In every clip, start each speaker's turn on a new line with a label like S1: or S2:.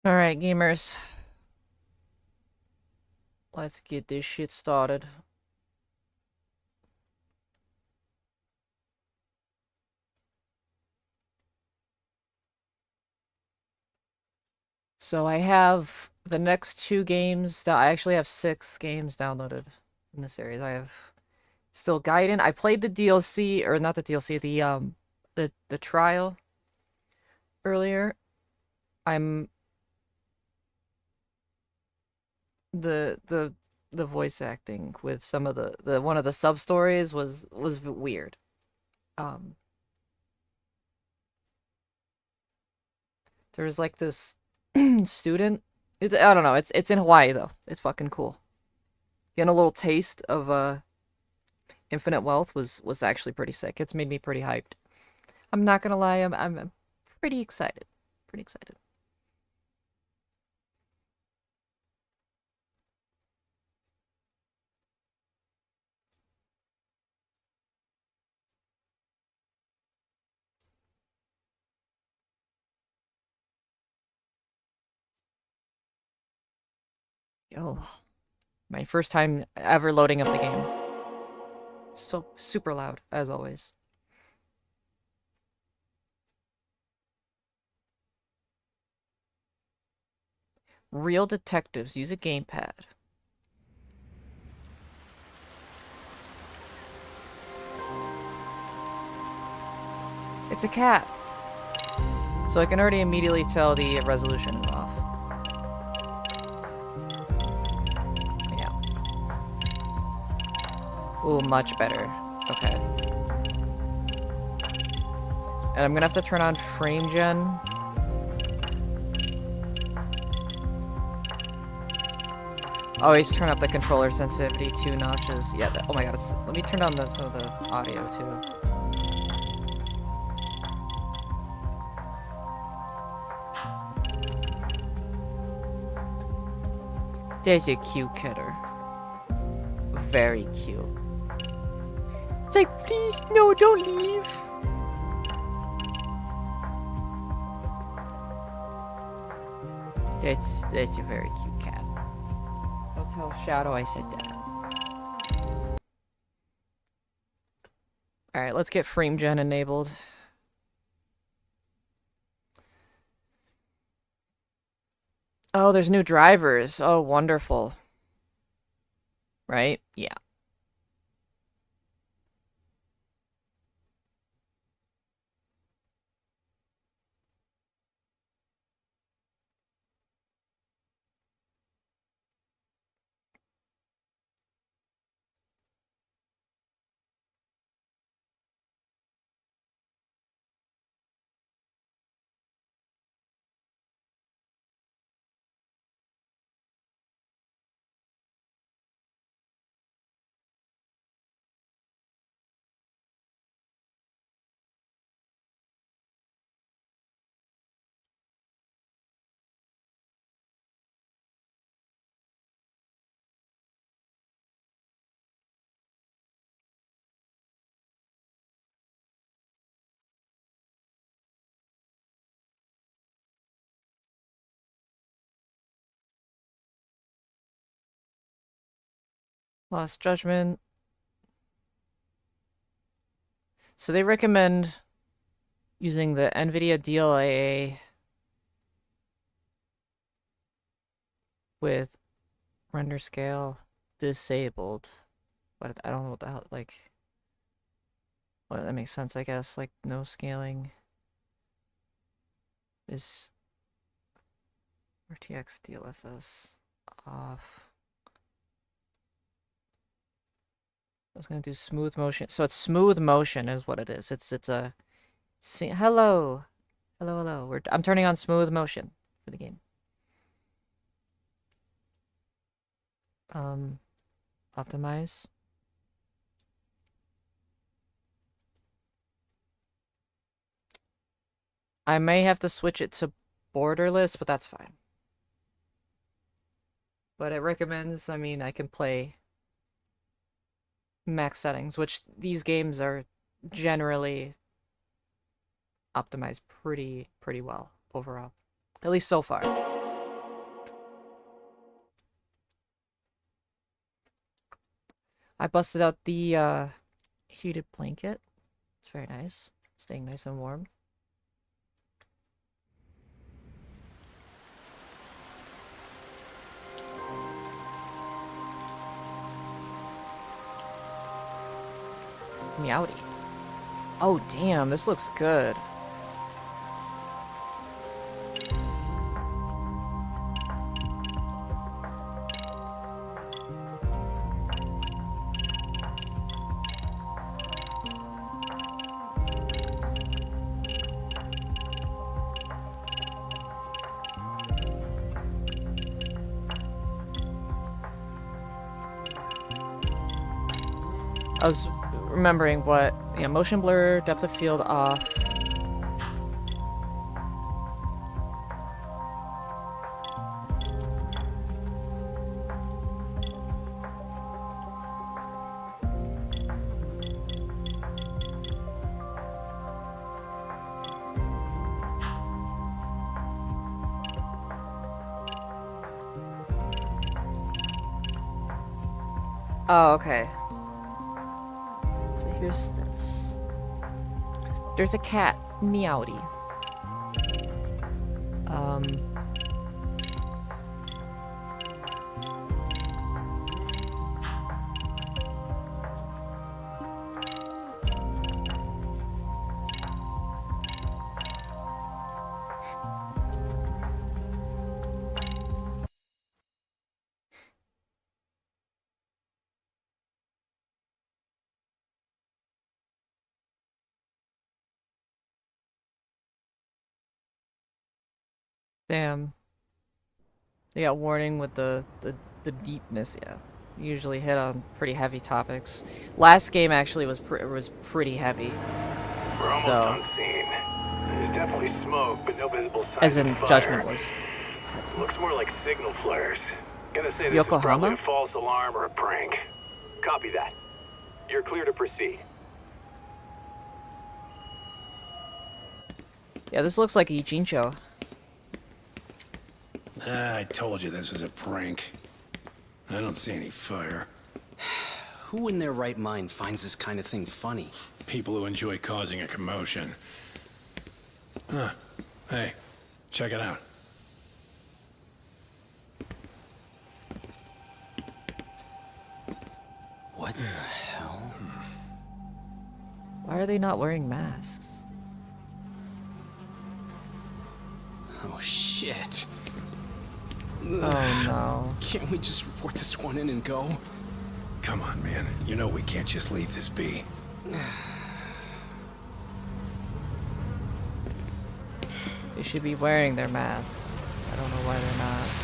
S1: Alright, gamers. Let's get this shit started. So I have the next two games that I actually have 6 games downloaded in the series. I have still Gaiden. I played the DLC, or not the DLC, the trial earlier. I'm the the voice acting with some of the one of the sub stories was weird. Um there's like this student. I don't know. It's in Hawaii though. It's fucking cool. Getting a little taste of Infinite Wealth was actually pretty sick. It's made me pretty hyped. I'm not gonna lie. I'm pretty excited. Pretty excited. Yo, my first time ever loading up the game. So super loud as always. Real detectives use a gamepad. It's a cat. So I can already immediately tell the resolution is off. Yeah. Ooh, much better. Okay. And I'm gonna have to turn on frame gen. Always turn up the controller sensitivity 2 notches. Yeah, oh my god, let me turn down some of the audio too. There's a cute kidder. Very cute. It's like, please, no, don't leave. That's a very cute cat. Don't tell Shadow I said that. Alright, let's get frame gen enabled. Oh, there's new drivers. Oh, wonderful. Right? Yeah. Lost Judgment. So they recommend using the NVIDIA DLAA with render scale disabled. But I don't know what the hell, like... Well, that makes sense, I guess. Like, no scaling is RTX DLSS off. I was gonna do smooth motion. So it's smooth motion is what it is. It's a... See, hello! Hello, hello. I'm turning on smooth motion for the game. Optimize. I may have to switch it to borderless, but that's fine. But it recommends, I mean, I can play max settings, which these games are generally optimized pretty well overall. At least so far. I busted out the heated blanket. It's very nice. Staying nice and warm. Meowdy. Oh damn, this looks good. I was remembering what, yeah, motion blur, depth of field off. Oh, okay. So here's this. There's a cat, Meowdy. Damn. They got warning with the deepness, yeah. Usually hit on pretty heavy topics. Last game actually was pretty heavy.
S2: We're almost
S1: So,
S2: on scene. There's definitely smoke, but no visible signs
S1: as in
S2: of fire.
S1: Judgment was.
S2: Looks more like signal flares. Gonna say this
S1: Yokohama?
S2: is probably a false alarm or a prank. Copy that. You're clear to proceed.
S1: Yeah, this looks like Ichincho.
S3: I told you this was a prank. I don't see any fire.
S4: Who in their right mind finds this kind of thing funny?
S3: People who enjoy causing a commotion. Huh. Hey, check it out.
S4: What the hell?
S1: Why are they not wearing masks?
S4: Oh, shit.
S1: Oh no.
S4: Can't we just report this one in and go?
S3: Come on, man. You know we can't just leave this be.
S1: They should be wearing their masks. I don't know why they're not.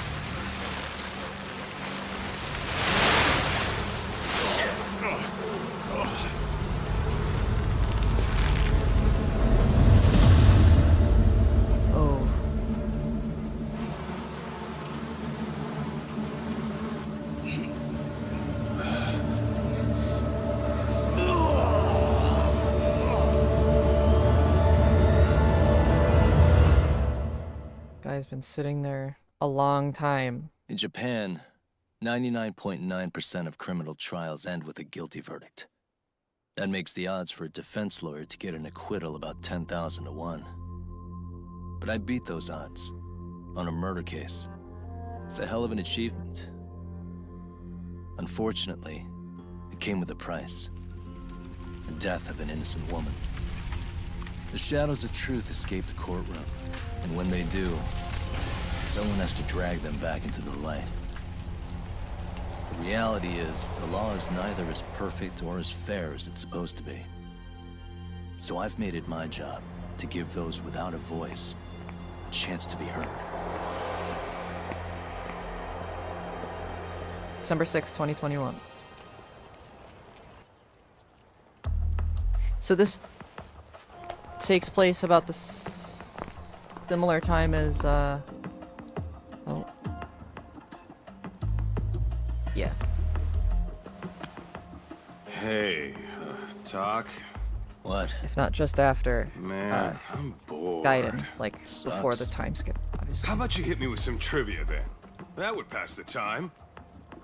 S1: Oh. Guy's been sitting there a long time.
S5: In Japan, 99.9% of criminal trials end with a guilty verdict. That makes the odds for a defense lawyer to get an acquittal about 10,000 to 1. But I beat those odds on a murder case. It's a hell of an achievement. Unfortunately, it came with a price. The death of an innocent woman. The shadows of truth escape the courtroom, and when they do, someone has to drag them back into the light. The reality is, the law is neither as perfect or as fair as it's supposed to be. So I've made it my job to give those without a voice a chance to be heard.
S1: December 6, 2021. So this takes place about the similar time as, well, yeah.
S6: Hey, Talk?
S5: What?
S1: If not just after,
S6: Man, I'm bored.
S1: Gaiden, like, before the
S5: Sucks.
S1: time skip, obviously.
S6: How about you hit me with some trivia then? That would pass the time.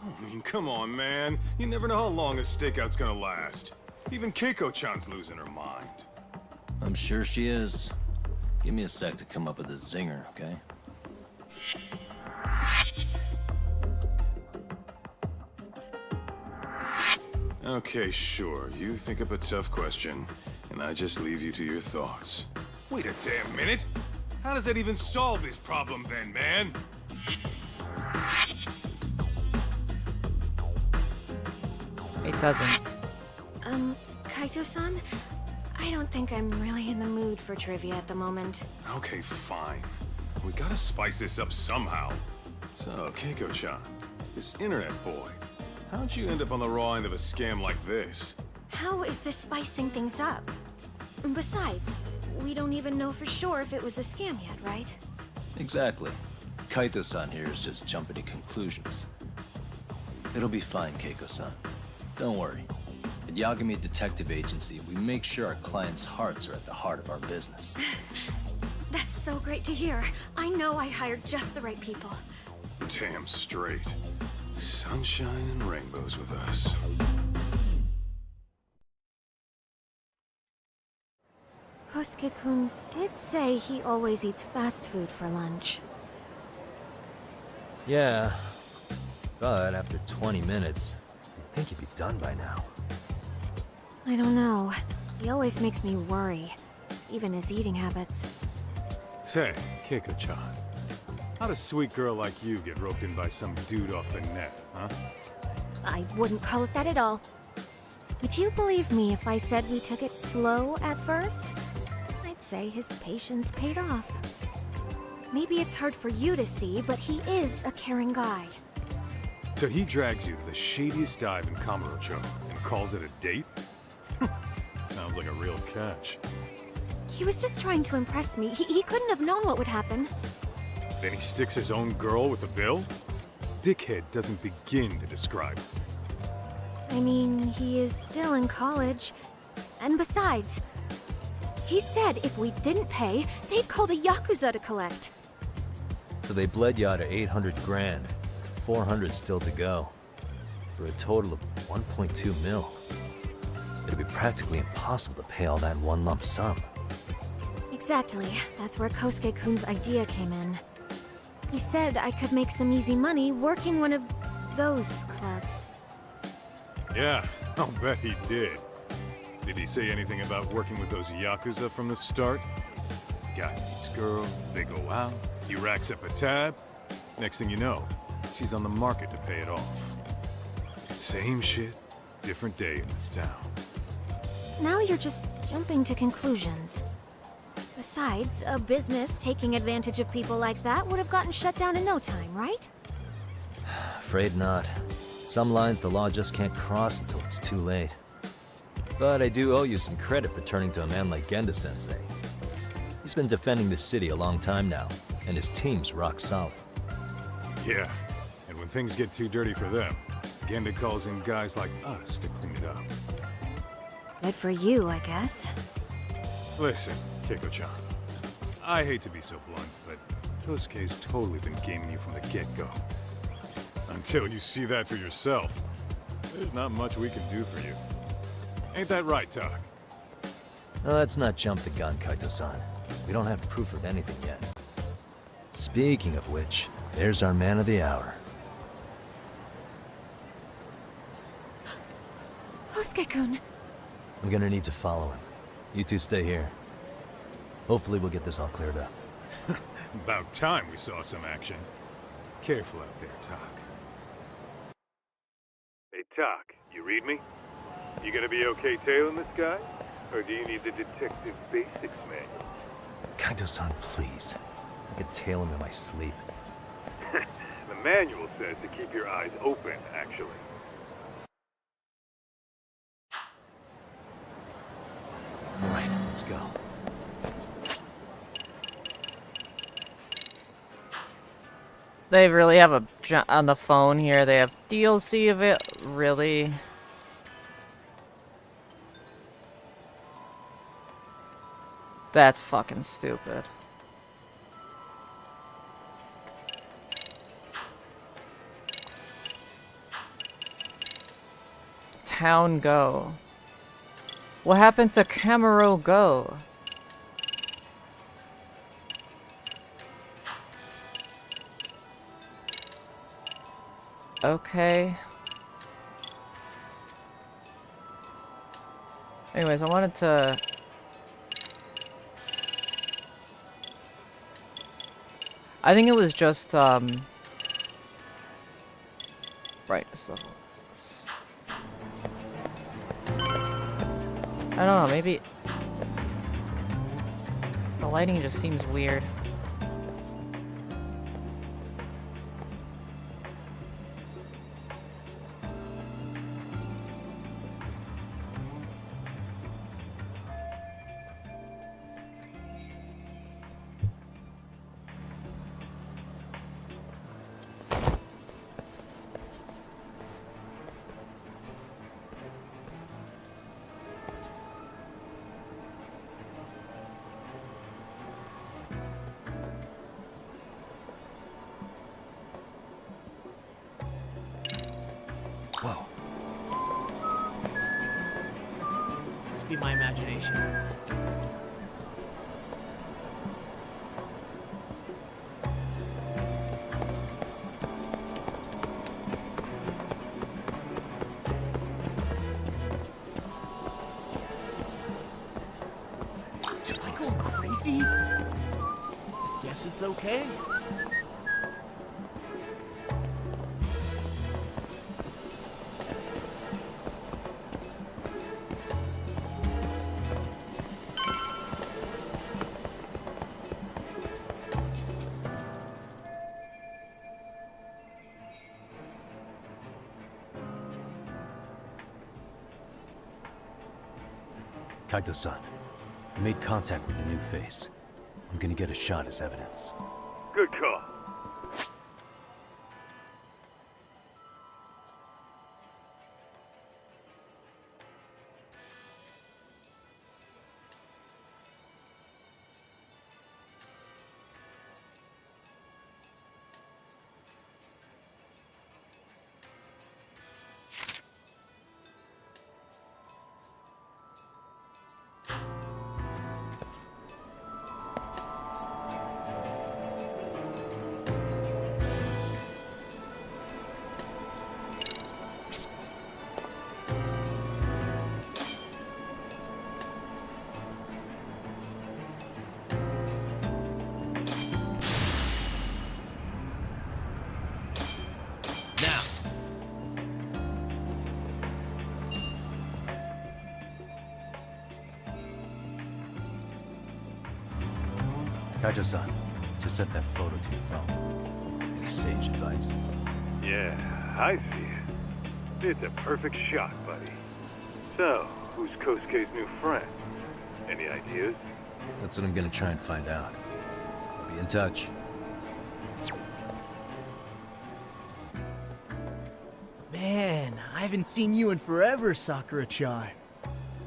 S6: I mean, come on, man. You never know how long a stakeout's gonna last. Even Keiko-chan's losing her mind.
S5: I'm sure she is. Give me a sec to come up with a zinger, okay?
S6: Okay, sure. You think up a tough question, and I just leave you to your thoughts. Wait a damn minute! How does that even solve this problem then, man?
S1: It doesn't.
S7: Kaito-san? I don't think I'm really in the mood for trivia at the moment.
S6: Okay, fine. We gotta spice this up somehow. So, Keiko-chan, this internet boy, how'd you end up on the raw end of a scam like this?
S7: How is this spicing things up? Besides, we don't even know for sure if it was a scam yet, right?
S5: Exactly. Kaito-san here is just jumping to conclusions. It'll be fine, Keiko-san. Don't worry. At Yagami Detective Agency, we make sure our clients' hearts are at the heart of our business.
S7: That's so great to hear. I know I hired just the right people.
S6: Damn straight. Sunshine and rainbows with us.
S7: Kosuke-kun did say he always eats fast food for lunch.
S8: Yeah, but after 20 minutes, you'd think he'd be done by now.
S7: I don't know. He always makes me worry. Even his eating habits.
S9: Say, Keiko-chan, how'd a sweet girl like you get roped in by some dude off the net, huh?
S7: I wouldn't call it that at all. Would you believe me if I said we took it slow at first? I'd say his patience paid off. Maybe it's hard for you to see, but he is a caring guy.
S9: So he drags you to the shadiest dive in Kamurocho and calls it a date? Sounds like a real catch.
S7: He was just trying to impress me. He couldn't have known what would happen.
S9: Then he sticks his own girl with the bill? Dickhead doesn't begin to describe it.
S7: I mean, he is still in college. And besides, he said if we didn't pay, they'd call the Yakuza to collect.
S8: So they bled you out of 800 grand, 400 still to go, for a total of 1.2 mil. It'd be practically impossible to pay all that in one lump sum.
S7: Exactly. That's where Kosuke-kun's idea came in. He said I could make some easy money working one of those clubs.
S9: Yeah, I'll bet he did. Did he say anything about working with those Yakuza from the start? Guy meets girl, they go out, he racks up a tab. Next thing you know, she's on the market to pay it off. Same shit, different day in this town.
S7: Now you're just jumping to conclusions. Besides, a business taking advantage of people like that would have gotten shut down in no time, right?
S8: Afraid not. Some lines the law just can't cross until it's too late. But I do owe you some credit for turning to a man like Genda-sensei. He's been defending this city a long time now, and his team's rock solid.
S9: Yeah, and when things get too dirty for them, Genda calls in guys like us to clean it up.
S7: Good for you, I guess.
S9: Listen, Keiko-chan, I hate to be so blunt, but Kosuke's totally been gaming you from the get-go. Until you see that for yourself, there's not much we can do for you. Ain't that right, Tak?
S8: Now, let's not jump the gun, Kaito-san. We don't have proof of anything yet. Speaking of which, there's our man of the hour.
S7: Kosuke-kun.
S8: I'm gonna need to follow him. You two stay here. Hopefully we'll get this all cleared up.
S9: About time we saw some action. Careful out there, Tak. Hey, Tak, you read me? You gonna be okay tailing this guy? Or do you need the detective basics manual?
S8: Kaito-san, please. I could tail him in my sleep.
S9: The manual says to keep your eyes open, actually.
S8: All right, let's go.
S1: They really have on the phone here. They have DLC of it. Really? That's fucking stupid. Town Go? What happened to Camaro Go? Okay. Anyways, I wanted to... I think it was just, right, this level. I don't know, maybe... The lighting just seems weird.
S5: Whoa.
S10: Must be my imagination.
S5: Did I
S10: Go crazy? Guess it's okay.
S8: Kaito-san, I made contact with a new face. I'm gonna get a shot as evidence.
S9: Good call.
S8: Kaito-san, just sent that photo to your phone. Any sage advice?
S9: Yeah, I see it. It's a perfect shot, buddy. So, who's Kosuke's new friend? Any ideas?
S8: That's what I'm gonna try and find out. I'll be in touch.
S10: Man, I haven't seen you in forever, Sakura-chan.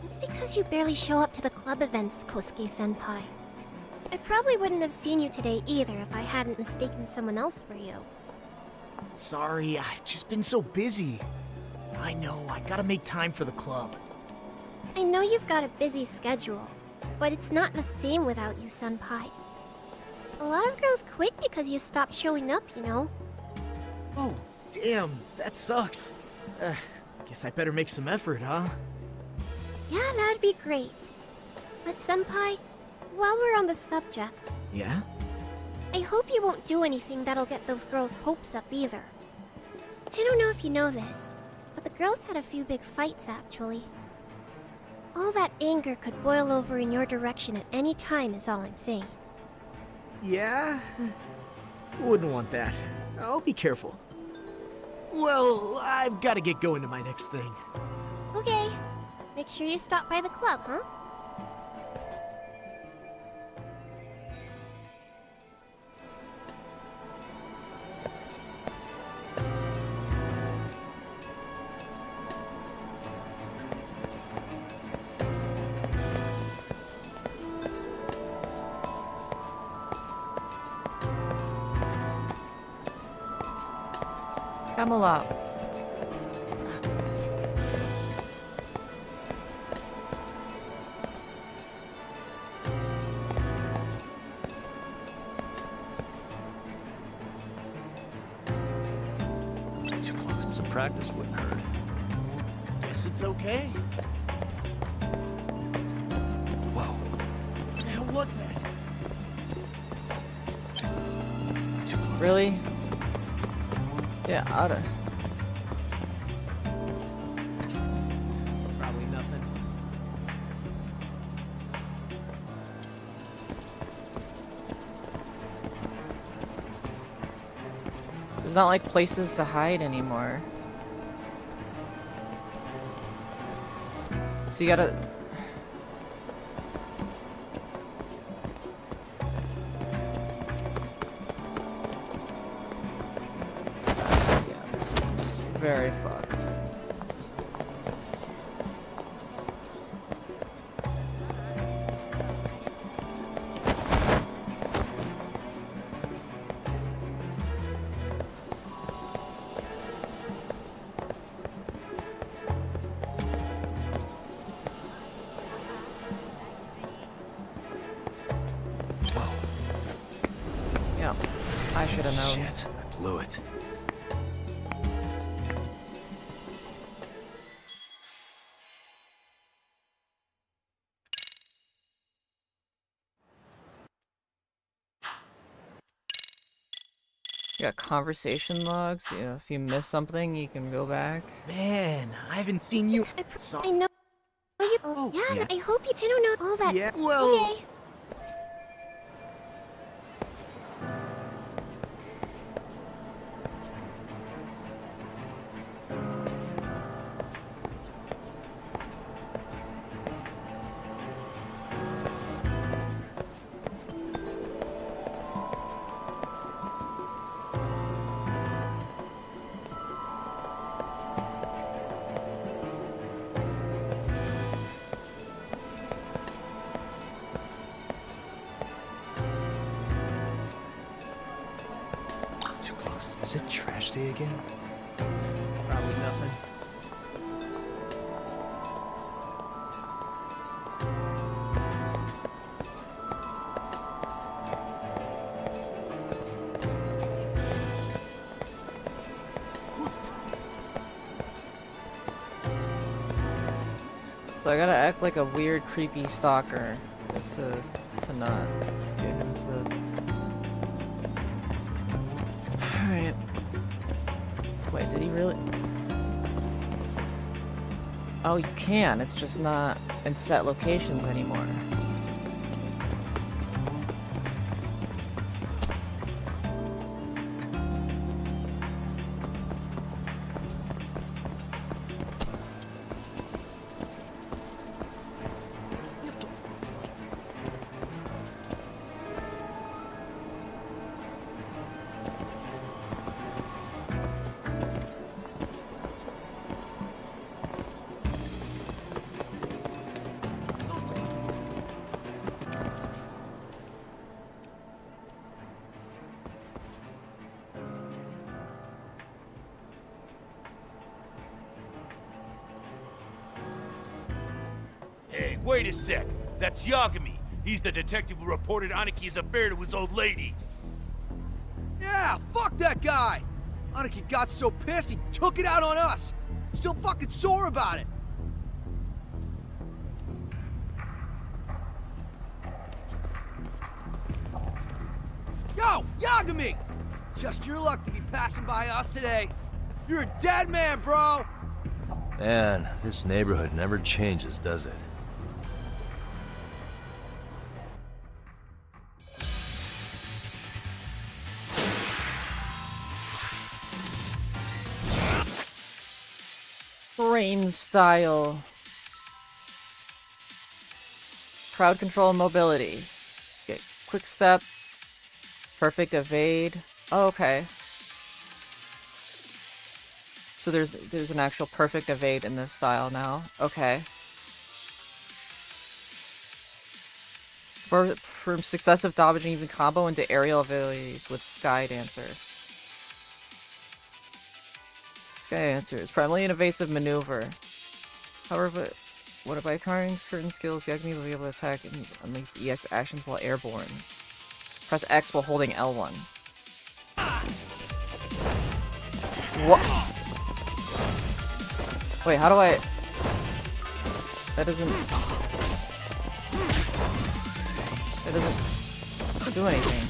S7: It's because you barely show up to the club events, Kosuke-senpai. I probably wouldn't have seen you today either if I hadn't mistaken someone else for you.
S10: Sorry, I've just been so busy. I know, I gotta make time for the club.
S7: I know you've got a busy schedule, but it's not the same without you, senpai. A lot of girls quit because you stopped showing up, you know?
S10: Oh, damn, that sucks. Guess I better make some effort, huh?
S7: Yeah, that'd be great. But senpai, while we're on the subject,
S10: Yeah?
S7: I hope you won't do anything that'll get those girls' hopes up either. I don't know if you know this, but the girls had a few big fights actually. All that anger could boil over in your direction at any time is all I'm saying.
S10: Yeah? Wouldn't want that. I'll be careful. Well, I've gotta get going to my next thing.
S7: Okay, make sure you stop by the club, huh?
S1: Camelot.
S8: Some practice wouldn't hurt.
S10: Guess it's okay.
S5: Whoa.
S10: What the hell was that?
S5: Too close.
S1: Really? Yeah, outta.
S10: Probably nothing.
S1: There's not like places to hide anymore. So you gotta. Yeah, this seems very fucked. Yeah, I should have known.
S5: Shit, I blew it.
S1: You got conversation logs. Yeah, if you miss something, you can go back.
S10: Man, I haven't seen you.
S7: I know you.
S10: Oh,
S7: yeah,
S10: yeah.
S7: I hope you. I don't know all that.
S10: Yeah, well.
S7: Okay.
S5: Too close.
S10: Is it trash day again? Probably nothing.
S1: So I gotta act like a weird, creepy stalker to not get him to. Alright. Wait, did he really? Oh, you can. It's just not in set locations anymore.
S11: Hey, wait a sec. That's Yagami. He's the detective who reported Aniki's affair to his old lady.
S10: Yeah, fuck that guy! Aniki got so pissed he took it out on us! Still fucking sore about it! Yo, Yagami! Just your luck to be passing by us today. You're a dead man, bro!
S8: Man, this neighborhood never changes, does it?
S1: Brain style. Crowd control and mobility. Okay, quick step. Perfect evade. Oh, okay. So there's an actual perfect evade in this style now. Okay. From successive dodging even combo into aerial abilities with Sky Dancer. Sky Dancer is primarily an evasive maneuver. However, by acquiring certain skills, Yagami will be able to attack and unleash EX actions while airborne. Press X while holding L1. What? Wait, how do I... That doesn't... That doesn't do anything.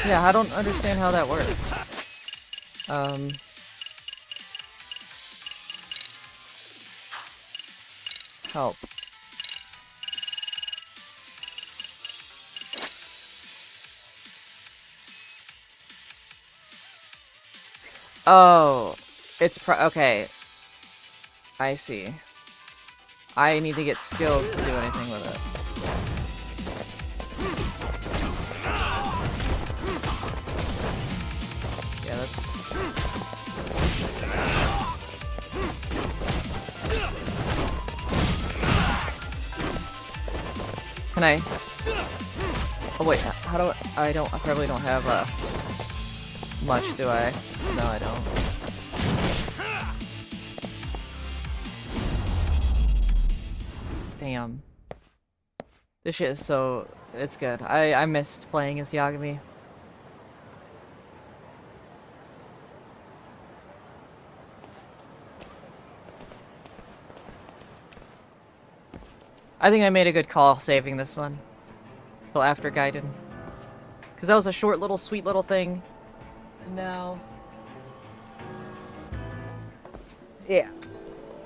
S1: Yeah, I don't understand how that works. Help. Oh, it's okay. I see. I need to get skills to do anything with it. Yeah, that's... Can I... Oh wait, how do I don't... I probably don't have, much, do I? No, I don't. Damn. This shit is so... It's good. I missed playing as Yagami. I think I made a good call saving this one. Till after Gaiden. Because that was a short little sweet little thing. And now... Yeah.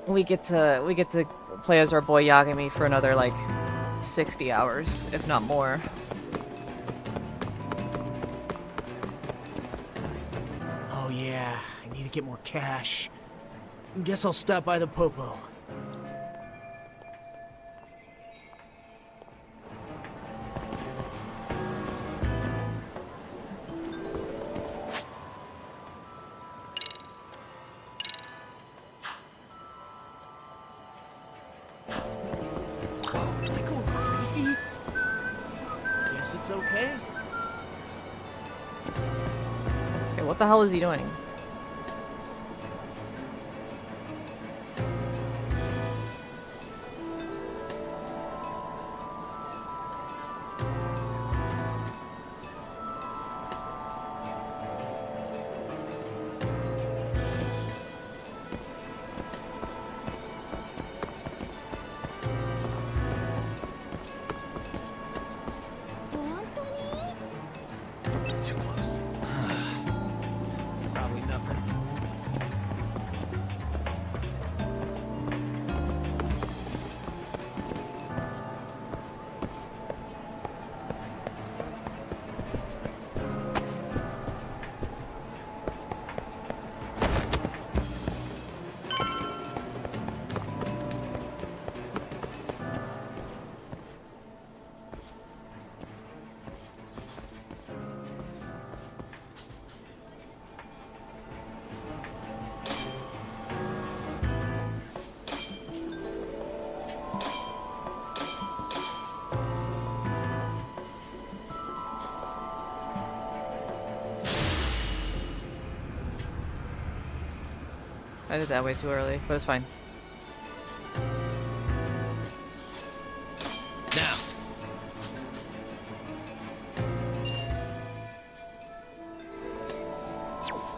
S1: We get to play as our boy Yagami for another like 60 hours, if not more.
S10: Oh yeah, I need to get more cash. Guess I'll stop by the Popo. It's okay.
S1: Okay, what the hell is he doing?
S5: Too close.
S10: Probably nothing.
S1: I did that way too early, but it's fine.
S5: Now.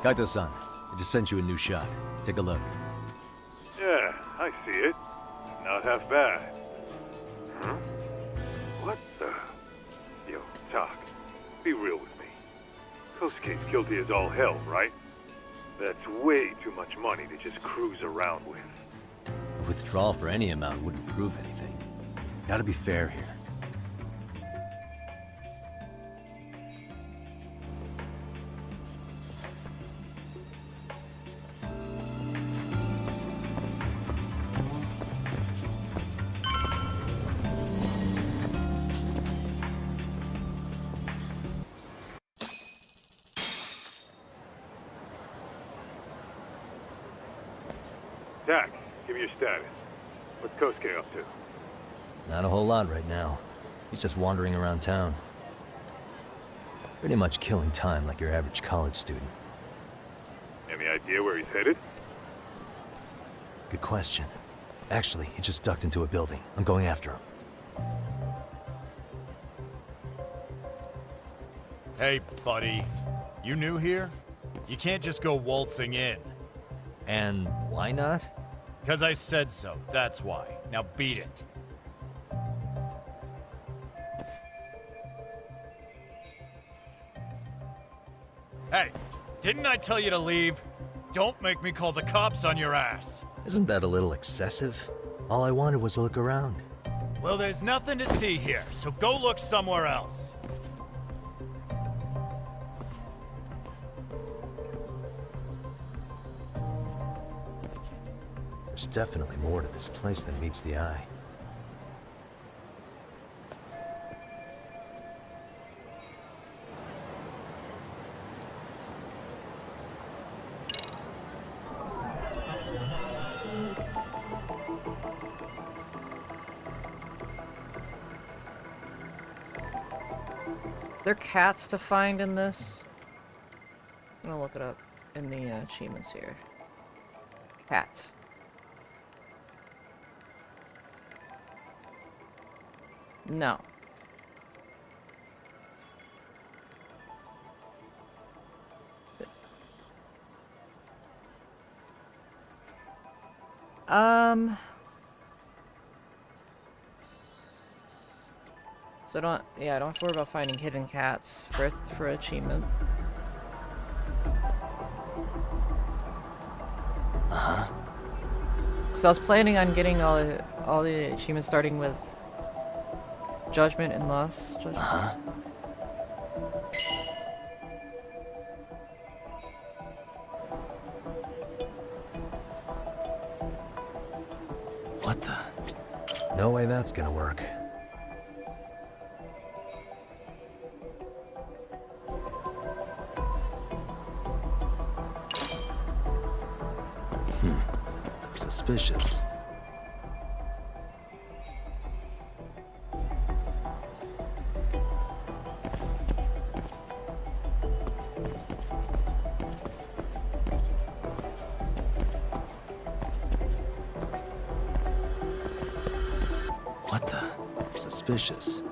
S8: Kaito-san, I just sent you a new shot. Take a look.
S9: Yeah, I see it. Not half bad. Huh? What the... Yo, Talk. Be real with me. Kosuke's guilty as all hell, right? That's way too much money to just cruise around with.
S8: A withdrawal for any amount wouldn't prove anything. Gotta be fair here.
S9: Tak, give me your status. What's Kosuke up to?
S8: Not a whole lot right now. He's just wandering around town. Pretty much killing time like your average college student.
S9: Any idea where he's headed?
S8: Good question. Actually, he just ducked into a building. I'm going after him.
S12: Hey, buddy. You new here? You can't just go waltzing in.
S8: And why not?
S12: 'Cause I said so, that's why. Now beat it. Hey, didn't I tell you to leave? Don't make me call the cops on your ass.
S8: Isn't that a little excessive? All I wanted was to look around.
S12: Well, there's nothing to see here, so go look somewhere else.
S8: There's definitely more to this place than meets the eye.
S1: There cats to find in this? I'm gonna look it up in the achievements here. Cat. No. So I don't have to worry about finding hidden cats for achievement.
S5: Uh-huh.
S1: So I was planning on getting all the achievements starting with Judgment and Lust.
S5: Uh-huh. What the?
S8: No way that's gonna work. Suspicious.
S5: What the?
S8: Suspicious.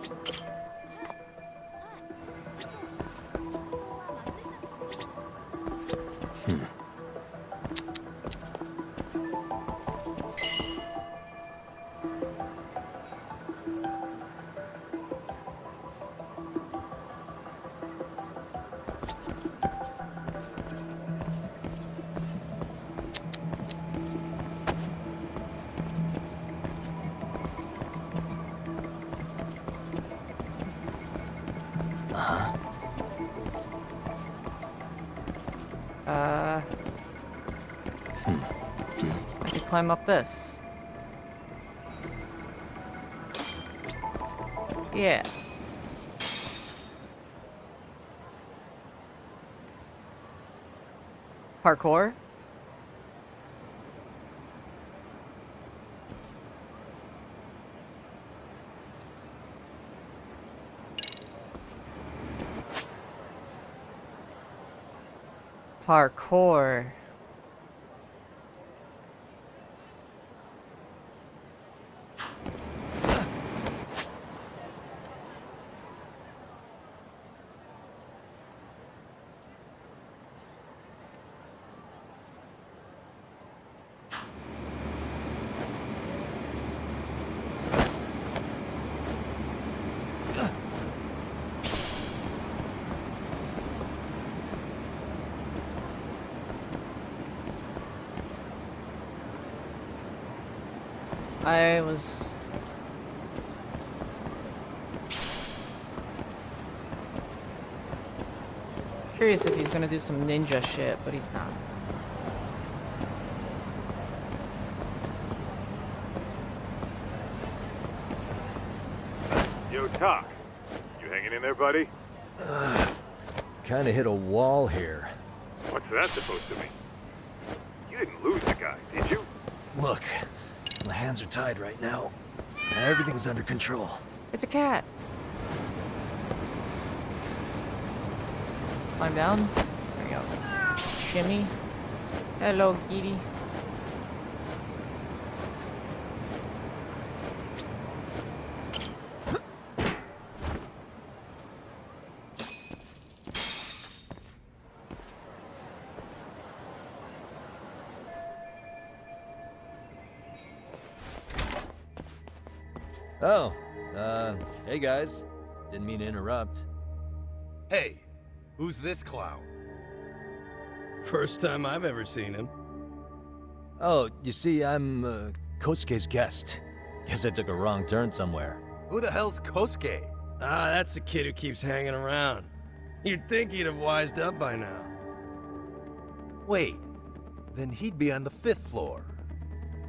S1: I could climb up this. Yeah. Parkour? Parkour. I was curious if he's gonna do some ninja shit, but he's not.
S9: Yo, Tak. You hanging in there, buddy?
S8: Kinda hit a wall here.
S9: What's that supposed to mean? You didn't lose the guy, did you?
S8: Look, my hands are tied right now. Everything's under control.
S1: It's a cat. Climb down. There we go. Shimmy. Hello, kitty.
S8: Oh, hey guys. Didn't mean to interrupt.
S11: Hey, who's this clown?
S13: First time I've ever seen him.
S8: Oh, you see, I'm, Kosuke's guest. Guess I took a wrong turn somewhere.
S11: Who the hell's Kosuke?
S13: Ah, that's the kid who keeps hanging around. You'd think he'd have wised up by now.
S11: Wait, then he'd be on the 5th floor.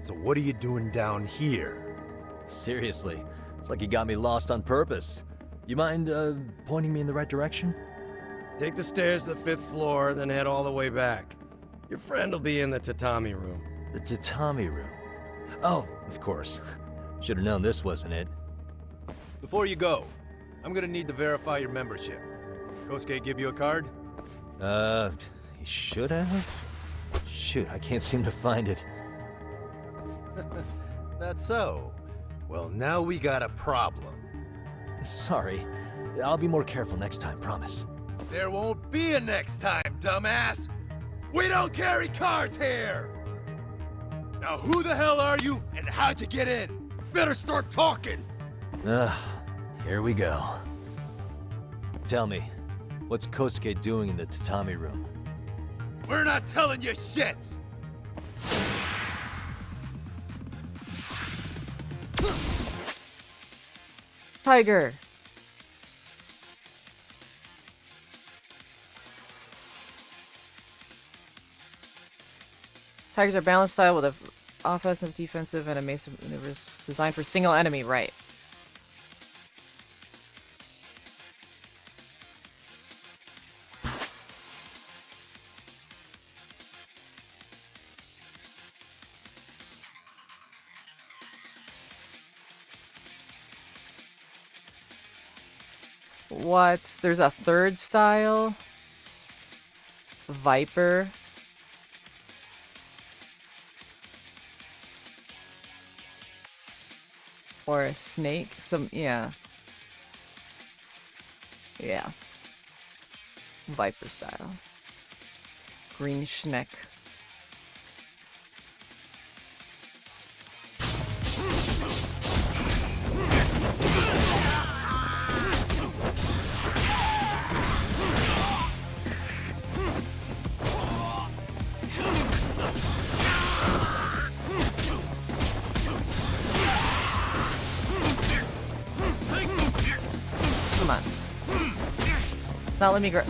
S11: So what are you doing down here?
S8: Seriously, it's like you got me lost on purpose. You mind, pointing me in the right direction?
S13: Take the stairs to the 5th floor, then head all the way back. Your friend will be in the tatami room.
S8: The tatami room. Oh, of course. Should have known this wasn't it.
S11: Before you go, I'm gonna need to verify your membership. Kosuke give you a card?
S8: He should have? Shoot, I can't seem to find it.
S11: That's so. Well, now we got a problem.
S8: Sorry. I'll be more careful next time, promise.
S11: There won't be a next time, dumbass! We don't carry cards here! Now who the hell are you, and how'd you get in? Better start talking!
S8: Here we go. Tell me, what's Kosuke doing in the tatami room?
S11: We're not telling you shit!
S1: Tiger. Tigers are balanced style with a offensive, defensive, and evasive maneuvers designed for single enemy, right? What? There's a third style? Viper? Or a snake? Yeah. Yeah. Viper style. Green schneck. Come on. Now let me grab.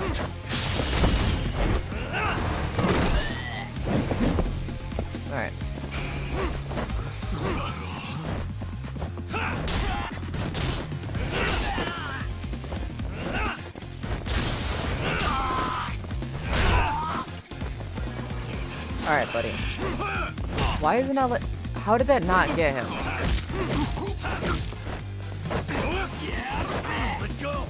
S1: Alright. Alright, buddy. Why is it not how did that not get him?
S11: Let go!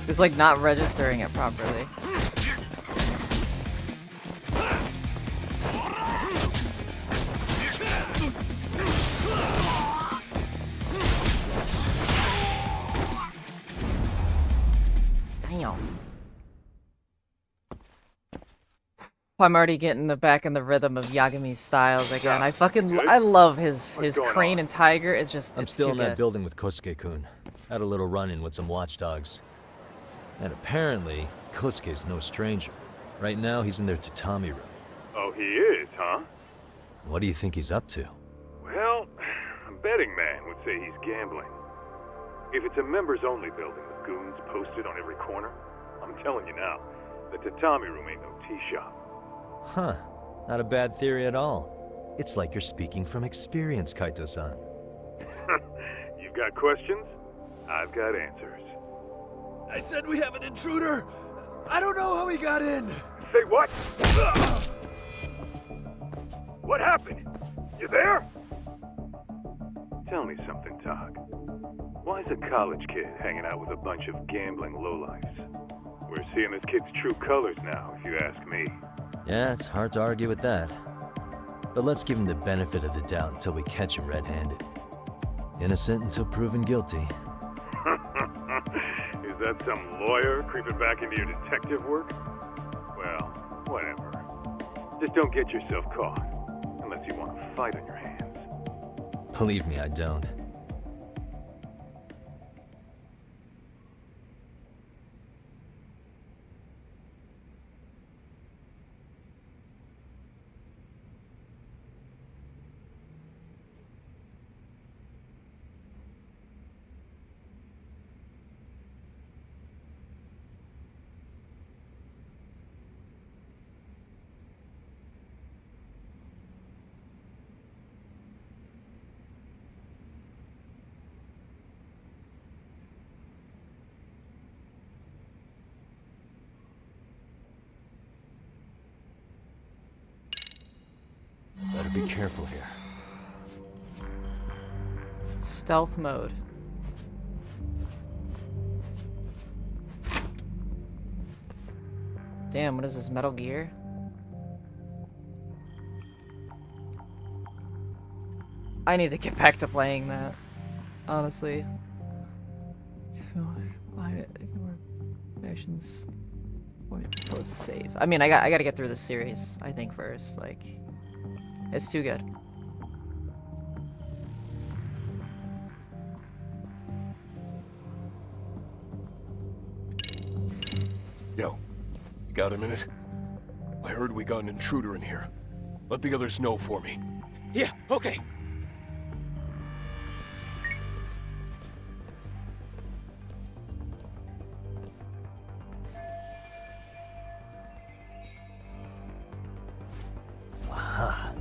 S1: It's like not registering it properly. Damn. I'm already getting back in the rhythm of Yagami's styles again. I love his crane and tiger. It's just
S8: I'm still in that building with Kosuke-kun. Had a little run-in with some watchdogs. And apparently, Kosuke's no stranger. Right now, he's in their tatami room.
S9: Oh, he is, huh?
S8: What do you think he's up to?
S9: Well, a betting man would say he's gambling. If it's a members-only building with goons posted on every corner, I'm telling you now, the tatami room ain't no tea shop.
S8: Huh. Not a bad theory at all. It's like you're speaking from experience, Kaito-san.
S9: You've got questions? I've got answers.
S11: I said we have an intruder. I don't know how he got in.
S2: Say what? What happened? You there? Tell me something, Todd. Why is a college kid hanging out with a bunch of gambling lowlifes? We're seeing this kid's true colors now, if you ask me.
S8: Yeah, it's hard to argue with that. But let's give him the benefit of the doubt until we catch him red-handed. Innocent until proven guilty.
S2: Is that some lawyer creeping back into your detective work? Well, whatever. Just don't get yourself caught. Unless you want a fight on your hands.
S8: Believe me, I don't. Better be careful here.
S1: Stealth mode. Damn, what is this, Metal Gear? I need to get back to playing that, honestly. Missions. So it's safe. I mean, I gotta get through the series, I think, first. Like, it's too good.
S11: Yo, you got a minute? I heard we got an intruder in here. Let the others know for me.
S13: Yeah, okay.
S8: Aha.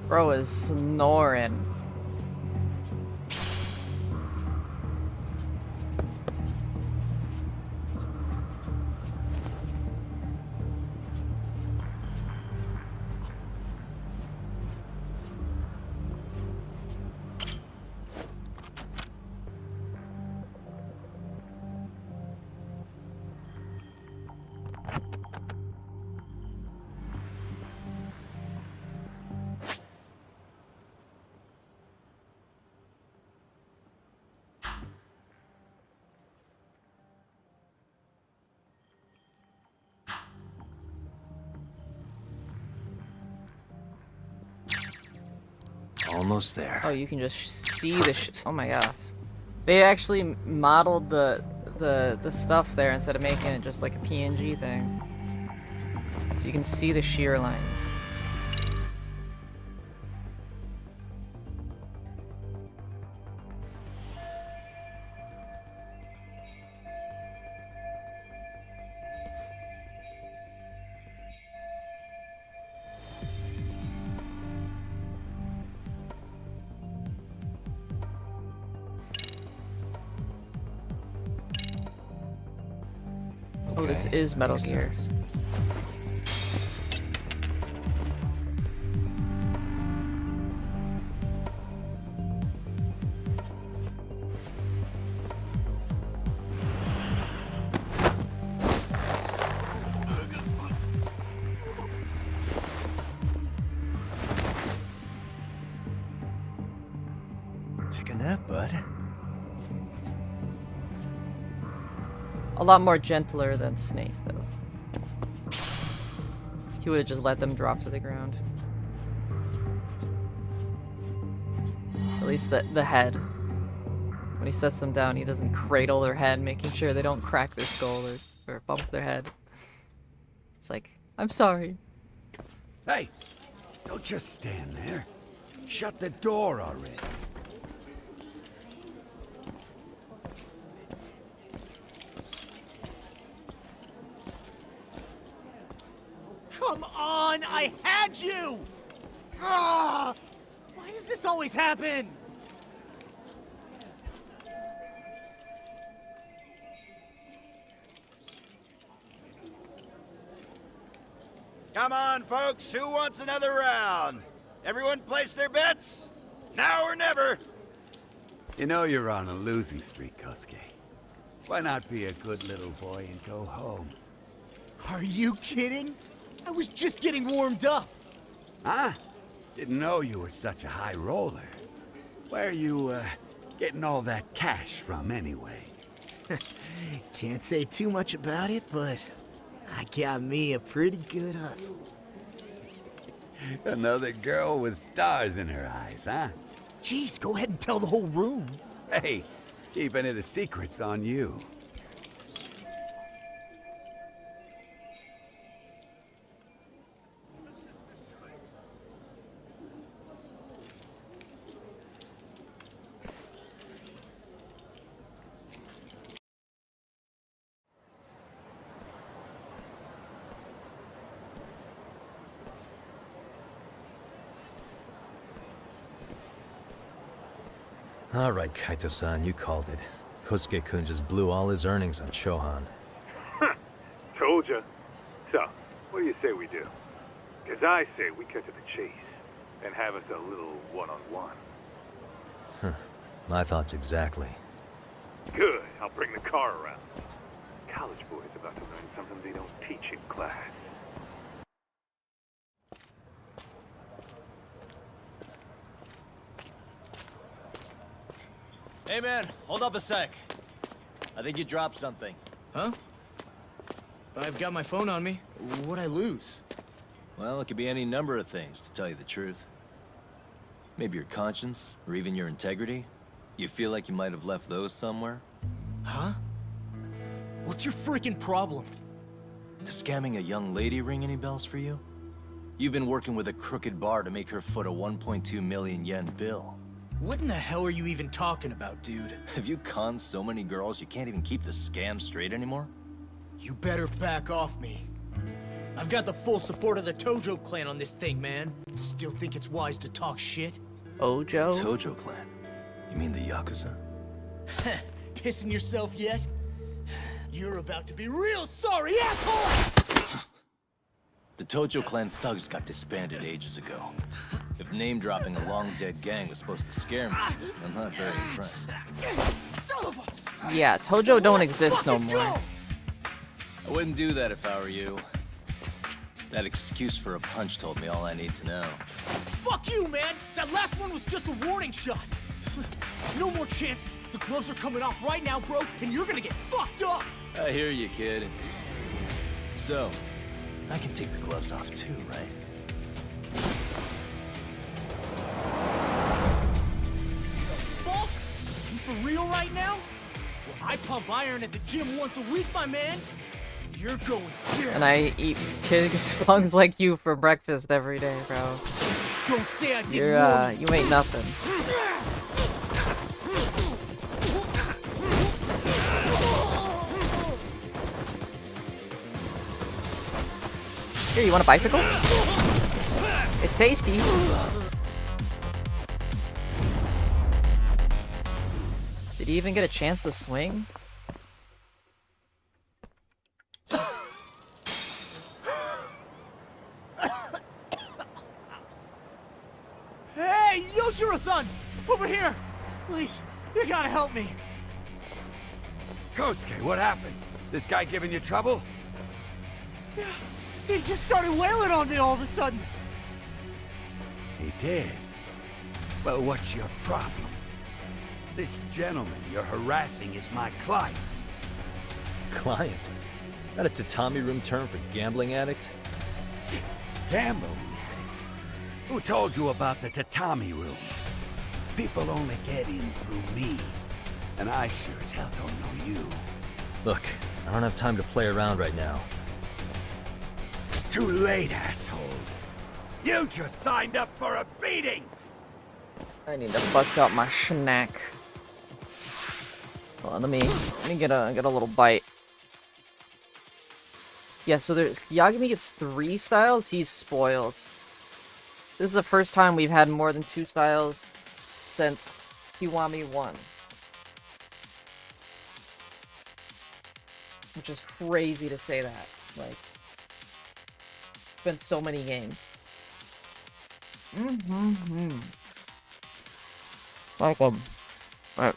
S1: Bro is snoring.
S8: Almost there.
S1: Oh, you can just see the oh my gosh. They actually modeled the stuff there instead of making it just like a PNG thing. So you can see the shear lines. Oh, this is Metal Gear. A lot more gentler than Snake, though. He would have just let them drop to the ground. At least the head. When he sets them down, he doesn't cradle their head, making sure they don't crack their skull or bump their head. It's like, I'm sorry.
S11: Hey, don't just stand there. Shut the door already.
S10: Come on, I had you! Ah! Why does this always happen?
S14: Come on, folks, who wants another round? Everyone place their bets? Now or never!
S11: You know you're on a losing streak, Kosuke. Why not be a good little boy and go home?
S10: Are you kidding? I was just getting warmed up.
S11: Huh? Didn't know you were such a high roller. Where are you, getting all that cash from, anyway?
S10: Can't say too much about it, but I got me a pretty good hustle.
S11: Another girl with stars in her eyes, huh?
S10: Jeez, go ahead and tell the whole room.
S11: Hey, keeping it a secret's on you.
S8: Alright, Kaito-san, you called it. Kosuke-kun just blew all his earnings on Shohan.
S2: Told ya. So, what do you say we do? Because I say we cut to the chase and have us a little one-on-one.
S8: My thoughts exactly.
S2: Good. I'll bring the car around. College boys about to learn something they don't teach in class.
S5: Hey man, hold up a sec. I think you dropped something.
S10: Huh? I've got my phone on me. What'd I lose?
S5: Well, it could be any number of things, to tell you the truth. Maybe your conscience, or even your integrity. You feel like you might have left those somewhere?
S10: Huh? What's your freaking problem?
S5: Does scamming a young lady ring any bells for you? You've been working with a crooked bar to make her foot a 1.2 million yen bill.
S10: What in the hell are you even talking about, dude?
S5: Have you conned so many girls you can't even keep the scam straight anymore?
S10: You better back off me. I've got the full support of the Tojo clan on this thing, man. Still think it's wise to talk shit?
S1: Ojo?
S5: Tojo clan? You mean the Yakuza?
S10: Pissing yourself yet? You're about to be real sorry, asshole!
S5: The Tojo clan thugs got disbanded ages ago. If name-dropping a long-dead gang was supposed to scare me, I'm not very impressed.
S10: Son of a...
S1: Yeah, Tojo don't exist no more.
S5: I wouldn't do that if I were you. That excuse for a punch told me all I need to know.
S10: Fuck you, man! That last one was just a warning shot! No more chances! The gloves are coming off right now, bro, and you're gonna get fucked up!
S5: I hear you, kid. So, I can take the gloves off too, right?
S10: Fuck? You for real right now? Well, I pump iron at the gym once a week, my man! You're going down!
S1: And I eat kid tongues like you for breakfast every day, bro.
S10: Don't say I didn't
S1: You're,
S10: warn
S1: you ain't nothing. Here, you want a bicycle? It's tasty. Did he even get a chance to swing?
S10: Hey, Yoshiro-san! Over here! Please, you gotta help me.
S11: Kosuke, what happened? This guy giving you trouble?
S10: Yeah, he just started wailing on me all of a sudden.
S11: He did? Well, what's your problem? This gentleman you're harassing is my client.
S8: client. That a tatami room term for gambling addict?
S11: Gambling addict? Who told you about the tatami room? People only get in through me. And I sure as hell don't know you.
S8: Look, I don't have time to play around right now.
S11: Too late, asshole. You just signed up for a beating!
S1: I need to bust out my snack. Hold on, let me get a little bite. Yeah, so there's Yagami gets 3 styles. He's spoiled. This is the first time we've had more than 2 styles since Kiwami 1. Which is crazy to say that. Like, it's been so many games. Like Alright.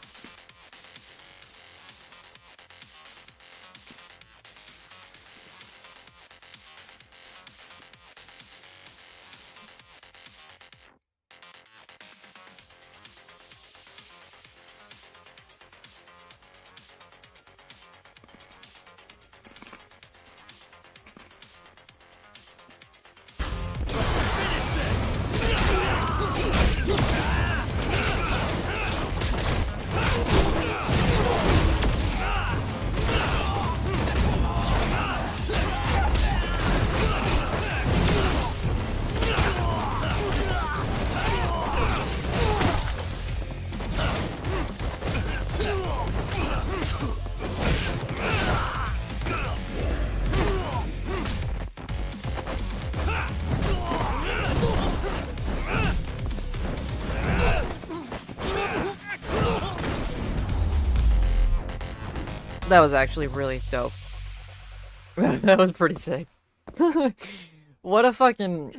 S1: That was actually really dope. That was pretty sick. What a fucking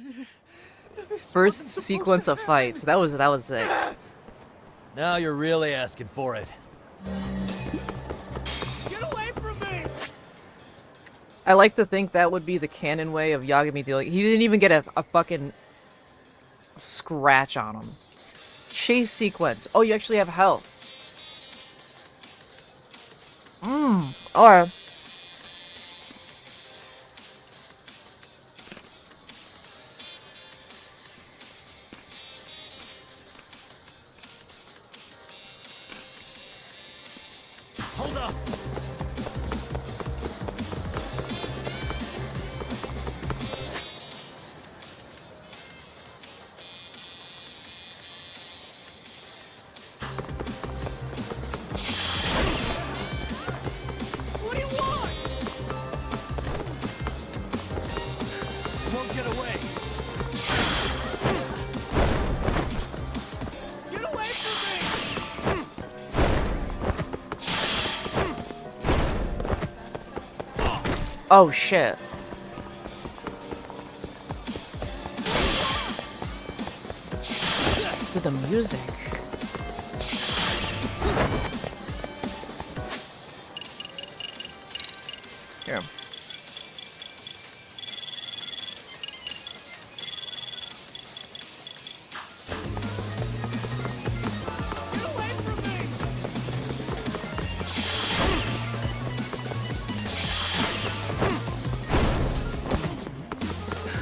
S1: first sequence of fights. That was sick.
S8: Now you're really asking for it.
S11: Get away from me!
S1: I like to think that would be the canon way of Yagami dealing. He didn't even get a fucking scratch on him. Chase sequence. Oh, you actually have health. Alright.
S11: Hold up! What do you want? You won't get away. Get away from me!
S1: Oh shit. Dude, the music. Here.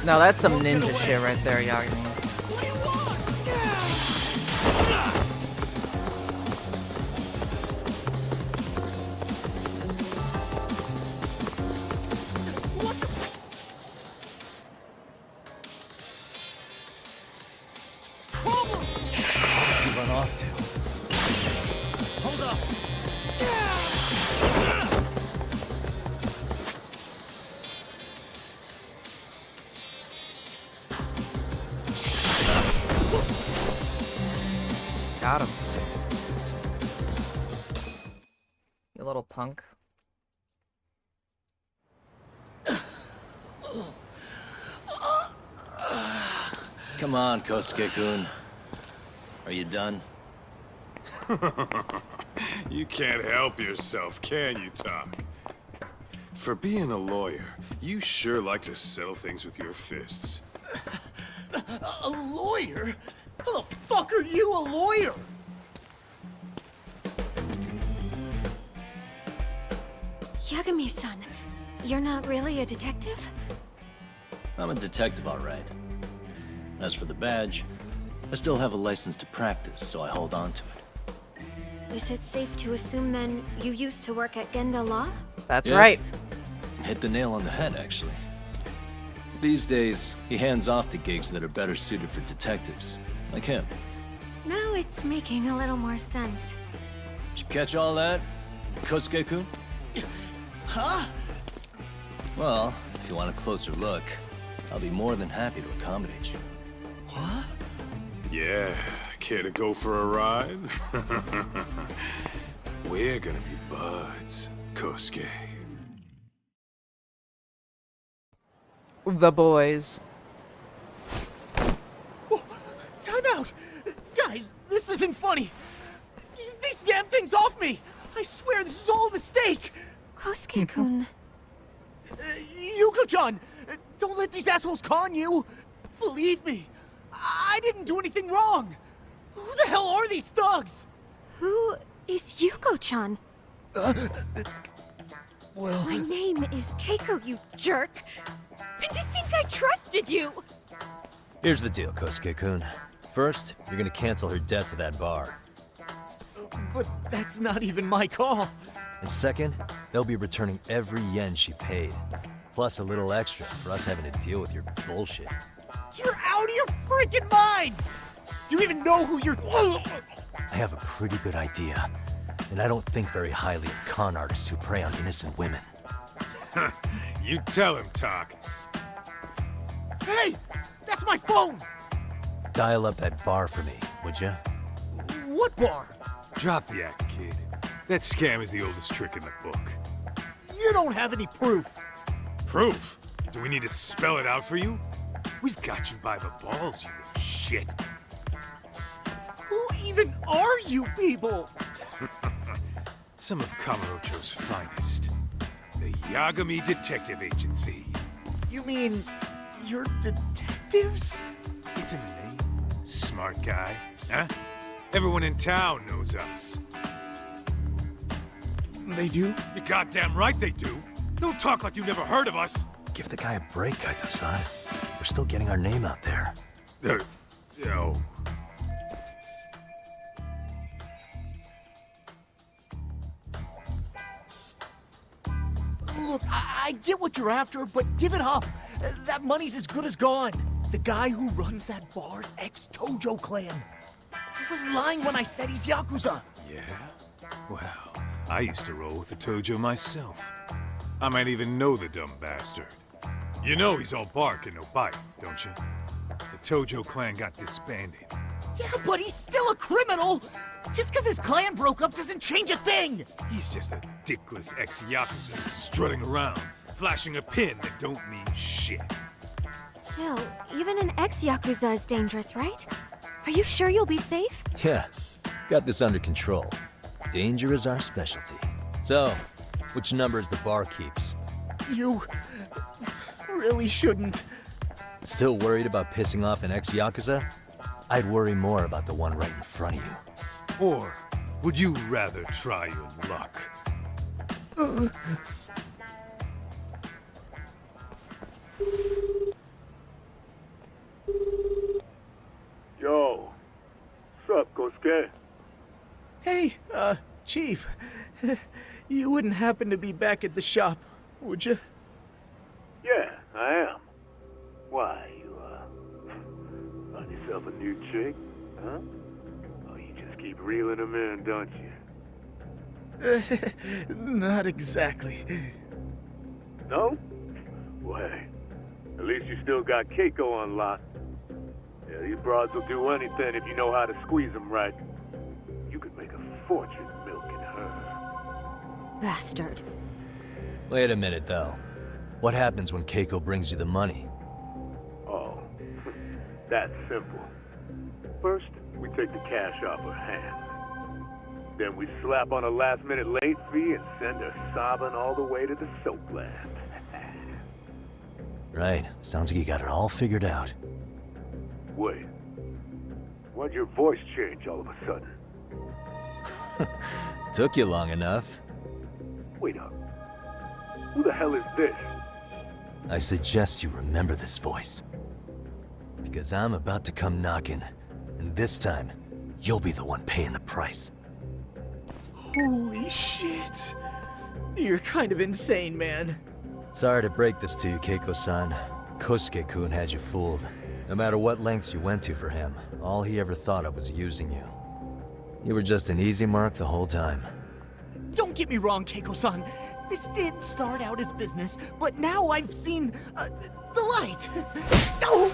S1: Now that's some ninja shit right there, Yagami.
S8: You run off to.
S11: Hold up!
S1: Got him. You little punk.
S5: Come on, Kosuke-kun. Are you done?
S6: You can't help yourself, can you, Tak? For being a lawyer, you sure like to settle things with your fists.
S11: A lawyer? How the fuck are you a lawyer?
S7: Yagami-san, you're not really a detective?
S5: I'm a detective, all right. As for the badge, I still have a license to practice, so I hold on to it.
S7: Is it safe to assume then you used to work at Genda Law?
S1: That's
S5: Yeah.
S1: right.
S5: Hit the nail on the head, actually. These days, he hands off to gigs that are better suited for detectives, like him.
S7: Now it's making a little more sense.
S5: Did you catch all that, Kosuke-kun?
S10: Huh?
S5: Well, if you want a closer look, I'll be more than happy to accommodate you.
S10: What?
S6: Yeah, care to go for a ride? We're gonna be buds, Kosuke.
S1: The boys.
S10: Oh, time out! Guys, this isn't funny! These damn things off me! I swear this is all a mistake!
S7: Kosuke-kun.
S10: Yuko-chan! Don't let these assholes con you! Believe me, I didn't do anything wrong! Who the hell are these thugs?
S7: Who is Yuko-chan?
S10: Well...
S7: My name is Keiko, you jerk! And to think I trusted you!
S8: Here's the deal, Kosuke-kun. First, you're gonna cancel her debt to that bar.
S10: But that's not even my call.
S8: And second, they'll be returning every yen she paid. Plus a little extra for us having to deal with your bullshit.
S10: You're out of your freaking mind! Do you even know who you're...
S8: I have a pretty good idea. And I don't think very highly of con artists who prey on innocent women.
S9: You tell him, Talk.
S10: Hey! That's my phone!
S8: Dial up that bar for me, would ya?
S10: What bar?
S9: Drop the act, kid. That scam is the oldest trick in the book.
S10: You don't have any proof.
S9: Proof? Do we need to spell it out for you? We've got you by the balls, you little shit.
S10: Who even are you people?
S9: Some of Kamurocho's finest. The Yagami Detective Agency.
S10: You mean... you're detectives?
S9: It's in the name. Smart guy, huh? Everyone in town knows us.
S10: They do?
S9: You're goddamn right they do. Don't talk like you never heard of us.
S8: Give the guy a break, Kaito-san. We're still getting our name out there.
S9: No.
S10: Look, I get what you're after, but give it up. That money's as good as gone. The guy who runs that bar's ex-Tojo clan. He was lying when I said he's Yakuza.
S9: Yeah? Well, I used to roll with the Tojo myself. I might even know the dumb bastard. You know he's all bark and no bite, don't you? The Tojo clan got disbanded.
S10: Yeah, but he's still a criminal! Just because his clan broke up doesn't change a thing!
S9: He's just a dickless ex-Yakuza strutting around, flashing a pin that don't mean shit.
S7: Still, even an ex-Yakuza is dangerous, right? Are you sure you'll be safe?
S8: Yeah, got this under control. Danger is our specialty. So, which numbers the bar keeps?
S10: You... really shouldn't.
S8: Still worried about pissing off an ex-Yakuza? I'd worry more about the one right in front of you.
S9: Or would you rather try your luck?
S2: Yo, what's up, Kosuke?
S10: Hey, Chief. You wouldn't happen to be back at the shop, would you?
S2: Yeah, I am. Why, you, find yourself a new chick, huh? Oh, you just keep reeling them in, don't you?
S10: Not exactly.
S2: No? Well, hey, at least you still got Keiko on lock. Yeah, these broads will do anything if you know how to squeeze them right. You could make a fortune milking her.
S7: Bastard.
S8: Wait a minute, though. What happens when Keiko brings you the money?
S2: Oh, that's simple. First, we take the cash off her hand. Then we slap on a last-minute late fee and send her sobbing all the way to the soapland.
S8: Right. Sounds like you got it all figured out.
S2: Wait. Why'd your voice change all of a sudden?
S8: Took you long enough.
S2: Wait up. Who the hell is this?
S8: I suggest you remember this voice. Because I'm about to come knocking, and this time, you'll be the one paying the price.
S10: Holy shit. You're kind of insane, man.
S8: Sorry to break this to you, Keiko-san. Kosuke-kun had you fooled. No matter what lengths you went to for him, all he ever thought of was using you. You were just an easy mark the whole time.
S10: Don't get me wrong, Keiko-san. This did start out as business, but now I've seen the light. No!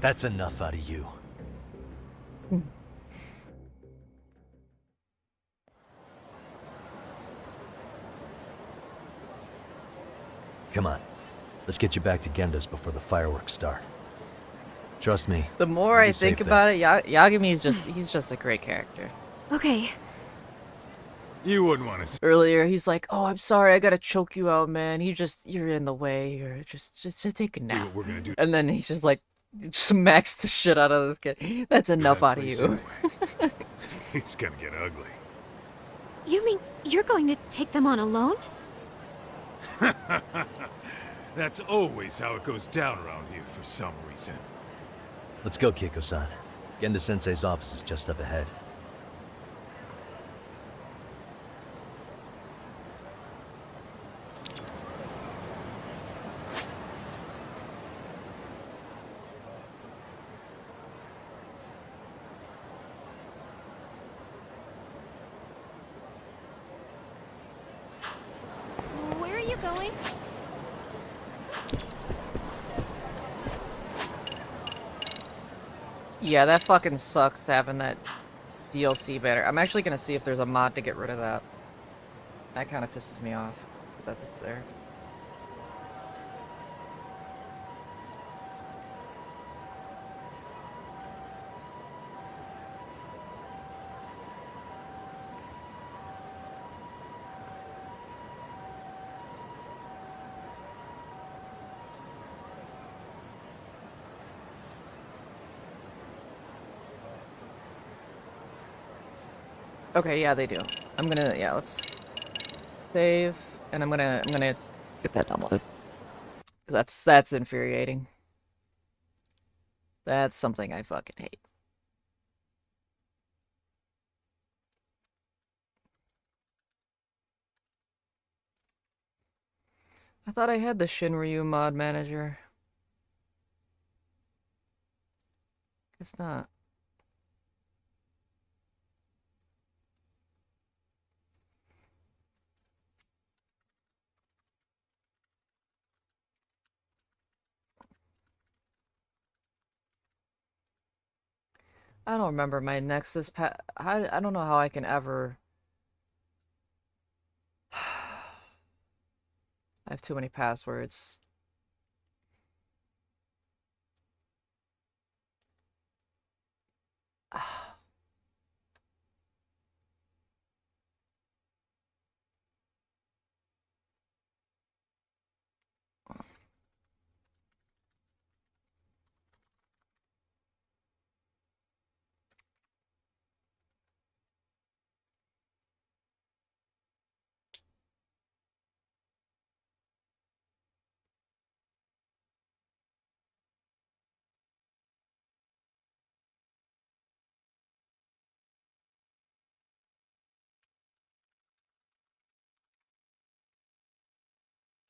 S8: That's enough out of you. Come on. Let's get you back to Genda's before the fireworks start. Trust me.
S1: The more
S8: you'll be
S1: I think
S8: safe
S1: about it, Yagami is he's just a great character.
S7: Okay.
S9: You wouldn't want to.
S1: Earlier, he's like, "Oh, I'm sorry, I gotta choke you out, man. You're in the way. You're just take a nap."
S9: What we're gonna do.
S1: And then he's just like, smacks the shit out of this kid. That's enough out of you.
S9: It's gonna get ugly.
S7: You mean you're going to take them on alone?
S9: That's always how it goes down around here for some reason.
S8: Let's go, Keiko-san. Genda-sensei's office is just up ahead.
S7: Where are you going?
S1: Yeah, that fucking sucks having that DLC banner. I'm actually gonna see if there's a mod to get rid of that. That kind of pisses me off that it's there. Okay, yeah, they do. I'm gonna, yeah, let's save, and I'm gonna get that downloaded. That's infuriating. That's something I fucking hate. I thought I had the Shinryu mod manager. Guess not. I don't remember my Nexus I don't know how I can ever... I have too many passwords.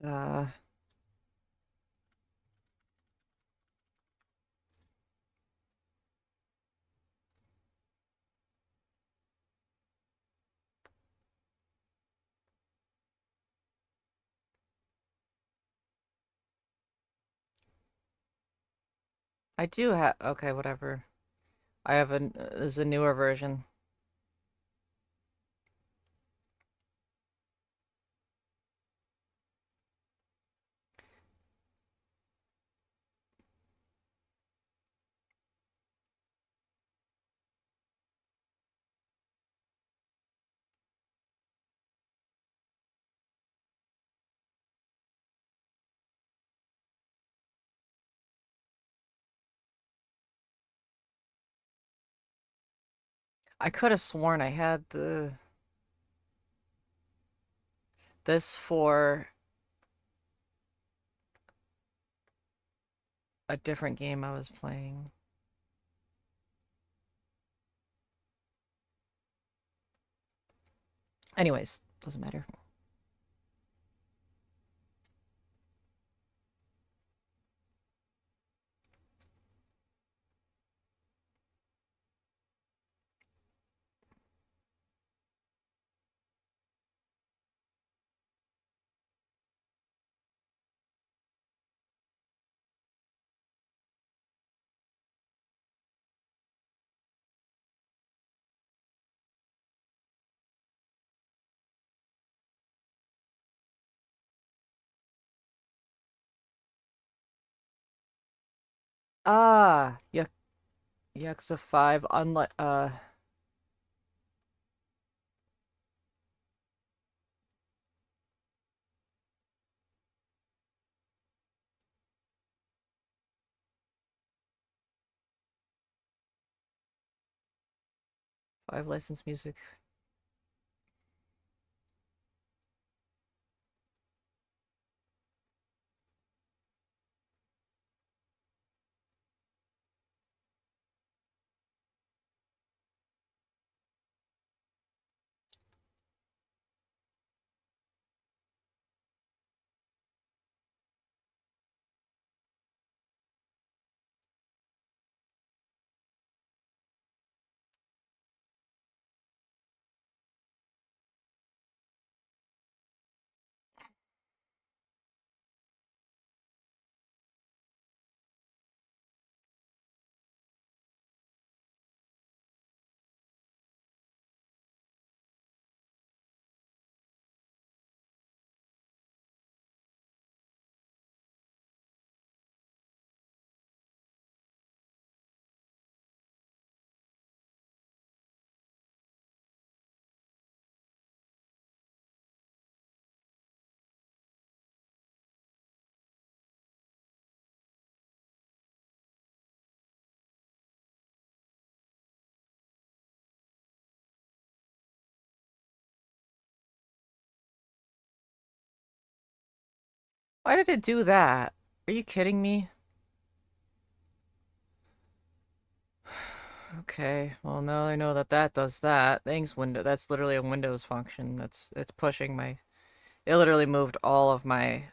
S1: Uh... I do have... Okay, whatever. I have there's a newer version. I could have sworn I had the... this for a different game I was playing. Anyways, doesn't matter. Ah, Yakuza 5 unlike 5 licensed music. Why did it do that? Are you kidding me? Okay, well now I know that that does that. Thanks, window. That's literally a Windows function. It's pushing my. It literally moved all of my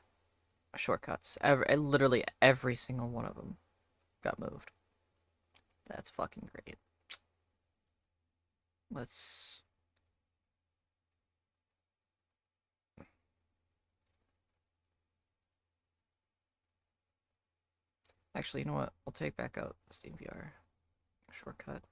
S1: shortcuts. Literally every single one of them got moved. That's fucking great. Let's. Actually, you know what? We'll take back out the SteamVR shortcut.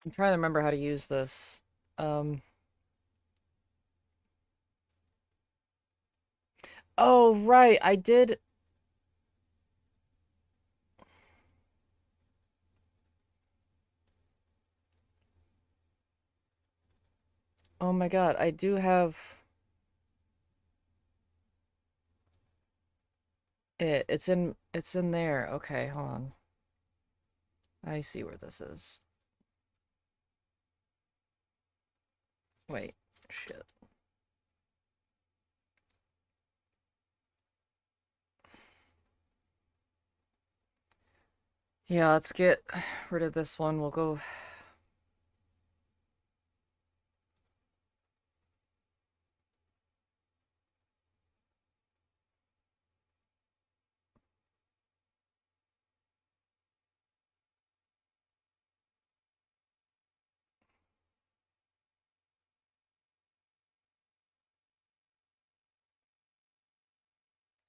S1: I'm trying to remember how to use this. Oh, right, I did. Oh my god, I do have it. It's in there. Okay, hold on. I see where this is. Wait, shit. Yeah, let's get rid of this one. We'll go...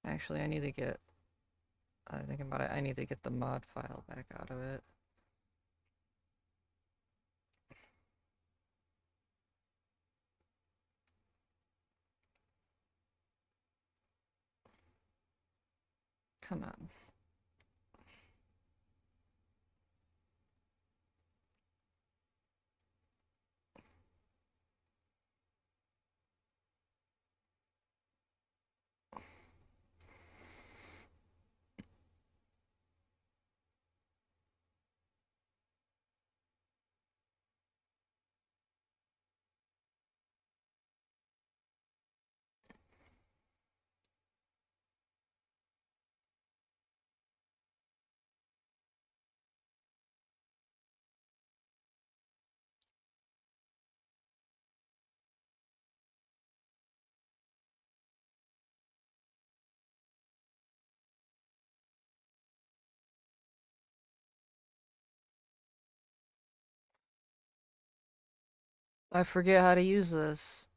S1: Actually, I need to get... thinking about it, I need to get the mod file back out of it. Come on. I forget how to use this.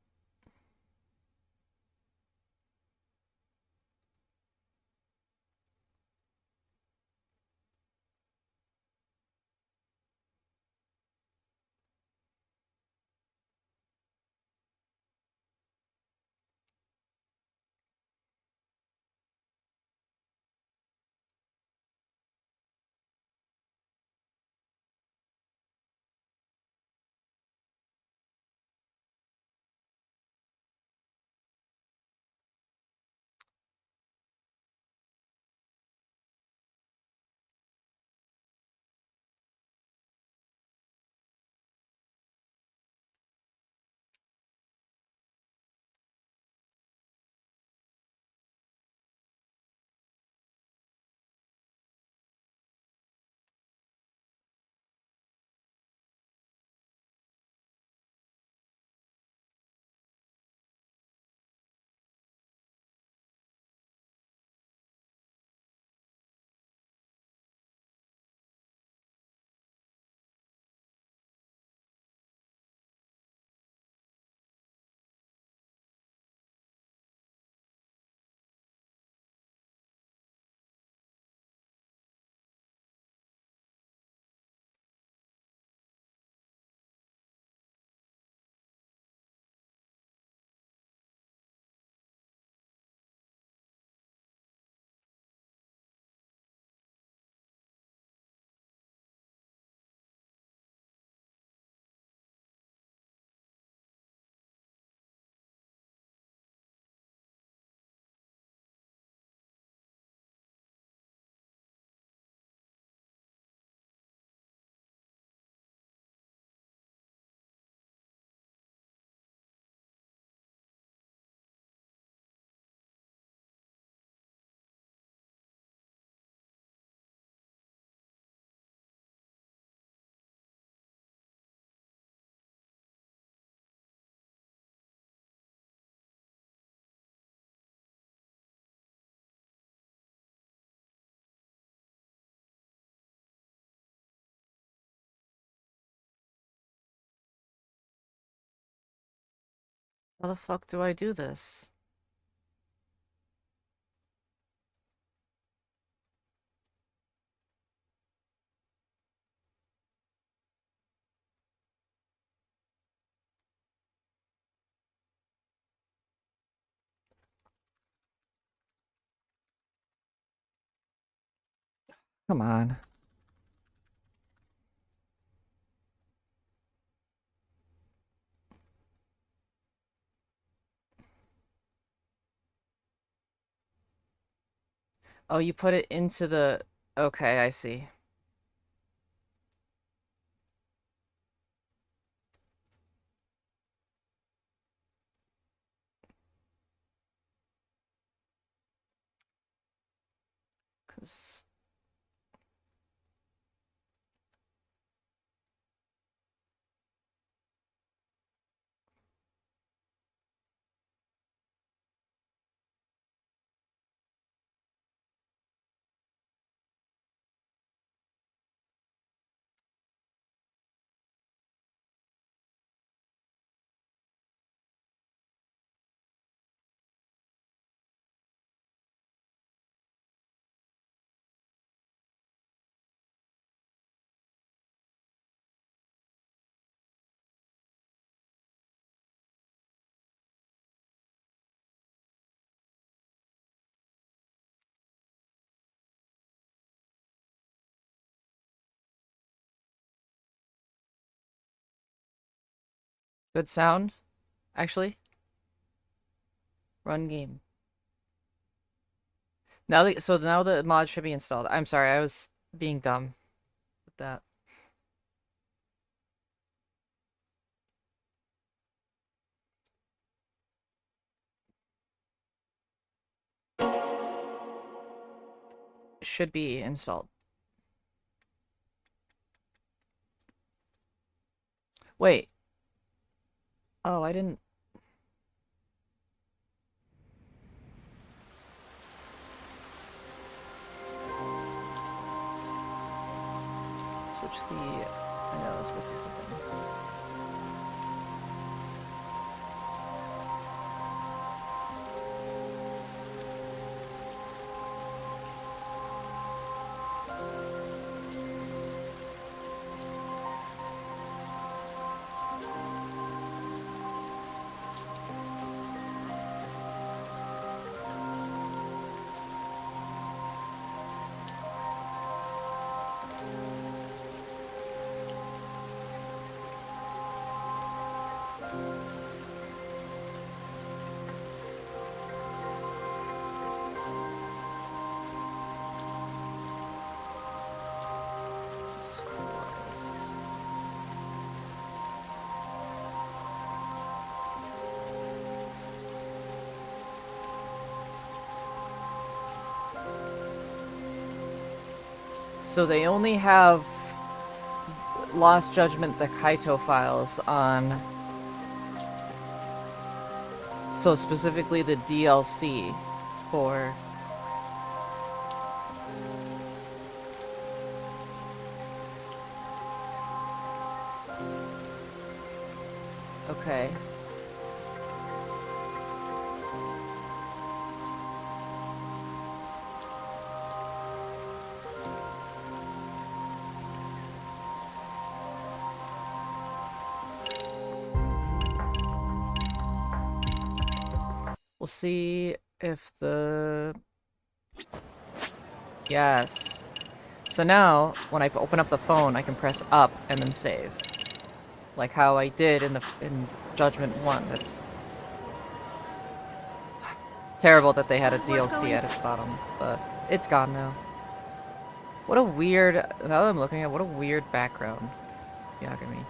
S1: How the fuck do I do this? Come on. Oh, you put it into the... Okay, I see. Good sound, actually. Run game. So now the mod should be installed. I'm sorry, I was being dumb with that. Should be installed. Wait. Oh, I didn't... Switch the... I know I was supposed to do something. So they only have Lost Judgment, the Kaito files on... So specifically the DLC for... Okay. We'll see if the... Yes. So now, when I open up the phone, I can press up and then save. Like how I did in Judgment 1. That's terrible that they had a DLC at its bottom, but it's gone now. What a weird... Now that I'm looking at, what a weird background. Yagami.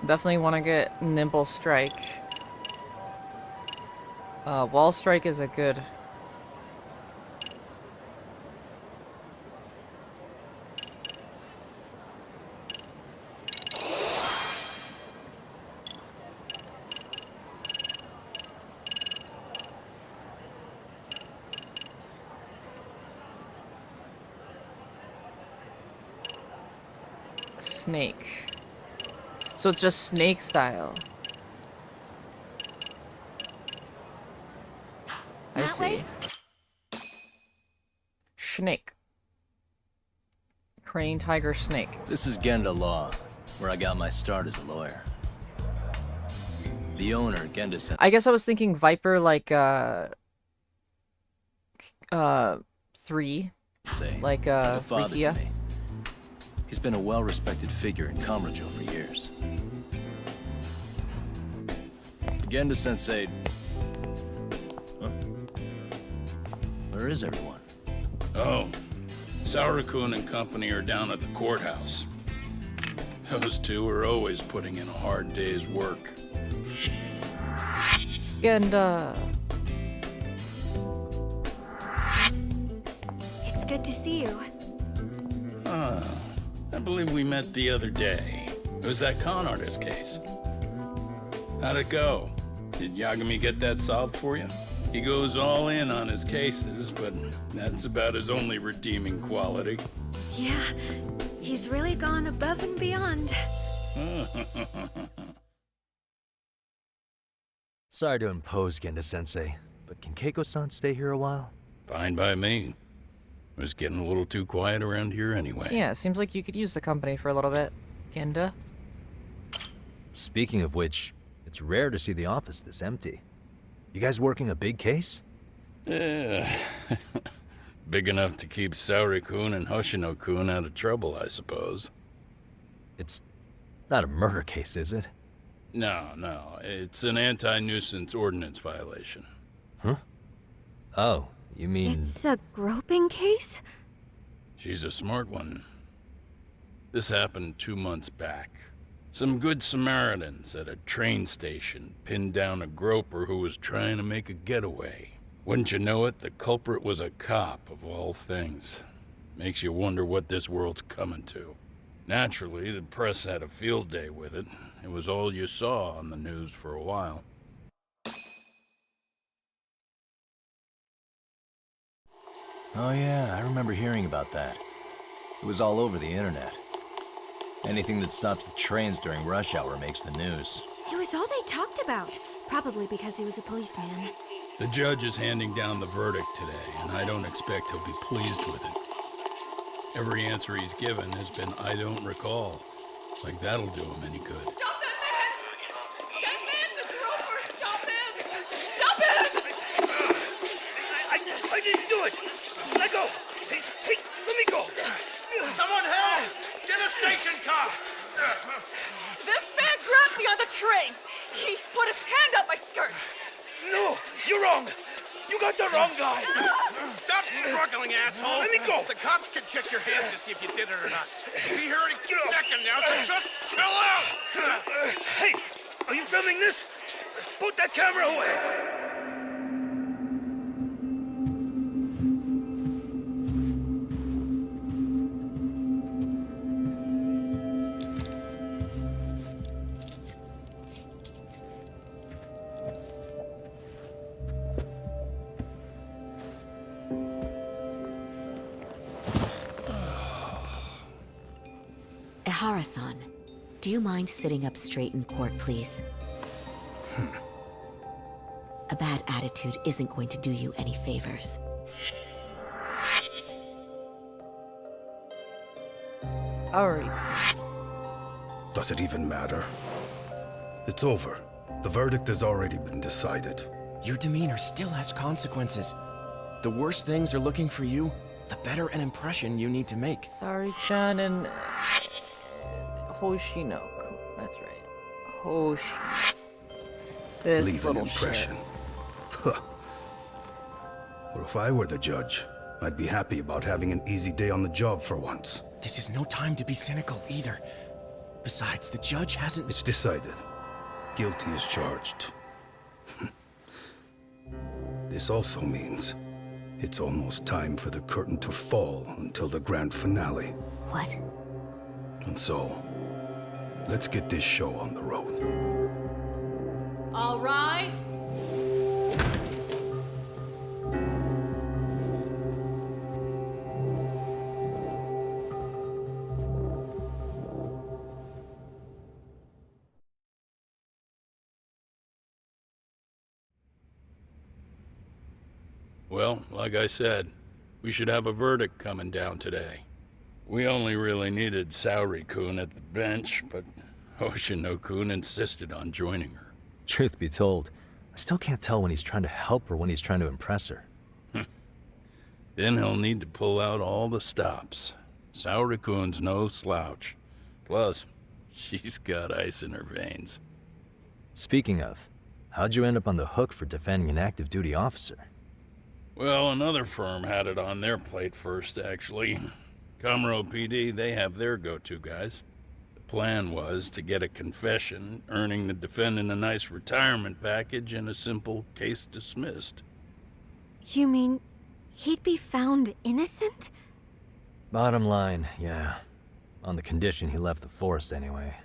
S1: Definitely want to get Nimble Strike. Wall Strike is a good... Snake. So it's just Snake style. I
S7: That
S1: see.
S7: way?
S1: Snake. Crane, tiger, snake.
S5: This is Genda Law, where I got my start as a lawyer. The owner, Genda
S1: I guess I was thinking Viper like 3. Like
S5: He's like a father
S1: Rikia.
S5: to me. He's been a well-respected figure in Kamurocho for years. Genda Sensei. Huh? Where is everyone?
S3: Oh, Saurakun and company are down at the courthouse. Those two are always putting in a hard day's work.
S1: And
S7: It's good to see you.
S3: I believe we met the other day. It was that con artist case. How'd it go? Did Yagami get that solved for you? He goes all in on his cases, but that's about his only redeeming quality.
S7: Yeah, he's really gone above and beyond.
S8: Sorry to impose, Genda-sensei, but can Keiko-san stay here a while?
S3: Fine by me. It was getting a little too quiet around here anyway.
S1: so yeah, seems like you could use the company for a little bit. Genda.
S8: Speaking of which, it's rare to see the office this empty. You guys working a big case?
S3: Yeah. Big enough to keep Saori-kun and Hoshino-kun out of trouble, I suppose.
S8: It's not a murder case, is it?
S3: No. It's an anti-nuisance ordinance violation.
S8: Huh? Oh, you mean...
S7: It's a groping case?
S3: She's a smart one. This happened 2 months back. Some good Samaritans at a train station pinned down a groper who was trying to make a getaway. Wouldn't you know it, the culprit was a cop, of all things. Makes you wonder what this world's coming to. Naturally, the press had a field day with it. It was all you saw on the news for a while.
S5: Oh yeah, I remember hearing about that. It was all over the internet. Anything that stops the trains during rush hour makes the news.
S7: It was all they talked about. Probably because he was a policeman.
S3: The judge is handing down the verdict today, and I don't expect he'll be pleased with it. Every answer he's given has been, I don't recall. Like that'll do him any good.
S15: Stop that man! That man's a groper! Stop him! Stop him!
S16: I didn't do it! Let go! Hey, let me go!
S15: Someone help! Get a station car! This man grabbed me on the train! He put his hand up my skirt!
S16: No! You're wrong! You got the wrong guy!
S15: Stop struggling, asshole!
S16: Let me go!
S15: The cops can check your hands to see if you did it or not. Be here any second now, so just chill out!
S16: Hey! Are you filming this? Put that camera away!
S17: Ehara-san, do you mind sitting up straight in court, please? A bad attitude isn't going to do you any favors.
S1: Alright.
S18: Does it even matter? It's over. The verdict has already been decided.
S19: Your demeanor still has consequences. The worse things are looking for you, the better an impression you need to make.
S1: Saori-chan and Hoshino. That's right. This
S18: Leave an
S1: little
S18: impression.
S1: shit.
S18: Huh. Well, if I were the judge, I'd be happy about having an easy day on the job for once.
S19: This is no time to be cynical either. Besides, the judge hasn't...
S18: It's decided. Guilty is charged. This also means it's almost time for the curtain to fall until the grand finale.
S17: What?
S18: And so, let's get this show on the road.
S20: All rise.
S3: Well, like I said, we should have a verdict coming down today. We only really needed Saori-kun at the bench, but Hoshino-kun insisted on joining her.
S8: Truth be told, I still can't tell when he's trying to help or when he's trying to impress her.
S3: Then he'll need to pull out all the stops. Saori-kun's no slouch. Plus, she's got ice in her veins.
S8: Speaking of, how'd you end up on the hook for defending an active duty officer?
S3: Well, another firm had it on their plate first, actually. Kamuro PD, they have their go-to guys. The plan was to get a confession, earning the defendant a nice retirement package and a simple case dismissed.
S7: You mean he'd be found innocent?
S8: Bottom line, yeah. On the condition he left the force anyway.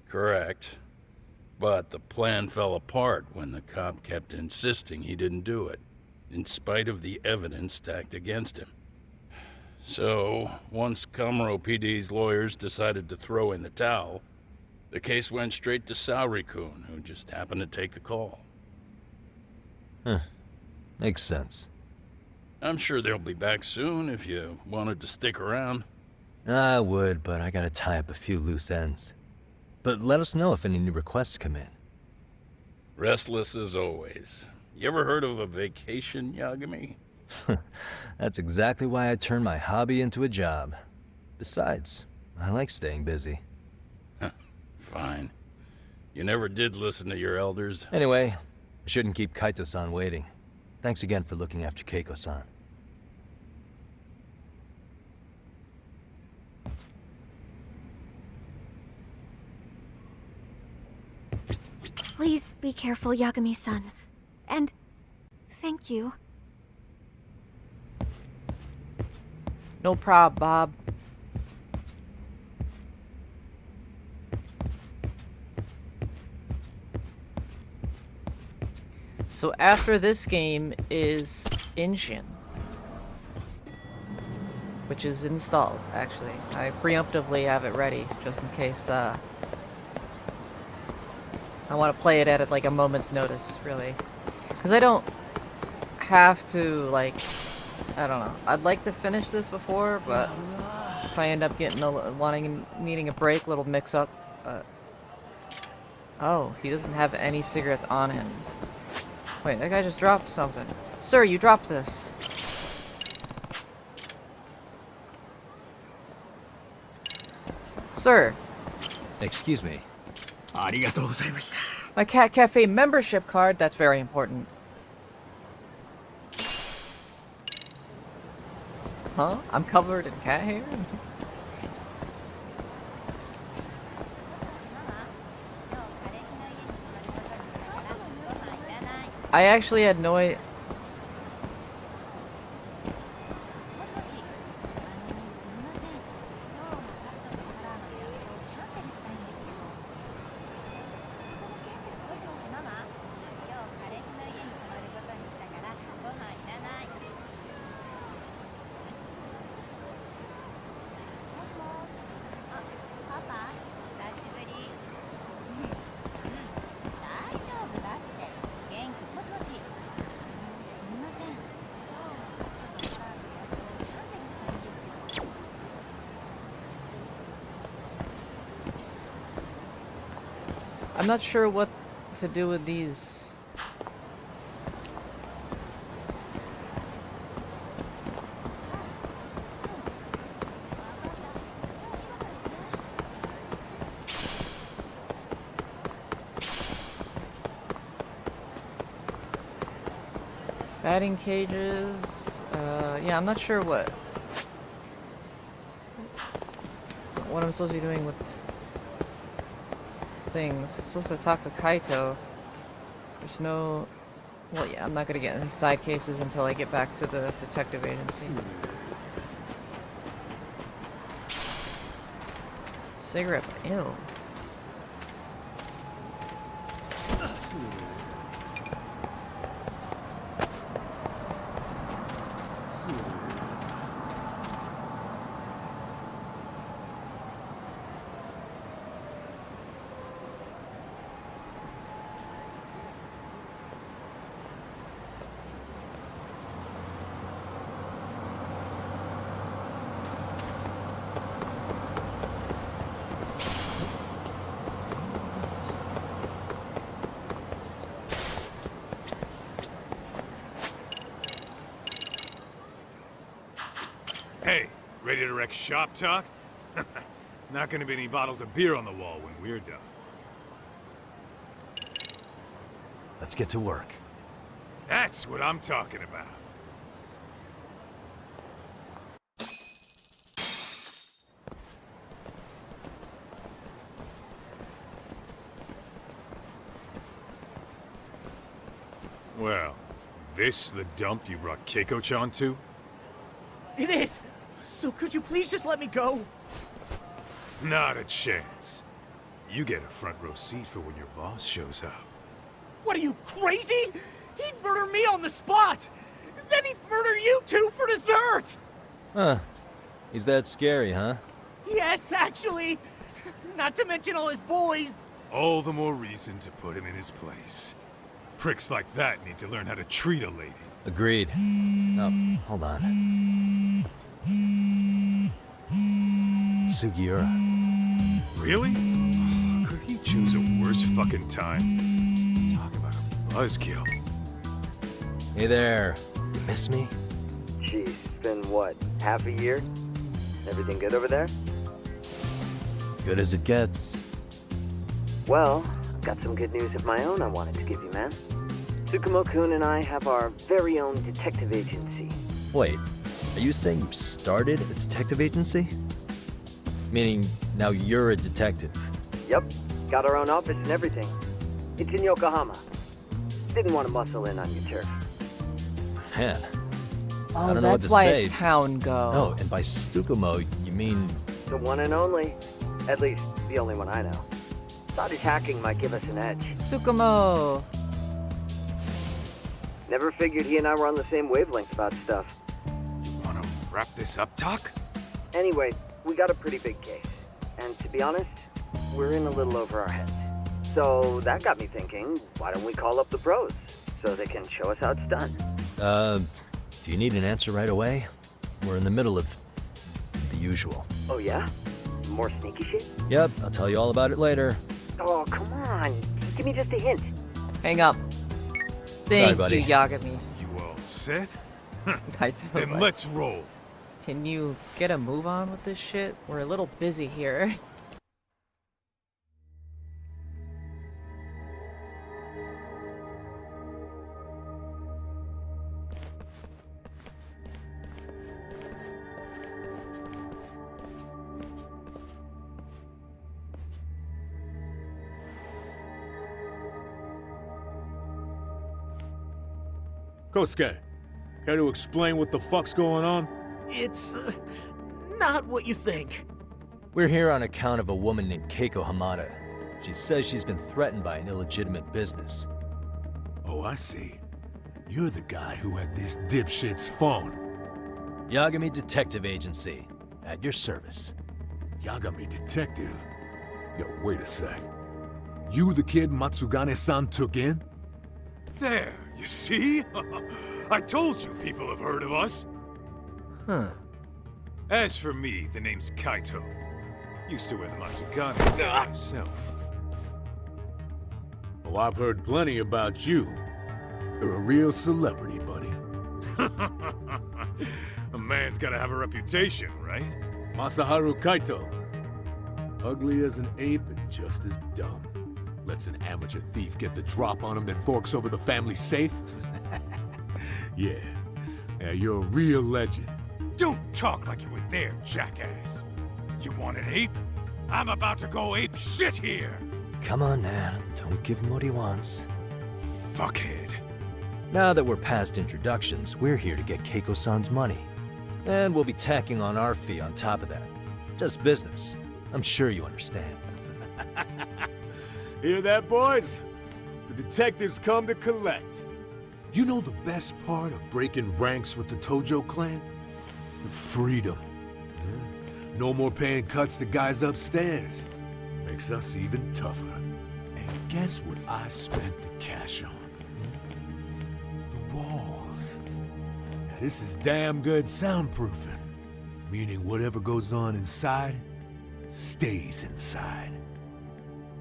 S3: Correct. But the plan fell apart when the cop kept insisting he didn't do it, in spite of the evidence stacked against him. So, once Kamuro PD's lawyers decided to throw in the towel, the case went straight to Saori-kun, who just happened to take the call.
S8: Huh. Makes sense.
S3: I'm sure they'll be back soon if you wanted to stick around.
S8: I would, but I gotta tie up a few loose ends. But let us know if any new requests come in.
S3: Restless as always. You ever heard of a vacation, Yagami?
S8: That's exactly why I turned my hobby into a job. Besides, I like staying busy.
S3: Fine. You never did listen to your elders.
S8: Anyway, I shouldn't keep Kaito-san waiting. Thanks again for looking after Keiko-san.
S7: Please be careful, Yagami-san. And thank you.
S1: No prob, Bob. So after this game is Inshin, which is installed, actually. I preemptively have it ready, just in case, I want to play it at like a moment's notice, really. Because I don't have to, like, I don't know. I'd like to finish this before, but if I end up getting needing a break, little mix-up. Oh, he doesn't have any cigarettes on him. Wait, that guy just dropped something. Sir, you dropped this. Sir.
S8: Excuse me.
S1: My Cat Cafe membership card, that's very important. Huh? I'm covered in cat hair? I actually had no idea. I'm not sure what to do with these. Batting cages. Yeah, I'm not sure what I'm supposed to be doing with things. I'm supposed to talk to Kaito. There's no... Well, yeah, I'm not gonna get any side cases until I get back to the detective agency. Cigarette, ew.
S9: Direct shop talk? Not gonna be any bottles of beer on the wall when we're done.
S8: Let's get to work.
S9: That's what I'm talking about. Well, this the dump you brought Keiko-chan to?
S10: It is! So could you please just let me go?
S9: Not a chance. You get a front row seat for when your boss shows up.
S10: What are you, crazy? He'd murder me on the spot! Then he'd murder you two for dessert!
S8: Huh. He's that scary, huh?
S10: Yes, actually! Not to mention all his boys!
S9: All the more reason to put him in his place. Pricks like that need to learn how to treat a lady.
S8: Agreed. Oh, hold on. Sugiura.
S9: Really? Could he choose a worse fucking time? Talk about a buzzkill.
S8: Hey there. You miss me?
S21: Jeez, it's been what, half a year? Everything good over there?
S8: Good as it gets.
S21: Well, I've got some good news of my own I wanted to give you, man. Tsukumo-kun and I have our very own detective agency.
S8: Wait, are you saying you started a detective agency? Meaning, now you're a detective?
S21: Yep, got our own office and everything. It's in Yokohama. Didn't want to muscle in on your turf.
S8: Man.
S1: Oh,
S8: I don't know what
S1: that's
S8: to
S1: why
S8: say.
S1: it's Town Go.
S8: Oh, and by Tsukumo, you mean...
S21: The one and only. At least, the only one I know. Thought his hacking might give us an edge.
S1: Tsukumo.
S21: Never figured he and I were on the same wavelength about stuff.
S9: Wanna wrap this up, Talk?
S21: Anyway, we got a pretty big case. And to be honest, we're in a little over our heads. So that got me thinking, why don't we call up the pros so they can show us how it's done?
S8: Do you need an answer right away? We're in the middle of the usual.
S21: Oh yeah? More sneaky shit?
S8: Yep, I'll tell you all about it later.
S21: Oh, come on. Give me just a hint.
S1: Hang up. Thank
S8: buddy.
S1: you, Yagami.
S9: You all set?
S1: I do,
S9: Then
S1: but-
S9: let's roll.
S1: Can you get a move on with this shit? We're a little busy here.
S6: Kosuke, care to explain what the fuck's going on?
S10: It's, not what you think.
S8: We're here on account of a woman named Keiko Hamada. She says she's been threatened by an illegitimate business.
S6: Oh, I see. You're the guy who had this dipshit's phone.
S8: Yagami Detective Agency, at your service.
S6: Yagami Detective? Yo, wait a sec. You the kid Matsugane-san took in?
S9: There, you see? I told you people have heard of us.
S10: Huh.
S9: As for me, the name's Kaito. Used to wear the Matsugane myself.
S6: Oh, I've heard plenty about you. You're a real celebrity, buddy.
S9: A man's gotta have a reputation, right?
S6: Masaharu Kaito. Ugly as an ape and just as dumb. Lets an amateur thief get the drop on him, then forks over the family safe? Yeah, you're a real legend.
S9: Don't talk like you were there, jackass. You want an ape? I'm about to go ape shit here.
S8: Come on, man. Don't give him what he wants.
S9: Fuckhead.
S8: Now that we're past introductions, we're here to get Keiko-san's money. And we'll be tacking on our fee on top of that. Just business. I'm sure you understand.
S6: Hear that, boys? The detectives come to collect. You know the best part of breaking ranks with the Tojo clan? The freedom. Yeah? No more paying cuts to guys upstairs. Makes us even tougher. And guess what I spent the cash on? The walls. Now this is damn good soundproofing. Meaning whatever goes on inside, stays inside.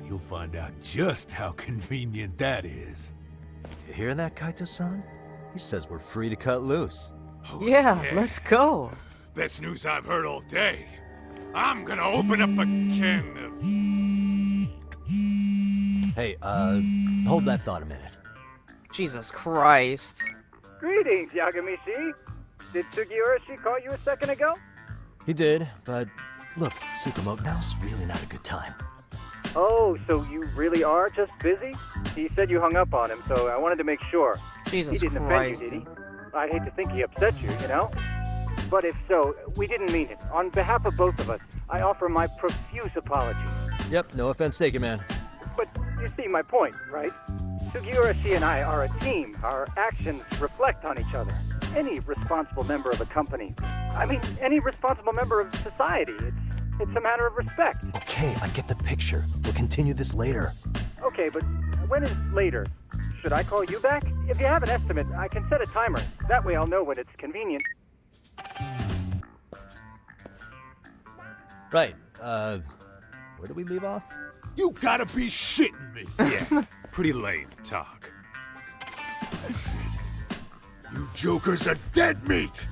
S6: You'll find out just how convenient that is.
S8: You hear that, Kaito-san? He says we're free to cut loose.
S1: Yeah, let's go.
S9: Best news I've heard all day. I'm gonna open up a can of...
S8: Hey, hold that thought a minute.
S1: Jesus Christ.
S21: Greetings, Yagami-shi. Did Sugiura-shi call you a second ago?
S8: He did, but look, Tsukumo, now's really not a good time.
S21: Oh, so you really are just busy? He said you hung up on him, so I wanted to make sure.
S1: Jesus
S21: He didn't
S1: Christ.
S21: offend you, did he? I hate to think he upset you, you know? But if so, we didn't mean it. On behalf of both of us, I offer my profuse apologies.
S8: Yep, no offense taken, man.
S21: But you see my point, right? Sugiura-shi and I are a team. Our actions reflect on each other. Any responsible member of a company, any responsible member of society, it's a matter of respect.
S8: Okay, I get the picture. We'll continue this later.
S21: Okay, but when is later? Should I call you back? If you have an estimate, I can set a timer. That way I'll know when it's convenient.
S8: Right, where do we leave off?
S6: You gotta be shitting me.
S9: Yeah, pretty lame talk.
S6: That's it. You jokers are dead meat!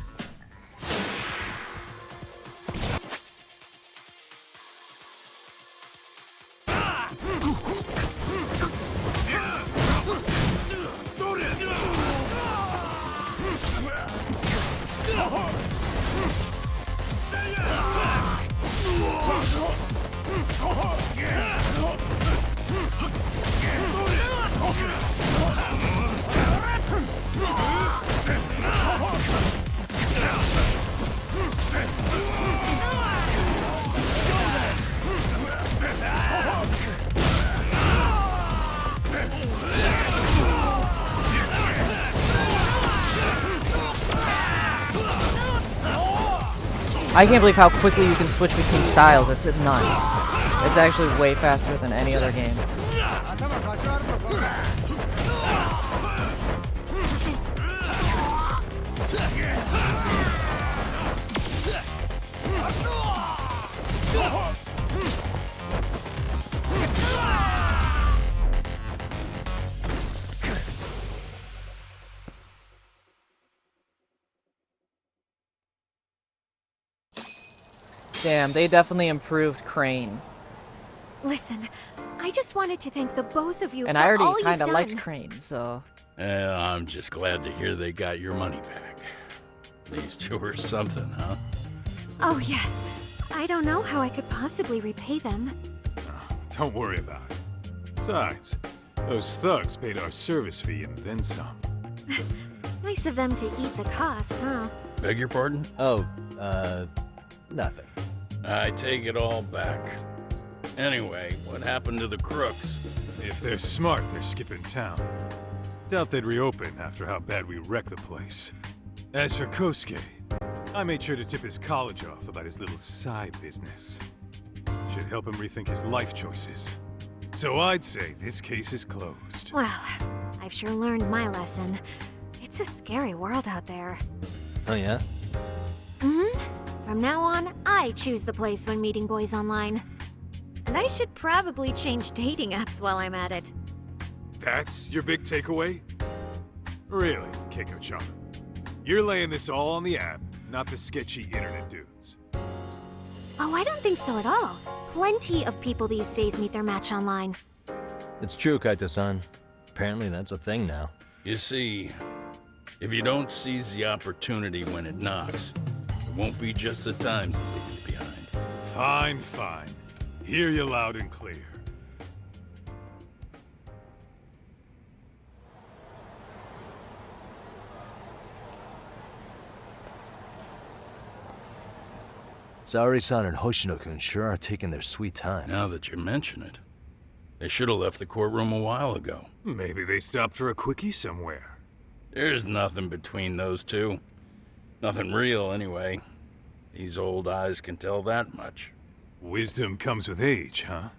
S1: I can't believe how quickly you can switch between styles. It's nuts. It's actually way faster than any other game. Damn, they definitely improved Crane.
S7: Listen, I just wanted to thank the both of you
S1: And
S7: for
S1: I
S7: all
S1: already
S7: you've
S1: kind of
S7: done.
S1: liked Crane, so...
S3: I'm just glad to hear they got your money back. These two are something, huh?
S7: Oh, yes. I don't know how I could possibly repay them.
S9: Don't worry about it. Besides, those thugs paid our service fee and then some.
S7: Nice of them to eat the cost, huh?
S3: Beg your pardon?
S8: Oh, nothing.
S3: I take it all back. Anyway, what happened to the crooks?
S9: If they're smart, they're skipping town. Doubt they'd reopen after how bad we wrecked the place. As for Kosuke, I made sure to tip his college off about his little side business. Should help him rethink his life choices. So I'd say this case is closed.
S7: Well, I've sure learned my lesson. It's a scary world out there.
S8: Oh, yeah?
S7: Mm-hmm. From now on, I choose the place when meeting boys online. And I should probably change dating apps while I'm at it.
S9: That's your big takeaway? Really, Keiko-chan? You're laying this all on the app, not the sketchy internet dudes.
S7: Oh, I don't think so at all. Plenty of people these days meet their match online.
S8: It's true, Kaito-san. Apparently that's a thing now.
S3: You see, if you don't seize the opportunity when it knocks, it won't be just the times that leave you behind.
S9: Fine, fine. Hear you loud and clear.
S8: Saori-san and Hoshino-kun sure are taking their sweet time.
S3: Now that you mention it, they should have left the courtroom a while ago.
S9: Maybe they stopped for a quickie somewhere.
S3: There's nothing between those two. Nothing real, anyway. These old eyes can tell that much.
S9: Wisdom comes with age, huh?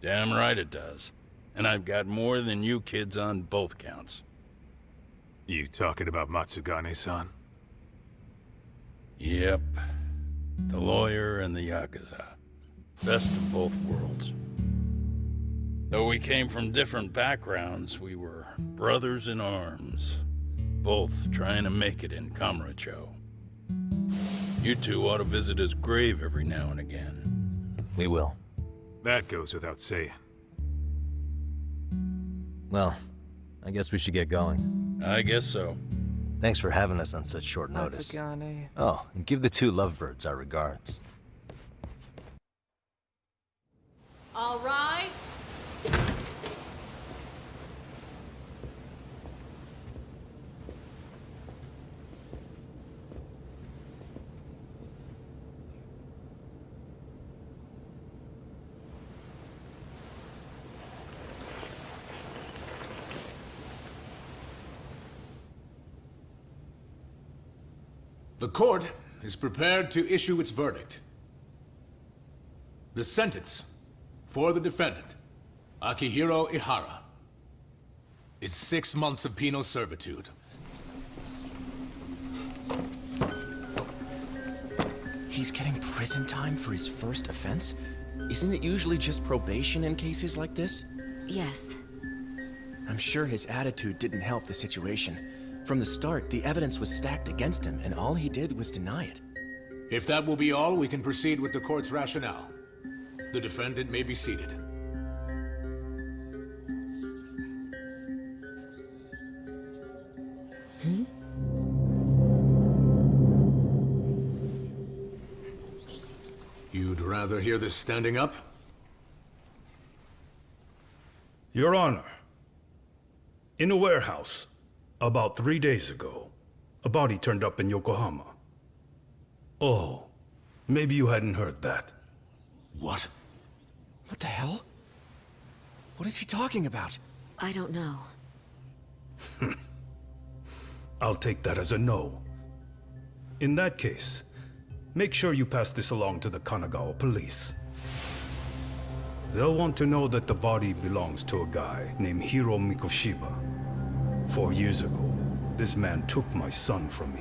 S3: Damn right it does. And I've got more than you kids on both counts.
S9: You talking about Matsugane-san?
S3: Yep. The lawyer and the Yakuza. Best of both worlds. Though we came from different backgrounds, we were brothers in arms. Both trying to make it in Kamurocho. You two ought to visit his grave every now and again.
S8: We will.
S9: That goes without saying.
S8: Well, I guess we should get going.
S3: I guess so.
S8: Thanks for having us on such short notice.
S1: Matsugane.
S8: Oh, and give the two lovebirds our regards.
S20: All rise.
S6: The court is prepared to issue its verdict. The sentence for the defendant, Akihiro Ihara, is 6 months of penal servitude.
S19: He's getting prison time for his first offense? Isn't it usually just probation in cases like this?
S17: Yes.
S19: I'm sure his attitude didn't help the situation. From the start, the evidence was stacked against him, and all he did was deny it.
S6: If that will be all, we can proceed with the court's rationale. The defendant may be seated. You'd rather hear this standing up?
S18: Your Honor, in a warehouse, about 3 days ago, a body turned up in Yokohama. Oh, maybe you hadn't heard that.
S6: What?
S19: What the hell? What is he talking about?
S17: I don't know.
S18: I'll take that as a no. In that case, make sure you pass this along to the Kanagawa police. They'll want to know that the body belongs to a guy named Hiro Mikoshiba. 4 years ago, this man took my son from me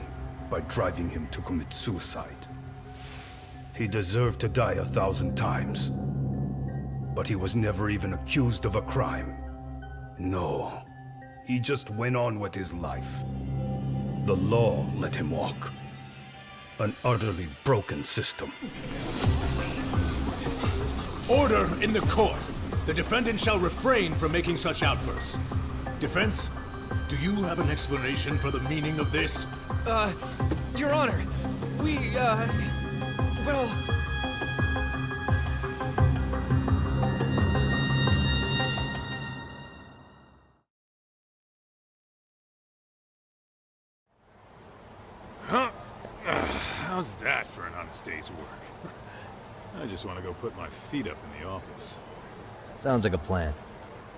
S18: by driving him to commit suicide. He deserved to die 1,000 times, but he was never even accused of a crime. No, he just went on with his life. The law let him walk. An utterly broken system.
S6: Order in the court! The defendant shall refrain from making such outbursts. Defense, do you have an explanation for the meaning of this?
S13: Your Honor, well...
S9: Huh? How's that for an honest day's work? I just want to go put my feet up in the office.
S8: Sounds like a plan.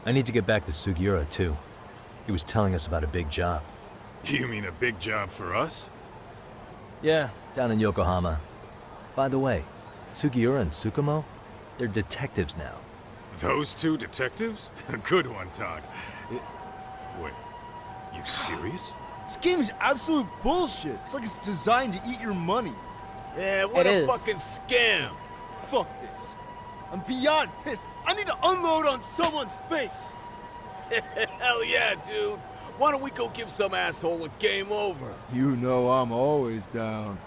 S8: I need to get back to Sugiura, too. He was telling us about a big job.
S9: You mean a big job for us?
S8: Yeah, down in Yokohama. By the way, Sugiura and Tsukumo, they're detectives now.
S9: Those two detectives? Good one, Todd. Wait, you serious?
S11: This game is absolute bullshit. It's like it's designed to eat your money.
S14: Yeah, what
S1: It
S14: a
S1: is.
S14: fucking scam.
S11: Fuck this. I'm beyond pissed. I need to unload on someone's face.
S14: Hell yeah, dude. Why don't we go give some asshole a game over?
S11: You know I'm always down.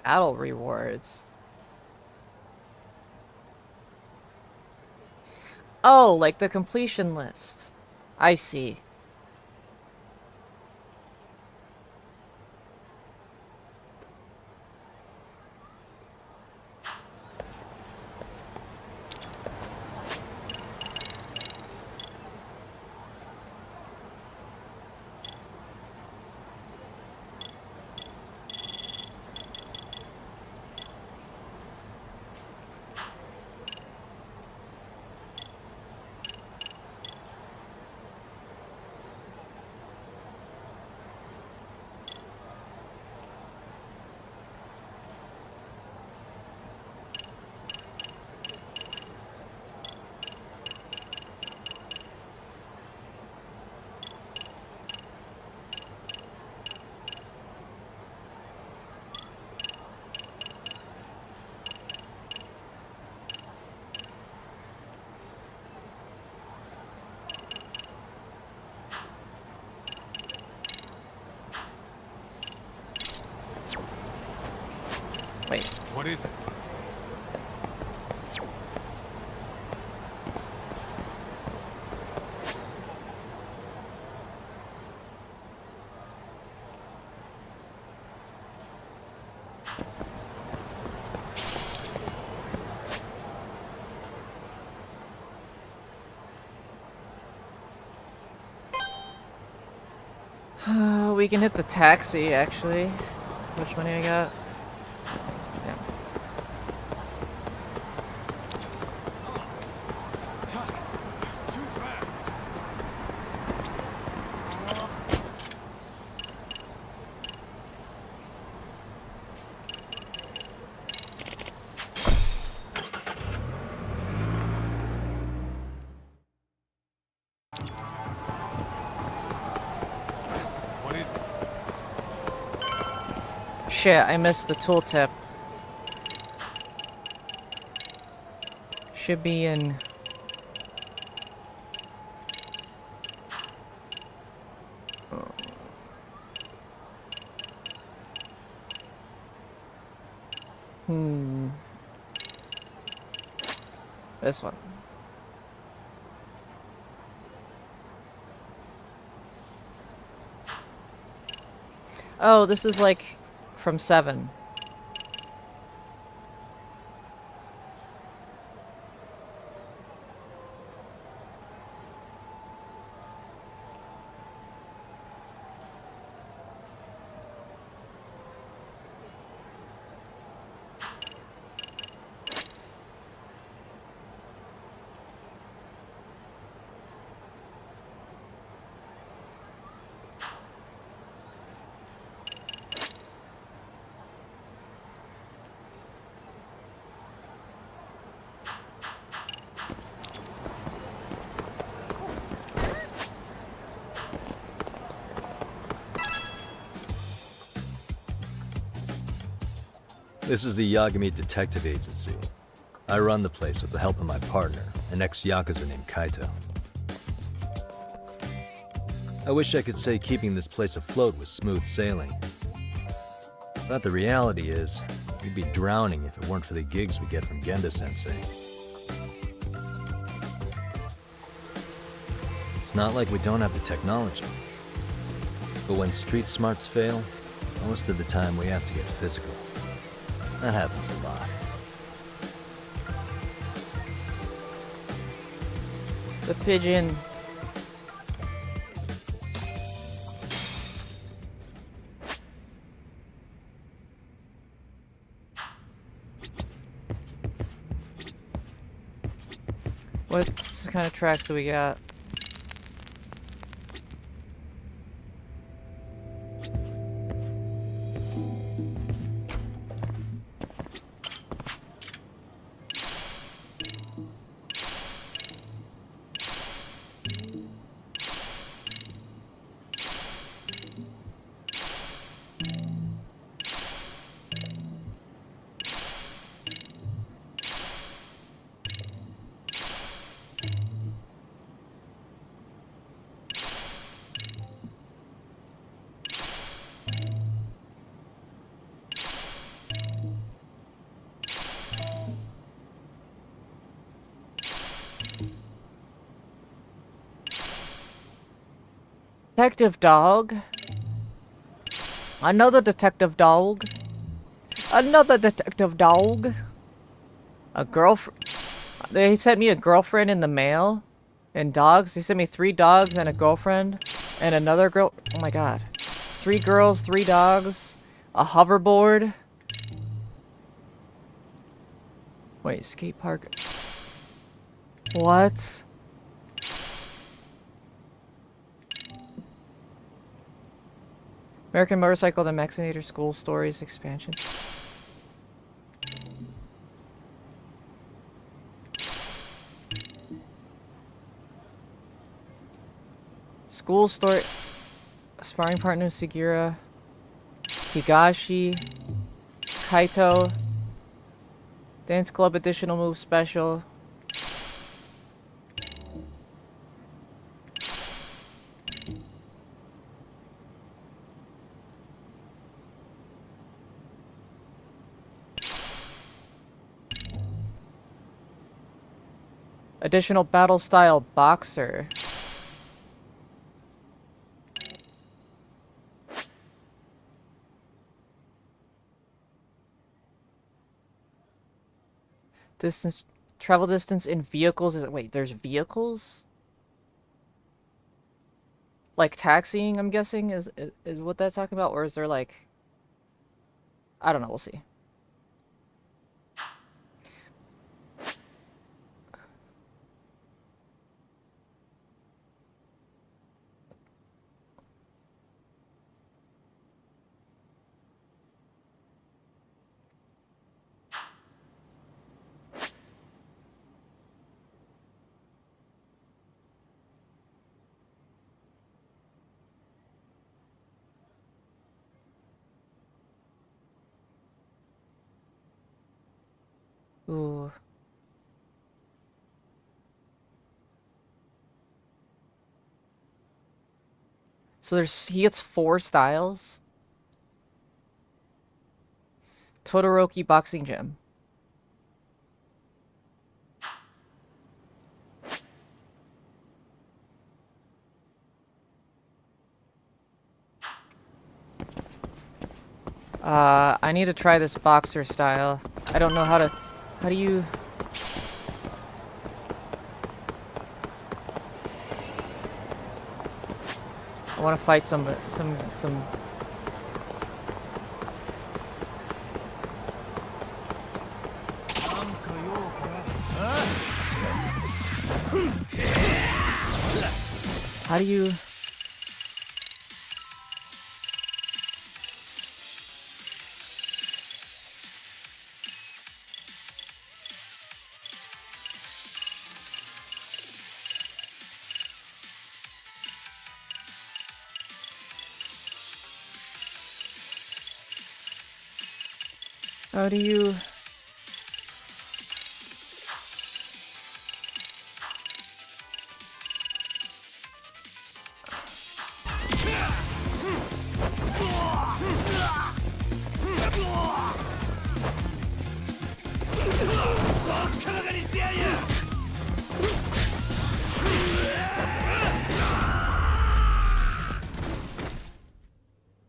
S1: Battle rewards. Oh, like the completion list. I see.
S9: What is it?
S1: We can hit the taxi, actually. How much money I got? Yeah.
S9: Too fast. What is it?
S1: Shit, I missed the tooltip. Should be in... This one. Oh, this is like from 7.
S8: This is the Yagami Detective Agency. I run the place with the help of my partner, an ex-Yakuza named Kaito. I wish I could say keeping this place afloat was smooth sailing. But the reality is, we'd be drowning if it weren't for the gigs we get from Genda-sensei. It's not like we don't have the technology. But when street smarts fail, most of the time we have to get physical. That happens a lot.
S1: The pigeon. What kind of tracks do we got? Detective dog. Another detective dog. Another detective dog. A girlfriend. They sent me a girlfriend in the mail. And dogs. They sent me 3 dogs and a girlfriend. And another girl. Oh my god. 3 girls, 3 dogs. A hoverboard. Wait, skate park. What? American Motorcycle, the Maxinator School Stories expansion. School story. Sparring partner Sugiura. Higashi. Kaito. Dance Club additional move special. Additional battle style boxer. Distance, travel distance in vehicles is, wait, there's vehicles? Like taxiing, I'm guessing, is what that's talking about? Or is there like, I don't know, we'll see. Ooh. So he gets 4 styles. Todoroki Boxing Gym. I need to try this boxer style. I don't know how to... How do you... I want to fight some... How do you... How do you...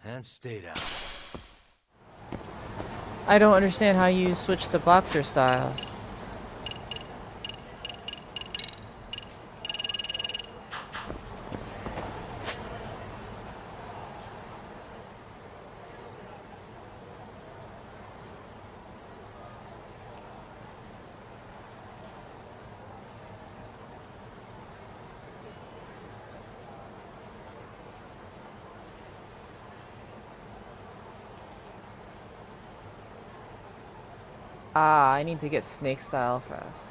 S8: And stay down.
S1: I don't understand how you switch to boxer style. Ah, I need to get snake style first.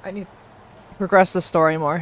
S1: I need to progress the story more.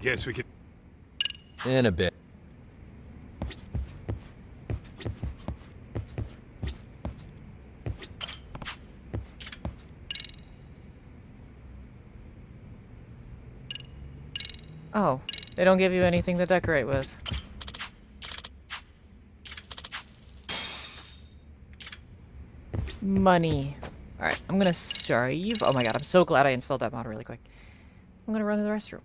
S9: Guess we could...
S8: In a bit.
S1: Oh, they don't give you anything to decorate with. Money. Alright, I'm gonna save. Oh my god, I'm so glad I installed that mod really quick. I'm gonna run to the restroom.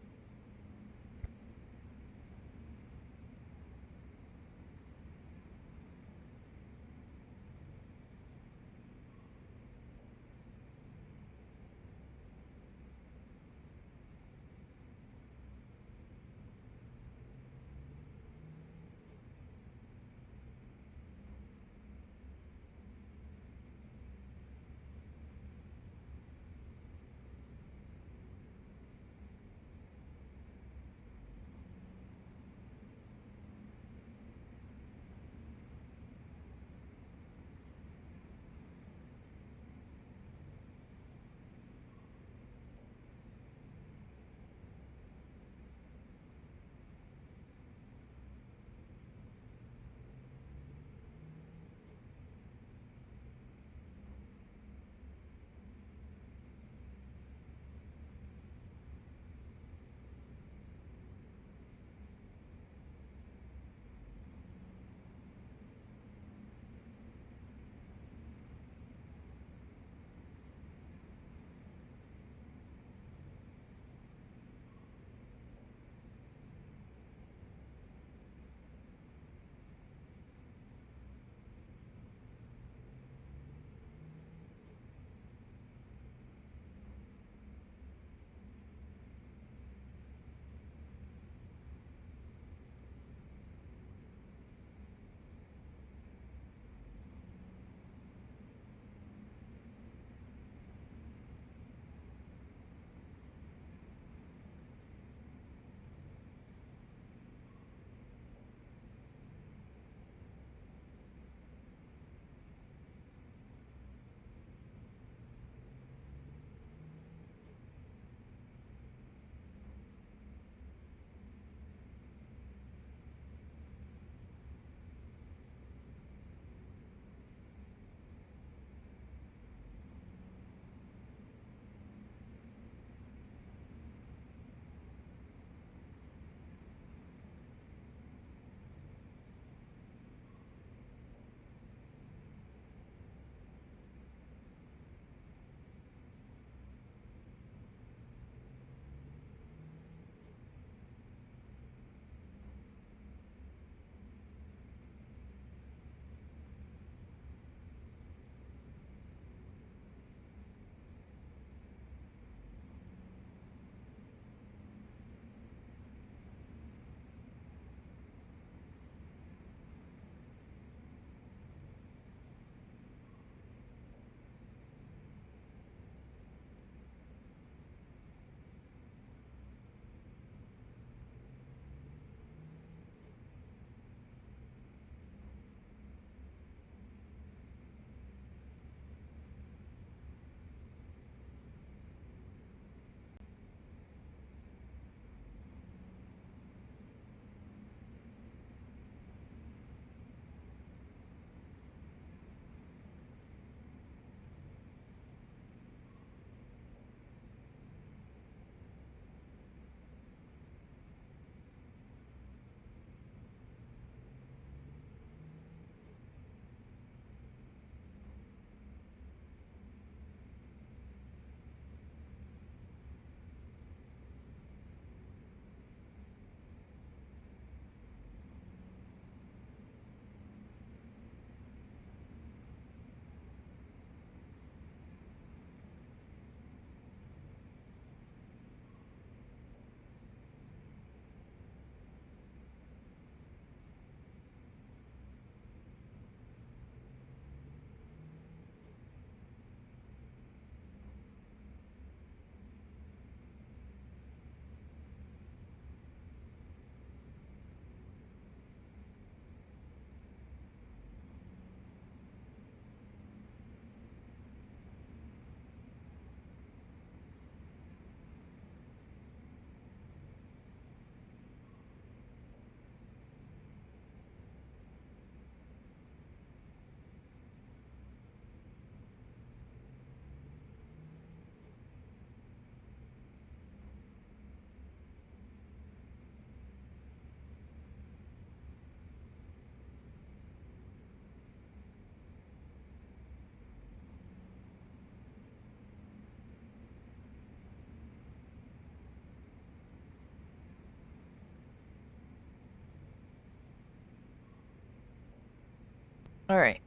S1: Alright,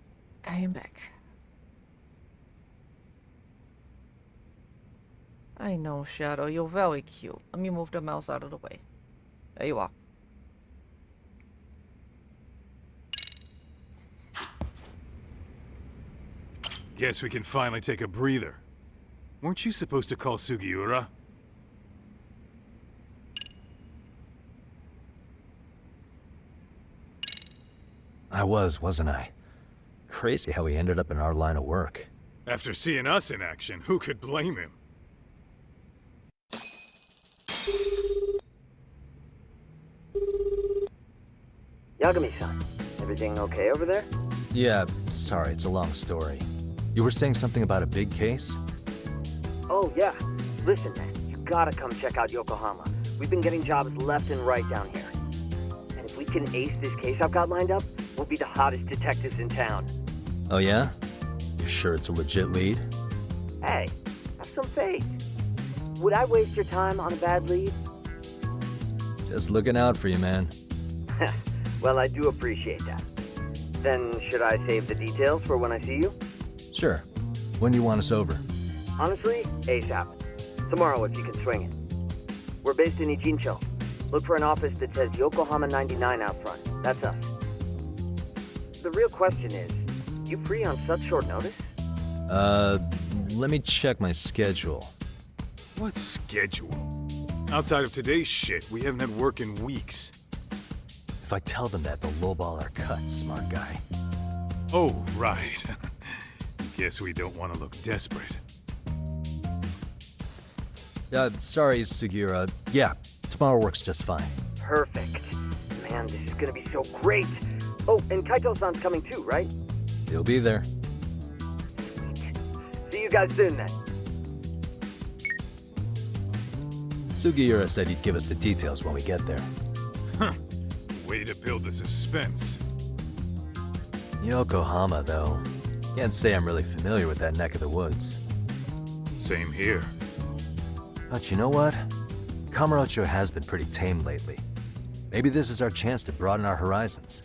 S1: I am back. I know, Shadow, you're very cute. Let me move the mouse out of the way. There you are.
S9: Guess we can finally take a breather. Weren't you supposed to call Sugiura?
S8: I wasn't I? Crazy how he ended up in our line of work.
S9: After seeing us in action, who could blame him?
S4: Yagami-san, everything okay over there?
S8: Yeah, sorry, it's a long story. You were saying something about a big case?
S4: Oh, yeah. Listen, man, you gotta come check out Yokohama. We've been getting jobs left and right down here. And if we can ace this case I've got lined up, we'll be the hottest detectives in town.
S8: Oh yeah? You sure it's a legit lead?
S4: Hey, have some faith. Would I waste your time on a bad lead?
S8: Just looking out for you, man.
S4: Well, I do appreciate that. Then, should I save the details for when I see you?
S8: Sure. When do you want us over?
S4: Honestly, ASAP. Tomorrow if you can swing it. We're based in Ichincho. Look for an office that says Yokohama 99 out front. That's us. The real question is, you free on such short notice?
S8: Let me check my schedule.
S9: What schedule? Outside of today's shit, we haven't had work in weeks.
S8: If I tell them that, they'll lowball our cut, smart guy.
S9: Oh, right. Guess we don't want to look desperate.
S8: Sorry, Sugiura. Yeah, tomorrow works just fine.
S4: Perfect. Man, this is gonna be so great. Oh, and Kaito-san's coming too, right?
S8: He'll be there.
S4: See you guys soon then.
S8: Sugiura said he'd give us the details when we get there.
S9: Huh. Way to build the suspense.
S8: Yokohama, though. Can't say I'm really familiar with that neck of the woods.
S9: Same here.
S8: But you know what? Kamurocho has been pretty tame lately. Maybe this is our chance to broaden our horizons.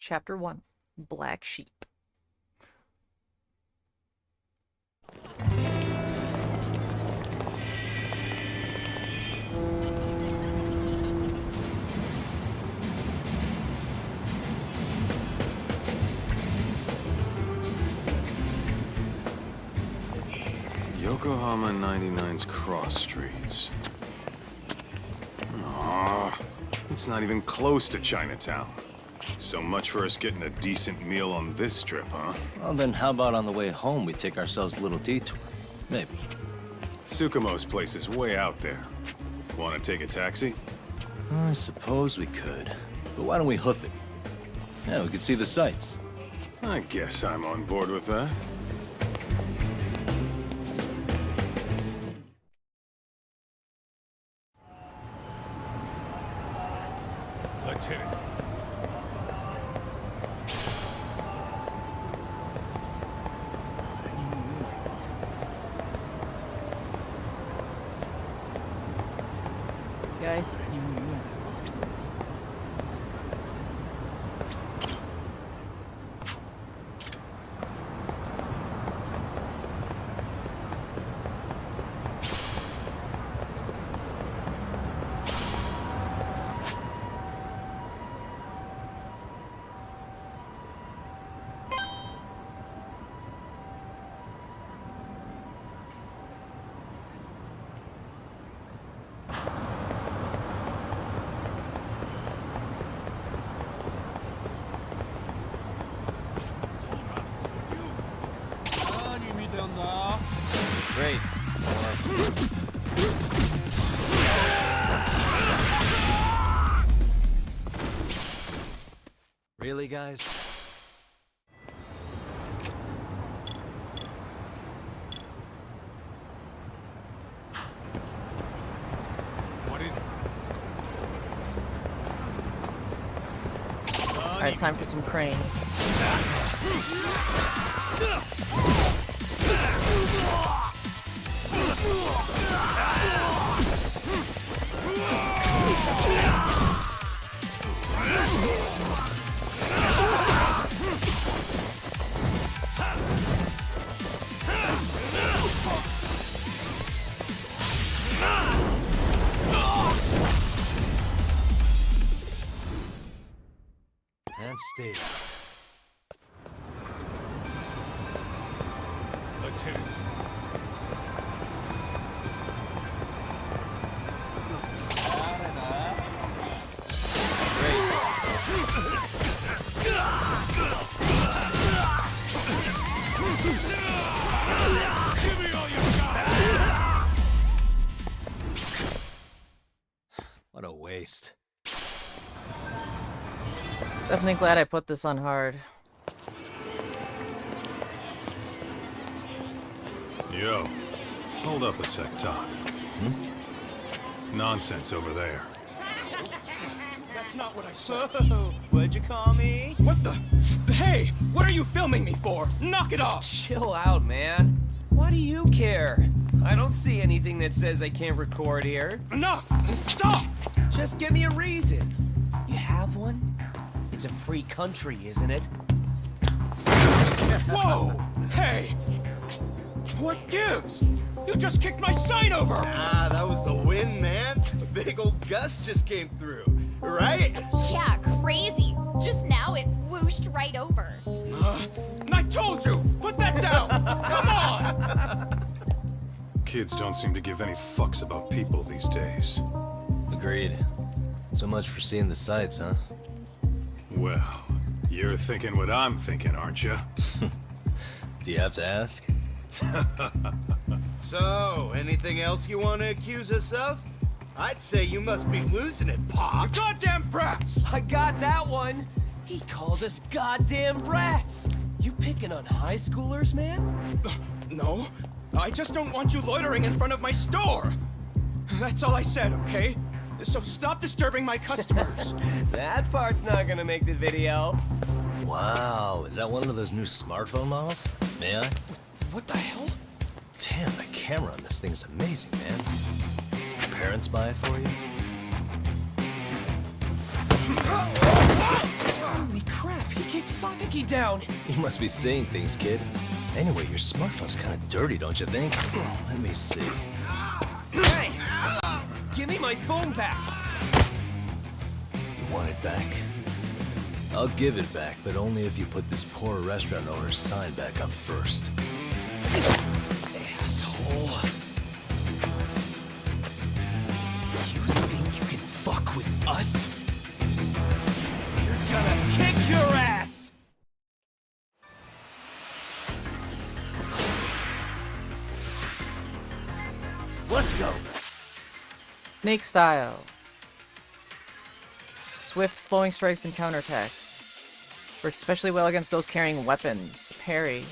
S1: Chapter 1, Black Sheep.
S2: Yokohama 99's cross streets. Aw, it's not even close to Chinatown. So much for us getting a decent meal on this strip, huh?
S5: Well, then how about on the way home we take ourselves a little detour? Maybe.
S2: Tsukumo's place is way out there. Want to take a taxi?
S5: I suppose we could. But why don't we hoof it? Yeah, we could see the sights.
S2: I guess I'm on board with that.
S6: Let's hit it.
S1: Guys.
S8: Great. Really, guys?
S6: What is it?
S1: Alright, it's time for some crane.
S8: And stay.
S6: Let's hit it.
S8: What a waste.
S1: Definitely glad I put this on hard.
S2: Yo, hold up a sec, Talk. Nonsense over there.
S11: That's not what I said. What'd you call me? What the? Hey, what are you filming me for? Knock it off!
S12: Chill out, man. Why do you care? I don't see anything that says I can't record here.
S11: Enough! Stop!
S12: Just give me a reason. You have one? It's a free country, isn't it?
S11: Whoa! Hey! What gives? You just kicked my sign over!
S14: Ah, that was the wind, man. A big old gust just came through, right?
S22: Yeah, crazy. Just now it whooshed right over.
S11: I told you! Put that down! Come on!
S2: Kids don't seem to give any fucks about people these days.
S5: Agreed. So much for seeing the sights, huh?
S2: Well, you're thinking what I'm thinking, aren't you?
S5: Do you have to ask?
S14: So, anything else you want to accuse us of? I'd say you must be losing it, Pops.
S12: You goddamn brats! I got that one! He called us goddamn brats! You picking on high schoolers, man?
S11: No, I just don't want you loitering in front of my store. That's all I said, okay? So stop disturbing my customers.
S12: That part's not gonna make the video.
S5: Wow, is that one of those new smartphone models? May I?
S11: What the hell?
S5: Damn, the camera on this thing is amazing, man. Your parents buy it for you?
S12: Holy crap, he kicked Sakaki down!
S5: You must be seeing things, kid. Anyway, your smartphone's kind of dirty, don't you think? Let me see.
S12: Hey! Give me my phone back!
S5: You want it back? I'll give it back, but only if you put this poor restaurant owner's sign back up first.
S12: Asshole!
S19: Let's go.
S1: Snake style. Swift flowing strikes and counterattacks. Works especially well against those carrying weapons. Parry.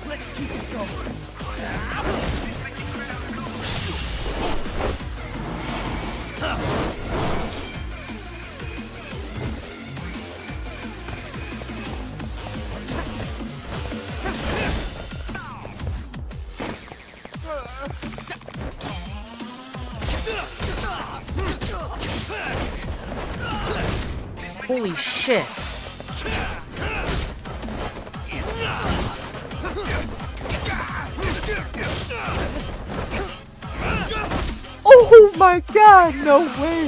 S10: Let's keep it going.
S1: Holy shit. Oh my god, no way.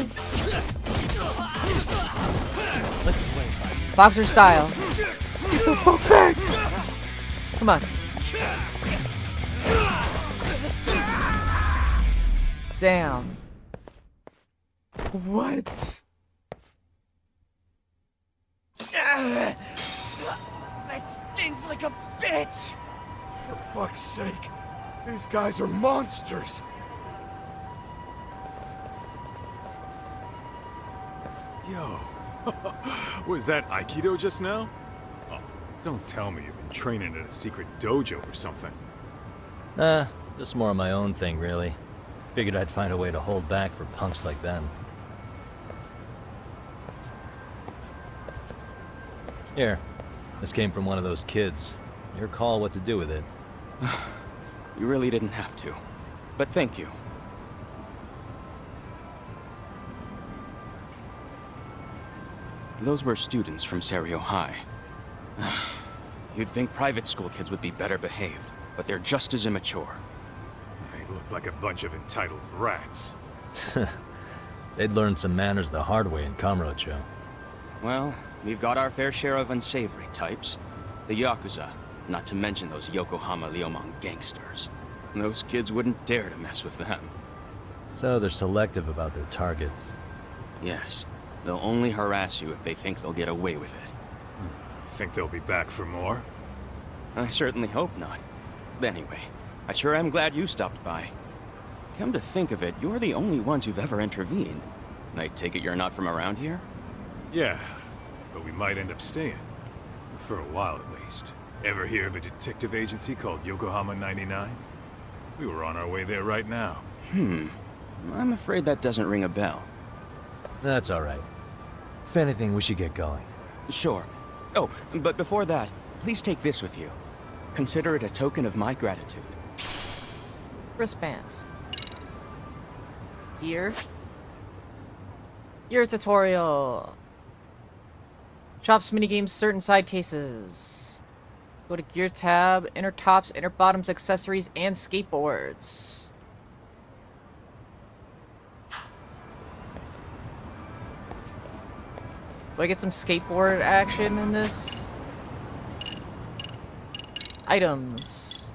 S10: Let's play.
S1: Boxer style. Get the fuck back. Come on. Damn. What?
S10: That stings like a bitch! For fuck's sake, these guys are monsters!
S9: Yo, was that Aikido just now? Oh, don't tell me you've been training at a secret dojo or something.
S8: Just more of my own thing, really. Figured I'd find a way to hold back for punks like them. Here, this came from one of those kids. Your call what to do with it.
S19: You really didn't have to. But thank you. Those were students from Serio High. You'd think private school kids would be better behaved, but they're just as immature.
S9: They look like a bunch of entitled brats.
S8: They'd learned some manners the hard way in Kamurocho.
S19: Well, we've got our fair share of unsavory types. The Yakuza, not to mention those Yokohama Liomang gangsters. Those kids wouldn't dare to mess with them.
S8: So they're selective about their targets.
S19: Yes. They'll only harass you if they think they'll get away with it.
S9: Think they'll be back for more?
S19: I certainly hope not. But anyway, I sure am glad you stopped by. Come to think of it, you're the only ones who've ever intervened. I take it you're not from around here?
S9: Yeah, but we might end up staying. For a while at least. Ever hear of a detective agency called Yokohama 99? We were on our way there right now.
S19: I'm afraid that doesn't ring a bell.
S8: That's alright. If anything, we should get going.
S19: Sure. Oh, but before that, please take this with you. Consider it a token of my gratitude.
S1: Wristband. Gear. Gear tutorial. Shops minigames certain side cases. Go to gear tab, inner tops, inner bottoms, accessories, and skateboards. Do I get some skateboard action in this? Items.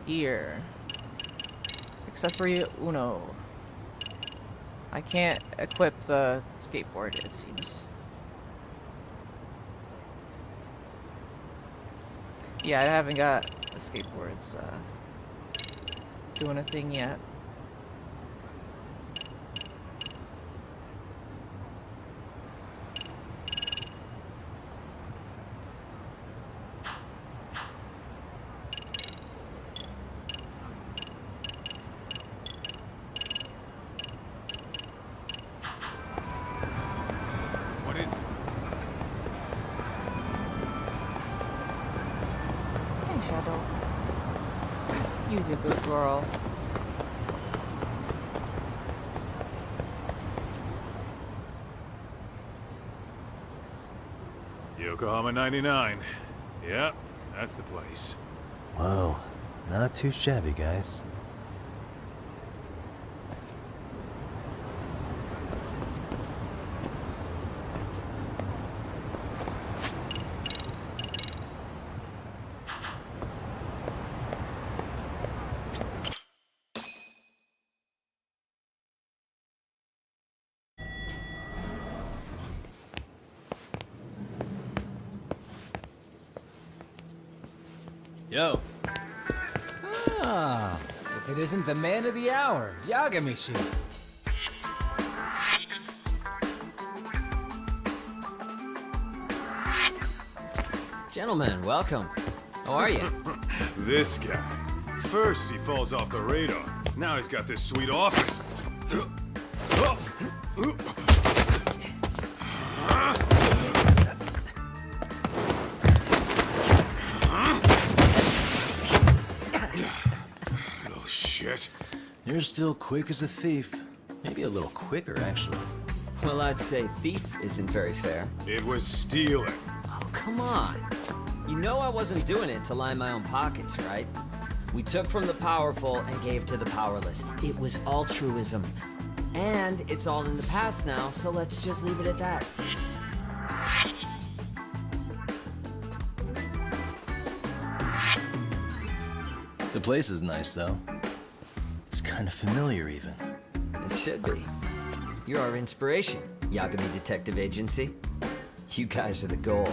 S1: Gear. Accessory uno. I can't equip the skateboard, it seems. Yeah, I haven't got the skateboards doing a thing yet. Use a good girl.
S9: Yokohama 99. Yep, that's the place.
S8: Whoa, not too shabby, guys.
S5: Yo.
S15: Ah, if it isn't the man of the hour, Yagami-shi.
S12: Gentlemen, welcome. How are you?
S9: This guy. First, he falls off the radar. Now he's got this sweet office. Little shit.
S5: You're still quick as a thief. Maybe a little quicker, actually.
S12: Well, I'd say thief isn't very fair.
S9: It was stealing.
S12: Oh, come on. You know I wasn't doing it to line my own pockets, right? We took from the powerful and gave to the powerless. It was altruism. And it's all in the past now, so let's just leave it at that.
S5: The place is nice, though. It's kind of familiar, even.
S12: It should be. You're our inspiration, Yagami Detective Agency. You guys are the goal.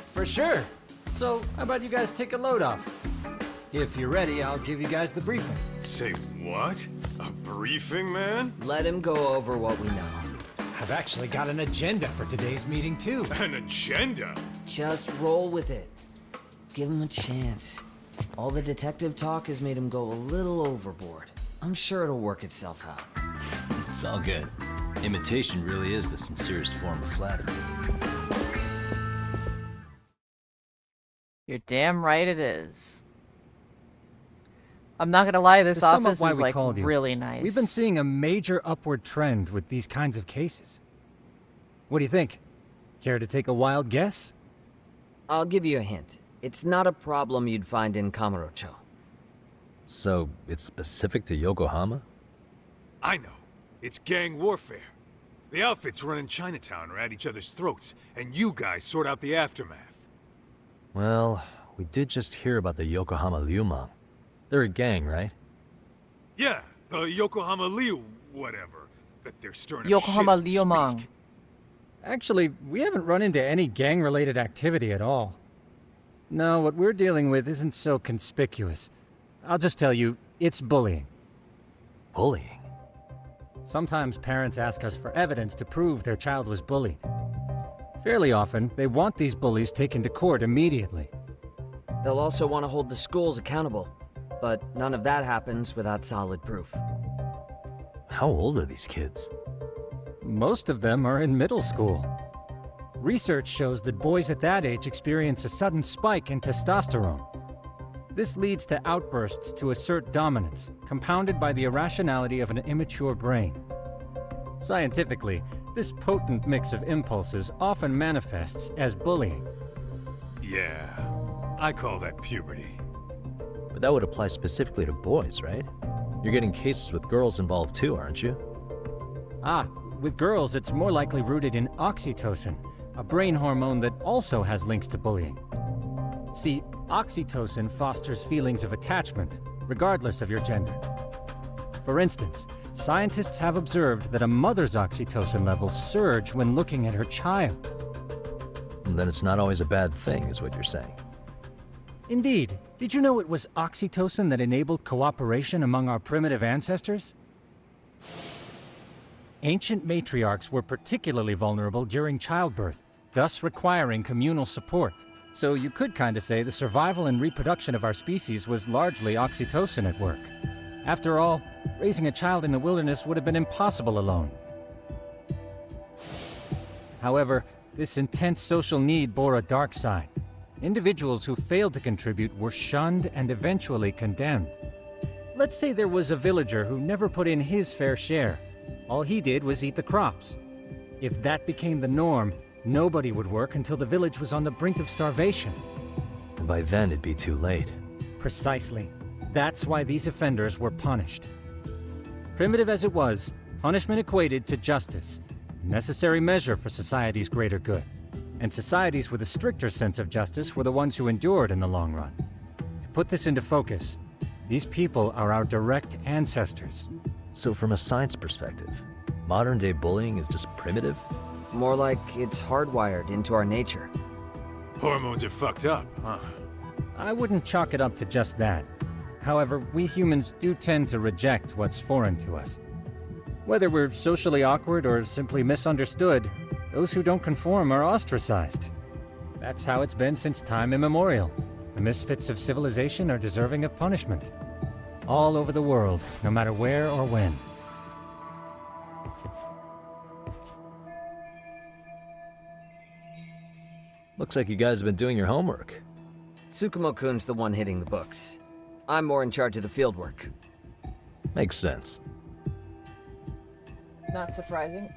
S15: For sure. So, how about you guys take a load off? If you're ready, I'll give you guys the briefing.
S9: Say what? A briefing, man?
S12: Let him go over what we know.
S15: I've actually got an agenda for today's meeting, too.
S9: An agenda?
S12: Just roll with it. Give him a chance. All the detective talk has made him go a little overboard. I'm sure it'll work itself out.
S5: It's all good. Imitation really is the sincerest form of flattery.
S1: You're damn right it is. I'm not gonna lie, this
S21: To sum up
S1: office
S21: why
S1: is
S21: we
S1: like
S21: called you,
S1: really nice.
S21: We've been seeing a major upward trend with these kinds of cases. What do you think? Care to take a wild guess?
S12: I'll give you a hint. It's not a problem you'd find in Kamurocho.
S8: So, it's specific to Yokohama?
S9: I know. It's gang warfare. The outfits running Chinatown are at each other's throats, and you guys sort out the aftermath.
S8: Well, we did just hear about the Yokohama Liumang. They're a gang, right?
S9: Yeah, the Yokohama Liu whatever. But they're stirring up
S1: Yokohama
S9: shit as we
S1: Liumang.
S9: speak.
S21: Actually, we haven't run into any gang-related activity at all. No, what we're dealing with isn't so conspicuous. I'll just tell you, it's bullying.
S8: Bullying?
S21: Sometimes parents ask us for evidence to prove their child was bullied. Fairly often, they want these bullies taken to court immediately.
S12: They'll also want to hold the schools accountable, but none of that happens without solid proof.
S8: How old are these kids?
S21: Most of them are in middle school. Research shows that boys at that age experience a sudden spike in testosterone. This leads to outbursts to assert dominance, compounded by the irrationality of an immature brain. Scientifically, this potent mix of impulses often manifests as bullying.
S9: Yeah, I call that puberty.
S8: But that would apply specifically to boys, right? You're getting cases with girls involved too, aren't you?
S21: Ah, with girls, it's more likely rooted in oxytocin, a brain hormone that also has links to bullying. See, oxytocin fosters feelings of attachment, regardless of your gender. For instance, scientists have observed that a mother's oxytocin levels surge when looking at her child.
S8: And then it's not always a bad thing, is what you're saying.
S21: Indeed. Did you know it was oxytocin that enabled cooperation among our primitive ancestors? Ancient matriarchs were particularly vulnerable during childbirth, thus requiring communal support. So you could kinda say the survival and reproduction of our species was largely oxytocin at work. After all, raising a child in the wilderness would have been impossible alone. However, this intense social need bore a dark side. Individuals who failed to contribute were shunned and eventually condemned. Let's say there was a villager who never put in his fair share. All he did was eat the crops. If that became the norm, nobody would work until the village was on the brink of starvation.
S8: And by then it'd be too late.
S21: Precisely. That's why these offenders were punished. Primitive as it was, punishment equated to justice, a necessary measure for society's greater good. And societies with a stricter sense of justice were the ones who endured in the long run. To put this into focus, these people are our direct ancestors.
S8: So from a science perspective, modern-day bullying is just primitive?
S12: More like it's hardwired into our nature.
S9: Hormones are fucked up, huh?
S7: I wouldn't chalk it up to just that. However, we humans do tend to reject what's foreign to us. Whether we're socially awkward or simply misunderstood, those who don't conform are ostracized. That's how it's been since time immemorial. The misfits of civilization are deserving of punishment. All over the world, no matter where or when.
S8: Looks like you guys have been doing your homework.
S12: Tsukumo-kun's the one hitting the books. I'm more in charge of the field work.
S8: Makes sense.
S1: Not surprising.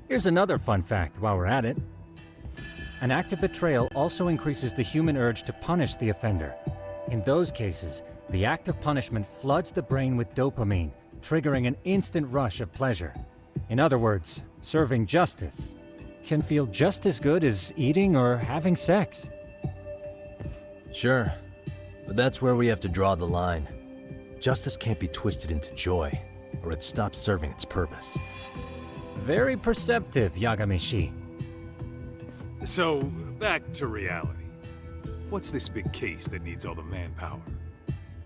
S7: Here's another fun fact while we're at it. An act of betrayal also increases the human urge to punish the offender. In those cases, the act of punishment floods the brain with dopamine, triggering an instant rush of pleasure. In other words, serving justice can feel just as good as eating or having sex.
S8: Sure, but that's where we have to draw the line. Justice can't be twisted into joy, or it stops serving its purpose.
S7: Very perceptive, Yagamishi.
S9: So, back to reality. What's this big case that needs all the manpower?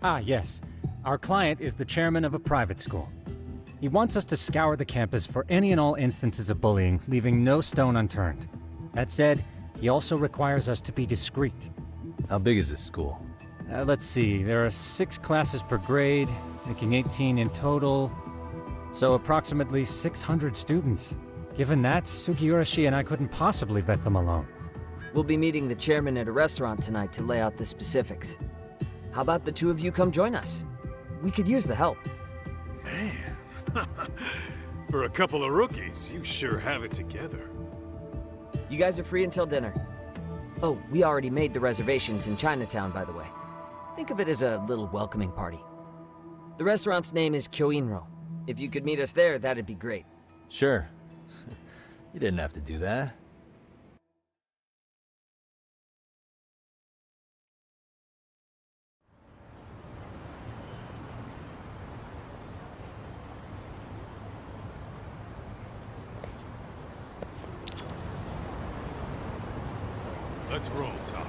S7: Ah, yes. Our client is the chairman of a private school. He wants us to scour the campus for any and all instances of bullying, leaving no stone unturned. That said, he also requires us to be discreet.
S8: How big is this school?
S7: Let's see, there are 6 classes per grade, making 18 in total. So approximately 600 students. Given that, Sugiurashi and I couldn't possibly vet them alone.
S12: We'll be meeting the chairman at a restaurant tonight to lay out the specifics. How about the two of you come join us? We could use the help.
S9: Man, for a couple of rookies, you sure have it together.
S12: You guys are free until dinner. Oh, we already made the reservations in Chinatown, by the way. Think of it as a little welcoming party. The restaurant's name is Kyoinro. If you could meet us there, that'd be great.
S8: Sure. You didn't have to do that.
S9: Let's roll, Talk.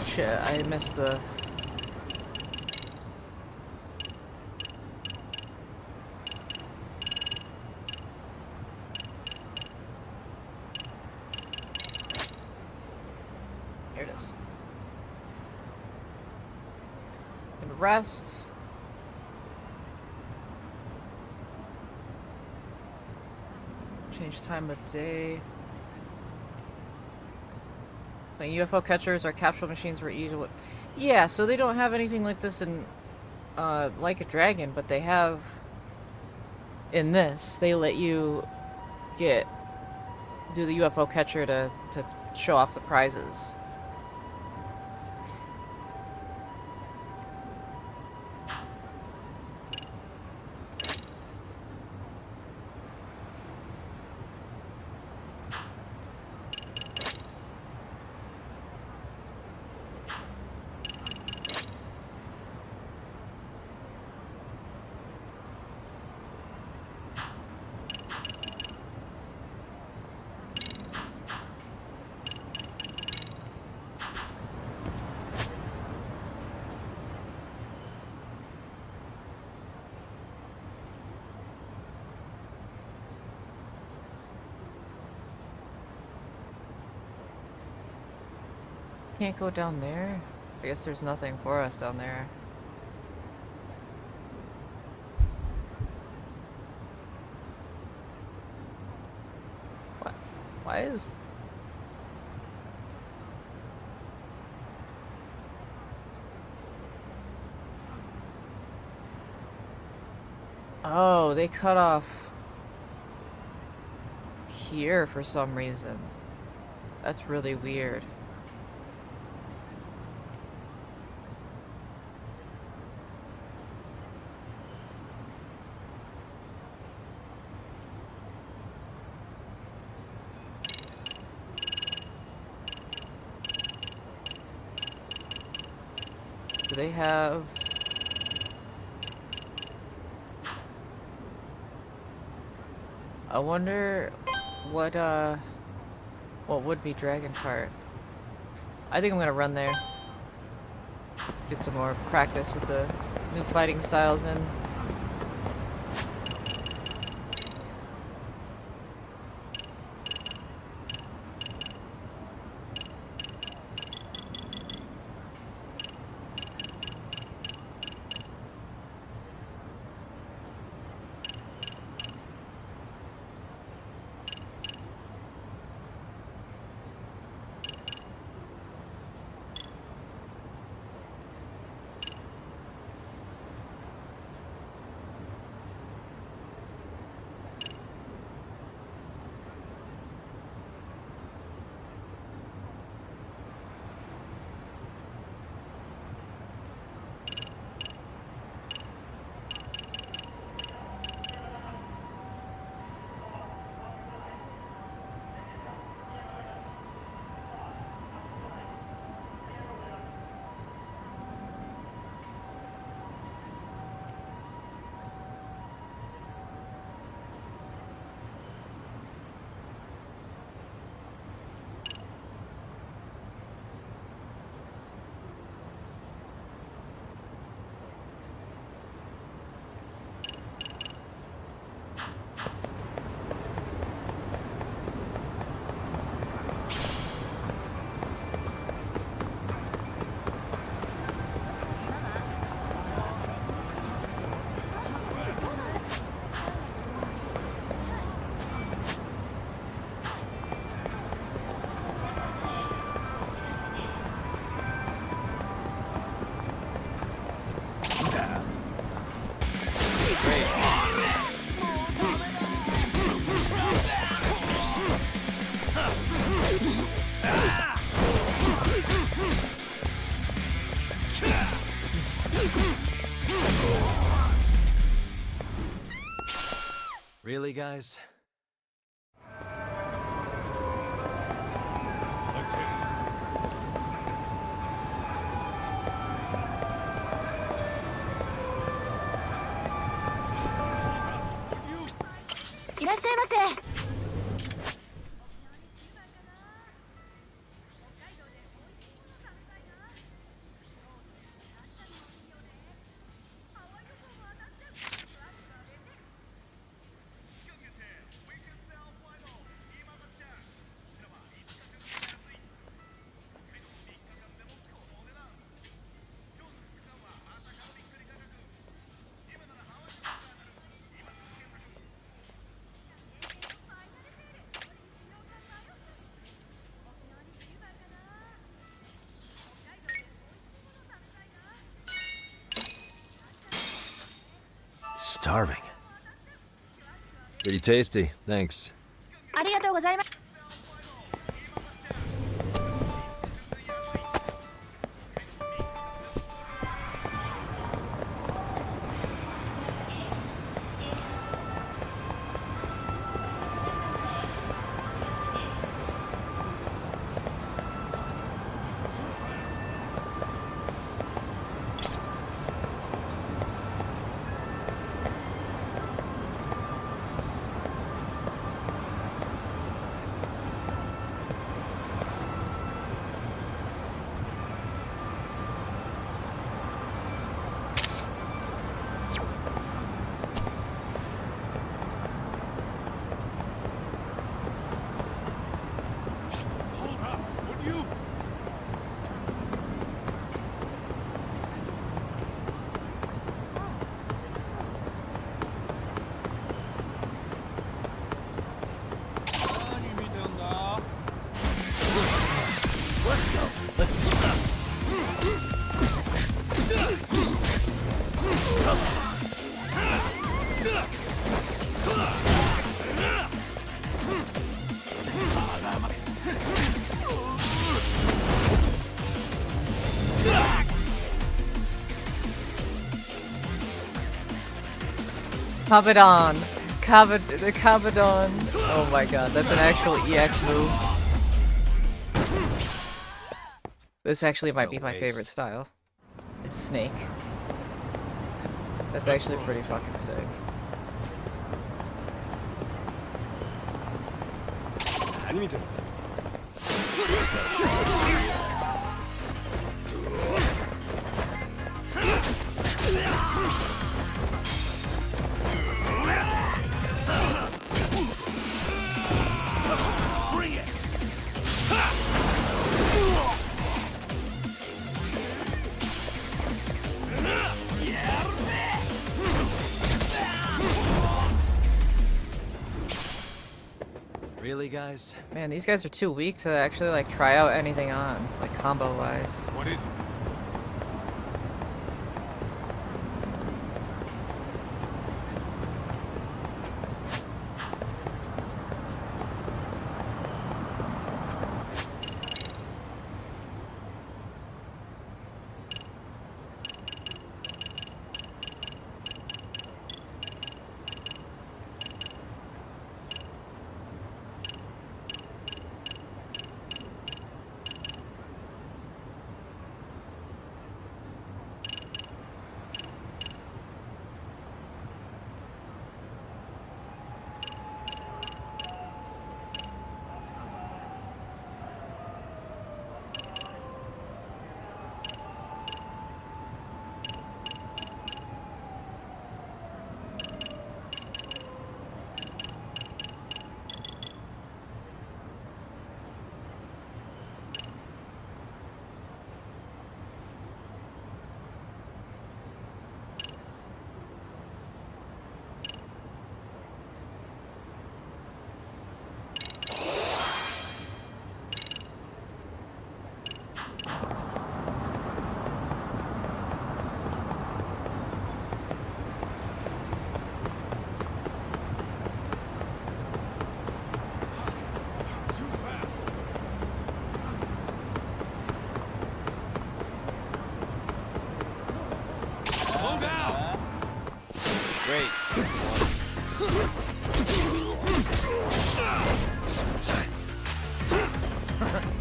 S1: Shit, I missed the... Here it is. And rests. Change time of day. Like UFO catchers or capsule machines were easy. Yeah, so they don't have anything like this in Like a Dragon, but they have in this. They let you do the UFO catcher to show off the prizes. Can't go down there? I guess there's nothing for us down there. What? Why is... Oh, they cut off here for some reason. That's really weird. Do they have... I wonder what would be Dragon Cart. I think I'm gonna run there. Get some more practice with the new fighting styles in.
S8: Really, guys?
S6: Let's hit it.
S3: いらっしゃいませ。
S8: Starving. Pretty tasty, thanks.
S3: ありがとうございます。
S1: Kabadon. The Kabadon. Oh my god, that's an actual EX move. This actually might be my favorite style. It's Snake. That's actually pretty fucking sick.
S11: Bring it!
S8: Really, guys?
S1: Man, these guys are too weak to actually like try out anything on, like combo wise.
S9: What is it?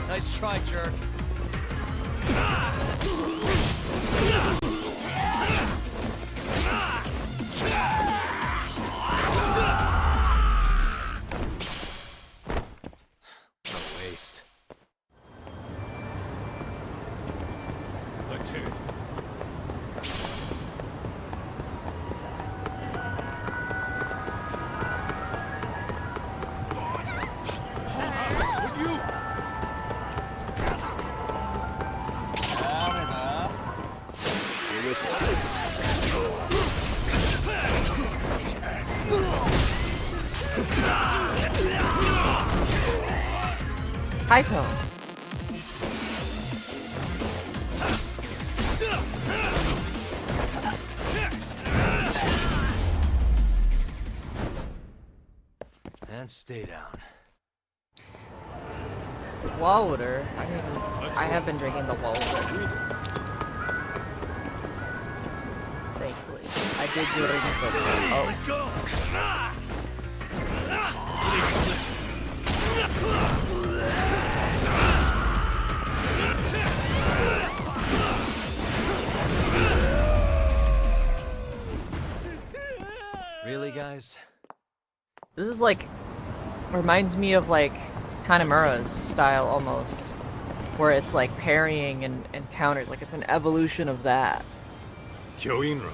S8: Nice try, jerk. What a waste.
S9: Let's hit it.
S1: Kaito.
S8: And stay down.
S1: Water. I have been drinking the water. Thankfully, I did do it again. Oh.
S8: Really, guys?
S1: This is like reminds me of like Tanemura's style almost, where it's like parrying and counters. Like it's an evolution of that.
S9: Kyoinro.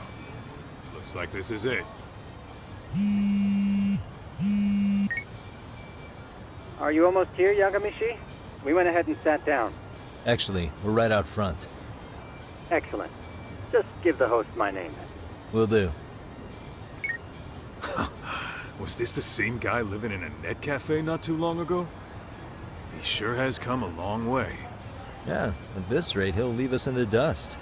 S9: Looks like this is it.
S21: Are you almost here, Yagamishi? We went ahead and sat down.
S8: Actually, we're right out front.
S21: Excellent. Just give the host my name.
S8: Will do.
S9: Was this the same guy living in a net cafe not too long ago? He sure has come a long way.
S8: Yeah, at this rate, he'll leave us in the dust.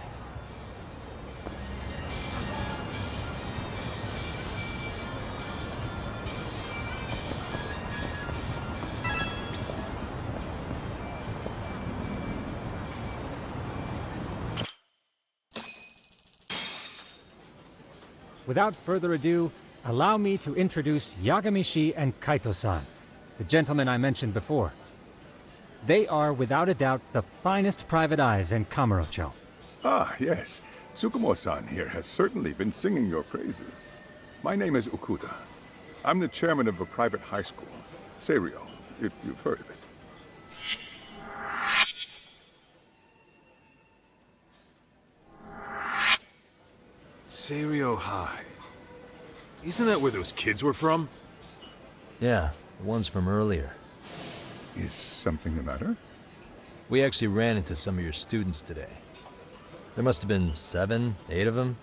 S7: Without further ado, allow me to introduce Yagamishi and Kaito-san, the gentlemen I mentioned before. They are, without a doubt, the finest private eyes in Kamurocho.
S16: Ah, yes. Tsukumo-san here has certainly been singing your praises. My name is Ukuda. I'm the chairman of a private high school, Seiryo, if you've heard of it.
S9: Serio High. Isn't that where those kids were from?
S8: Yeah, the ones from earlier.
S16: Is something the matter?
S8: We actually ran into some of your students today. There must have been 7, 8 of them.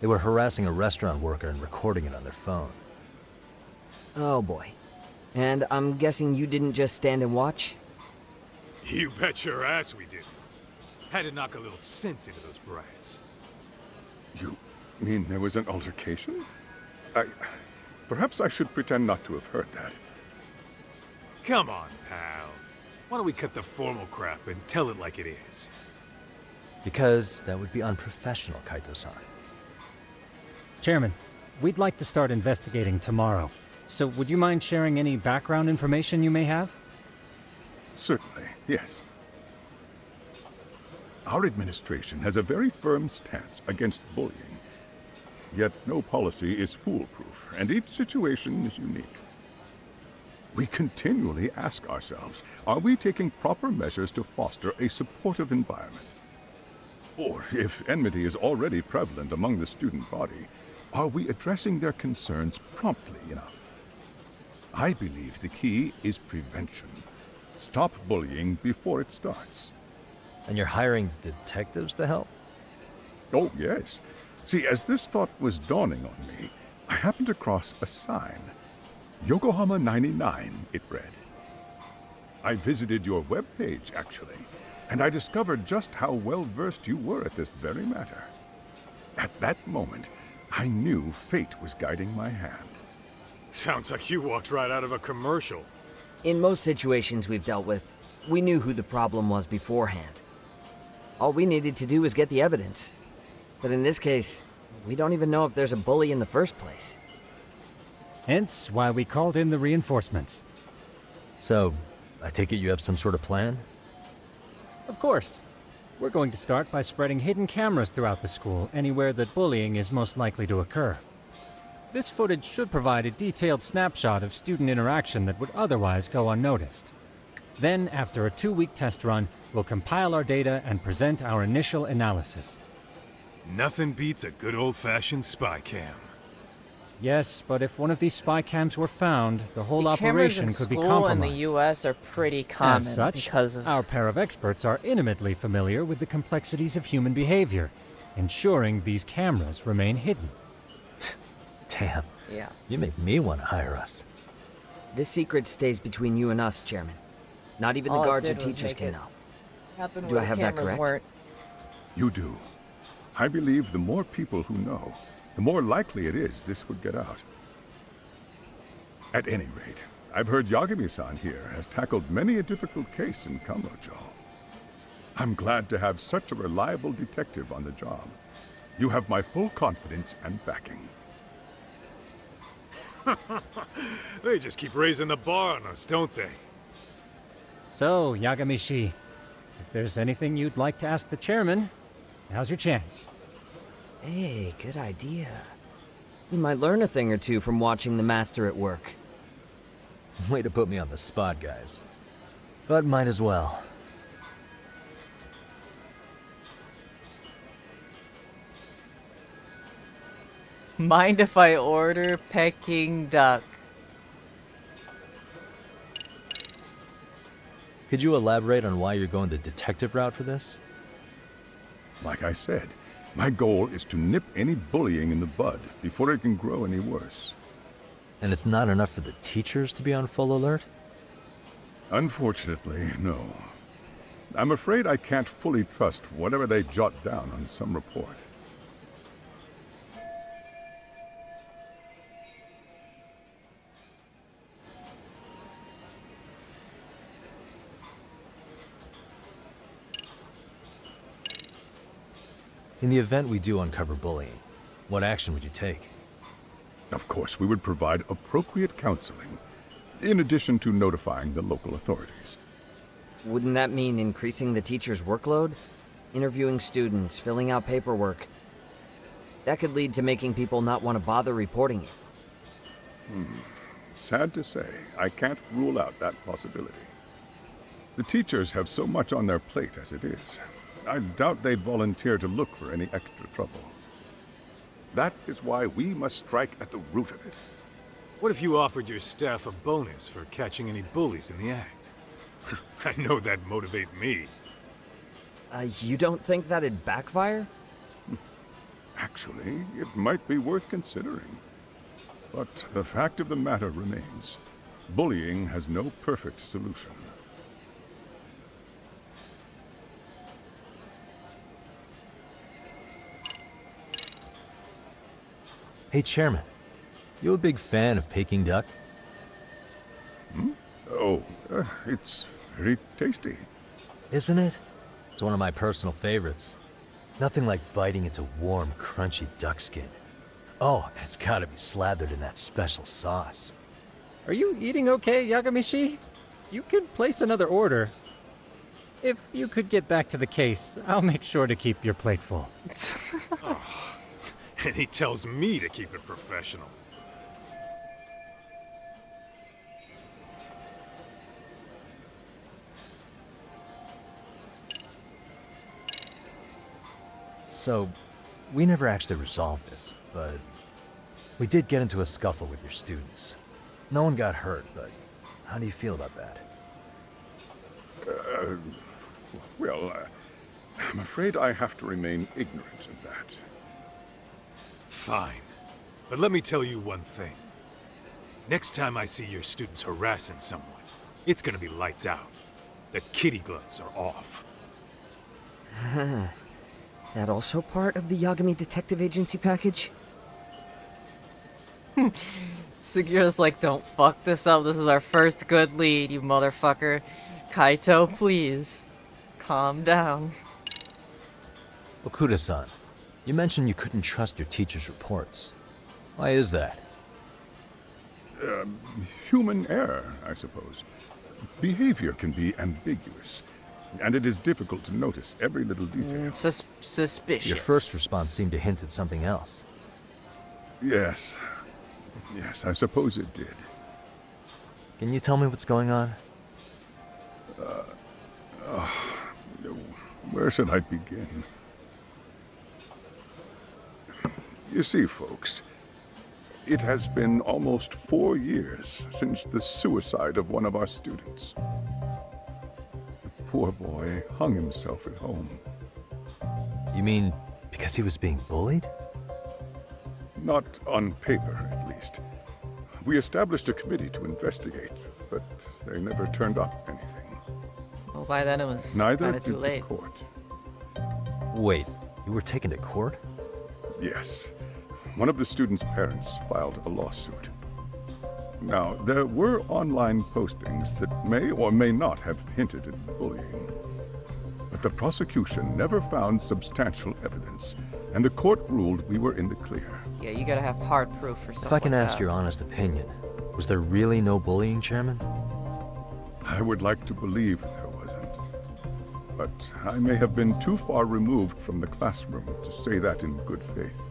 S8: They were harassing a restaurant worker and recording it on their phone.
S12: Oh boy. And I'm guessing you didn't just stand and watch?
S9: You bet your ass we did. Had to knock a little sense into those brats.
S16: You mean there was an altercation? Perhaps I should pretend not to have heard that.
S9: Come on, pal. Why don't we cut the formal crap and tell it like it is?
S8: Because that would be unprofessional, Kaito-san.
S7: Chairman, we'd like to start investigating tomorrow. So would you mind sharing any background information you may have?
S16: Certainly, yes. Our administration has a very firm stance against bullying. Yet no policy is foolproof, and each situation is unique. We continually ask ourselves, are we taking proper measures to foster a supportive environment? Or, if enmity is already prevalent among the student body, are we addressing their concerns promptly enough? I believe the key is prevention. Stop bullying before it starts.
S8: And you're hiring detectives to help?
S16: Oh, yes. See, as this thought was dawning on me, I happened across a sign. Yokohama 99, it read. I visited your webpage, actually, and I discovered just how well-versed you were at this very matter. At that moment, I knew fate was guiding my hand.
S9: Sounds like you walked right out of a commercial.
S12: In most situations we've dealt with, we knew who the problem was beforehand. All we needed to do was get the evidence. But in this case, we don't even know if there's a bully in the first place.
S7: Hence why we called in the reinforcements.
S8: So, I take it you have some sort of plan?
S7: Of course. We're going to start by spreading hidden cameras throughout the school, anywhere that bullying is most likely to occur. This footage should provide a detailed snapshot of student interaction that would otherwise go unnoticed. Then, after a 2-week test run, we'll compile our data and present our initial analysis.
S9: Nothing beats a good old-fashioned spy cam.
S7: Yes, but if one of these spy cams were found, the whole
S1: The cameras in
S7: operation could be
S1: school
S7: compromised.
S1: in the U.S. are pretty common
S7: As such,
S1: because of
S7: our pair of experts are intimately familiar with the complexities of human behavior, ensuring these cameras remain hidden.
S8: Damn.
S1: Yeah.
S8: You make me want to hire us.
S12: This secret stays between you and us, Chairman. Not even
S1: All
S12: the
S1: it
S12: guards or
S1: did was
S12: teachers
S1: make
S12: can
S1: it
S12: know.
S1: happen
S12: Do
S1: where
S12: I have
S1: the
S12: that
S1: cameras
S12: correct?
S1: weren't.
S16: You do. I believe the more people who know, the more likely it is this would get out. At any rate, I've heard Yagami-san here has tackled many a difficult case in Kamurocho. I'm glad to have such a reliable detective on the job. You have my full confidence and backing.
S9: They just keep raising the bar on us, don't they?
S7: So, Yagami-shi, if there's anything you'd like to ask the chairman, now's your chance.
S12: Hey, good idea. You might learn a thing or two from watching the master at work.
S8: Way to put me on the spot, guys. But might as well.
S1: Mind if I order Peking duck?
S8: Could you elaborate on why you're going the detective route for this?
S16: Like I said, my goal is to nip any bullying in the bud before it can grow any worse.
S8: And it's not enough for the teachers to be on full alert?
S16: Unfortunately, no. I'm afraid I can't fully trust whatever they jot down on some report.
S8: In the event we do uncover bullying, what action would you take?
S16: Of course, we would provide appropriate counseling, in addition to notifying the local authorities.
S12: Wouldn't that mean increasing the teacher's workload? Interviewing students, filling out paperwork. That could lead to making people not want to bother reporting it.
S16: sad to say, I can't rule out that possibility. The teachers have so much on their plate as it is. I doubt they'd volunteer to look for any extra trouble. That is why we must strike at the root of it.
S9: What if you offered your staff a bonus for catching any bullies in the act? I know that'd motivate me.
S12: You don't think that'd backfire?
S16: Actually, it might be worth considering. But the fact of the matter remains, bullying has no perfect solution.
S8: Hey, Chairman. You a big fan of Peking duck?
S16: Hmm? Oh, it's very tasty.
S8: Isn't it? It's one of my personal favorites. Nothing like biting into warm, crunchy duck skin. Oh, and it's gotta be slathered in that special sauce.
S7: Are you eating okay, Yagamishi? You can place another order. If you could get back to the case, I'll make sure to keep your plate full.
S9: And he tells me to keep it professional.
S8: So, we never actually resolved this, but we did get into a scuffle with your students. No one got hurt, but how do you feel about that?
S16: Well, I'm afraid I have to remain ignorant of that.
S9: Fine. But let me tell you one thing. Next time I see your students harassing someone, it's gonna be lights out. The kitty gloves are off.
S12: That also part of the Yagami Detective Agency package?
S1: Segura's like, don't fuck this up. This is our first good lead, you motherfucker. Kaito, please. Calm down.
S8: Okuda-san, you mentioned you couldn't trust your teacher's reports. Why is that?
S16: Human error, I suppose. Behavior can be ambiguous, and it is difficult to notice every little detail.
S1: Suspicious.
S8: Your first response seemed to hint at something else.
S16: Yes. Yes, I suppose it did.
S8: Can you tell me what's going on?
S16: Where should I begin? You see, folks, it has been almost 4 years since the suicide of one of our students. The poor boy hung himself at home.
S8: You mean because he was being bullied?
S16: Not on paper, at least. We established a committee to investigate, but they never turned up anything.
S1: Well, by then it was
S16: Neither
S1: kind of
S16: did
S1: too late.
S16: the court.
S8: Wait, you were taken to court?
S16: Yes. One of the students' parents filed a lawsuit. Now, there were online postings that may or may not have hinted at bullying. But the prosecution never found substantial evidence, and the court ruled we were in the clear.
S1: Yeah, you gotta have hard proof for something
S8: If I can
S1: like
S8: ask
S1: that.
S8: your honest opinion, was there really no bullying, Chairman?
S16: I would like to believe there wasn't. But I may have been too far removed from the classroom to say that in good faith.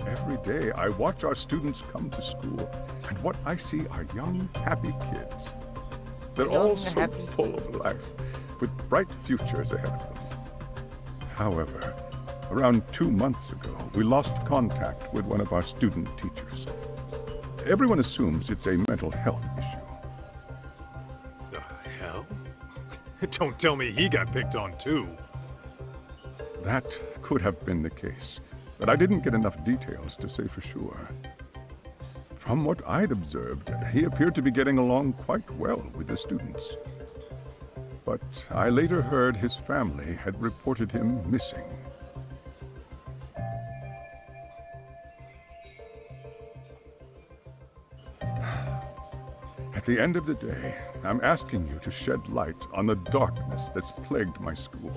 S16: Every day I watch our students come to school, and what I see are young, happy kids. They're all
S1: Young,
S16: so
S1: happy
S16: full of life, with bright futures ahead of them. However, around 2 months ago, we lost contact with one of our student teachers. Everyone assumes it's a mental health issue.
S9: The hell? Don't tell me he got picked on too.
S16: That could have been the case, but I didn't get enough details to say for sure. From what I'd observed, he appeared to be getting along quite well with the students. But I later heard his family had reported him missing. At the end of the day, I'm asking you to shed light on the darkness that's plagued my school.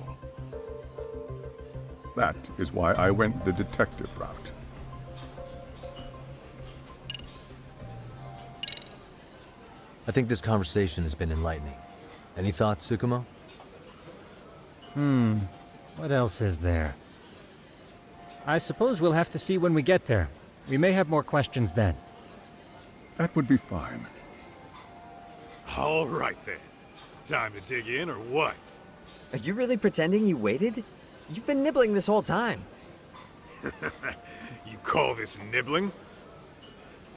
S16: That is why I went the detective route.
S8: I think this conversation has been enlightening. Any thoughts, Tsukumo?
S7: What else is there? I suppose we'll have to see when we get there. We may have more questions then.
S16: That would be fine.
S9: All right then. Time to dig in or what?
S4: Are you really pretending you waited? You've been nibbling this whole time.
S9: You call this nibbling?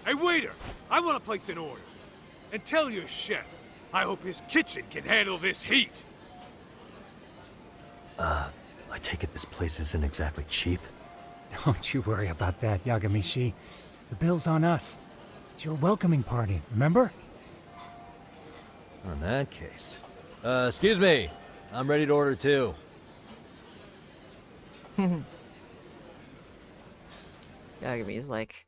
S9: Hey, waiter! I want to place an order. And tell your chef, I hope his kitchen can handle this heat.
S8: I take it this place isn't exactly cheap?
S7: Don't you worry about that, Yagamishi. The bill's on us. It's your welcoming party, remember?
S8: In that case. Excuse me. I'm ready to order too.
S1: Yagami's like,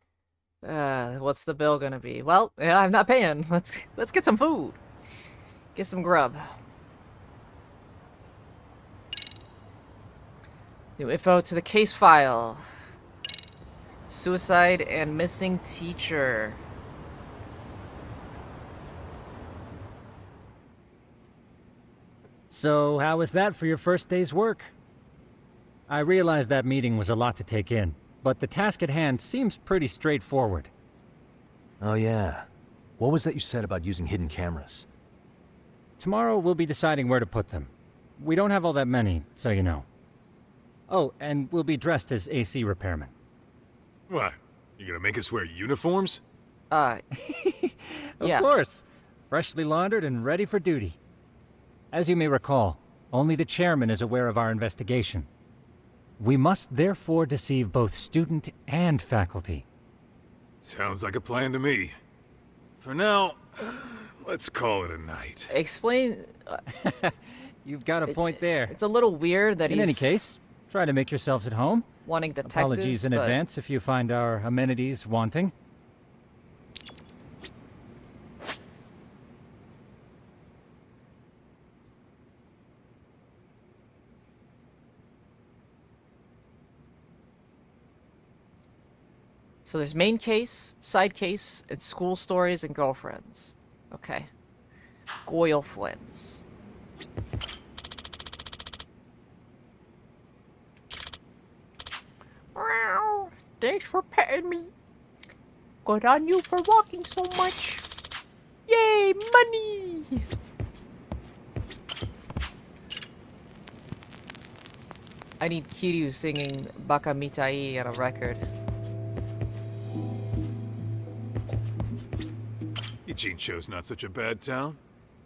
S1: what's the bill gonna be? Well, yeah, I'm not paying. Let's get some food. Get some grub. New info to the case file. Suicide and missing teacher.
S7: So, how was that for your first day's work? I realize that meeting was a lot to take in, but the task at hand seems pretty straightforward.
S8: Oh yeah. What was that you said about using hidden cameras?
S7: Tomorrow we'll be deciding where to put them. We don't have all that many, so you know. Oh, and we'll be dressed as AC repairmen.
S9: What? You gonna make us wear uniforms?
S7: Of course. Freshly laundered and ready for duty. As you may recall, only the chairman is aware of our investigation. We must therefore deceive both student and faculty.
S9: Sounds like a plan to me. For now, let's call it a night.
S1: Explain...
S7: You've got a point there.
S1: It's a little weird that
S7: In any case, try to make yourselves at home.
S1: wanting detectives,
S7: Apologies in
S1: but...
S7: advance if you find our amenities wanting.
S1: So there's main case, side case, and school stories and girlfriends. Okay. Girlfriends. Wow. Thanks for petting me. Good on you for walking so much. Yay, money! I need Kiryu singing Baka Mitai on a record.
S9: Ijincho's not such a bad town.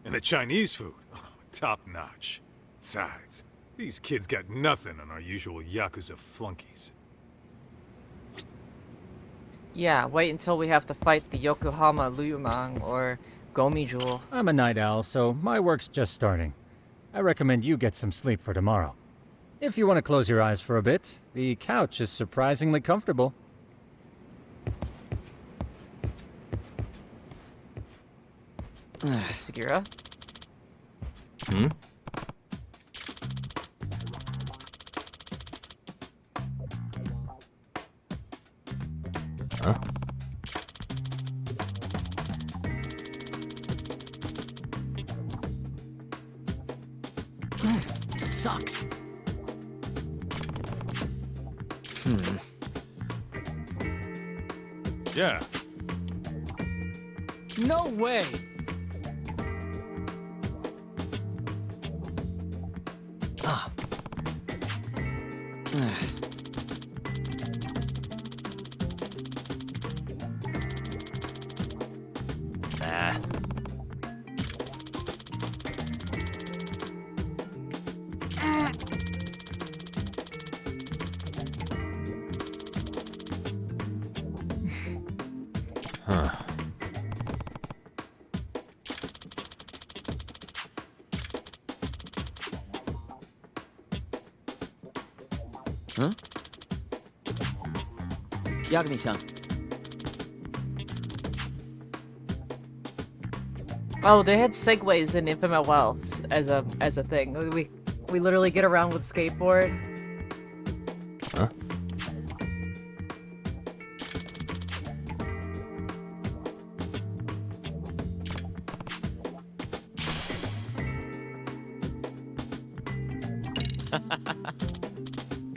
S9: And the Chinese food, top notch. Besides, these kids got nothing on our usual Yakuza flunkies.
S1: Yeah, wait until we have to fight the Yokohama Liumang or Gomijul.
S7: I'm a night owl, so my work's just starting. I recommend you get some sleep for tomorrow. If you want to close your eyes for a bit, the couch is surprisingly comfortable.
S1: Segura?
S8: Hmm? Huh?
S12: Sucks.
S9: Yeah.
S15: No way!
S12: Ah.
S8: Nah. Huh.
S12: Huh? Yagami-san.
S1: Oh, they had segways in Infinite Wealth as a thing. We literally get around with skateboard.
S8: Huh?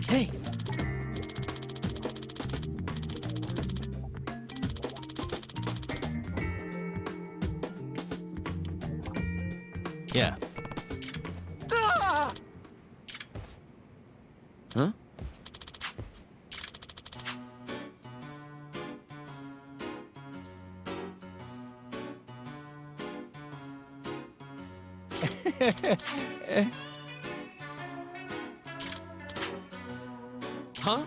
S12: Hey!
S8: Yeah. Huh?
S19: Huh?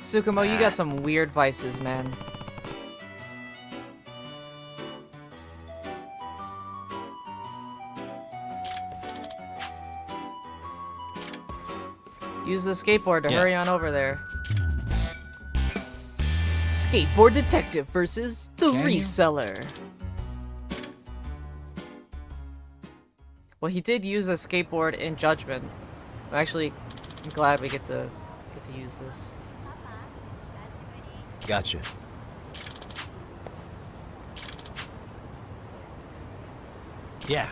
S1: Tsukumo, you got some weird vices, man. Use the skateboard to hurry on over there. Skateboard detective versus the reseller. Well, he did use a skateboard in Judgment. I'm glad we get to use this.
S8: Gotcha. Yeah.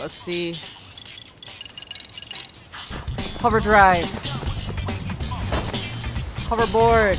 S1: Let's see. Hover drive. Hoverboard.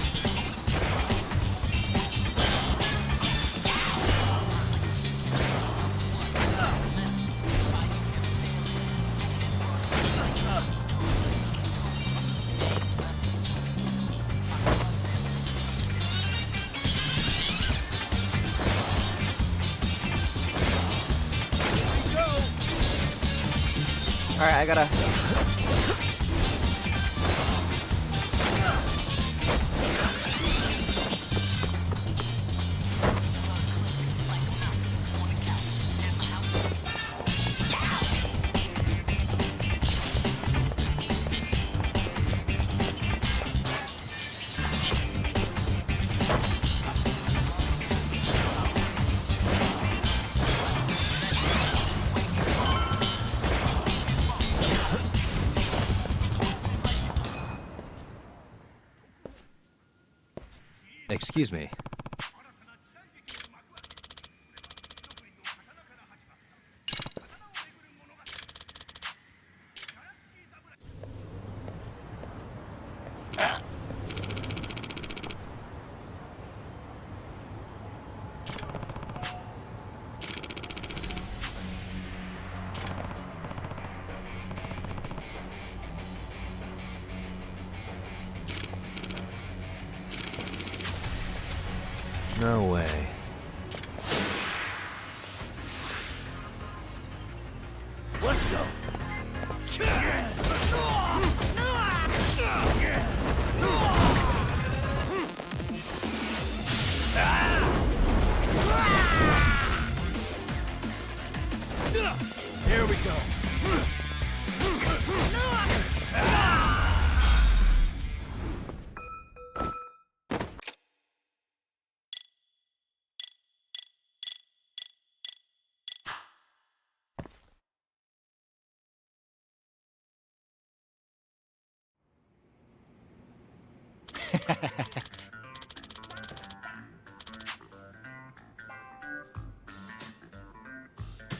S1: Alright, I gotta...
S8: Excuse me. No way.
S11: Let's go. Here we go.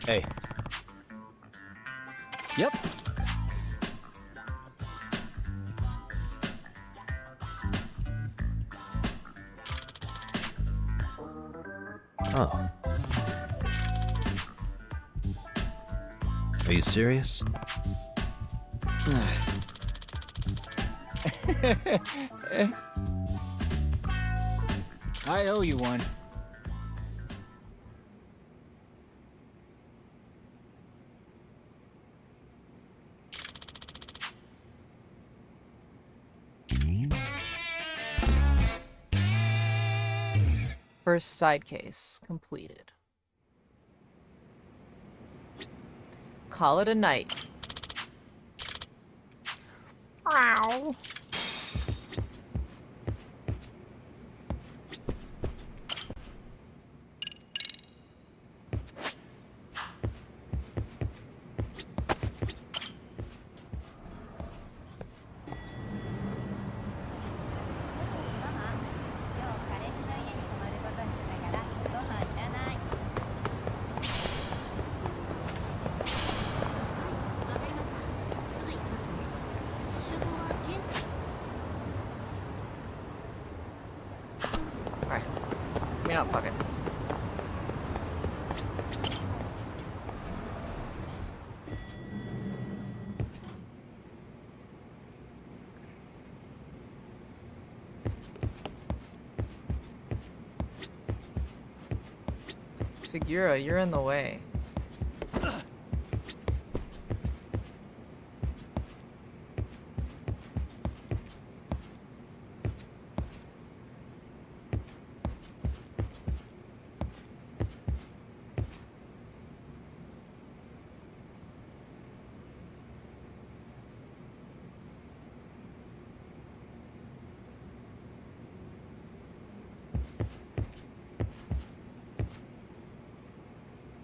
S8: Hey.
S15: Yep.
S8: Oh. Are you serious?
S7: I owe you one.
S1: First side case completed. Call it a night. Ow. Alright. Me not fucking. Segura, you're in the way.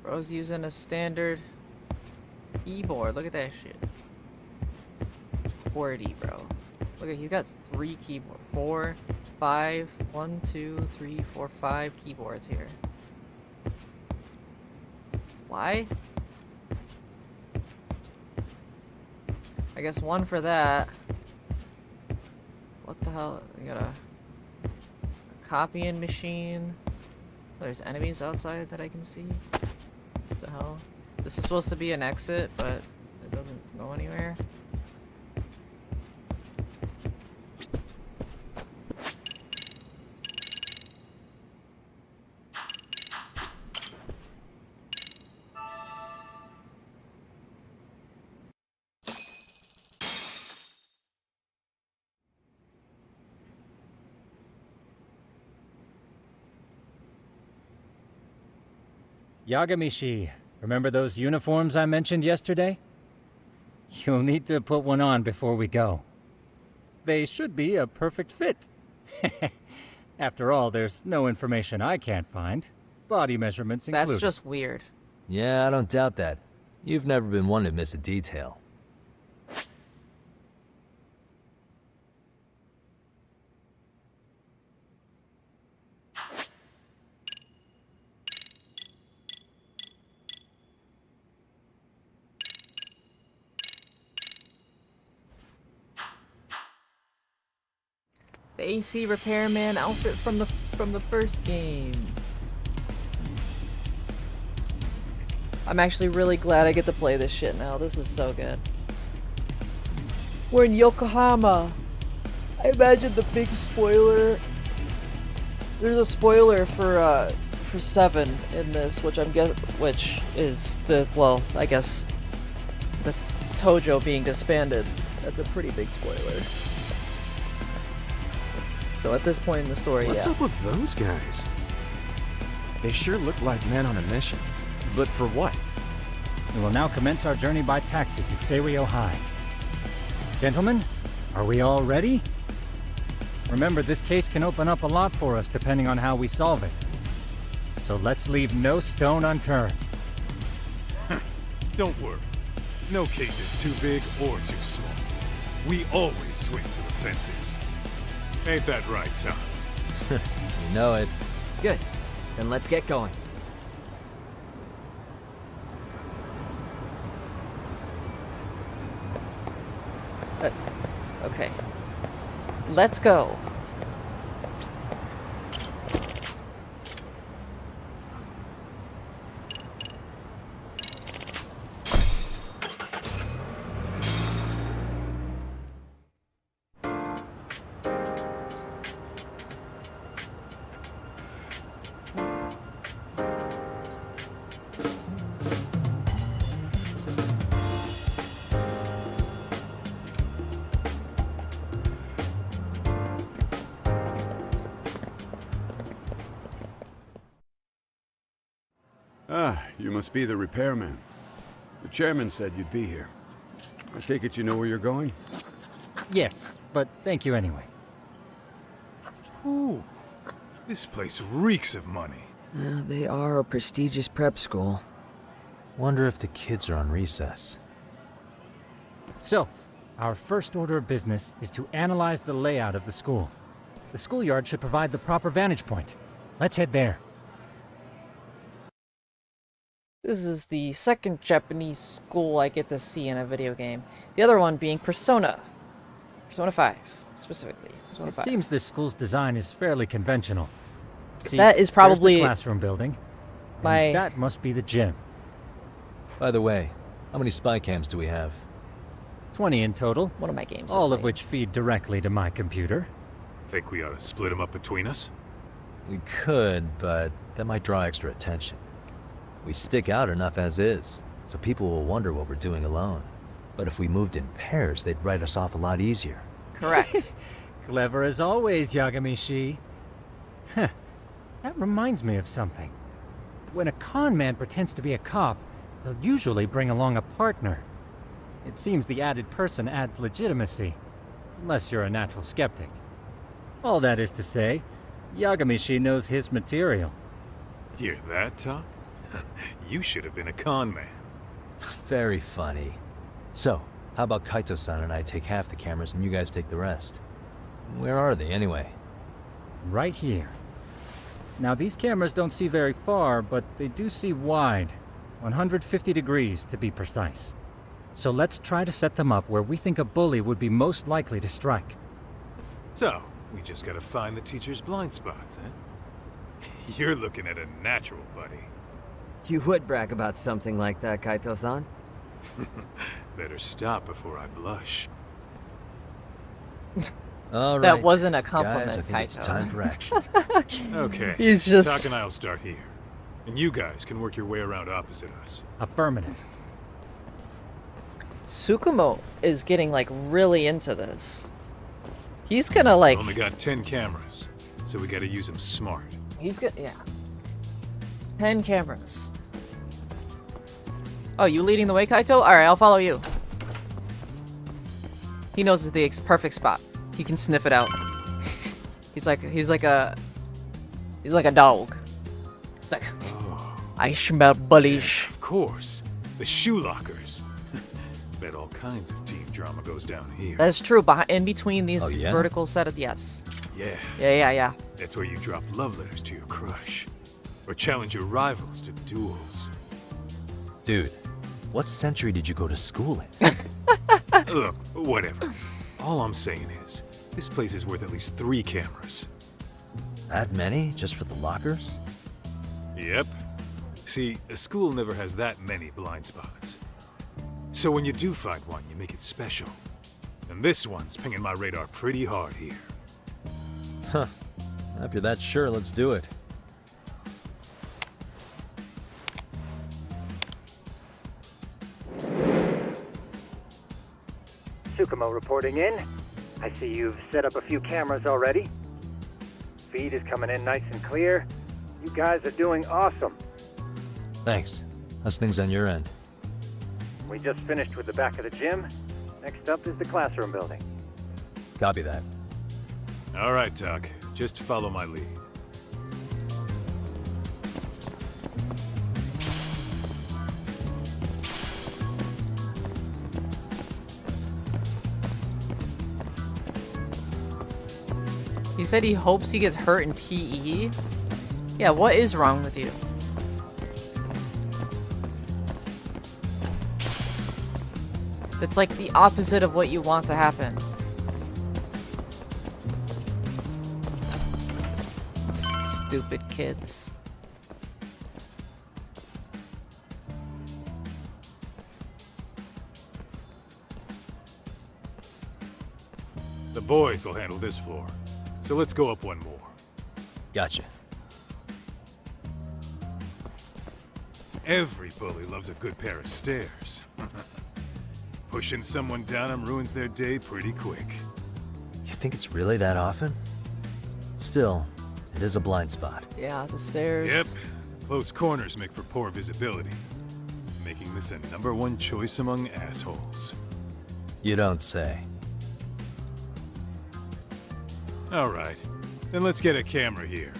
S1: Bro's using a standard keyboard. Look at that shit. QWERTY, bro. Look at, he's got 3 keyboards. 4, 5, 1, 2, 3, 4, 5 keyboards here. Why? I guess 1 for that. What the hell? You got a copying machine. There's enemies outside that I can see. What the hell? This is supposed to be an exit, but it doesn't go anywhere.
S7: Yagamishi, remember those uniforms I mentioned yesterday? You'll need to put one on before we go. They should be a perfect fit. After all, there's no information I can't find. Body measurements included.
S1: That's just weird.
S8: Yeah, I don't doubt that. You've never been one to miss a detail.
S1: The AC repairman outfit from the first game. I'm actually really glad I get to play this shit now. This is so good. We're in Yokohama. I imagine the big spoiler. There's a spoiler for 7 in this, which which is the, well, I guess the Tojo being disbanded. That's a pretty big spoiler. So at this point in the story,
S17: What's
S1: yeah.
S17: up with those guys? They sure look like men on a mission. But for what?
S7: We will now commence our journey by taxi to Seiryo High. Gentlemen, are we all ready? Remember, this case can open up a lot for us depending on how we solve it. So let's leave no stone unturned.
S9: Don't worry. No case is too big or too small. We always swing for the fences. Ain't that right, Tom?
S8: You know it.
S12: Good. Then let's get going.
S1: Okay. Let's go.
S18: Ah, you must be the repairman. The chairman said you'd be here. I take it you know where you're going?
S7: Yes, but thank you anyway.
S9: Ooh, this place reeks of money.
S4: They are a prestigious prep school.
S8: Wonder if the kids are on recess.
S7: So, our first order of business is to analyze the layout of the school. The schoolyard should provide the proper vantage point. Let's head there.
S1: This is the second Japanese school I get to see in a video game. The other one being Persona. Persona 5, specifically. Persona
S7: It
S1: 5.
S7: seems this school's design is fairly conventional. See,
S1: That is probably
S7: there's the classroom building. and
S1: my-
S7: that must be the gym.
S8: By the way, how many spy cams do we have?
S7: 20 in total.
S1: One of my games.
S7: All of which feed directly to my computer.
S9: Think we ought to split them up between us?
S8: We could, but that might draw extra attention. We stick out enough as is, so people will wonder what we're doing alone. But if we moved in pairs, they'd write us off a lot easier.
S1: Correct.
S7: Clever as always, Yagami-shi. Huh. That reminds me of something. When a con man pretends to be a cop, they'll usually bring along a partner. It seems the added person adds legitimacy, unless you're a natural skeptic. All that is to say, Yagami-shi knows his material.
S9: Hear that, Tom? You should have been a con man.
S8: Very funny. So, how about Kaito-san and I take half the cameras and you guys take the rest? Where are they, anyway?
S7: Right here. Now, these cameras don't see very far, but they do see wide. 150 degrees, to be precise. So let's try to set them up where we think a bully would be most likely to strike.
S9: So, we just gotta find the teacher's blind spots, eh? You're looking at a natural, buddy.
S4: You would brag about something like that, Kaito-san.
S9: Better stop before I blush.
S8: All right.
S1: That wasn't a compliment,
S8: Guys, I think it's
S1: Kaito.
S8: time for action.
S9: Okay.
S1: He's just-
S9: Doc and I'll start here. And you guys can work your way around opposite us.
S7: Affirmative.
S1: Tsukumo is getting like really into this. He's gonna like.
S9: Only got 10 cameras, so we gotta use them smart.
S1: He's gonna, yeah. 10 cameras. Oh, you leading the way, Kaito? Alright, I'll follow you. He knows the perfect spot. He can sniff it out. He's like a dog. He's like, I smell bullish.
S9: Of course. The shoe lockers. Bet all kinds of teen drama goes down here.
S1: That's true, in between these
S9: Oh, yeah?
S1: vertical set of, yes.
S9: Yeah.
S1: Yeah.
S9: That's where you drop love letters to your crush. Or challenge your rivals to duels.
S8: Dude, what century did you go to school in?
S9: Look, whatever. All I'm saying is, this place is worth at least 3 cameras.
S8: That many? Just for the lockers?
S9: Yep. See, a school never has that many blind spots. So when you do find one, you make it special. And this one's pinging my radar pretty hard here.
S8: Huh. If you're that sure, let's do it.
S21: Tsukumo reporting in. I see you've set up a few cameras already. Feed is coming in nice and clear. You guys are doing awesome.
S8: Thanks. How's things on your end?
S21: We just finished with the back of the gym. Next up is the classroom building.
S8: Copy that.
S9: All right, Doc. Just follow my lead.
S1: He said he hopes he gets hurt in PE. Yeah, what is wrong with you? It's like the opposite of what you want to happen. Stupid kids.
S9: The boys will handle this floor. So let's go up one more.
S8: Gotcha.
S9: Every bully loves a good pair of stairs. Pushing someone down them ruins their day pretty quick.
S8: You think it's really that often? Still, it is a blind spot.
S1: Yeah, the stairs.
S9: Yep. The Close corners make for poor visibility, making this a #1 choice among assholes.
S8: You don't say.
S9: All right, then let's get a camera here.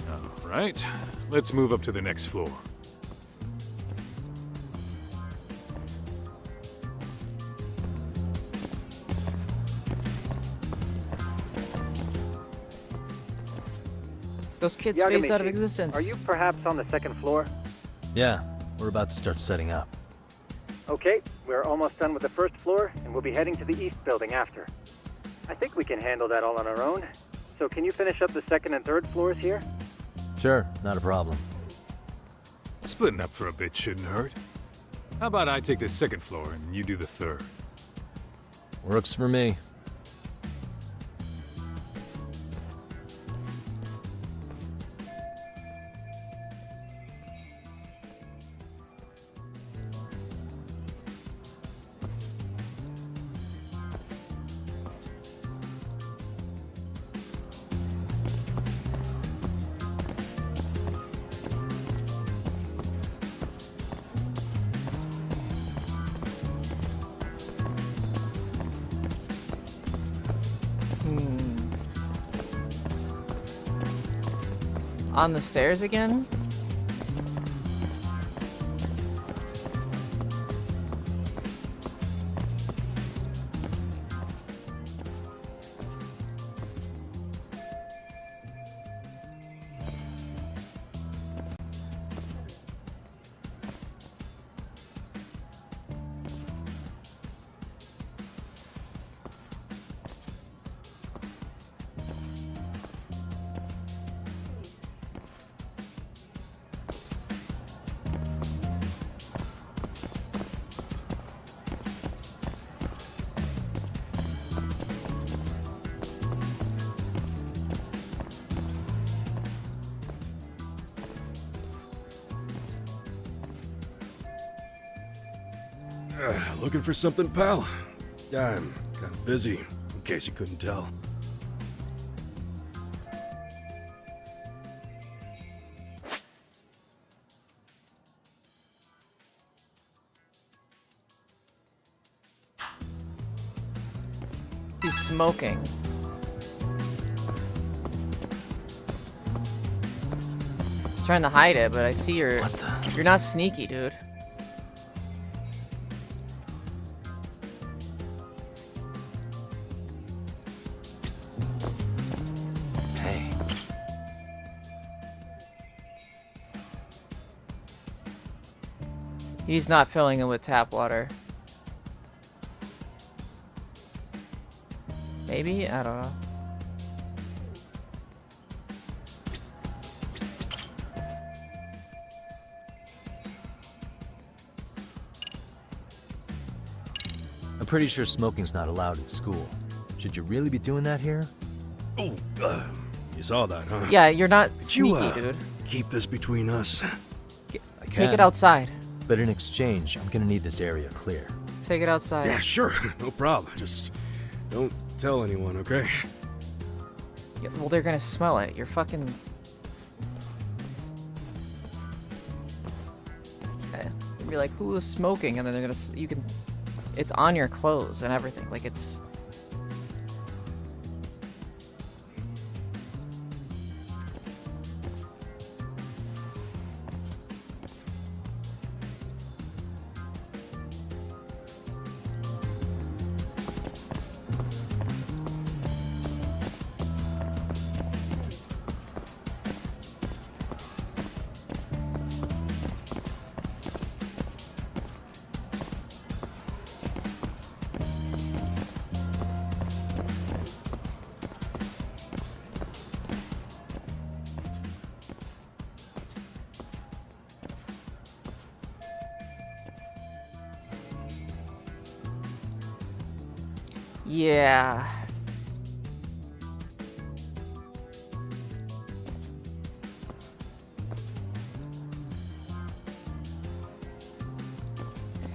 S9: All right, let's move up to the next floor.
S1: Those kids phased out of
S21: Yagamichi,
S1: existence.
S21: Are you perhaps on the second floor?
S8: Yeah, we're about to start setting up.
S21: Okay, we're almost done with the first floor, and we'll be heading to the east building after. I think we can handle that all on our own. So can you finish up the second and third floors here?
S8: Sure, not a problem.
S9: Splitting up for a bit shouldn't hurt. How about I take the second floor and you do the third?
S8: Works for me.
S1: On the stairs again?
S18: Looking for something, pal? Yeah, I'm kind of busy, in case you couldn't tell.
S1: He's smoking. Trying to hide it, but I see you're not sneaky, dude.
S8: Hey.
S1: He's not filling it with tap water. Maybe? I don't know.
S8: I'm pretty sure smoking's not allowed at school. Should you really be doing that here?
S18: Oh, you saw that, huh?
S1: Yeah, you're not
S18: Could
S1: sneaky,
S18: you,
S1: dude.
S18: keep this between us?
S1: Take it outside.
S8: But in exchange, I'm gonna need this area clear.
S1: Take it outside.
S18: Yeah, sure. No problem. Just don't tell anyone, okay?
S1: Yeah, well, they're gonna smell it. You're fucking... Okay. They'll be like, who is smoking? And then they're gonna... You can... It's on your clothes and everything. Like, it's... Yeah.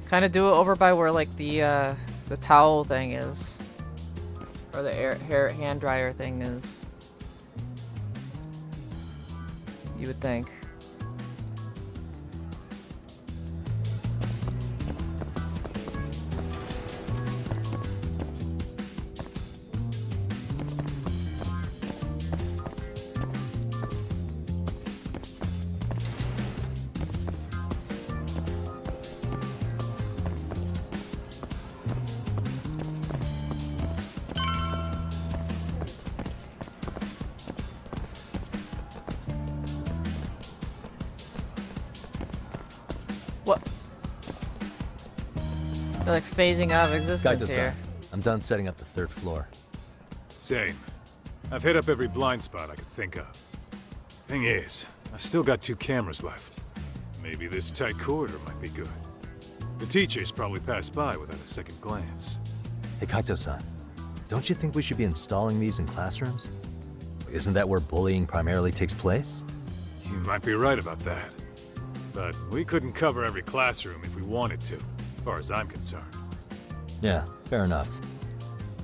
S1: Kind of do it over by where, like, the the towel thing is. Or the hand dryer thing is. You would think. What? They're like phasing out of existence
S8: Kaito-san,
S1: here.
S8: I'm done setting up the 3rd floor.
S9: Same. I've hit up every blind spot I could think of. Thing is, I've still got 2 cameras left. Maybe this tight corridor might be good. The teachers probably passed by without a second glance.
S8: Hey, Kaito-san, don't you think we should be installing these in classrooms? Isn't that where bullying primarily takes place?
S9: You might be right about that. But we couldn't cover every classroom if we wanted to, as far as I'm concerned.
S8: Yeah, fair enough.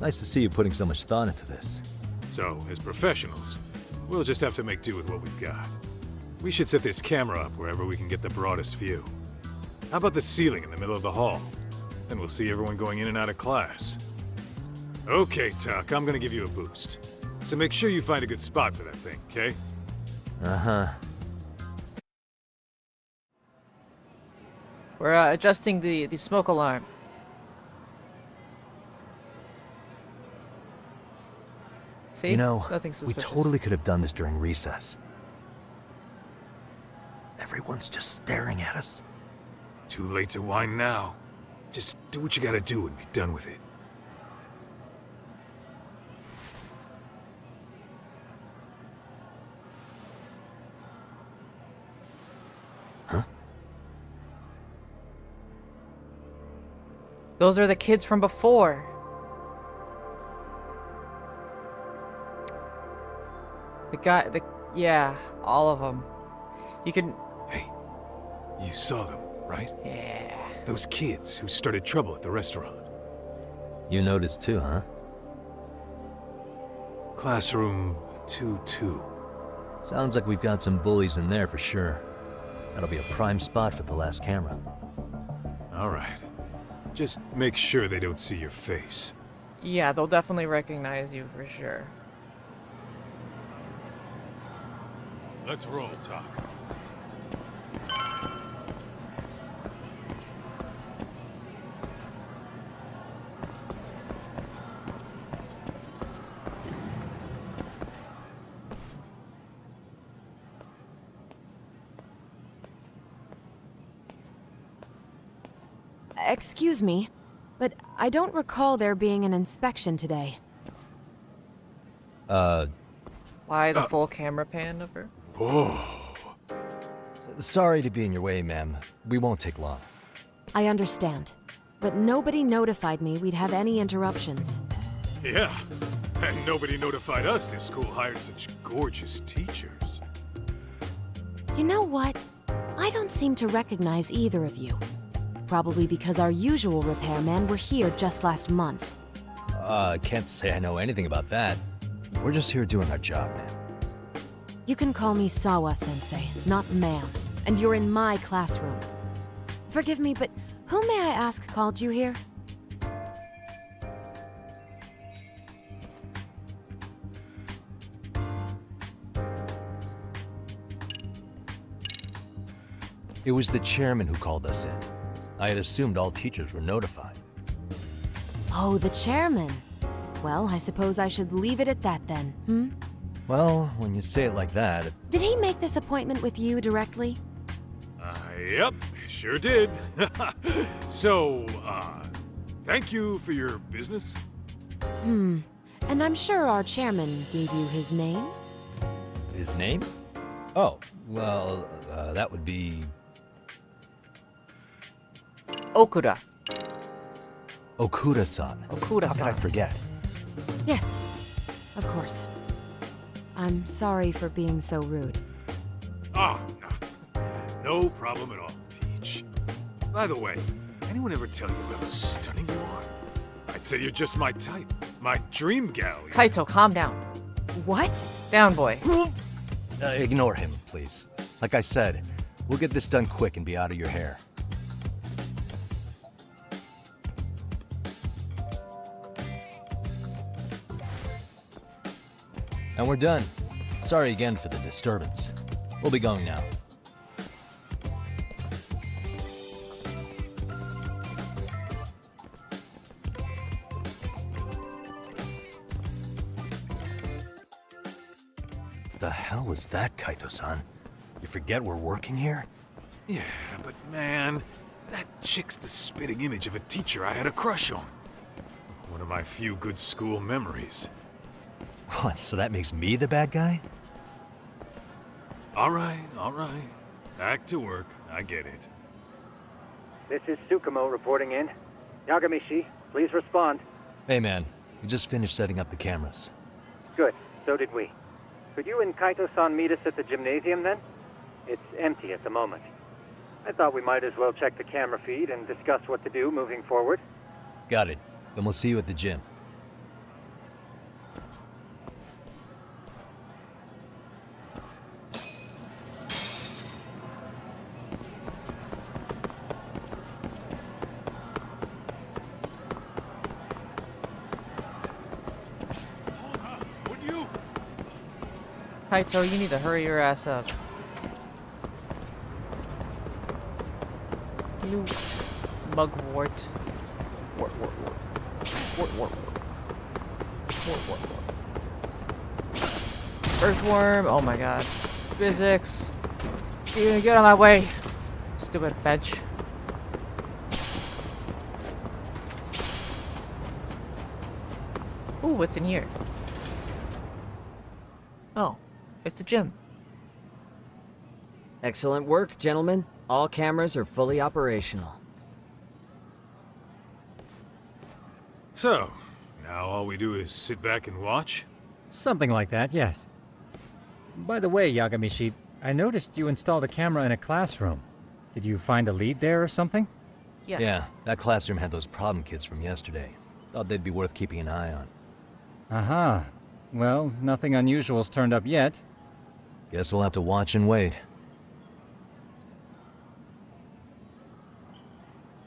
S8: Nice to see you putting so much thought into this.
S9: So, as professionals, we'll just have to make do with what we've got. We should set this camera up wherever we can get the broadest view. How about the ceiling in the middle of the hall? Then we'll see everyone going in and out of class. Okay, Tuck, I'm gonna give you a boost. So make sure you find a good spot for that thing, okay?
S8: Uh-huh.
S1: We're adjusting the smoke alarm. See?
S8: You know,
S1: Nothing
S8: we
S1: suspicious.
S8: totally could have done this during recess. Everyone's just staring at us.
S9: Too late to whine now. Just do what you gotta do and be done with it.
S1: Those are the kids from before. Yeah, all of them. You can...
S9: Hey, you saw them, right?
S1: Yeah.
S9: Those kids who started trouble at the restaurant.
S8: You noticed too, huh?
S9: Classroom 2-2.
S8: Sounds like we've got some bullies in there for sure. That'll be a prime spot for the last camera.
S9: All right. Just make sure they don't see your face.
S1: Yeah, they'll definitely recognize you for sure.
S9: Let's roll, Talk.
S13: Excuse me, but I don't recall there being an inspection today.
S1: Why the full camera pan of her?
S9: Whoa.
S8: Sorry to be in your way, ma'am. We won't take long.
S13: I understand, but nobody notified me we'd have any interruptions.
S9: Yeah, and nobody notified us this school hired such gorgeous teachers.
S13: You know what? I don't seem to recognize either of you. Probably because our usual repairmen were here just last month.
S8: Can't say I know anything about that. We're just here doing our job, ma'am.
S13: You can call me Sawa-sensei, not ma'am, and you're in my classroom. Forgive me, but who may I ask called you here?
S8: It was the chairman who called us in. I had assumed all teachers were notified.
S13: Oh, the chairman. Well, I suppose I should leave it at that then, hmm?
S8: Well, when you say it like that...
S13: Did he make this appointment with you directly?
S9: Yep, sure did. So, thank you for your business.
S13: And I'm sure our chairman gave you his name?
S8: His name? Oh, well, that would be...
S1: Okuda.
S8: Okuda-san.
S1: Okuda-san.
S8: How could I forget?
S13: Yes, of course. I'm sorry for being so rude.
S9: Ah, no problem at all, Teach. By the way, anyone ever tell you how stunning you are? I'd say you're just my type. My dream gal.
S1: Kaito, calm down.
S13: What?
S1: Down, boy.
S8: Ignore him, please. Like I said, we'll get this done quick and be out of your hair. And we're done. Sorry again for the disturbance. We'll be going now. The hell was that, Kaito-san? You forget we're working here?
S9: Yeah, but man, that chick's the spitting image of a teacher I had a crush on. One of my few good school memories.
S8: What, so that makes me the bad guy?
S9: All right, all right. Back to work. I get it.
S21: This is Tsukumo reporting in. Yagamishi, please respond.
S8: Hey man, we just finished setting up the cameras.
S21: Good, so did we. Could you and Kaito-san meet us at the gymnasium then? It's empty at the moment. I thought we might as well check the camera feed and discuss what to do moving forward.
S8: Got it. Then we'll see you at the gym.
S1: Kaito, you need to hurry your ass up. You mugwort. Wart. Earthworm, oh my god. Physics. You're gonna get on my way. Stupid bench. Ooh, what's in here? Oh, it's a gym.
S12: Excellent work, gentlemen. All cameras are fully operational.
S9: So, now all we do is sit back and watch?
S7: Something like that, yes. By the way, Yagamishi, I noticed you installed a camera in a classroom. Did you find a lead there or something?
S1: Yes.
S8: Yeah, that classroom had those problem kids from yesterday. Thought they'd be worth keeping an eye on.
S7: Aha. Well, nothing unusual's turned up yet.
S8: Guess we'll have to watch and wait.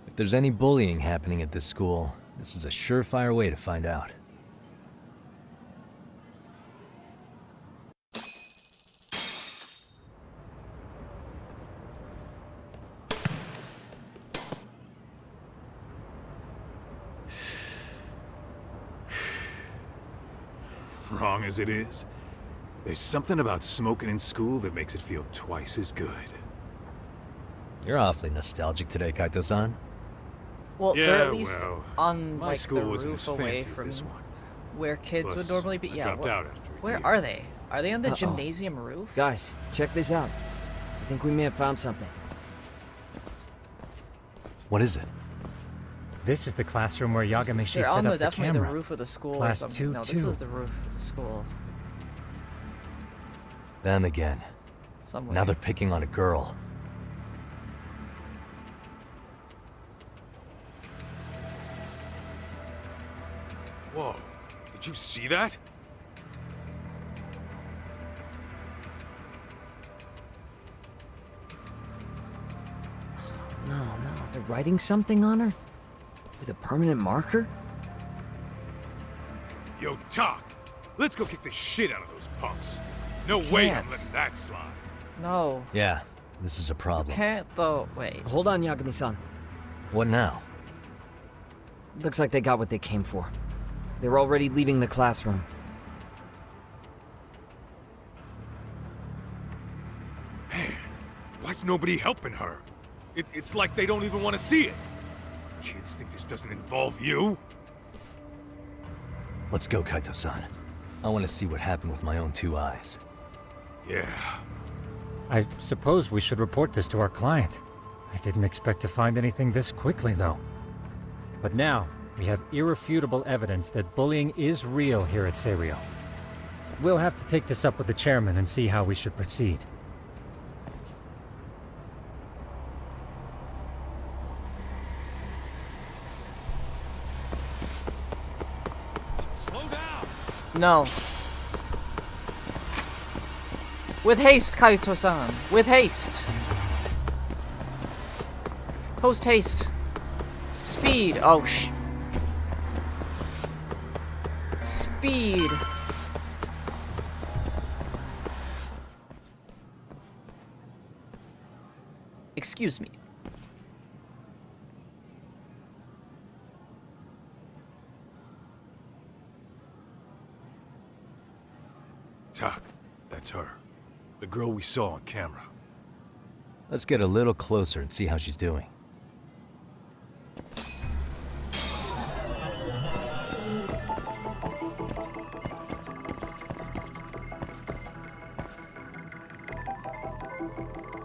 S8: If there's any bullying happening at this school, this is a surefire way to find out.
S9: Wrong as it is, there's something about smoking in school that makes it feel twice as good.
S8: You're awfully nostalgic today, Kaito-san.
S1: Well,
S9: Yeah,
S1: they're at least
S9: well,
S1: on
S9: my
S1: like
S9: school
S1: the
S9: wasn't
S1: roof
S9: as
S1: away
S9: fancy as
S1: from
S9: this one.
S1: where kids would
S9: Plus,
S1: normally be.
S9: I
S1: Yeah,
S9: dropped out after a
S1: where
S9: year.
S1: are they? Are they on the
S12: Uh-oh.
S1: gymnasium roof?
S12: Guys, check this out. I think we may have found something.
S8: What is it?
S7: This is the classroom where Yagamishi
S1: They're
S7: set
S1: on
S7: up
S1: the,
S7: the
S1: definitely
S7: camera.
S1: the roof of the school.
S7: Class
S1: or something. No, this
S7: 2-2.
S1: is the roof of the school.
S8: Them again.
S1: Somewhere.
S8: Now they're picking on a girl.
S9: Whoa, did you see that?
S12: No, they're writing something on her? With a permanent marker?
S9: Yo, Talk, let's go kick the shit out of those punks. No way I'm
S1: Can't.
S9: letting that slide.
S1: No.
S8: Yeah, this is a problem.
S1: Can't though. Wait.
S12: Hold on, Yagami-san.
S8: What now?
S12: Looks like they got what they came for. They're already leaving the classroom.
S9: Man, why's nobody helping her? It's like they don't even want to see it. Kids think this doesn't involve you?
S8: Let's go, Kaito-san. I want to see what happened with my own two eyes.
S9: Yeah.
S7: I suppose we should report this to our client. I didn't expect to find anything this quickly, though. But now, we have irrefutable evidence that bullying is real here at Serio. We'll have to take this up with the chairman and see how we should proceed.
S1: No. With haste, Kaito-san. With haste. Post haste. Speed. Oh, Speed. Excuse me.
S9: Tak, that's her. The girl we saw on camera.
S8: Let's get a little closer and see how she's doing.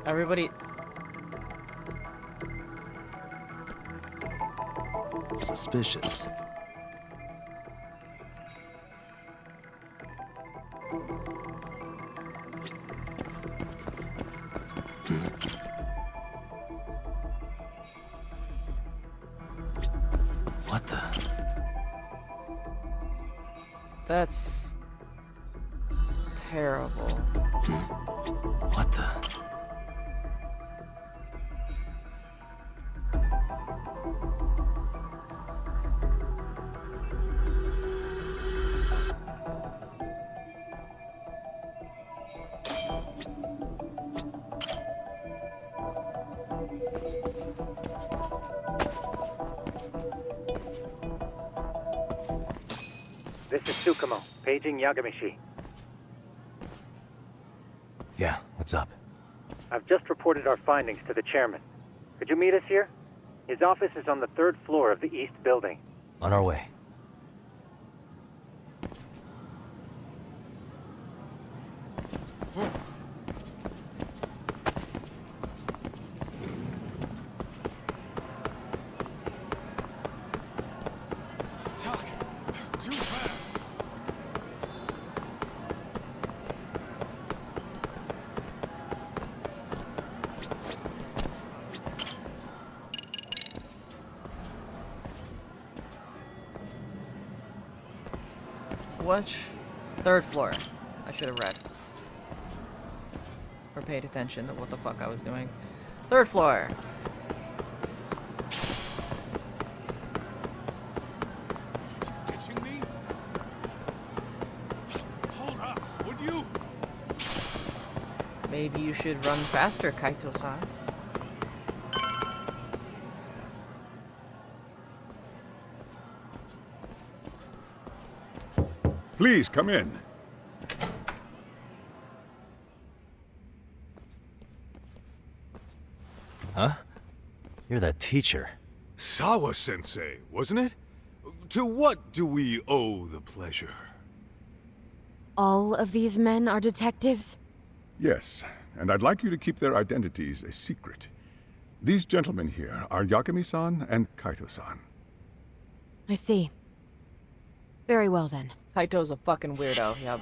S1: Everybody...
S5: Suspicious. What the?
S1: That's... terrible.
S5: What the?
S21: This is Tsukumo, paging Yagamishi.
S8: Yeah, what's up?
S21: I've just reported our findings to the chairman. Could you meet us here? His office is on the 3rd floor of the east building.
S8: On our way.
S9: Too fast.
S1: Which? 3rd floor. I should have read. Or paid attention to what the fuck I was doing. 3rd floor.
S9: Ditching me? Hold up, would you?
S1: Maybe you should run faster, Kaito-san.
S16: Please come in.
S8: Huh? You're that teacher.
S9: Sawa-sensei, wasn't it? To what do we owe the pleasure?
S13: All of these men are detectives?
S16: Yes, and I'd like you to keep their identities a secret. These gentlemen here are Yagami-san and Kaito-san.
S13: I see. Very well then.
S1: Kaito's a fucking weirdo, yep.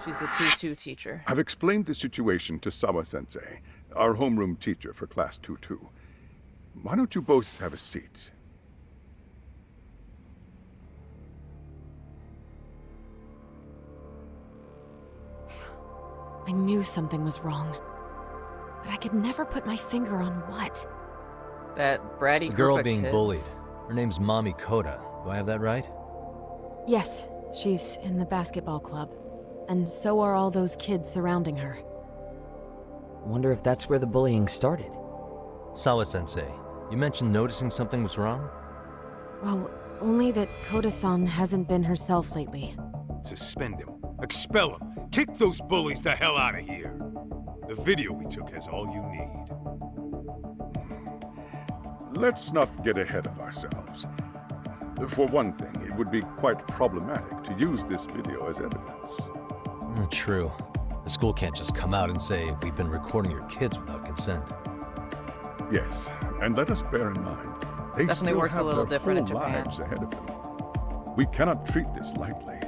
S1: She's the 2-2 teacher.
S16: I've explained the situation to Sawa-sensei, our homeroom teacher for Class 2-2. Why don't you both have a seat?
S13: I knew something was wrong. But I could never put my finger on what.
S1: That bratty
S8: The girl
S1: group of
S8: being
S1: kids.
S8: bullied. Her name's Mami Koda. Do I have that right?
S13: Yes, she's in the basketball club. And so are all those kids surrounding her.
S12: Wonder if that's where the bullying started.
S8: Sawa-sensei, you mentioned noticing something was wrong?
S13: Well, only that Koda-san hasn't been herself lately.
S9: Suspend him. Expel him. Kick those bullies the hell out of here. The video we took has all you need.
S16: Let's not get ahead of ourselves. For one thing, it would be quite problematic to use this video as evidence.
S8: True. The school can't just come out and say, we've been recording your kids without consent.
S16: Yes, and let us bear in mind, they
S1: Definitely
S16: still
S1: works a
S16: have
S1: little
S16: their
S1: different in
S16: whole
S1: Japan.
S16: lives ahead of them. We cannot treat this lightly.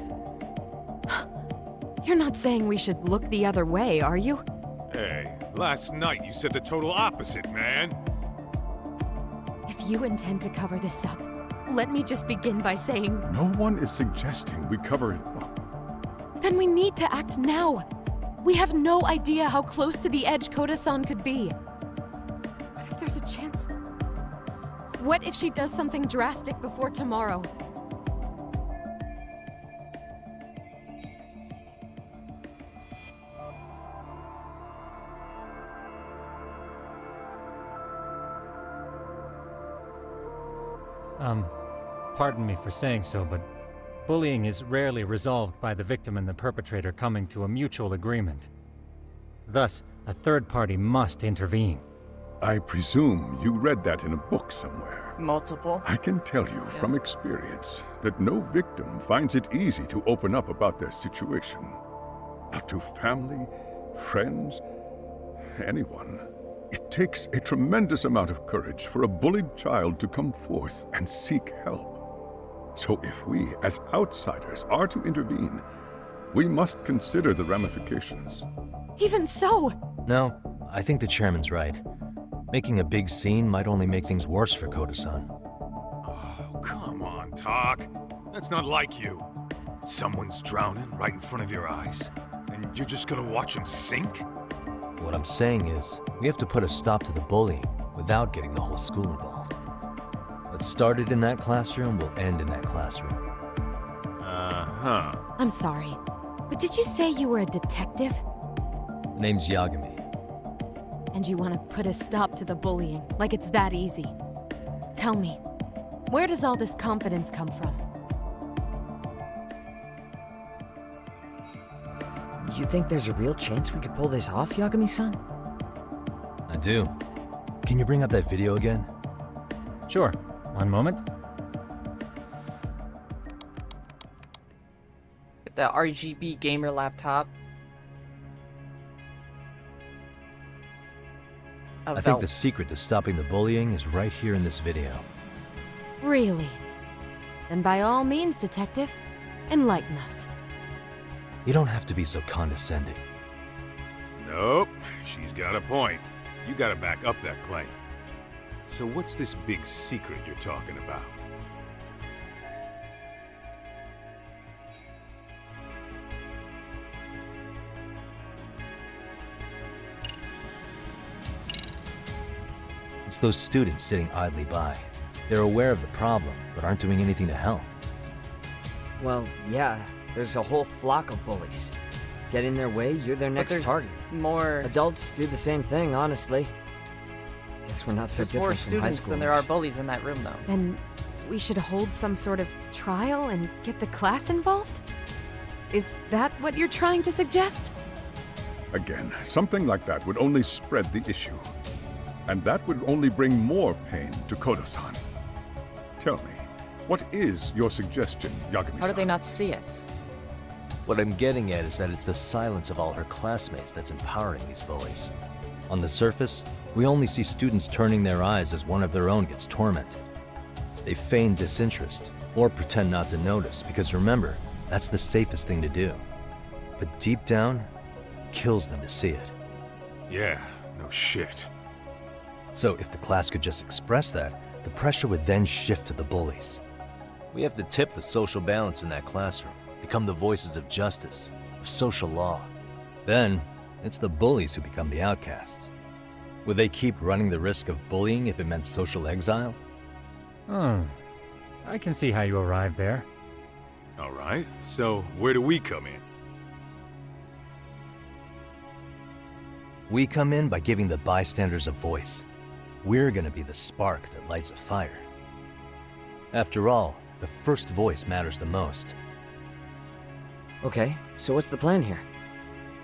S13: You're not saying we should look the other way, are you?
S9: Hey, last night you said the total opposite, man.
S13: If you intend to cover this up, Let me just begin by saying,
S16: No one is suggesting we cover it up.
S13: then we need to act now. We have no idea how close to the edge Koda-san could be. What if there's a chance? What if she does something drastic before tomorrow?
S7: Pardon me for saying so, but bullying is rarely resolved by the victim and the perpetrator coming to a mutual agreement. Thus, a third party must intervene.
S16: I presume you read that in a book somewhere.
S1: Multiple?
S16: I can tell you from experience that no victim finds it easy to open up about their situation. Not to family, friends, anyone. It takes a tremendous amount of courage for a bullied child to come forth and seek help. So if we, as outsiders, are to intervene, we must consider the ramifications.
S13: Even so!
S8: No, I think the chairman's right. Making a big scene might only make things worse for Koda-san.
S9: Oh, come on, Tak. That's not like you. Someone's drowning right in front of your eyes, and you're just gonna watch him sink?
S8: What I'm saying is, we have to put a stop to the bullying without getting the whole school involved. What started in that classroom will end in that classroom.
S9: Uh-huh.
S13: I'm sorry, but did you say you were a detective?
S8: The name's Yagami.
S13: And you want to put a stop to the bullying, like it's that easy? Tell me, where does all this confidence come from?
S12: You think there's a real chance we could pull this off, Yagami-san?
S8: I do. Can you bring up that video again?
S7: Sure. One moment.
S1: Get that RGB gamer laptop.
S8: I think the secret to stopping the bullying is right here in this video.
S13: Really? Then by all means, detective, enlighten us.
S8: You don't have to be so condescending.
S9: Nope, she's got a point. You gotta back up that claim. So what's this big secret you're talking about?
S8: It's those students sitting idly by. They're aware of the problem, but aren't doing anything to help.
S12: Well, yeah, there's a whole flock of bullies. Get in their way, you're their next
S1: there's
S12: target.
S1: More
S12: adults do the same thing, honestly. Guess we're not so
S1: There's more
S12: different from high
S1: students
S12: schoolers.
S1: than there are bullies in that room, though.
S13: Then we should hold some sort of trial and get the class involved? Is that what you're trying to suggest?
S16: Again, something like that would only spread the issue. And that would only bring more pain to Koda-san. Tell me, what is your suggestion, Yagami-san?
S1: How do they not see it?
S8: What I'm getting at is that it's the silence of all her classmates that's empowering these bullies. On the surface, we only see students turning their eyes as one of their own gets tormented. They feign disinterest, or pretend not to notice, because remember, that's the safest thing to do. But deep down, it kills them to see it.
S9: Yeah, no shit.
S8: So if the class could just express that, the pressure would then shift to the bullies. We have to tip the social balance in that classroom, become the voices of justice, of social law. Then, it's the bullies who become the outcasts. Would they keep running the risk of bullying if it meant social exile?
S7: I can see how you arrived there.
S9: All right, so where do we come in?
S8: We come in by giving the bystanders a voice. We're gonna be the spark that lights a fire. After all, the first voice matters the most.
S12: Okay, so what's the plan here?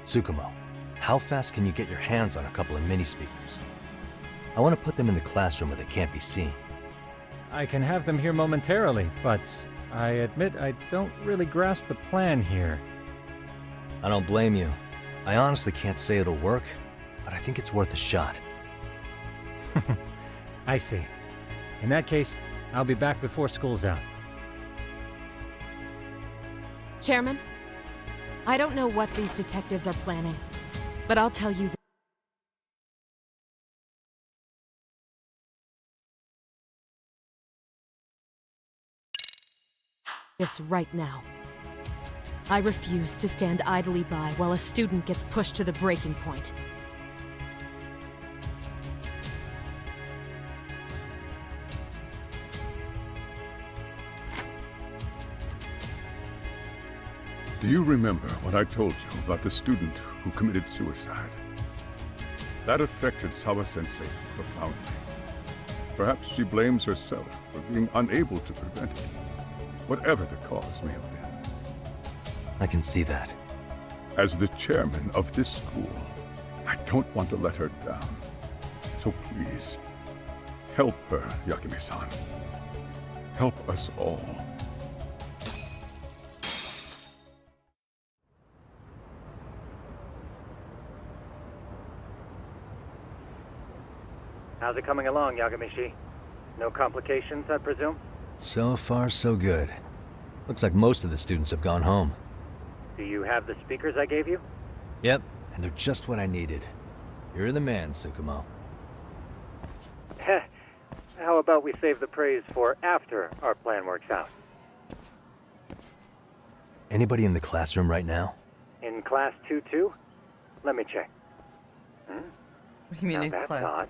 S8: Tsukumo, how fast can you get your hands on a couple of mini-speakers? I want to put them in the classroom where they can't be seen.
S7: I can have them here momentarily, but I admit I don't really grasp the plan here.
S8: I don't blame you. I honestly can't say it'll work, but I think it's worth a shot.
S7: I see. In that case, I'll be back before school's out.
S13: Chairman, I don't know what these detectives are planning, but I'll tell you this right now. I refuse to stand idly by while a student gets pushed to the breaking point.
S16: Do you remember what I told you about the student who committed suicide? That affected Sawa-sensei profoundly. Perhaps she blames herself for being unable to prevent it, whatever the cause may have been.
S5: I can see that.
S16: As the chairman of this school, I don't want to let her down. So please, help her, Yagami-san. Help us all.
S21: How's it coming along, Yagamishi? No complications, I presume?
S8: So far, so good. Looks like most of the students have gone home.
S21: Do you have the speakers I gave you?
S8: Yep, and they're just what I needed. You're the man, Tsukumo.
S21: How about we save the praise for after our plan works out?
S8: Anybody in the classroom right now?
S21: In class 2-2? Let me check.
S1: What do you mean in
S21: that's
S1: class?
S21: odd.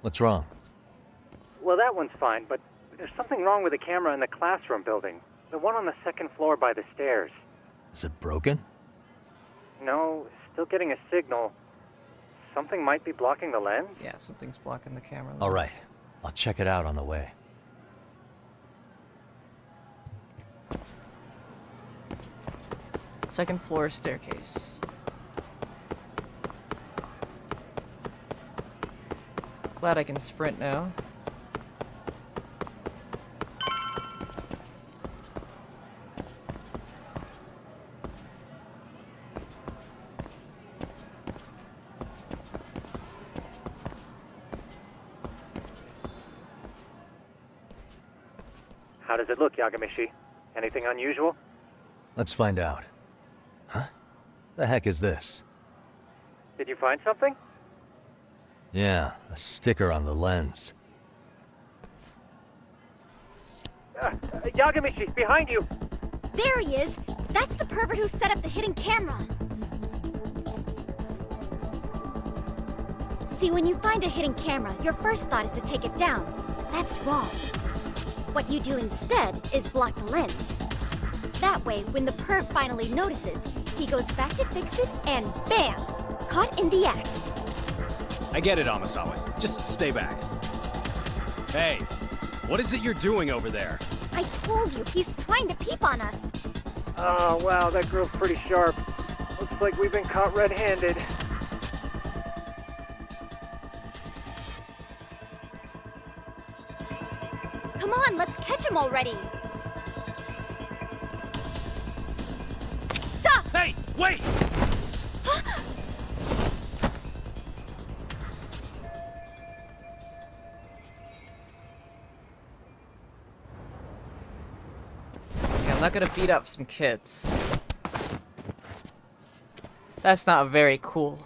S8: What's wrong?
S21: Well, that one's fine, but there's something wrong with the camera in the classroom building. The one on the second floor by the stairs.
S8: Is it broken?
S21: No, still getting a signal. Something might be blocking the lens?
S1: Yeah, something's blocking the camera.
S8: All right, I'll check it out on the way.
S1: Second floor staircase. Glad I can sprint now.
S21: How does it look, Yagamishi? Anything unusual?
S8: Let's find out. Huh? The heck is this?
S21: Did you find something?
S8: Yeah, a sticker on the lens.
S21: Yagamishi, behind you!
S3: There he is! That's the pervert who set up the hidden camera! See, when you find a hidden camera, your first thought is to take it down. That's wrong. What you do instead is block the lens. That way, when the perv finally notices, he goes back to fix it and bam! Caught in the act.
S20: I get it, Amasawa. Just stay back. Hey, what is it you're doing over there?
S3: I told you, he's trying to peep on us.
S21: Oh, wow, that girl's pretty sharp. Looks like we've been caught red-handed.
S3: Come on, let's catch him already. Stop!
S20: Hey, wait!
S1: Yeah, I'm not gonna beat up some kids. That's not very cool.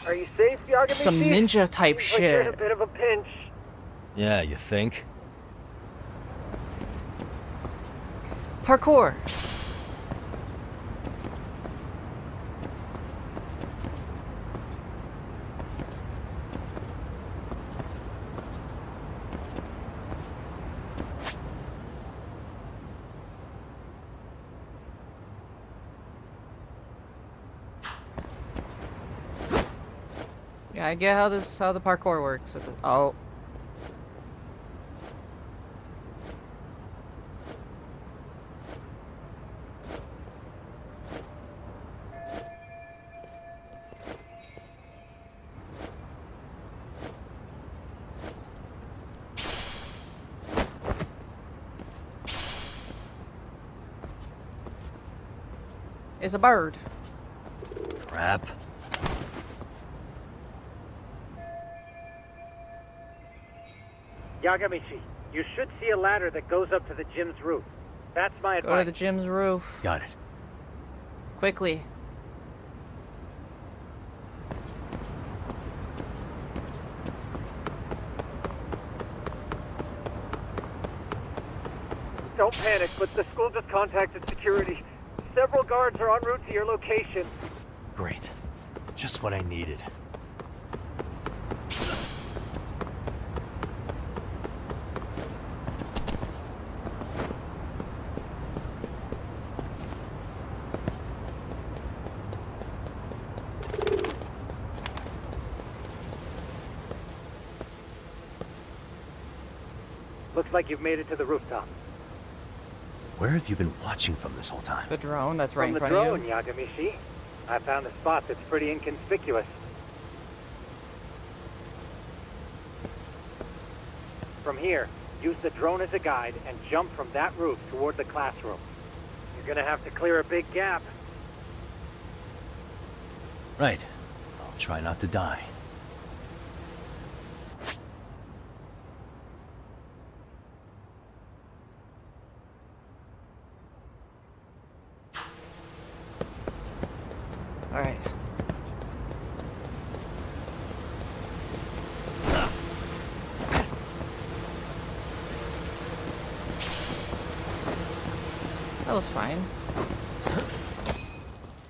S21: Are you safe, Yagami?
S1: Some ninja type
S21: Seems like you're in
S1: shit.
S21: a bit of a pinch.
S8: Yeah, you think?
S1: Parkour. Yeah, I get how the parkour works. Oh. It's a bird.
S8: Crap.
S21: Yagamishi, you should see a ladder that goes up to the gym's roof. That's my
S1: Go to
S21: advice.
S1: the gym's roof.
S8: Got it.
S1: Quickly.
S21: Don't panic, but the school just contacted security. Several guards are en route to your location.
S8: Great. Just what I needed.
S21: Looks like you've made it to the rooftop.
S8: Where have you been watching from this whole time?
S1: The drone that's right
S21: From
S1: in
S21: the
S1: front
S21: drone,
S1: of you.
S21: Yagamishi. I found a spot that's pretty inconspicuous. From here, use the drone as a guide and jump from that roof toward the classroom. You're gonna have to clear a big gap.
S8: Right. I'll try not to die.
S1: All right. That was fine.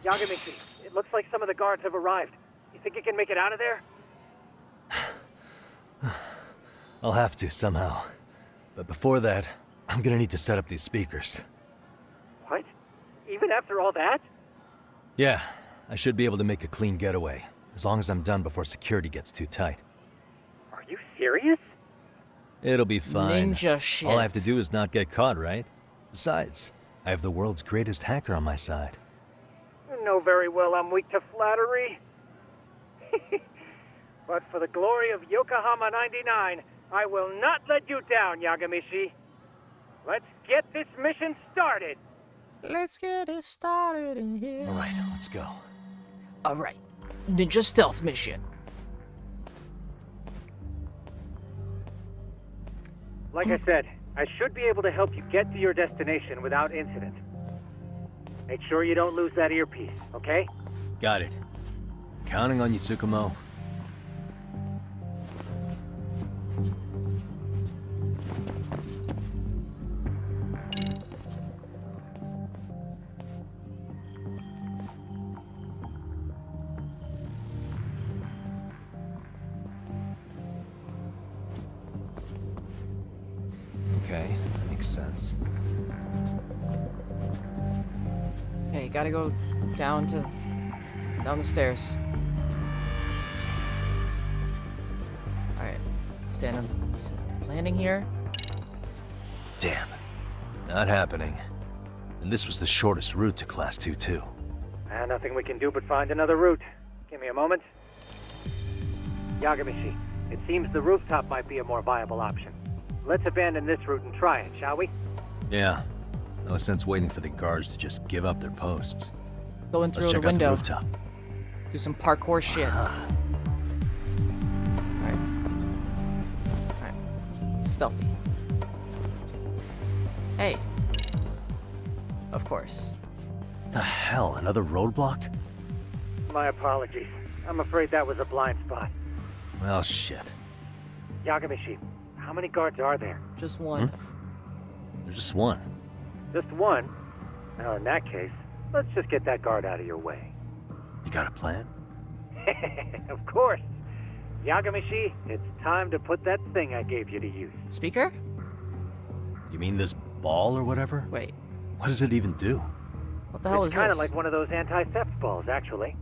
S21: Yagamishi, it looks like some of the guards have arrived. You think you can make it out of there?
S8: I'll have to, somehow. But before that, I'm gonna need to set up these speakers.
S21: What? Even after all that?
S8: Yeah, I should be able to make a clean getaway, as long as I'm done before security gets too tight.
S21: Are you serious?
S8: It'll be fine.
S1: Ninja shit.
S8: All I have to do is not get caught, right? Besides, I have the world's greatest hacker on my side.
S21: You know very well I'm weak to flattery. But for the glory of Yokohama 99, I will not let you down, Yagamishi. Let's get this mission started.
S1: Let's get it started in here.
S8: All right, let's go.
S1: All right. Ninja stealth mission.
S21: Like I said, I should be able to help you get to your destination without incident. Make sure you don't lose that earpiece, okay?
S8: Got it. Counting on you, Tsukumo. Okay, that makes sense.
S1: Okay, gotta go down the stairs. Alright. Landing here.
S8: Damn. Not happening. And this was the shortest route to Class 2, too.
S21: Nothing we can do but find another route. Give me a moment. Yagamishi, it seems the rooftop might be a more viable option. Let's abandon this route and try it, shall we?
S8: Yeah. No sense waiting for the guards to just give up their posts.
S1: Go in through
S8: Let's
S1: the
S8: check out
S1: window.
S8: the rooftop.
S1: Do some parkour shit. Alright. Alright. Stealthy. Hey. Of course.
S8: The hell? Another roadblock?
S21: My apologies. I'm afraid that was a blind spot.
S8: Well, shit.
S21: Yagamishi, how many guards are there?
S1: Just one.
S8: There's just one.
S21: Just one? Now, in that case, let's just get that guard out of your way.
S8: You got a plan?
S21: Of course. Yagamishi, it's time to put that thing I gave you to use.
S1: Speaker?
S8: You mean this ball or whatever?
S1: Wait.
S8: What does it even do?
S1: What the hell is
S21: It's kind
S1: this?
S21: of like one of those anti-theft balls, actually.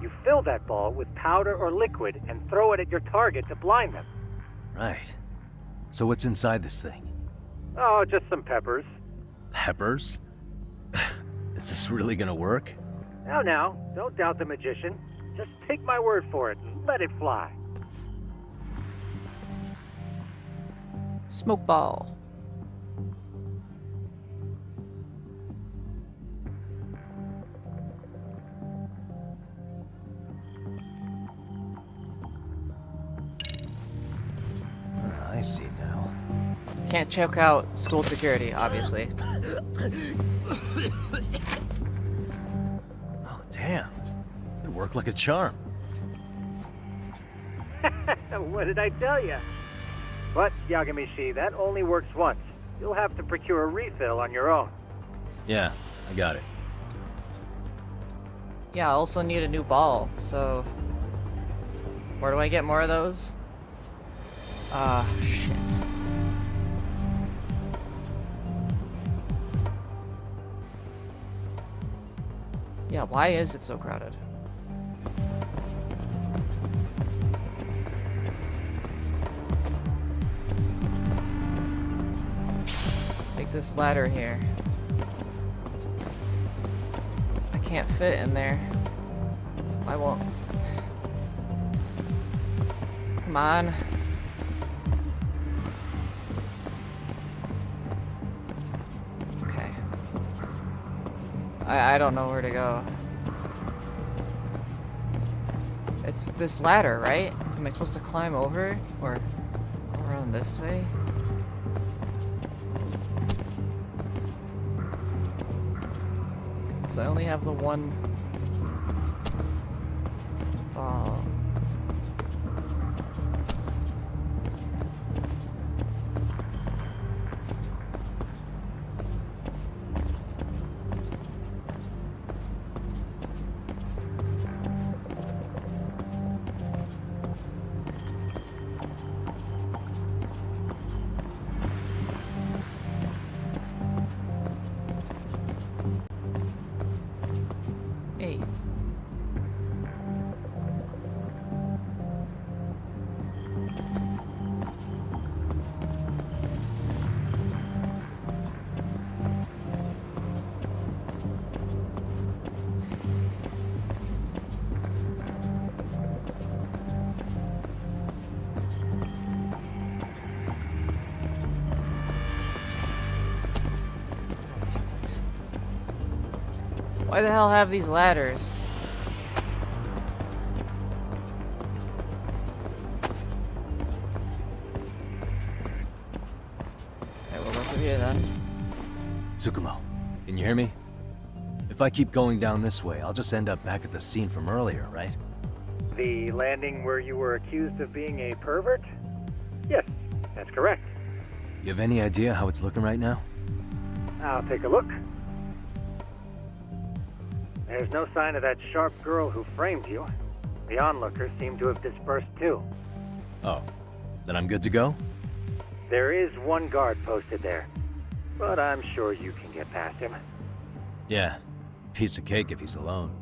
S21: You fill that ball with powder or liquid and throw it at your target to blind them.
S8: Right. So what's inside this thing?
S21: Oh, just some peppers.
S8: Peppers? Is this really gonna work?
S21: Now, don't doubt the magician. Just take my word for it and let it fly.
S1: Smoke ball.
S8: I see now.
S1: Can't choke out school security, obviously.
S8: Oh, damn. It worked like a charm.
S21: What did I tell you? But, Yagamishi, that only works once. you'll have to procure a refill on your own.
S8: Yeah, I got it.
S1: Yeah, I also need a new ball, so... Where do I get more of those? Shit. Yeah, why is it so crowded? Take this ladder here. I can't fit in there. I won't. Come on. Okay. I don't know where to go. It's this ladder, right? Am I supposed to climb over? Or go around this way? So I only have the one ball. Hey. Why the hell have these ladders? Okay, we'll go through here then.
S8: Tsukumo, can you hear me? If I keep going down this way, I'll just end up back at the scene from earlier, right?
S21: The landing where you were accused of being a pervert? Yes, that's correct.
S8: You have any idea how it's looking right now?
S21: I'll take a look. There's no sign of that sharp girl who framed you. The onlookers seem to have dispersed too.
S8: Oh, then I'm good to go?
S21: There is one guard posted there, but I'm sure you can get past him.
S8: Yeah, piece of cake if he's alone.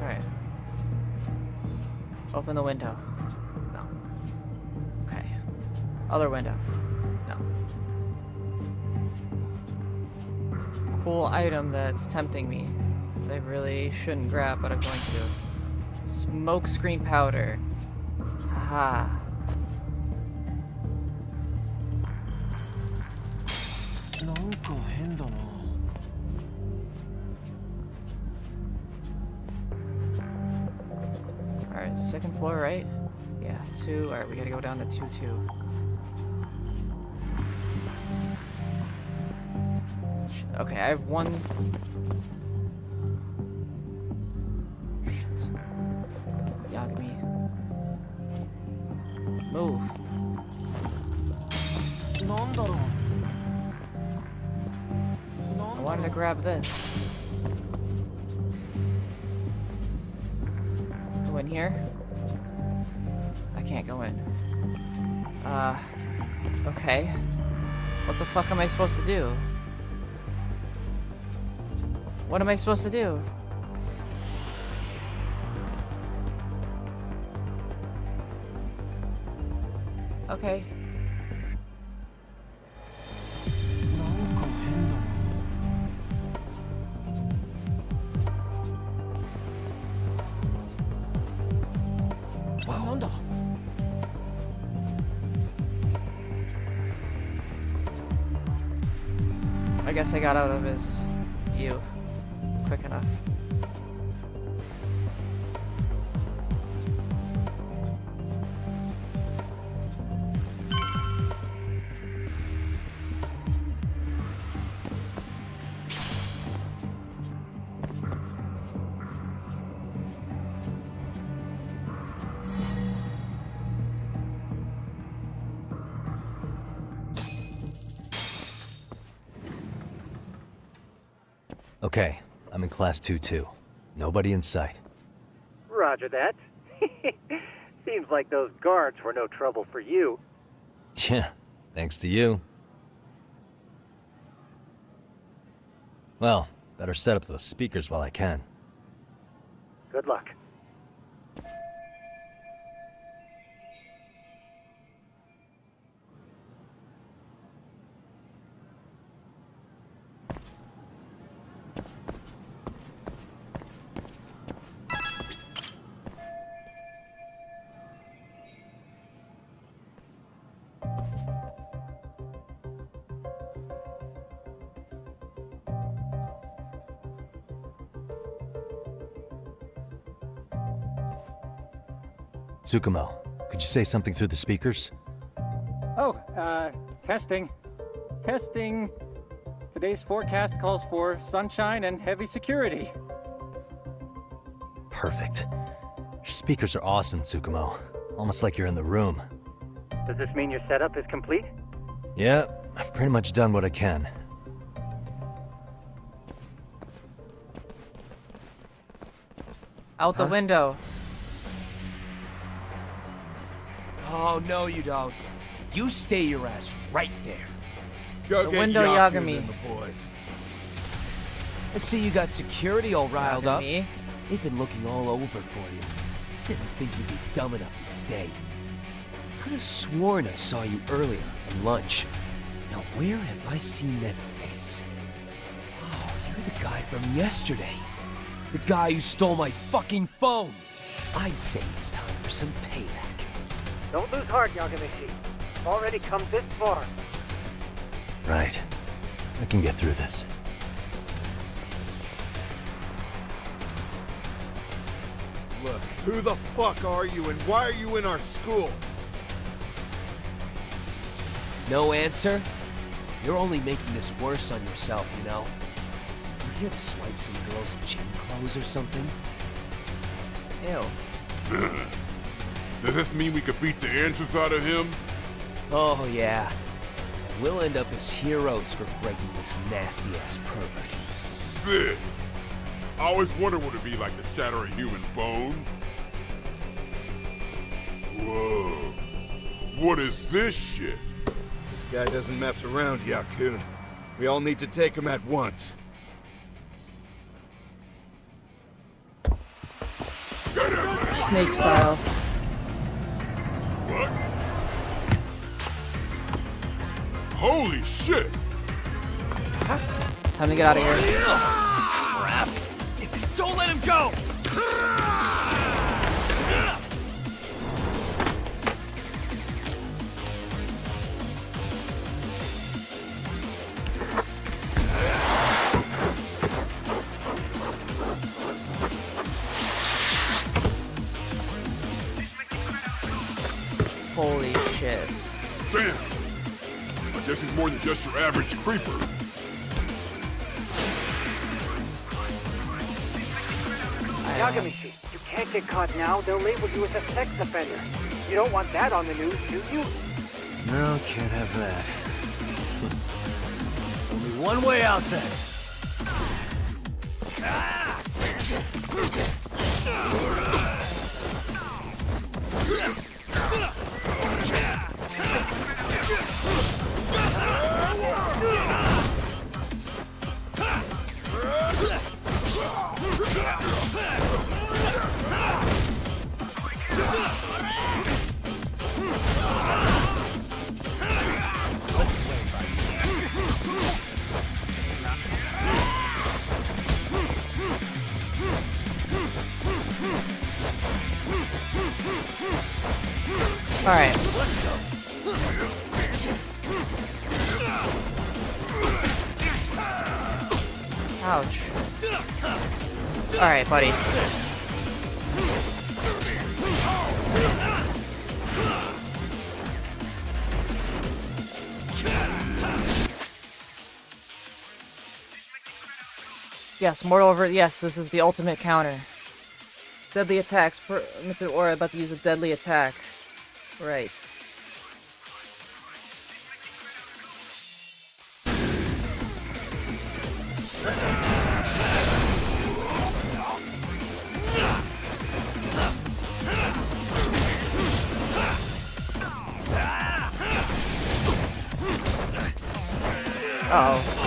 S1: Alright. Open the window. No. Okay. Other window. No. Cool item that's tempting me. I really shouldn't grab, but I'm going to. Smoke screen powder. Haha. Alright, second floor, right? Yeah, 2. Alright, we gotta go down to 2-2. Okay, I have one. Shit. Yagami. Move. I wanted to grab this. Go in here. I can't go in. Okay. What the fuck am I supposed to do? What am I supposed to do? Okay. I guess I got out of his view quick enough.
S8: Okay, I'm in Class 2-2. Nobody in sight.
S21: Roger that. Seems like those guards were no trouble for you.
S8: Yeah, thanks to you. Well, better set up those speakers while I can.
S21: Good luck.
S8: Tsukumo, could you say something through the speakers?
S7: Oh, testing. Testing. Today's forecast calls for sunshine and heavy security.
S8: Perfect. Your speakers are awesome, Tsukumo. Almost like you're in the room.
S21: Does this mean your setup is complete?
S8: Yeah, I've pretty much done what I can.
S1: Out the window.
S11: Oh, no you don't. You stay your ass right there.
S14: Go
S1: The
S14: get
S1: window
S14: Yaku
S1: Yagami.
S14: and the boys.
S11: I see you got security all riled up.
S1: Yagami.
S11: They've been looking all over for you. Didn't think you'd be dumb enough to stay. Could have sworn I saw you earlier at lunch. Now where have I seen that face? Oh, you're the guy from yesterday. The guy who stole my fucking phone. I'd say it's time for some payback.
S21: Don't lose heart, Yagamishi. Already come this far.
S8: Right. I can get through this.
S6: Look, who the fuck are you and why are you in our school?
S11: No answer? You're only making this worse on yourself, you know? You here to swipe some girl's gym clothes or something?
S1: Ew.
S6: Does this mean we could beat the answers out of him?
S11: Oh, yeah. We'll end up as heroes for breaking this nasty-ass pervert.
S6: Sick! I always wondered what it'd be like to shatter a human bone. Whoa. What is this shit?
S14: This guy doesn't mess around, Yakun. We all need to take him at once.
S1: Snake style.
S6: What? Holy shit!
S1: Time to get out of here.
S11: Crap! Don't let him go!
S1: Holy shit.
S6: Damn! I guess he's more than just your average creeper.
S21: Yagamishi, you can't get caught now. They'll label you as a sex offender. You don't want that on the news, do you?
S8: No, can't have that.
S11: Only one way out then.
S1: Alright. Ouch. Alright, buddy. Yes, Mortal over. Yes, this is the ultimate counter. Deadly attacks. Mr. Aura about to use a deadly attack. Right. Uh-oh.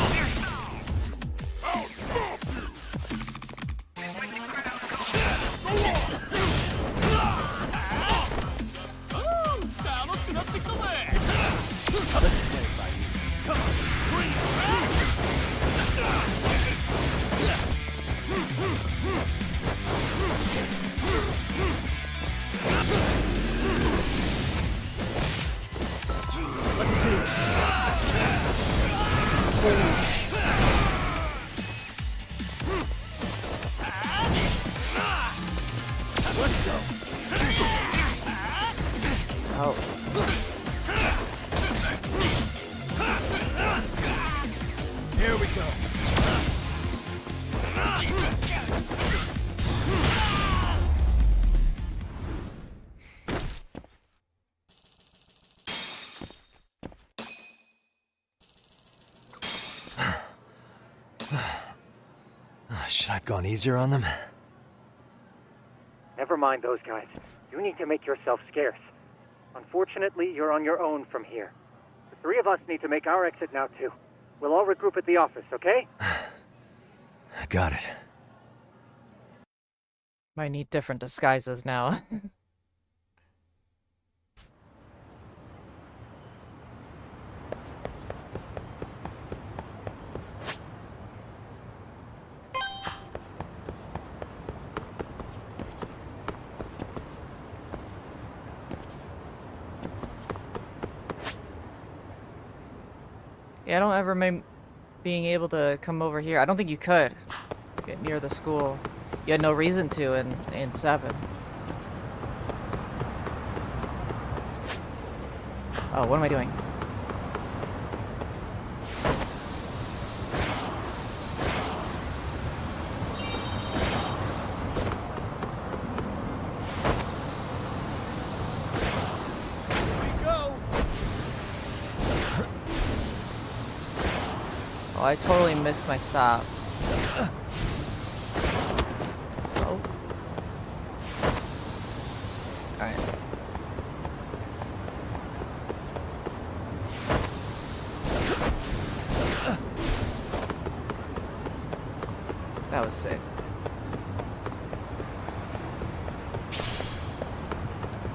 S10: Let's do this. Let's go.
S1: Oh.
S10: Here we go.
S8: Should I have gone easier on them?
S21: Never mind those guys. You need to make yourself scarce. Unfortunately, you're on your own from here. The three of us need to make our exit now, too. We'll all regroup at the office, okay?
S8: Got it.
S1: Might need different disguises now. Yeah, I don't ever remember being able to come over here. I don't think you could get near the school. You had no reason to in 7. Oh, what am I doing? Oh, I totally missed my stop. Oh. Alright. That was sick.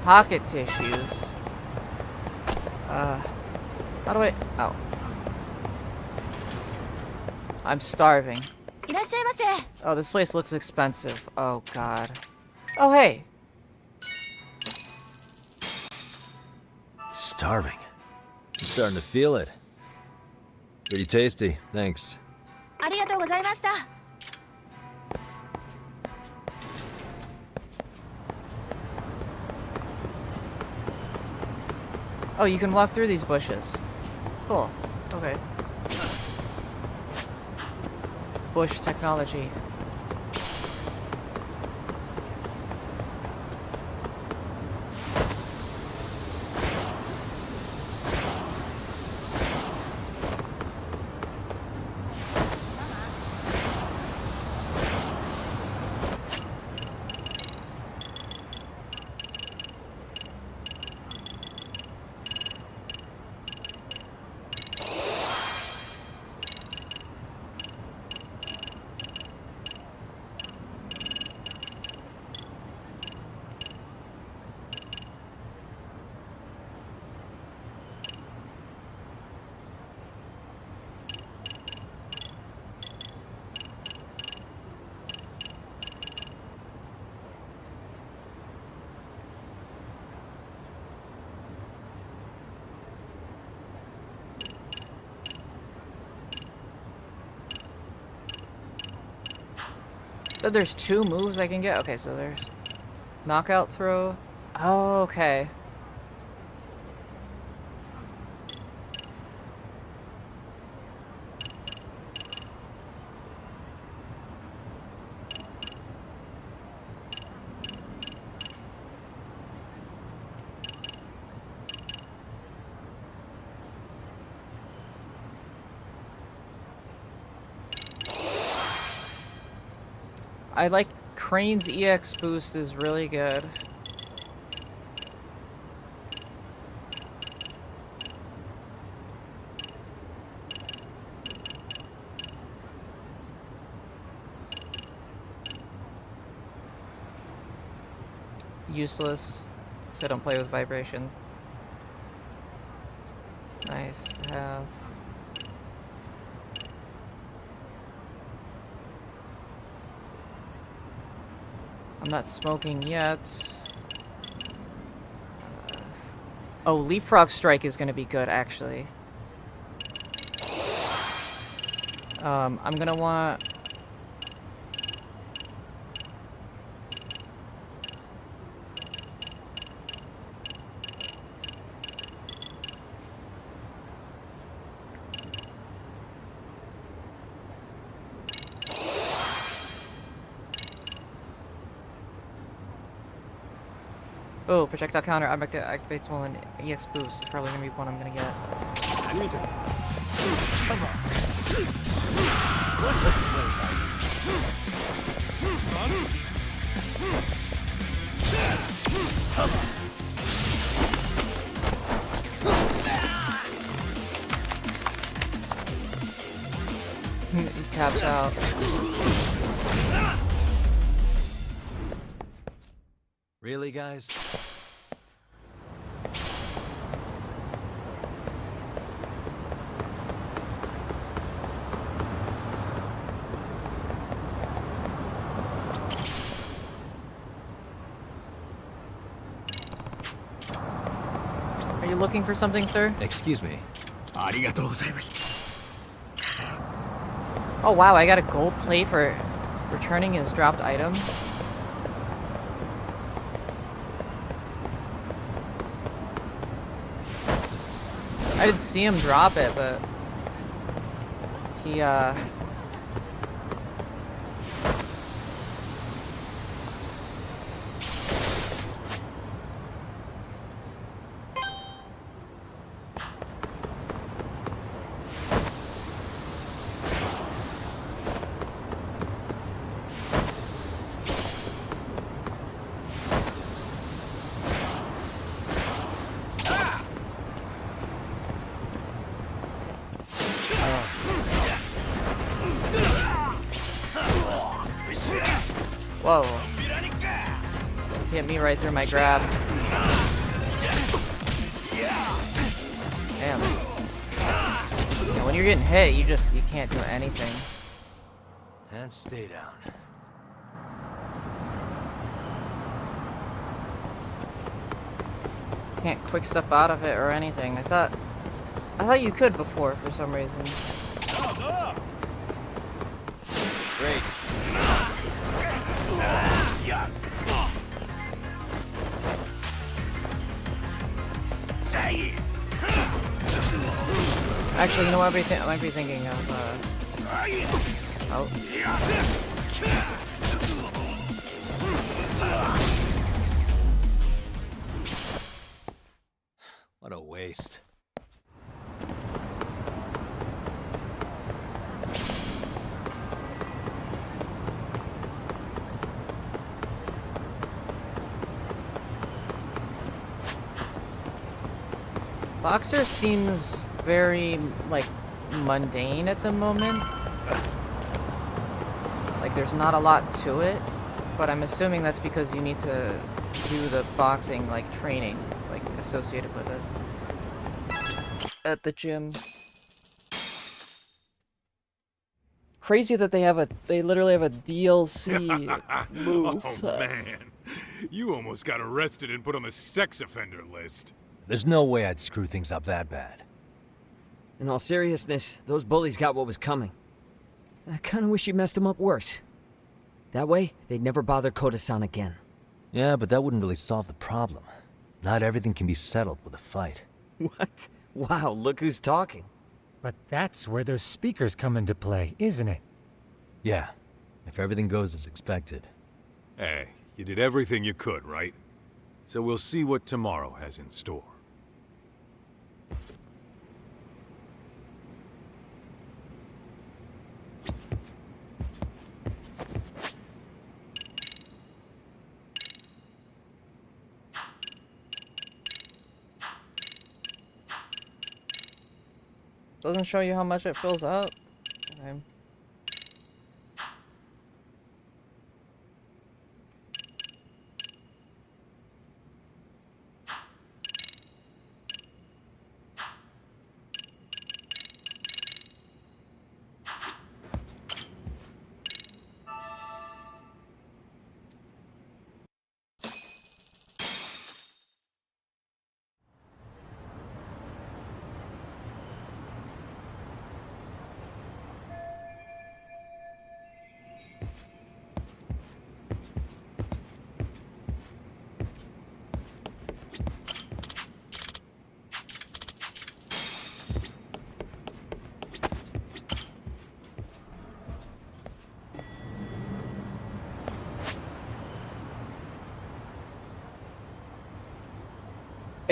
S1: Pocket tissues. How do I... Oh. I'm starving. Oh, this place looks expensive. Oh, God. Oh, hey.
S8: Starving. I'm starting to feel it. Pretty tasty, thanks.
S1: Oh, you can walk through these bushes. Cool. Okay. Bush technology. So there's 2 moves I can get? Okay, so there's knockout throw. Oh, okay. I like Crane's EX boost is really good. useless, so I don't play with vibration. Nice to have. I'm not smoking yet. Oh, Leapfrog Strike is gonna be good, actually. I'm gonna want... Oh, projectile counter activates while an EX boost is probably gonna be one I'm gonna get.
S11: I need to... Come on.
S1: He taps out.
S5: Really, guys?
S1: Are you looking for something, sir?
S5: Excuse me.
S1: Oh wow, I got a gold plate for returning his dropped item. I didn't see him drop it, but he whoa. Hit me right through my grab. Damn. Yeah, when you're getting hit, you can't do anything.
S5: And stay down.
S1: Can't quick step out of it or anything. I thought you could before for some reason.
S5: Great.
S1: Actually, you know what I might be thinking of, oh.
S5: What a waste.
S1: Boxer seems very, like, mundane at the moment. Like, there's not a lot to it, but I'm assuming that's because you need to do the boxing, like, training, like, associated with it. At the gym. Crazy that they literally have a DLC move.
S9: Oh, man. You almost got arrested and put on the sex offender list.
S8: There's no way I'd screw things up that bad.
S12: In all seriousness, those bullies got what was coming. I kinda wish you messed them up worse. That way, they'd never bother Koda-san again.
S8: Yeah, but that wouldn't really solve the problem. Not everything can be settled with a fight.
S12: What? Wow, look who's talking.
S7: But that's where those speakers come into play, isn't it?
S8: Yeah, if everything goes as expected.
S9: Hey, you did everything you could, right? So we'll see what tomorrow has in store.
S1: Doesn't show you how much it fills up. Okay.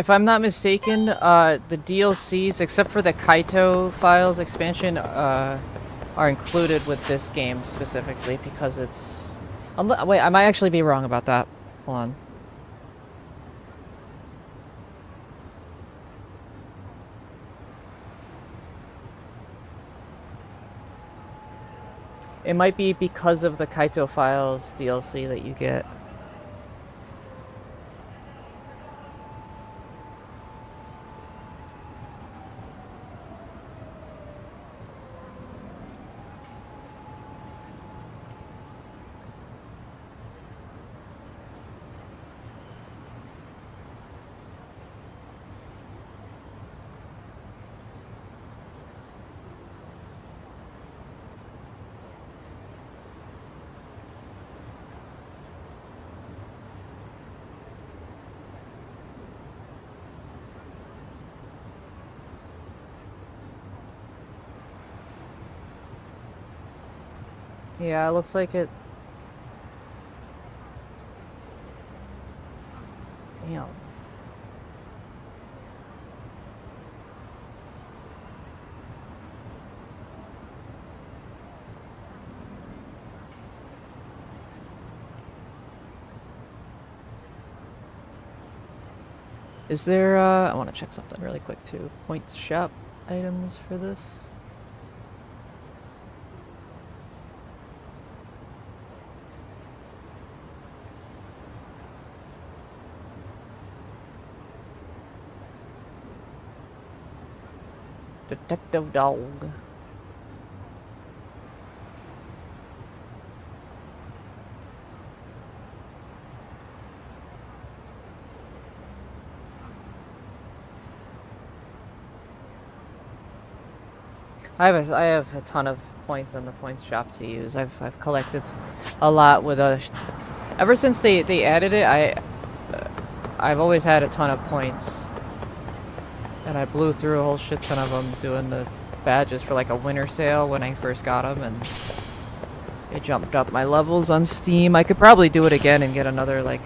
S1: If I'm not mistaken, the DLCs, except for the Kaito Files expansion, are included with this game specifically because it's... Wait, I might actually be wrong about that. Hold on. It might be because of the Kaito Files DLC that you get. Yeah, it looks like it... Damn. Is there, I want to check something really quick too. Points shop items for this? Detective Dog. I have a ton of points in the points shop to use. I've collected a lot with ever since they added it. I've always had a ton of points. And I blew through a whole shit ton of them doing the badges for like a winter sale when I first got them, and it jumped up my levels on Steam. I could probably do it again and get another like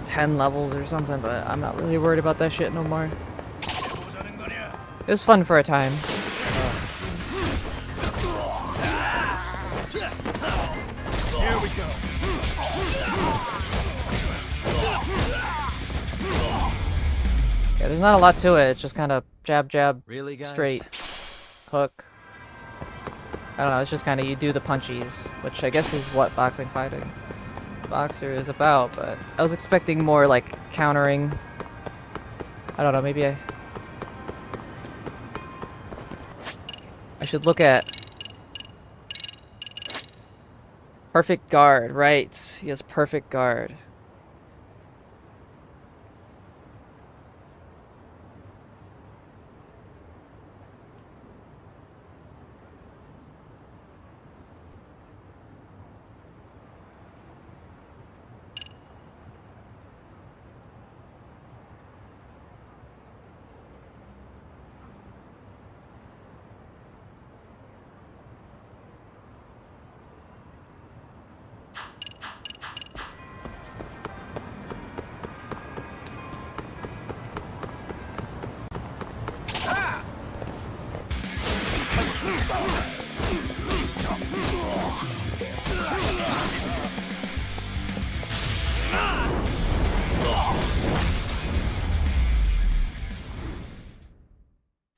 S1: 10 levels or something, but I'm not really worried about that shit no more. It was fun for a time.
S14: Here we go.
S1: Yeah, there's not a lot to it. It's just kind of jab, jab,
S8: Really, guys?
S1: straight, hook. I don't know. It's just kind of you do the punchies, which I guess is what boxing fighting boxer is about. But I was expecting more like countering. I don't know. Maybe I should look at perfect guard. Right, he has perfect guard.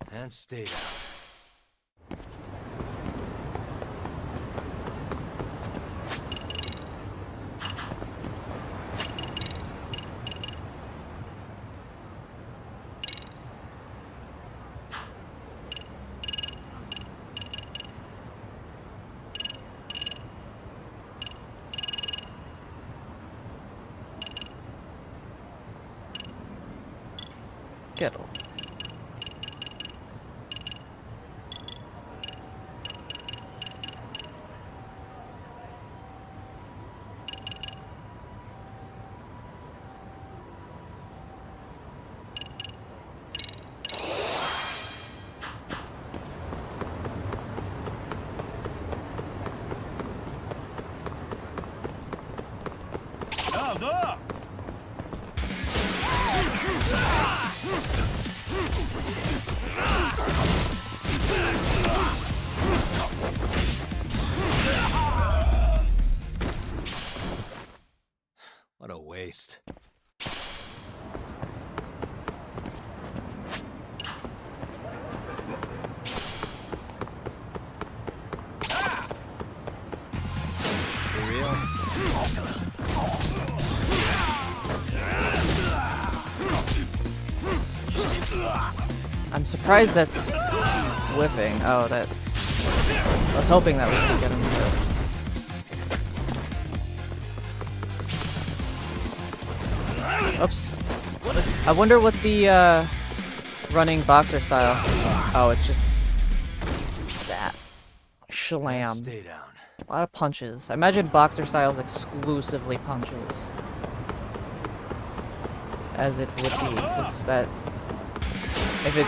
S8: And stay down.
S1: Kettle.
S8: waste. For real?
S1: I'm surprised that's whiffing. Oh, that. I was hoping that we could get him to. Oops. I wonder what the running boxer style. Oh, it's just that. Slam.
S8: Stay down.
S1: A lot of punches. I imagine boxer style is exclusively punches. As it would be, because that. If it.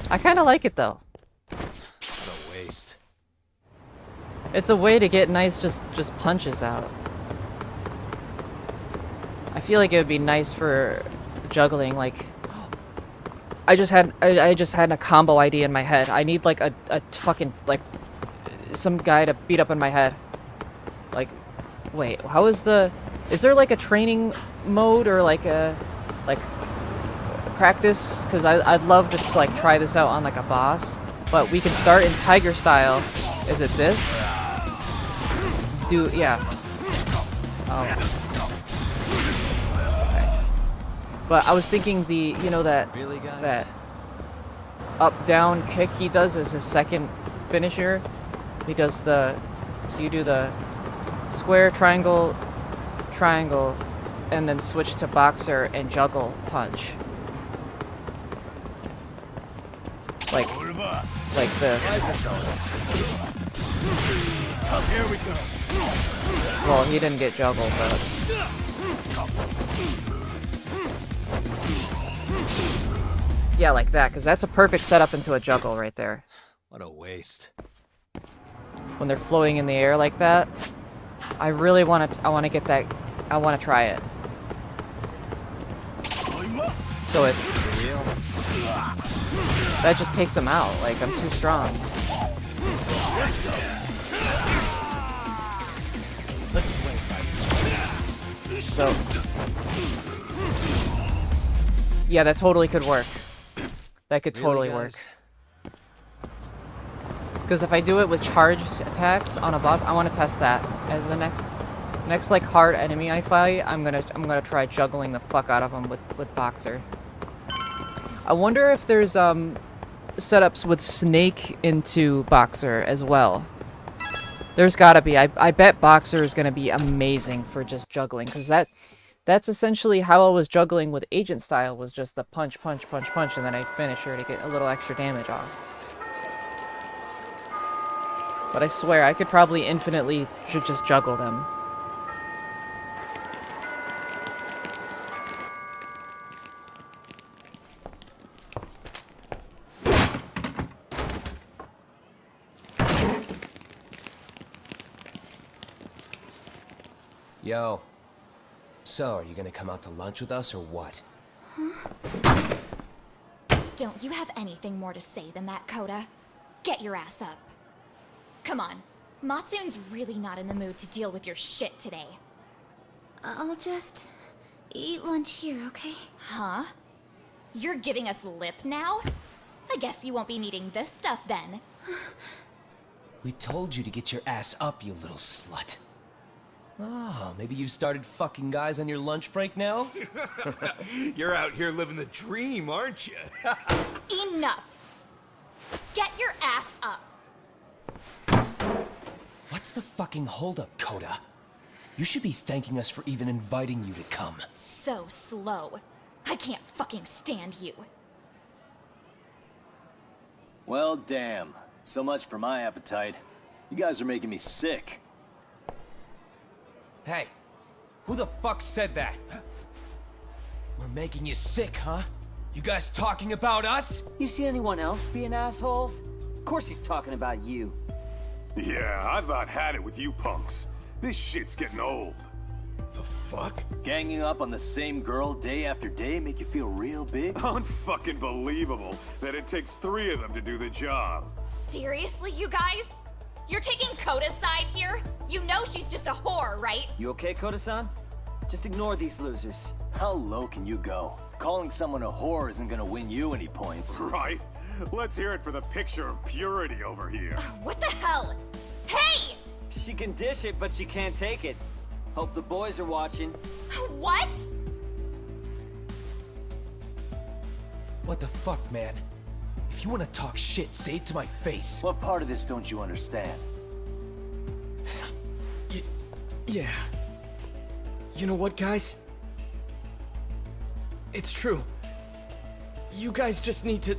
S1: I kind of like it though.
S8: What a waste.
S1: It's a way to get nice just punches out. I feel like it would be nice for juggling. Like, I just had a combo idea in my head. I need like a fucking like some guy to beat up in my head. Like, wait, how is the? Is there like a training mode or like a practice? Because I'd love to like try this out on like a boss. But we can start in Tiger style. Is it this? Yeah. Oh. But I was thinking that up down kick he does as his second finisher. He does so you do the square, triangle, triangle, and then switch to boxer and juggle punch. Like the.
S14: Here we go.
S1: Well, he didn't get juggled, but. Yeah, like that, because that's a perfect setup into a juggle right there.
S8: What a waste.
S1: When they're floating in the air like that, I really want to. I want to get that. I want to try it. So it's. That just takes him out. Like, I'm too strong. So. Yeah, that totally could work. That could totally work. Because if I do it with charged attacks on a boss, I want to test that as the next like hard enemy I fight. I'm gonna try juggling the fuck out of them with boxer. I wonder if there's setups with Snake into boxer as well. There's gotta be. I bet boxer is gonna be amazing for just juggling, because that's essentially how I was juggling with agent style, was just the punch, punch, punch, punch, and then I'd finish her to get a little extra damage off. But I swear, I could probably infinitely just juggle them.
S11: Yo. So, are you gonna come out to lunch with us or what?
S2: Don't you have anything more to say than that, Koda? Get your ass up. Come on. Matsun's really not in the mood to deal with your shit today.
S3: I'll just eat lunch here, okay?
S2: Huh? You're giving us lip now? I guess you won't be needing this stuff then.
S11: We told you to get your ass up, you little slut. Oh, maybe you've started fucking guys on your lunch break now?
S6: You're out here living the dream, aren't you?
S2: Enough! Get your ass up!
S11: What's the fucking holdup, Koda? You should be thanking us for even inviting you to come.
S2: So slow. I can't fucking stand you.
S5: Well, damn. So much for my appetite. You guys are making me sick.
S11: Hey, who the fuck said that? We're making you sick, huh? You guys talking about us?
S12: You see anyone else being assholes? Of course he's talking about you.
S6: Yeah, I've about had it with you punks. This shit's getting old.
S11: The
S5: fuck? Ganging up on the same girl day after day make you feel real big?
S9: Unfucking believable that it takes 3 of them to do the job.
S2: Seriously, you guys? You're taking Koda's side here? You know she's just a whore, right?
S8: You okay, Koda-san? Just ignore these losers.
S5: How low can you go? Calling someone a whore isn't gonna win you any points.
S9: Right? Let's hear it for the picture of purity over here.
S2: What the hell? Hey!
S12: She can dish it, but she can't take it. Hope the boys are watching.
S2: What?
S11: What the fuck, man? If you want to talk shit, say it to my face.
S5: What part of this don't you understand?
S11: Yeah. You know what, guys? It's true. You guys just need to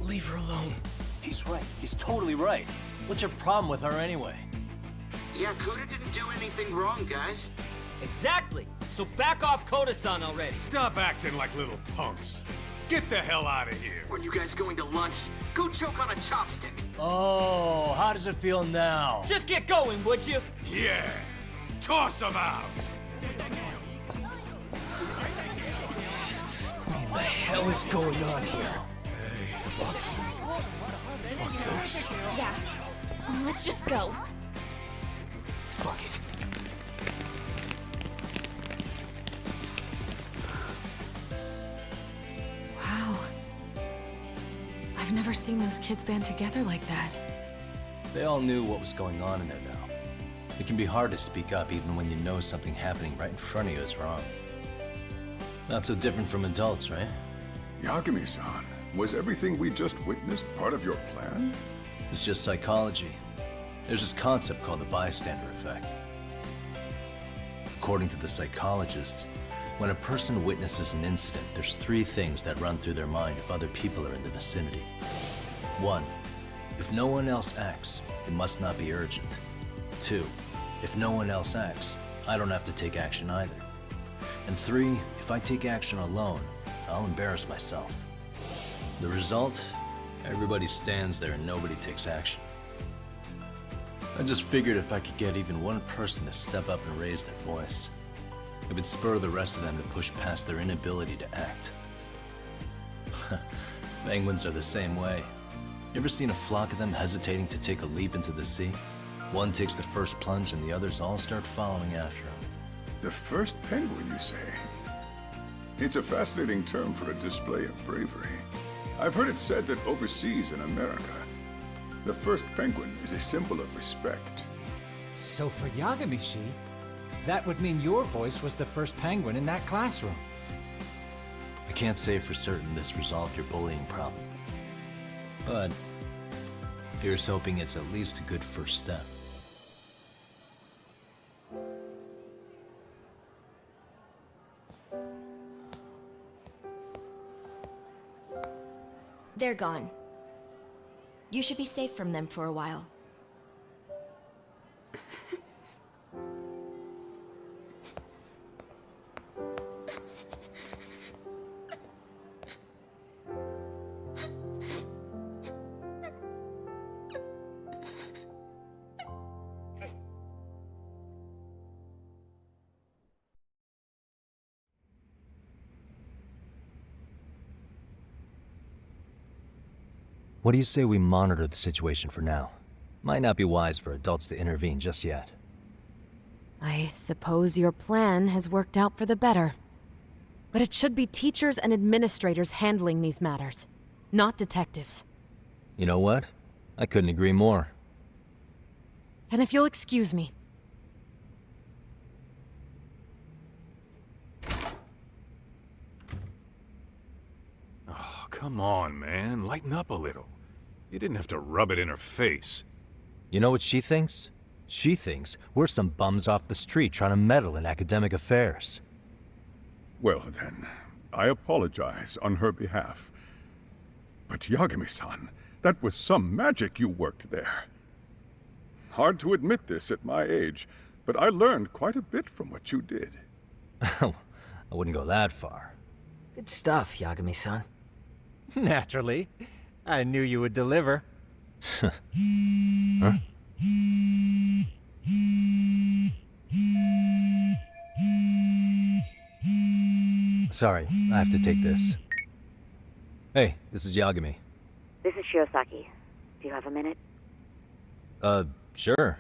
S11: leave her alone.
S5: He's right. He's totally right. What's your problem with her anyway?
S14: Yeah, Koda didn't do anything wrong, guys.
S12: Exactly! So back off Koda-san already.
S9: Stop acting like little punks. Get the hell out of here.
S14: When you guys going to lunch? Go choke on a chopstick.
S5: Oh, how does it feel now?
S12: Just get going, would you?
S9: Yeah. Toss him out.
S11: What in the hell is going on here?
S6: Hey, Watson. Fuck this.
S2: Yeah. Let's just go.
S11: Fuck it.
S13: Wow. I've never seen those kids band together like that.
S5: They all knew what was going on in there now. It can be hard to speak up even when you know something happening right in front of you is wrong. Not so different from adults, right?
S16: Yagami-san, was everything we just witnessed part of your plan?
S5: It's just psychology. There's this concept called the bystander effect. According to the psychologists, when a person witnesses an incident, there's 3 things that run through their mind if other people are in the vicinity. 1, if no one else acts, it must not be urgent. 2, if no one else acts, I don't have to take action either. And 3, if I take action alone, I'll embarrass myself. The result? Everybody stands there and nobody takes action. I just figured if I could get even one person to step up and raise their voice, it would spur the rest of them to push past their inability to act. Penguins are the same way. You ever seen a flock of them hesitating to take a leap into the sea? One takes the first plunge and the others all start following after him.
S16: The first penguin, you say? It's a fascinating term for a display of bravery. I've heard it said that overseas in America, the first penguin is a symbol of respect.
S7: So for Yagami-shi, that would mean your voice was the first penguin in that classroom.
S5: I can't say for certain this resolved your bullying problem. But here's hoping it's at least a good first step.
S19: They're gone. You should be safe from them for a while.
S8: What do you say we monitor the situation for now? Might not be wise for adults to intervene just yet.
S13: I suppose your plan has worked out for the better. But it should be teachers and administrators handling these matters, not detectives.
S8: You know what? I couldn't agree more.
S13: Then if you'll excuse me.
S9: Oh, come on, man. Lighten up a little. You didn't have to rub it in her face.
S8: You know what she thinks? She thinks we're some bums off the street trying to meddle in academic affairs.
S16: Well then, I apologize on her behalf. But Yagami-san, that was some magic you worked there. Hard to admit this at my age, but I learned quite a bit from what you did.
S8: I wouldn't go that far.
S11: Good stuff, Yagami-san.
S7: Naturally. I knew you would deliver.
S8: Huh? Sorry, I have to take this. Hey, this is Yagami.
S15: This is Shirosaki. Do you have a minute?
S8: Sure.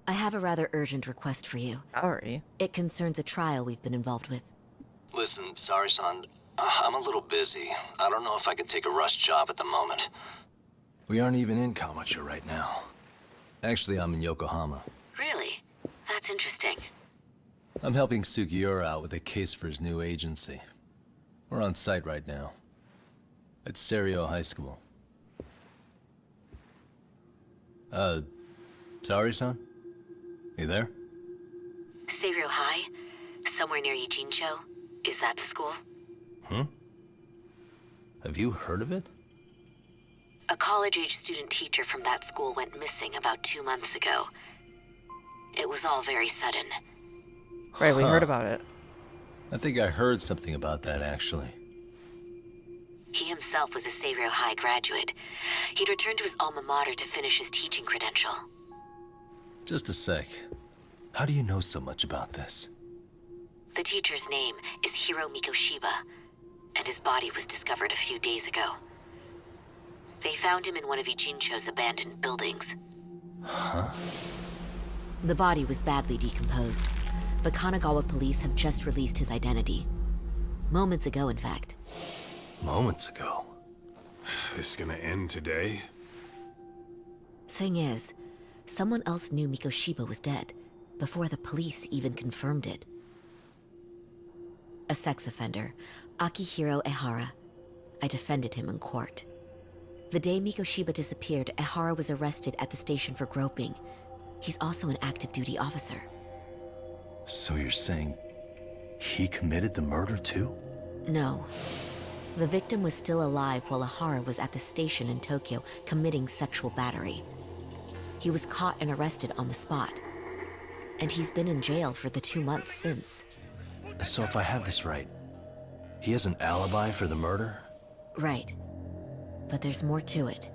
S22: I have a rather urgent request for you.
S1: Sorry.
S22: It concerns a trial we've been involved with.
S5: Listen, sorry-san. I'm a little busy. I don't know if I can take a rush job at the moment. We aren't even in Kawachi right now. Actually, I'm in Yokohama.
S22: Really? That's interesting.
S5: I'm helping Sugiura out with a case for his new agency. We're on site right now. At Serio High School. Sorry-san? You there?
S22: Serio High? Somewhere near Ijincho? Is that the school?
S5: Have you heard of it?
S22: A college-age student teacher from that school went missing about 2 months ago. It was all very sudden.
S1: Right, we heard about it.
S5: I think I heard something about that, actually.
S22: He himself was a Serio High graduate. He'd returned to his alma mater to finish his teaching credential.
S5: Just a sec. How do you know so much about this?
S22: The teacher's name is Hiro Mikoshiba, and his body was discovered a few days ago. They found him in one of Ijincho's abandoned buildings.
S5: Huh?
S22: The body was badly decomposed, but Kanagawa police have just released his identity. Moments ago, in fact.
S5: Moments ago?
S9: This gonna end today?
S22: Thing is, someone else knew Mikoshiba was dead, before the police even confirmed it. A sex offender, Akihiro Ehara. I defended him in court. The day Mikoshiba disappeared, Ehara was arrested at the station for groping. He's also an active duty officer.
S5: So you're saying he committed the murder too?
S22: No. The victim was still alive while Ehara was at the station in Tokyo committing sexual battery. He was caught and arrested on the spot. And he's been in jail for the 2 months since.
S5: So if I have this right, he has an alibi for the murder?
S22: Right. But there's more to it.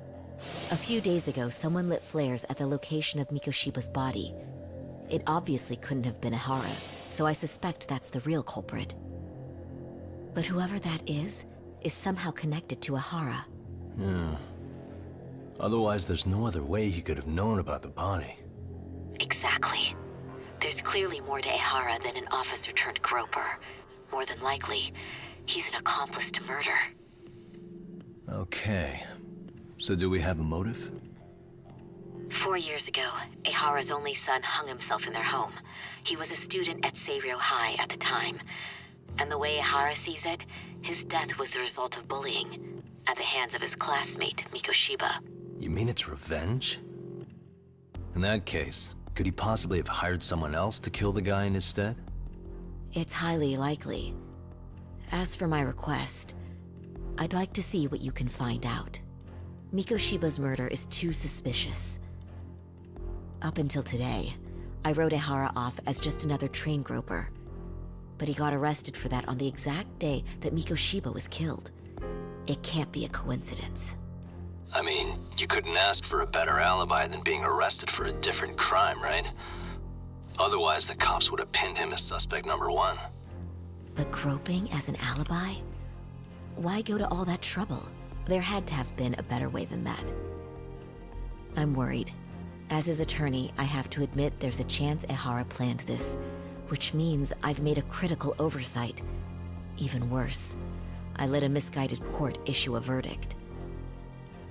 S22: A few days ago, someone lit flares at the location of Mikoshiba's body. It obviously couldn't have been Ehara, so I suspect that's the real culprit. But whoever that is somehow connected to Ehara.
S5: Yeah. Otherwise, there's no other way he could have known about the body.
S22: Exactly. There's clearly more to Ehara than an officer turned groper. More than likely, he's an accomplice to murder.
S5: Okay. So do we have a motive?
S22: 4 years ago, Ehara's only son hung himself in their home. He was a student at Seiryo High at the time. And the way Ehara sees it, his death was the result of bullying at the hands of his classmate, Mikoshiba.
S5: You mean it's revenge? In that case, could he possibly have hired someone else to kill the guy in his stead?
S22: It's highly likely. As for my request, I'd like to see what you can find out. Mikoshiba's murder is too suspicious. Up until today, I wrote Ehara off as just another train groper. But he got arrested for that on the exact day that Mikoshiba was killed. It can't be a coincidence.
S5: I mean, you couldn't ask for a better alibi than being arrested for a different crime, right? Otherwise, the cops would have pinned him as suspect number one.
S22: But groping as an alibi? Why go to all that trouble? There had to have been a better way than that. I'm worried. As his attorney, I have to admit there's a chance Ehara planned this, which means I've made a critical oversight. Even worse, I let a misguided court issue a verdict.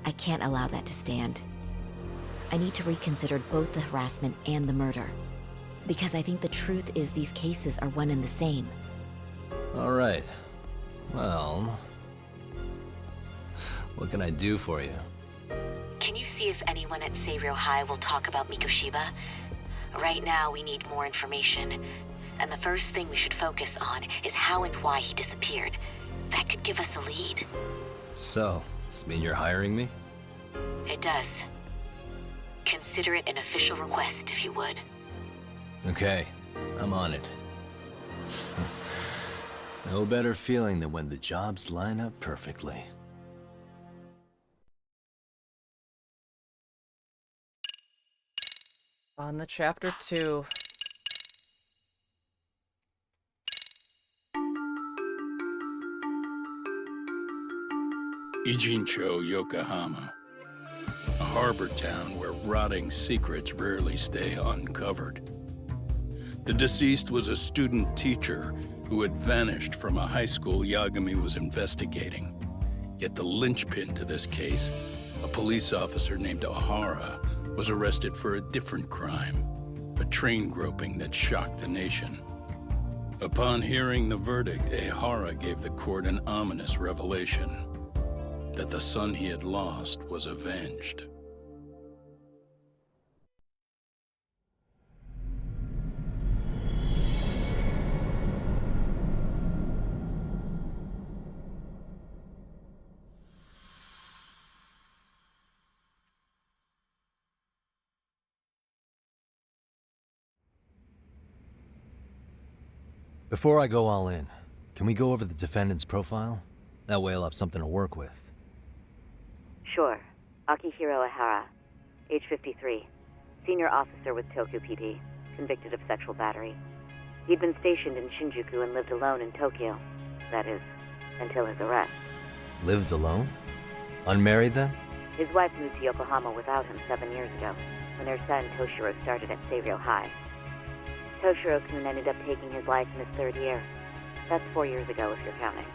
S22: I can't allow that to stand. I need to reconsider both the harassment and the murder, because I think the truth is these cases are one and the same.
S5: All right. Well, what can I do for you?
S22: Can you see if anyone at Seiryo High will talk about Mikoshiba? Right now, we need more information. And the first thing we should focus on is how and why he disappeared. That could give us a lead.
S5: So, does this mean you're hiring me?
S22: It does. Consider it an official request, if you would.
S5: Okay, I'm on it. No better feeling than when the jobs line up perfectly.
S1: On the chapter 2.
S4: Ijincho, Yokohama. A harbor town where rotting secrets rarely stay uncovered. The deceased was a student teacher who had vanished from a high school Yagami was investigating. Yet the linchpin to this case, a police officer named Ohara, was arrested for a different crime, a train groping that shocked the nation. Upon hearing the verdict, Ehara gave the court an ominous revelation, that the son he had lost was avenged.
S8: Before I go all in, can we go over the defendant's profile? That way I'll have something to work with.
S15: Sure. Akihiro Ehara, age 53, senior officer with Tokyo PD, convicted of sexual battery. He'd been stationed in Shinjuku and lived alone in Tokyo. That is, until his arrest.
S8: Lived alone? Unmarried then?
S15: His wife moved to Yokohama without him 7 years ago, when their son Toshiro started at Seiryo High. Toshiro-kun ended up taking his life in his 3rd year. That's 4 years ago, if you're counting.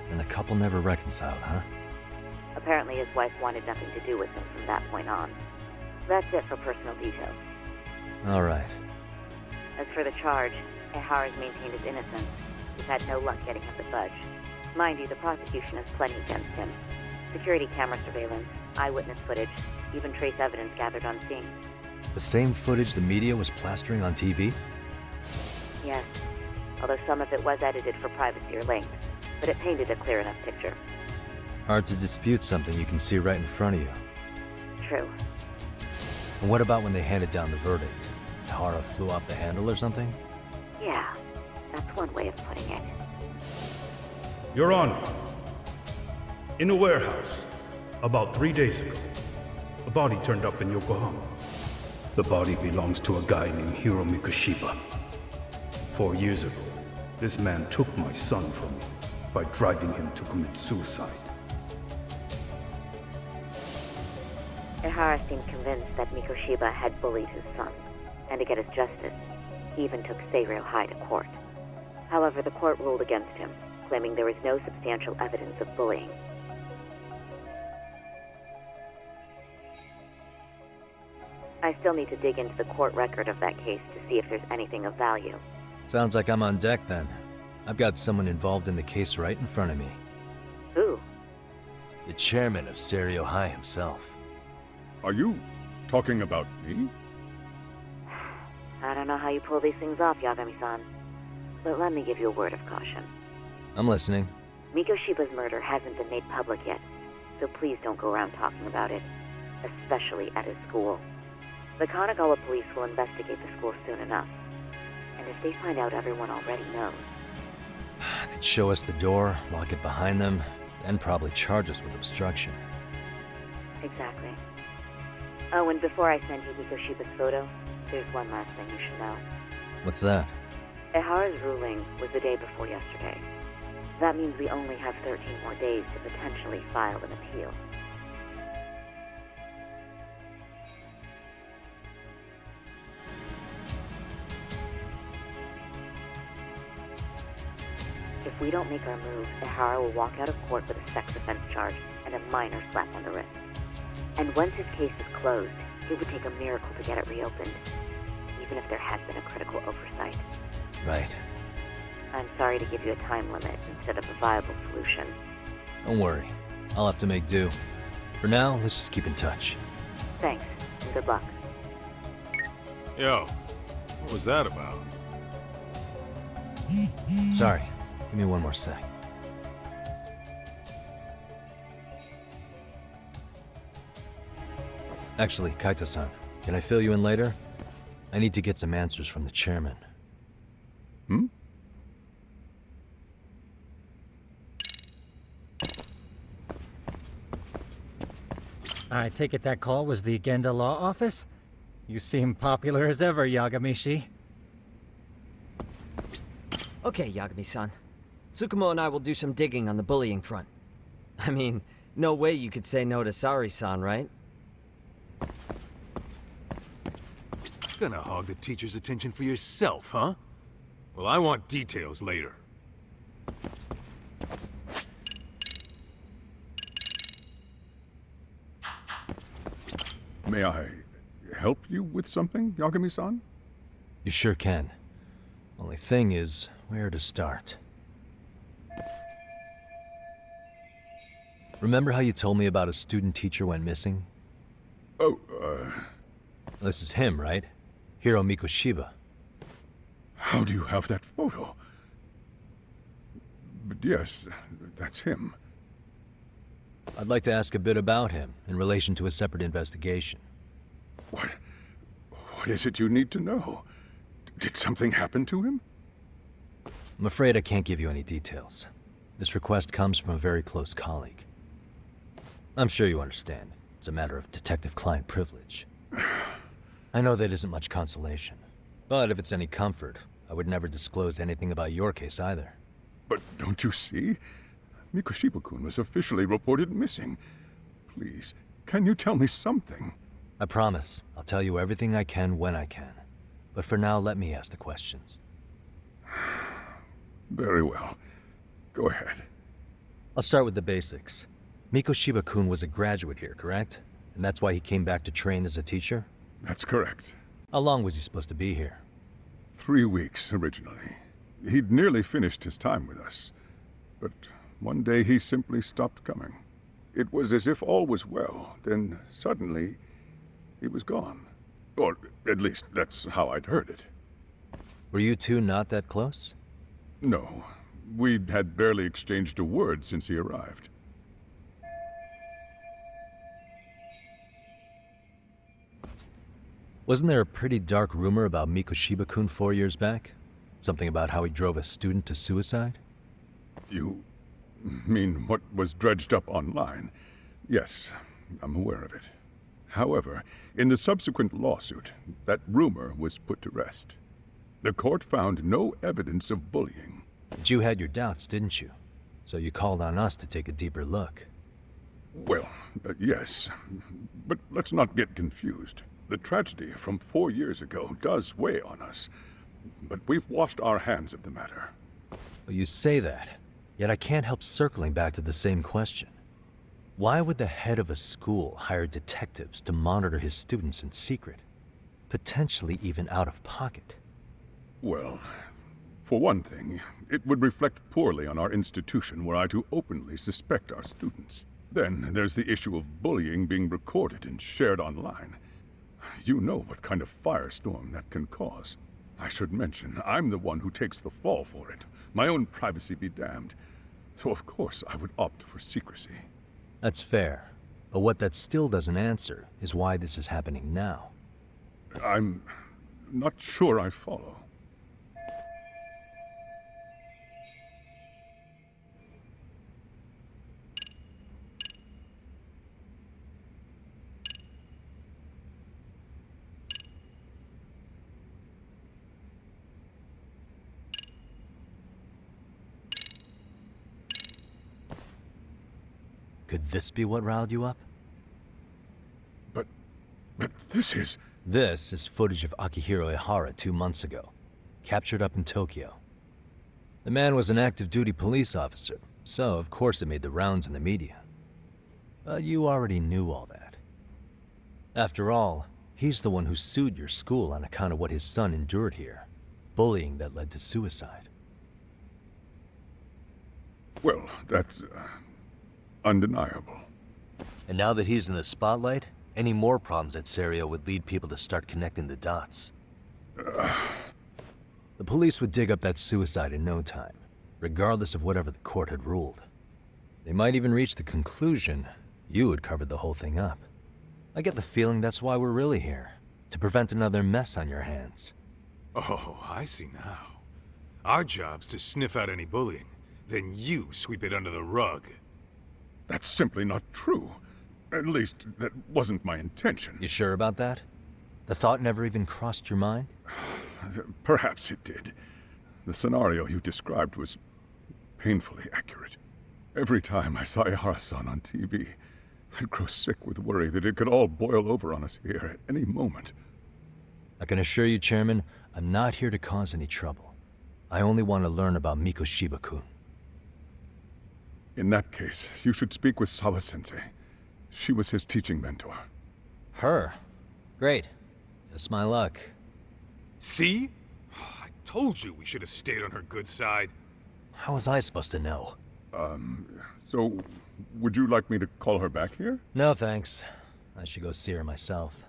S8: And the couple never reconciled, huh?
S15: Apparently his wife wanted nothing to do with him from that point on. That's it for personal details.
S8: All right.
S15: As for the charge, Ehara's maintained his innocence. He's had no luck getting him to budge. Mind you, the prosecution has plenty against him. Security camera surveillance, eyewitness footage, even trace evidence gathered on scene.
S8: The same footage the media was plastering on TV?
S15: Yes, although some of it was edited for privacy or length, but it painted a clear enough picture.
S8: Hard to dispute something you can see right in front of you.
S15: True.
S8: And what about when they handed down the verdict? Ehara flew off the handle or something?
S15: Yeah, that's one way of putting it.
S17: Your Honor, in a warehouse, about 3 days ago, a body turned up in Yokohama. The body belongs to a guy named Hiro Mikoshiba. 4 years ago, this man took my son from me by driving him to commit suicide.
S15: Ehara seemed convinced that Mikoshiba had bullied his son, and to get his justice, he even took Seiryo High to court. However, the court ruled against him, claiming there was no substantial evidence of bullying. I still need to dig into the court record of that case to see if there's anything of value.
S8: Sounds like I'm on deck then. I've got someone involved in the case right in front of me.
S15: Who?
S8: The chairman of Seiryo High himself.
S16: Are you talking about me?
S15: I don't know how you pull these things off, Yagami-san, but let me give you a word of caution.
S8: I'm listening.
S15: Mikoshiba's murder hasn't been made public yet, so please don't go around talking about it, especially at his school. The Kanagawa police will investigate the school soon enough, and if they find out everyone already knows...
S8: They'd show us the door, lock it behind them, then probably charge us with obstruction.
S15: Exactly. Oh, and before I send you Mikoshiba's photo, there's one last thing you should know.
S8: What's that?
S15: Ehara's ruling was the day before yesterday. That means we only have 13 more days to potentially file an appeal. If we don't make our move, Ehara will walk out of court with a sex offense charge and a minor slap on the wrist. And once his case is closed, it would take a miracle to get it reopened, even if there has been a critical oversight.
S8: Right.
S15: I'm sorry to give you a time limit instead of a viable solution.
S8: Don't worry. I'll have to make do. For now, let's just keep in touch.
S15: Thanks, and good luck.
S9: Yo, what was that about?
S8: Sorry. Give me one more sec. Actually, Kaito-san, can I fill you in later? I need to get some answers from the chairman.
S16: Hmm?
S7: I take it that call was the Genda Law Office? You seem popular as ever, Yagamishi.
S12: Okay, Yagami-san. Tsukumo and I will do some digging on the bullying front. I mean, no way you could say no to Sari-san, right?
S9: Gonna hog the teacher's attention for yourself, huh? Well, I want details later.
S16: May I help you with something, Yagami-san?
S8: You sure can. Only thing is, where to start? Remember how you told me about a student teacher went missing?
S16: Oh,
S8: This is him, right? Hiro Mikoshiba.
S16: How do you have that photo? But yes, that's him.
S8: I'd like to ask a bit about him in relation to a separate investigation.
S16: What is it you need to know? Did something happen to him?
S8: I'm afraid I can't give you any details. This request comes from a very close colleague. I'm sure you understand. It's a matter of detective-client privilege. I know that isn't much consolation. But if it's any comfort, I would never disclose anything about your case either.
S16: But don't you see? Mikoshiba-kun was officially reported missing. Please, can you tell me something?
S8: I promise. I'll tell you everything I can when I can. But for now, let me ask the questions.
S16: Very well. Go ahead.
S8: I'll start with the basics. Mikoshiba-kun was a graduate here, correct? And that's why he came back to train as a teacher?
S16: That's correct.
S8: How long was he supposed to be here?
S16: 3 weeks, originally. He'd nearly finished his time with us. But one day he simply stopped coming. It was as if all was well, then suddenly he was gone. Or at least that's how I'd heard it.
S8: Were you two not that close?
S16: No. We'd had barely exchanged a word since he arrived.
S8: Wasn't there a pretty dark rumor about Mikoshiba-kun 4 years back? Something about how he drove a student to suicide?
S16: You mean what was dredged up online? Yes, I'm aware of it. However, in the subsequent lawsuit, that rumor was put to rest. The court found no evidence of bullying.
S8: But you had your doubts, didn't you? So you called on us to take a deeper look.
S16: Well, yes. But let's not get confused. The tragedy from 4 years ago does weigh on us. But we've washed our hands of the matter.
S8: Well, you say that, yet I can't help circling back to the same question. Why would the head of a school hire detectives to monitor his students in secret? Potentially even out of pocket.
S16: Well, for one thing, it would reflect poorly on our institution were I to openly suspect our students. Then there's the issue of bullying being recorded and shared online. You know what kind of firestorm that can cause. I should mention, I'm the one who takes the fall for it. My own privacy be damned. So of course I would opt for secrecy.
S8: That's fair. But what that still doesn't answer is why this is happening now.
S16: I'm not sure I follow.
S8: Could this be what riled you up?
S16: But this is...
S8: This is footage of Akihiro Ihara 2 months ago, captured up in Tokyo. The man was an active duty police officer, so of course it made the rounds in the media. But you already knew all that. After all, he's the one who sued your school on account of what his son endured here. Bullying that led to suicide.
S16: Well, that's... undeniable.
S8: And now that he's in the spotlight, any more problems at Serio would lead people to start connecting the dots. The police would dig up that suicide in no time, regardless of whatever the court had ruled. They might even reach the conclusion you had covered the whole thing up. I get the feeling that's why we're really here, to prevent another mess on your hands.
S9: Oh, I see now. Our job's to sniff out any bullying, then you sweep it under the rug.
S16: That's simply not true. At least, that wasn't my intention.
S8: You sure about that? The thought never even crossed your mind?
S16: Perhaps it did. The scenario you described was painfully accurate. Every time I saw Ihara-san on TV, I'd grow sick with worry that it could all boil over on us here at any moment.
S8: I can assure you, Chairman, I'm not here to cause any trouble. I only want to learn about Mikoshiba-kun.
S16: In that case, you should speak with Sawa-sensei. She was his teaching mentor.
S8: Her? Great. It's my luck.
S9: See? I told you we should have stayed on her good side.
S8: How was I supposed to know?
S16: So, would you like me to call her back here?
S8: No, thanks. I should go see her myself.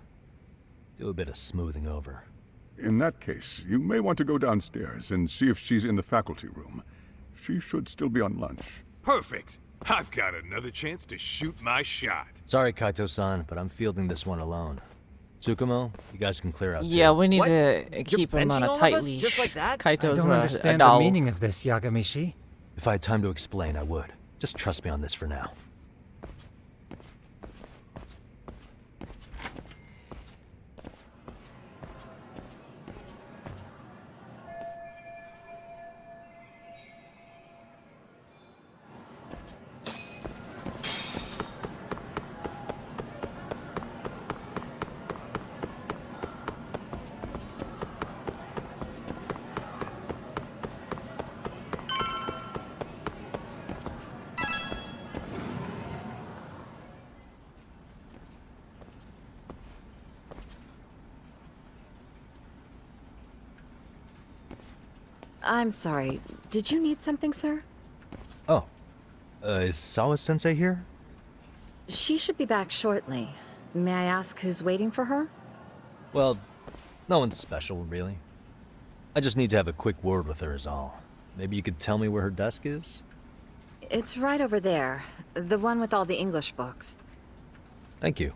S8: Do a bit of smoothing over.
S16: In that case, you may want to go downstairs and see if she's in the faculty room. She should still be on lunch.
S9: Perfect. I've got another chance to shoot my shot.
S8: Sorry, Kaito-san, but I'm fielding this one alone. Tsukumo, you guys can clear out too.
S1: Yeah, we need to keep him on a tight leash.
S12: Just like that?
S1: Kaito's
S7: I don't
S1: a
S7: understand
S1: doll.
S7: the meaning of this, Yagamishi.
S8: If I had time to explain, I would. Just trust me on this for now.
S18: I'm sorry. Did you need something, sir?
S8: Oh. Is Sawa-sensei here?
S18: She should be back shortly. May I ask who's waiting for her?
S8: Well, no one's special, really. I just need to have a quick word with her is all. Maybe you could tell me where her desk is?
S18: It's right over there. The one with all the English books.
S8: Thank you.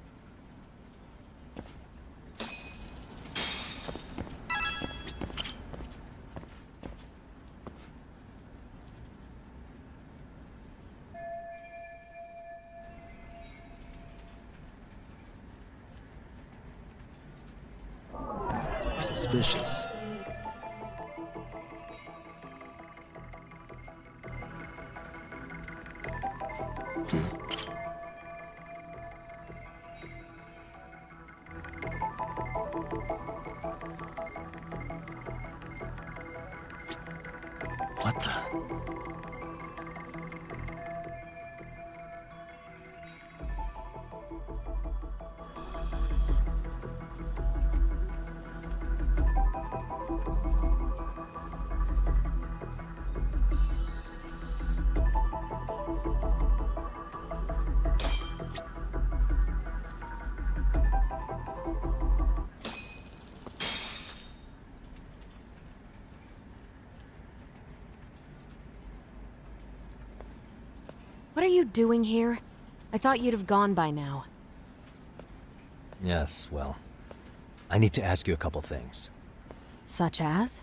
S8: Suspicious. What the?
S13: What are you doing here? I thought you'd have gone by now.
S8: Yes, well, I need to ask you a couple things.
S13: Such as?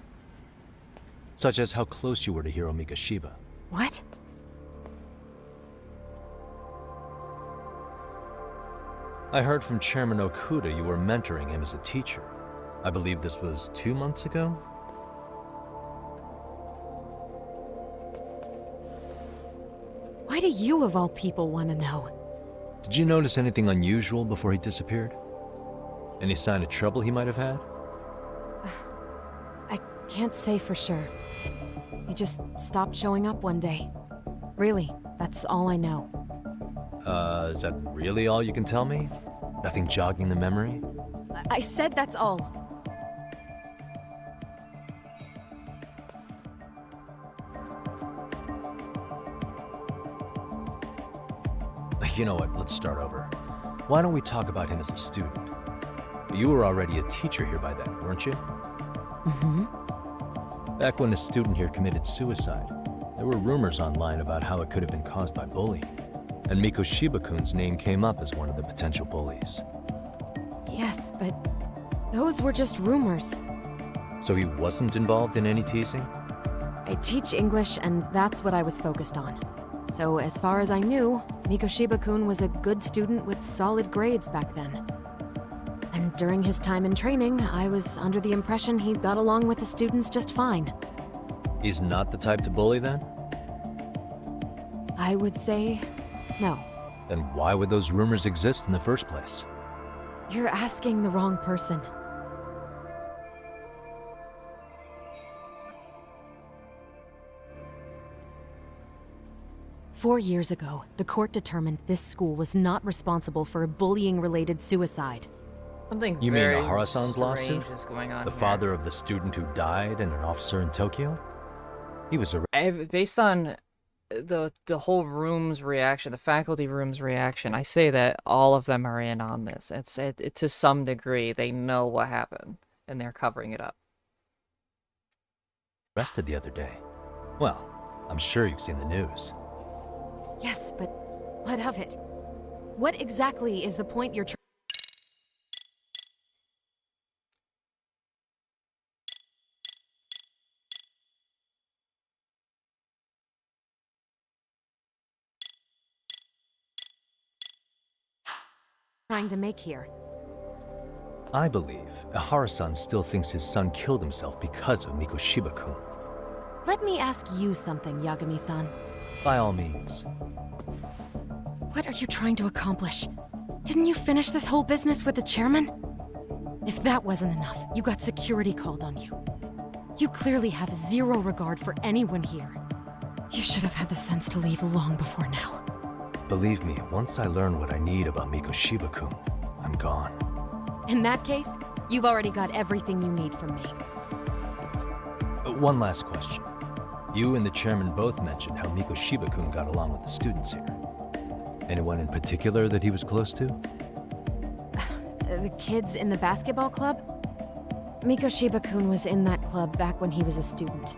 S8: Such as how close you were to Hiro Mikoshiba.
S13: What?
S8: I heard from Chairman Okuda you were mentoring him as a teacher. I believe this was 2 months ago?
S13: Why do you, of all people, want to know?
S8: Did you notice anything unusual before he disappeared? Any sign of trouble he might have had?
S13: I can't say for sure. He just stopped showing up one day. Really, that's all I know.
S8: Is that really all you can tell me? Nothing jogging the memory?
S13: I said that's all.
S8: You know what, let's start over. Why don't we talk about him as a student? You were already a teacher here by then, weren't you?
S18: Mm-hmm.
S8: Back when a student here committed suicide, there were rumors online about how it could have been caused by bullying. And Mikoshiba-kun's name came up as one of the potential bullies.
S13: Yes, but those were just rumors.
S8: So he wasn't involved in any teasing?
S13: I teach English, and that's what I was focused on. So as far as I knew, Mikoshiba-kun was a good student with solid grades back then. And during his time in training, I was under the impression he got along with the students just fine.
S8: He's not the type to bully then?
S13: I would say no.
S8: Then why would those rumors exist in the first place?
S13: You're asking the wrong person. Four years ago, the court determined this school was not responsible for a bullying-related suicide.
S1: Something
S8: You mean
S1: very
S8: Ahara-san's lawsuit?
S1: strange is going on
S8: The
S1: here.
S8: father of the student who died and an officer in Tokyo? He was arrested.
S1: Based on the whole room's reaction, the faculty room's reaction, I say that all of them are in on this. It to some degree they know what happened and they're covering it up.
S8: Arrested the other day. Well, I'm sure you've seen the news.
S13: Yes, but what of it? What exactly is the point you're trying to make here?
S8: I believe Ahara-san still thinks his son killed himself because of Mikoshiba-kun.
S13: Let me ask you something, Yagami-san.
S8: By all means.
S13: What are you trying to accomplish? Didn't you finish this whole business with the chairman? If that wasn't enough, you got security called on you. You clearly have zero regard for anyone here. You should have had the sense to leave long before now.
S8: Believe me, once I learn what I need about Mikoshiba-kun, I'm gone.
S13: In that case, you've already got everything you need from me.
S8: One last question. You and the chairman both mentioned how Mikoshiba-kun got along with the students here. Anyone in particular that he was close to?
S13: The kids in the basketball club? Mikoshiba-kun was in that club back when he was a student.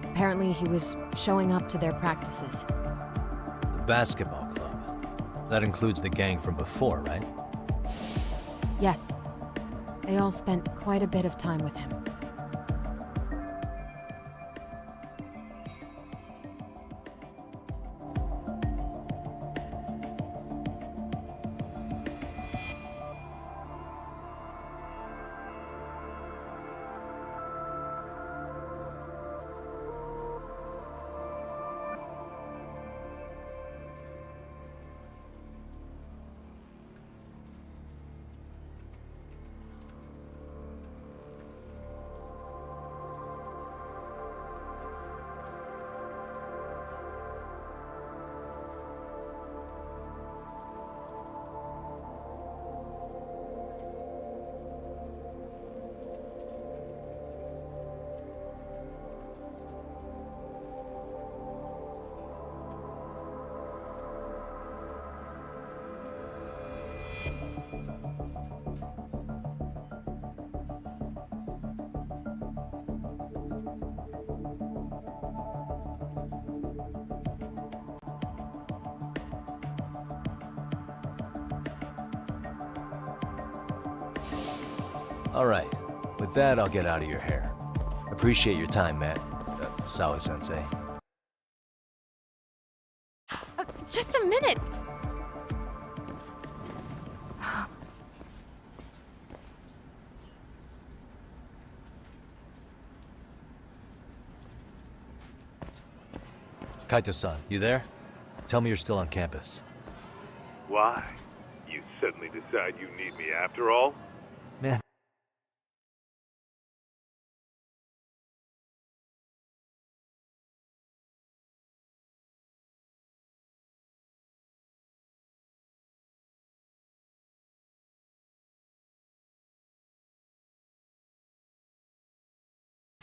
S13: Apparently he was showing up to their practices.
S8: The basketball club. That includes the gang from before, right?
S13: Yes. They all spent quite a bit of time with him.
S8: All right. With that, I'll get out of your hair. Appreciate your time, Matt. Sawa-sensei.
S13: Just a minute!
S8: Kaito-san, you there? Tell me you're still on campus.
S9: Why? You suddenly decide you need me after all?
S8: Man.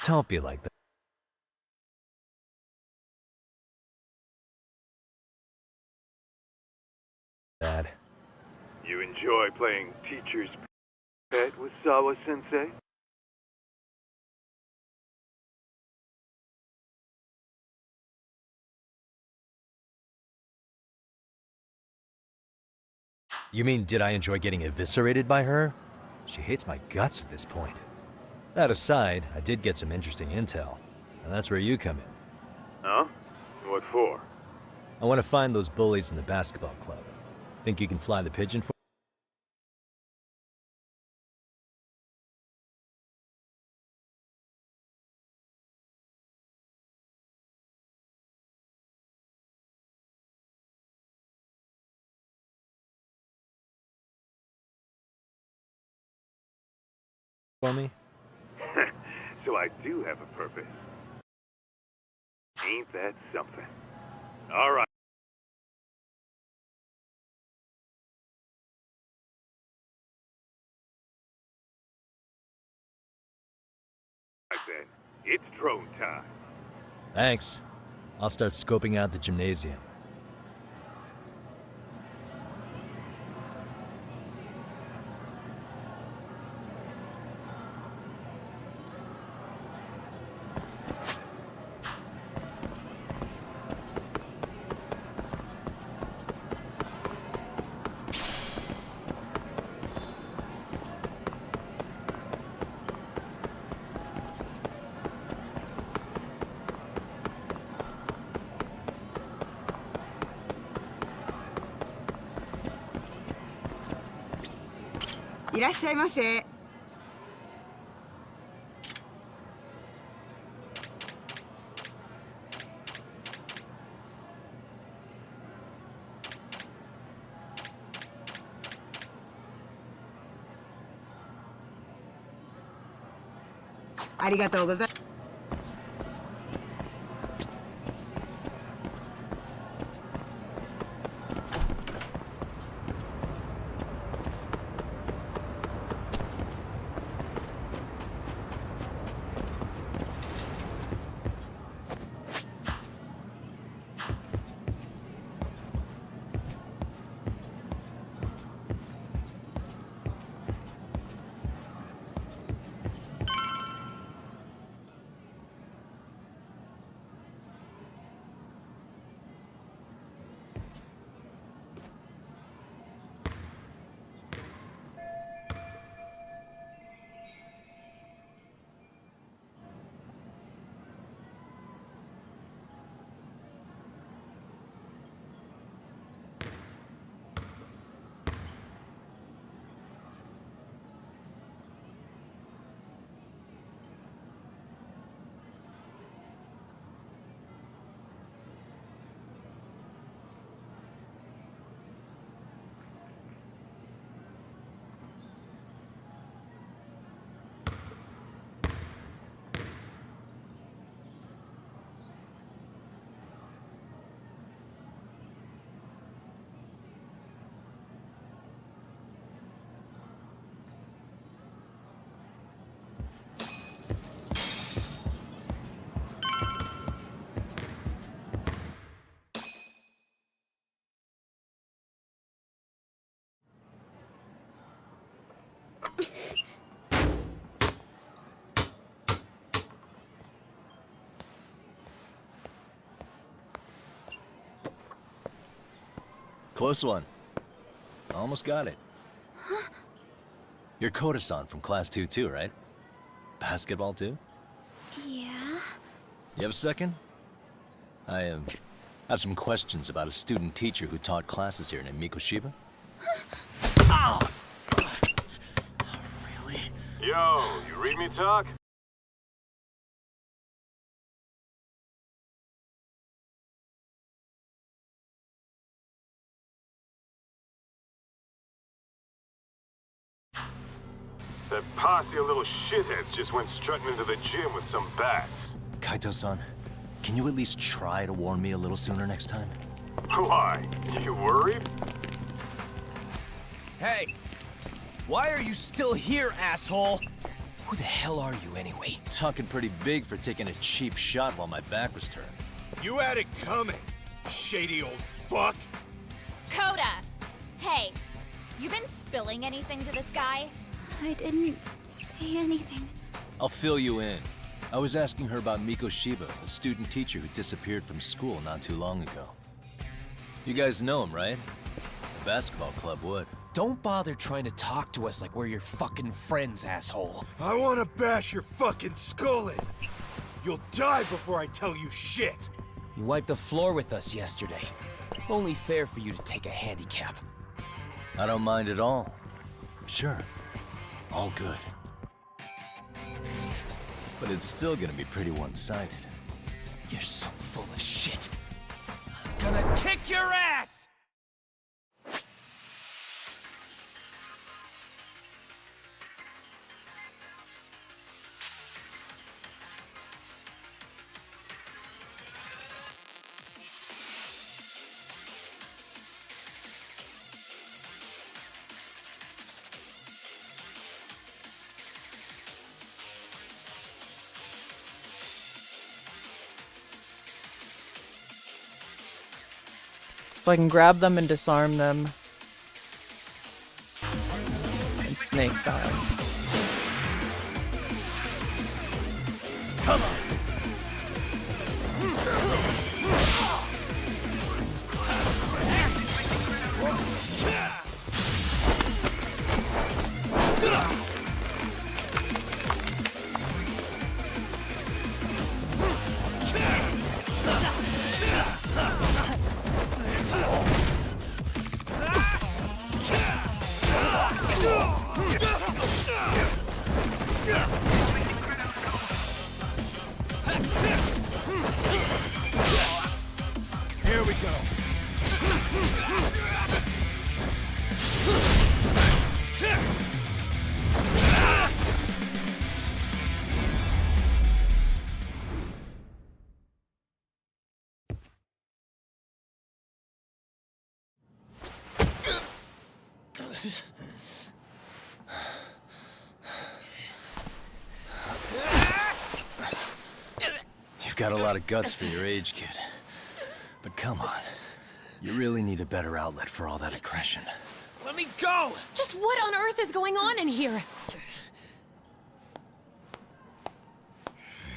S8: Don't be like that. Dad.
S9: You enjoy playing teacher's pet with Sawa-sensei?
S8: You mean, did I enjoy getting eviscerated by her? She hates my guts at this point. That aside, I did get some interesting intel, and that's where you come in.
S9: Huh? What for?
S8: I want to find those bullies in the basketball club. Think you can fly the pigeon for for me?
S9: So I do have a purpose. Ain't that something? All right. Then it's drone time.
S8: Thanks. I'll start scoping out the gymnasium.
S5: Close one. Almost got it.
S2: Huh?
S5: You're Koda-san from Class 2 too, right? Basketball too?
S2: Yeah?
S5: You have a second? I have some questions about a student teacher who taught classes here named Mikoshiba. Ow! Really?
S9: Yo, you read me talk? That posse of little shitheads just went strutting into the gym with some bats.
S5: Kaito-san, can you at least try to warn me a little sooner next time?
S9: Why? You worried?
S11: Hey! Why are you still here, asshole? Who the hell are you anyway?
S5: Talking pretty big for taking a cheap shot while my back was turned.
S6: You had it coming, shady old fuck!
S2: Coda! Hey, you been spilling anything to this guy?
S3: I didn't say anything.
S5: I'll fill you in. I was asking her about Mikoshiba, a student teacher who disappeared from school not too long ago. You guys know him, right? The basketball club would.
S11: Don't bother trying to talk to us like we're your fucking friends, asshole.
S6: I wanna bash your fucking skull in! You'll die before I tell you shit!
S11: You wiped the floor with us yesterday. Only fair for you to take a handicap.
S5: I don't mind at all. Sure. All good. But it's still gonna be pretty one-sided.
S11: You're so full of shit. I'm gonna kick your ass!
S1: So I can grab them and disarm them. And snake style.
S14: Come on. Here we go.
S5: You've got a lot of guts for your age, kid. But come on. You really need a better outlet for all that aggression.
S14: Let me go!
S13: Just what on earth is going on in here?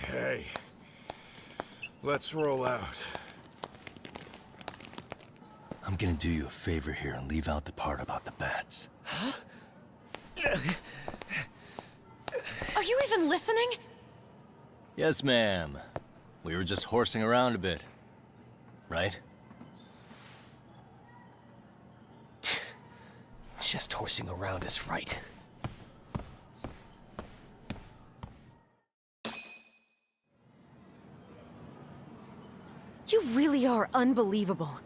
S6: Hey. Let's roll out.
S5: I'm gonna do you a favor here and leave out the part about the bats.
S13: Are you even listening?
S5: Yes, ma'am. We were just horsing around a bit. Right?
S11: Just horsing around is right.
S13: You really are unbelievable.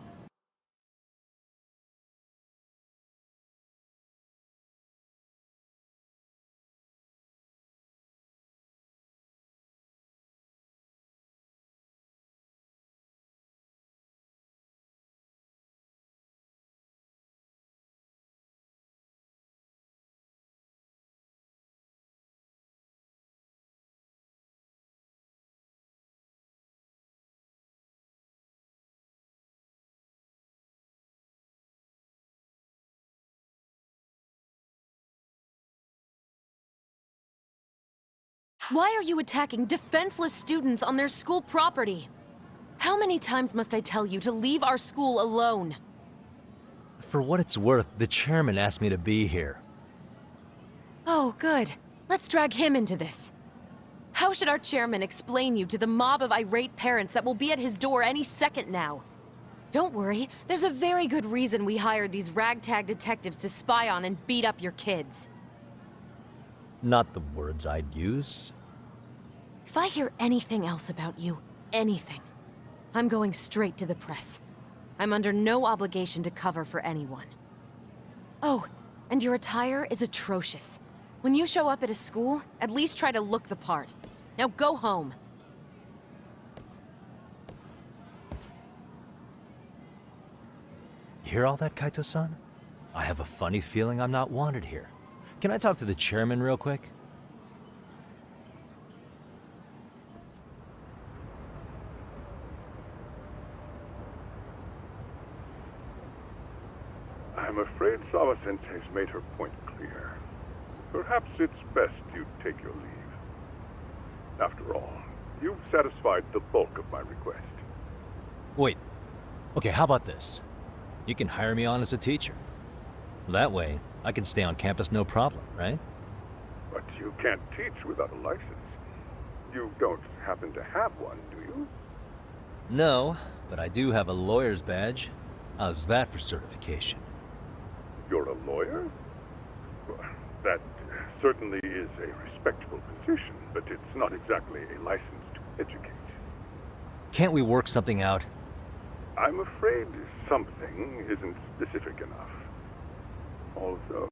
S13: Why are you attacking defenseless students on their school property? How many times must I tell you to leave our school alone?
S8: For what it's worth, the chairman asked me to be here.
S13: Oh, good. Let's drag him into this. How should our chairman explain you to the mob of irate parents that will be at his door any second now? Don't worry, there's a very good reason we hired these ragtag detectives to spy on and beat up your kids.
S8: Not the words I'd use.
S13: If I hear anything else about you, anything, I'm going straight to the press. I'm under no obligation to cover for anyone. Oh, and your attire is atrocious. When you show up at a school, at least try to look the part. Now go home.
S8: You hear all that, Kaito-san? I have a funny feeling I'm not wanted here. Can I talk to the chairman real quick?
S16: I'm afraid Sawa-sensei's made her point clear. Perhaps it's best you take your leave. After all, you've satisfied the bulk of my request.
S8: Wait. Okay, how about this? You can hire me on as a teacher. That way, I can stay on campus no problem, right?
S16: But you can't teach without a license. You don't happen to have one, do you?
S8: No, but I do have a lawyer's badge. How's that for certification?
S16: You're a lawyer? Well, that certainly is a respectable position, but it's not exactly a license to educate.
S8: Can't we work something out?
S16: I'm afraid something isn't specific enough. Although...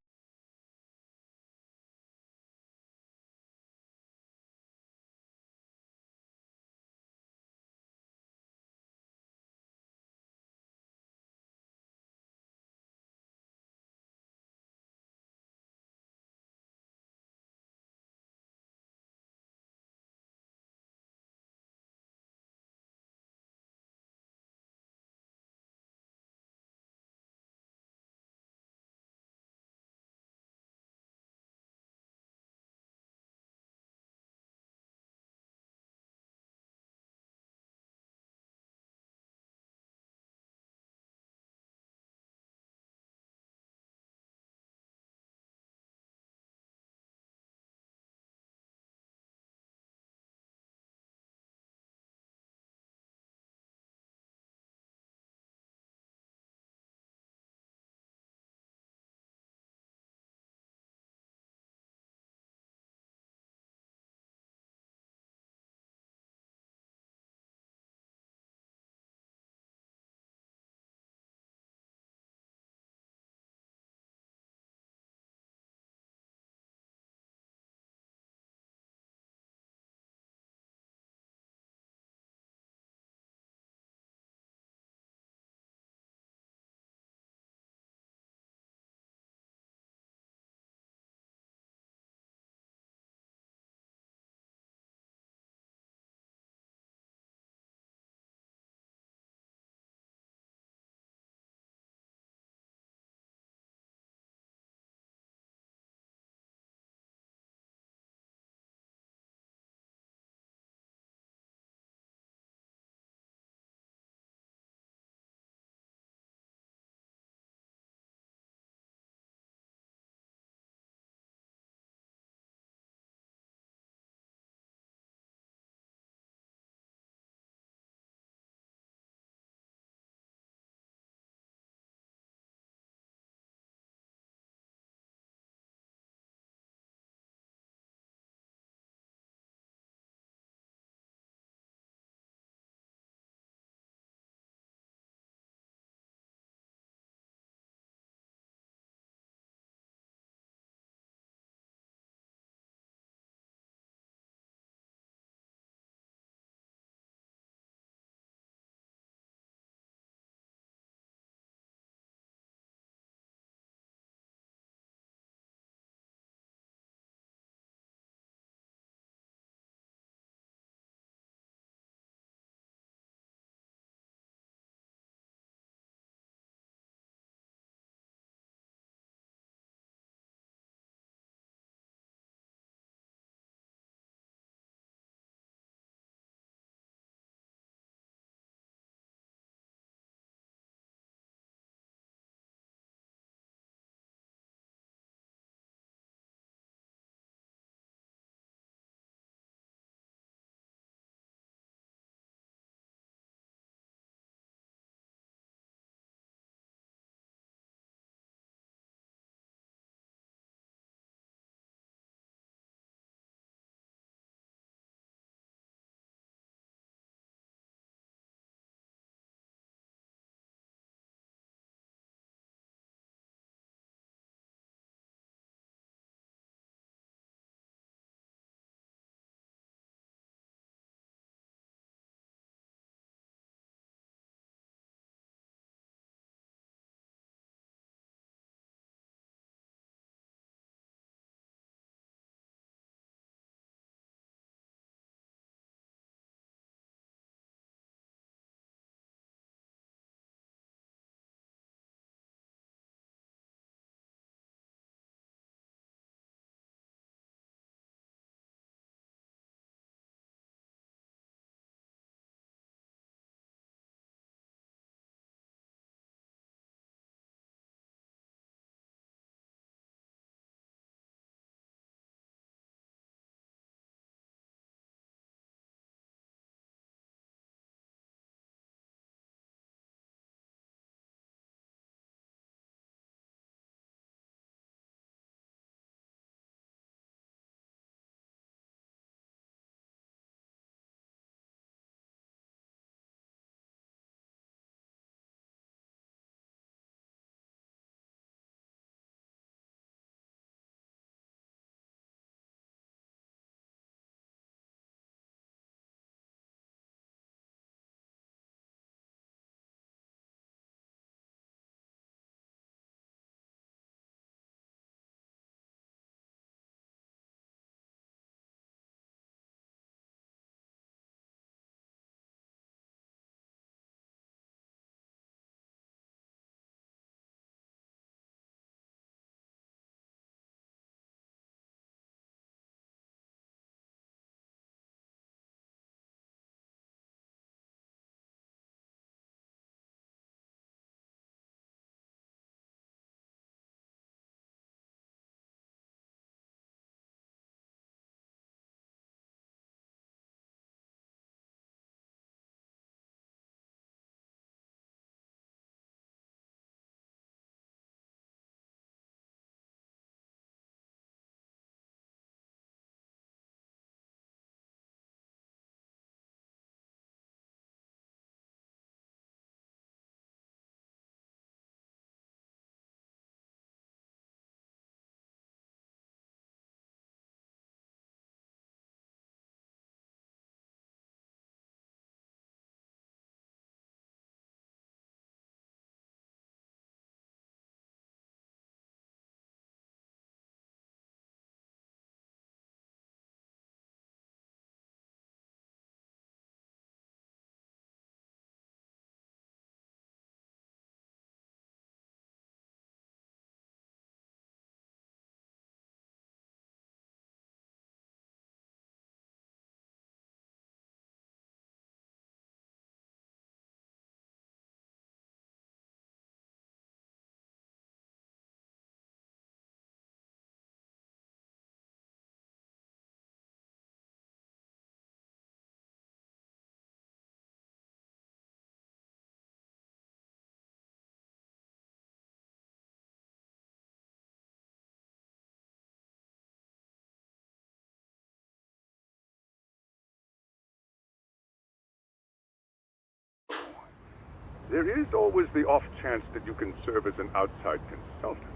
S16: there is always the off chance that you can serve as an outside consultant.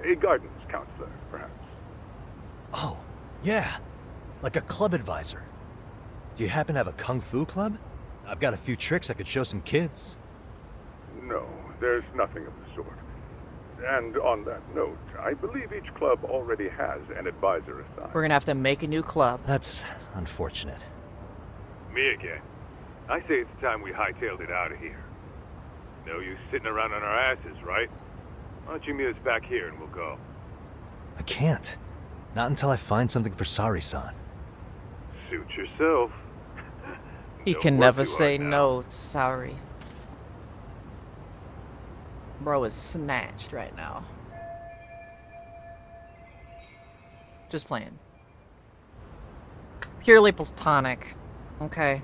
S16: A guidance counselor, perhaps.
S8: Oh, yeah. Like a club advisor. Do you happen to have a kung fu club? I've got a few tricks I could show some kids.
S16: No, there's nothing of the sort. And on that note, I believe each club already has an advisor assigned.
S1: We're gonna have to make a new club.
S8: That's unfortunate.
S9: Me again. I say it's time we hightailed it out of here. No use sitting around on our asses, right? Why don't you meet us back here and we'll go?
S8: I can't. Not until I find something for Sari-san.
S9: Suit yourself.
S1: He
S9: Don't
S1: can
S9: work
S1: never
S9: too hard
S1: say
S9: now.
S1: no, sorry. Bro is snatched right now. Just playing. Purely platonic. Okay.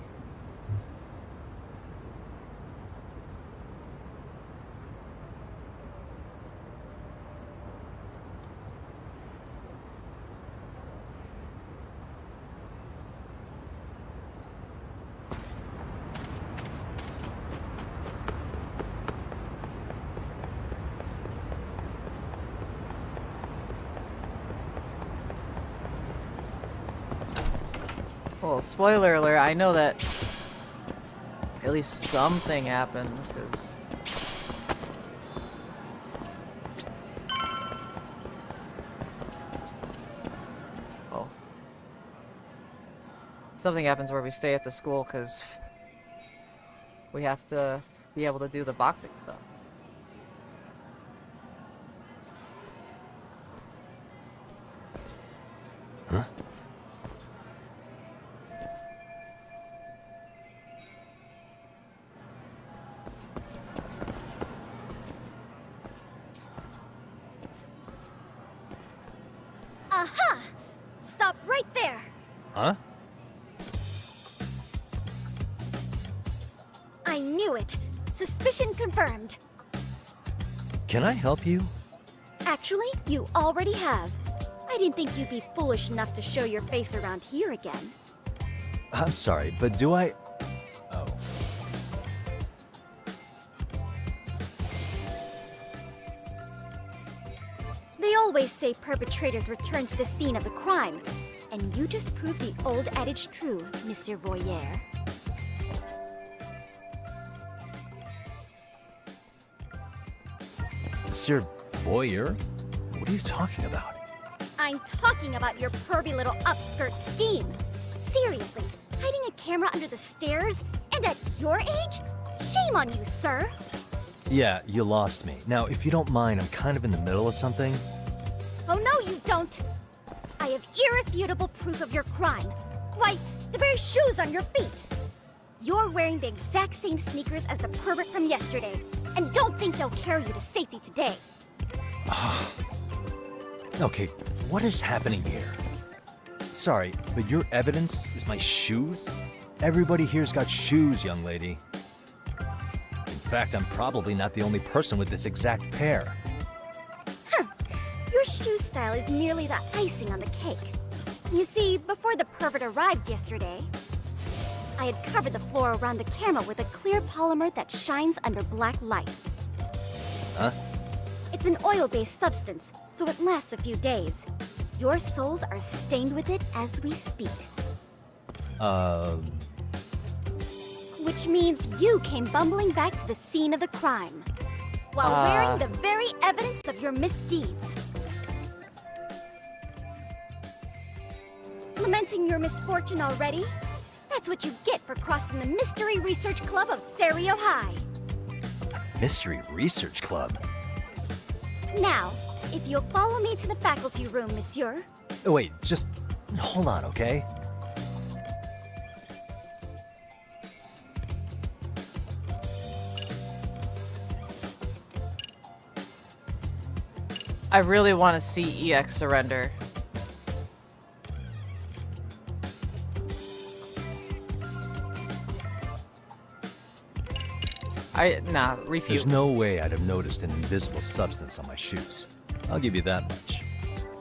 S1: Well, spoiler alert, I know that at least something happens, because... Oh. Something happens where we stay at the school, because we have to be able to do the boxing stuff.
S8: Huh?
S3: Aha! Stop right there!
S8: Huh?
S3: I knew it! Suspicion confirmed.
S8: Can I help you?
S3: Actually, you already have. I didn't think you'd be foolish enough to show your face around here again.
S8: I'm sorry, but do I... Oh.
S3: They always say perpetrators return to the scene of the crime. And you just proved the old adage true, Monsieur Voyeur.
S8: Monsieur Voyeur? What are you talking about?
S3: I'm talking about your pervy little upskirt scheme. Seriously, hiding a camera under the stairs? And at your age? Shame on you, sir!
S8: Yeah, you lost me. Now, if you don't mind, I'm kind of in the middle of something.
S3: Oh no, you don't! I have irrefutable proof of your crime. Why, the very shoes on your feet! You're wearing the exact same sneakers as the pervert from yesterday, and don't think they'll carry you to safety today.
S8: Okay, what is happening here? Sorry, but your evidence is my shoes? Everybody here's got shoes, young lady. In fact, I'm probably not the only person with this exact pair.
S3: Your shoe style is merely the icing on the cake. You see, before the pervert arrived yesterday, I had covered the floor around the camera with a clear polymer that shines under black light.
S8: Huh?
S3: It's an oil-based substance, so it lasts a few days. Your soles are stained with it as we speak. Which means you came bumbling back to the scene of the crime, while wearing the very evidence of your misdeeds. Lamenting your misfortune already? That's what you get for crossing the Mystery Research Club of Serio High.
S8: Mystery Research Club?
S3: Now, if you'll follow me to the faculty room, monsieur.
S8: Oh, wait, just hold on, okay?
S1: I really want to see EX surrender. Refute.
S8: There's no way I'd have noticed an invisible substance on my shoes. I'll give you that much.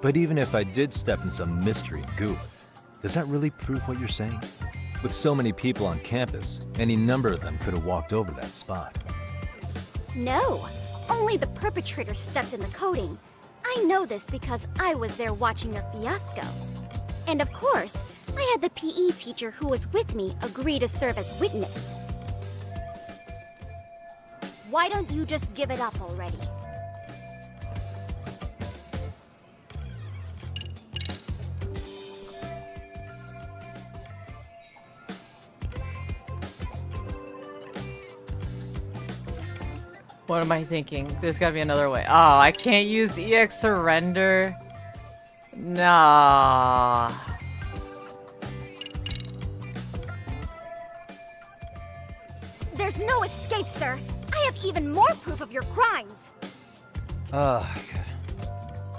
S8: But even if I did step in some mystery goop, does that really prove what you're saying? With so many people on campus, any number of them could have walked over that spot.
S3: No, only the perpetrator stepped in the coding. I know this because I was there watching your fiasco. And of course, I had the PE teacher who was with me agree to serve as witness. Why don't you just give it up already?
S1: What am I thinking? There's gotta be another way. Oh, I can't use EX surrender? Nah.
S3: There's no escape, sir. I have even more proof of your crimes.
S8: Good.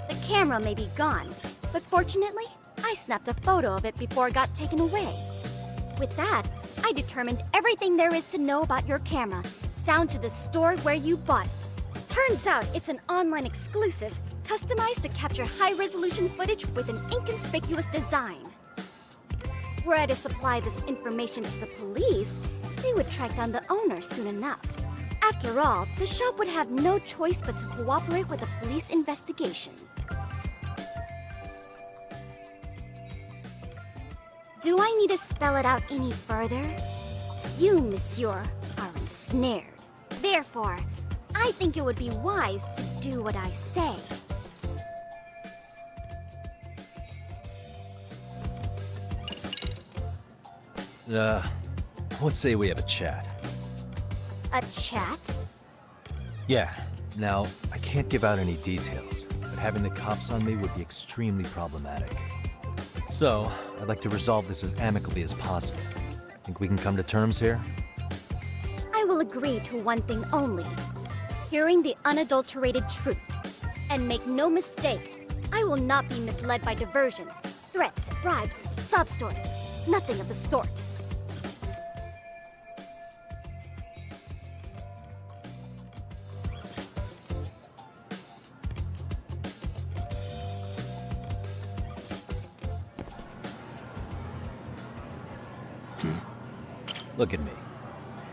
S3: The camera may be gone, but fortunately, I snapped a photo of it before it got taken away. With that, I determined everything there is to know about your camera, down to the store where you bought it. Turns out it's an online exclusive, customized to capture high-resolution footage with an inconspicuous design. Were I to supply this information to the police, they would track down the owner soon enough. After all, the shop would have no choice but to cooperate with the police investigation. Do I need to spell it out any further? You, monsieur, are ensnared. Therefore, I think it would be wise to do what I say.
S8: Let's say we have a chat.
S3: A chat?
S8: Yeah. Now, I can't give out any details, but having the cops on me would be extremely problematic. So, I'd like to resolve this as amicably as possible. Think we can come to terms here?
S3: I will agree to one thing only. Hearing the unadulterated truth. And make no mistake, I will not be misled by diversion, threats, bribes, sob stories. Nothing of the sort.
S8: Look at me.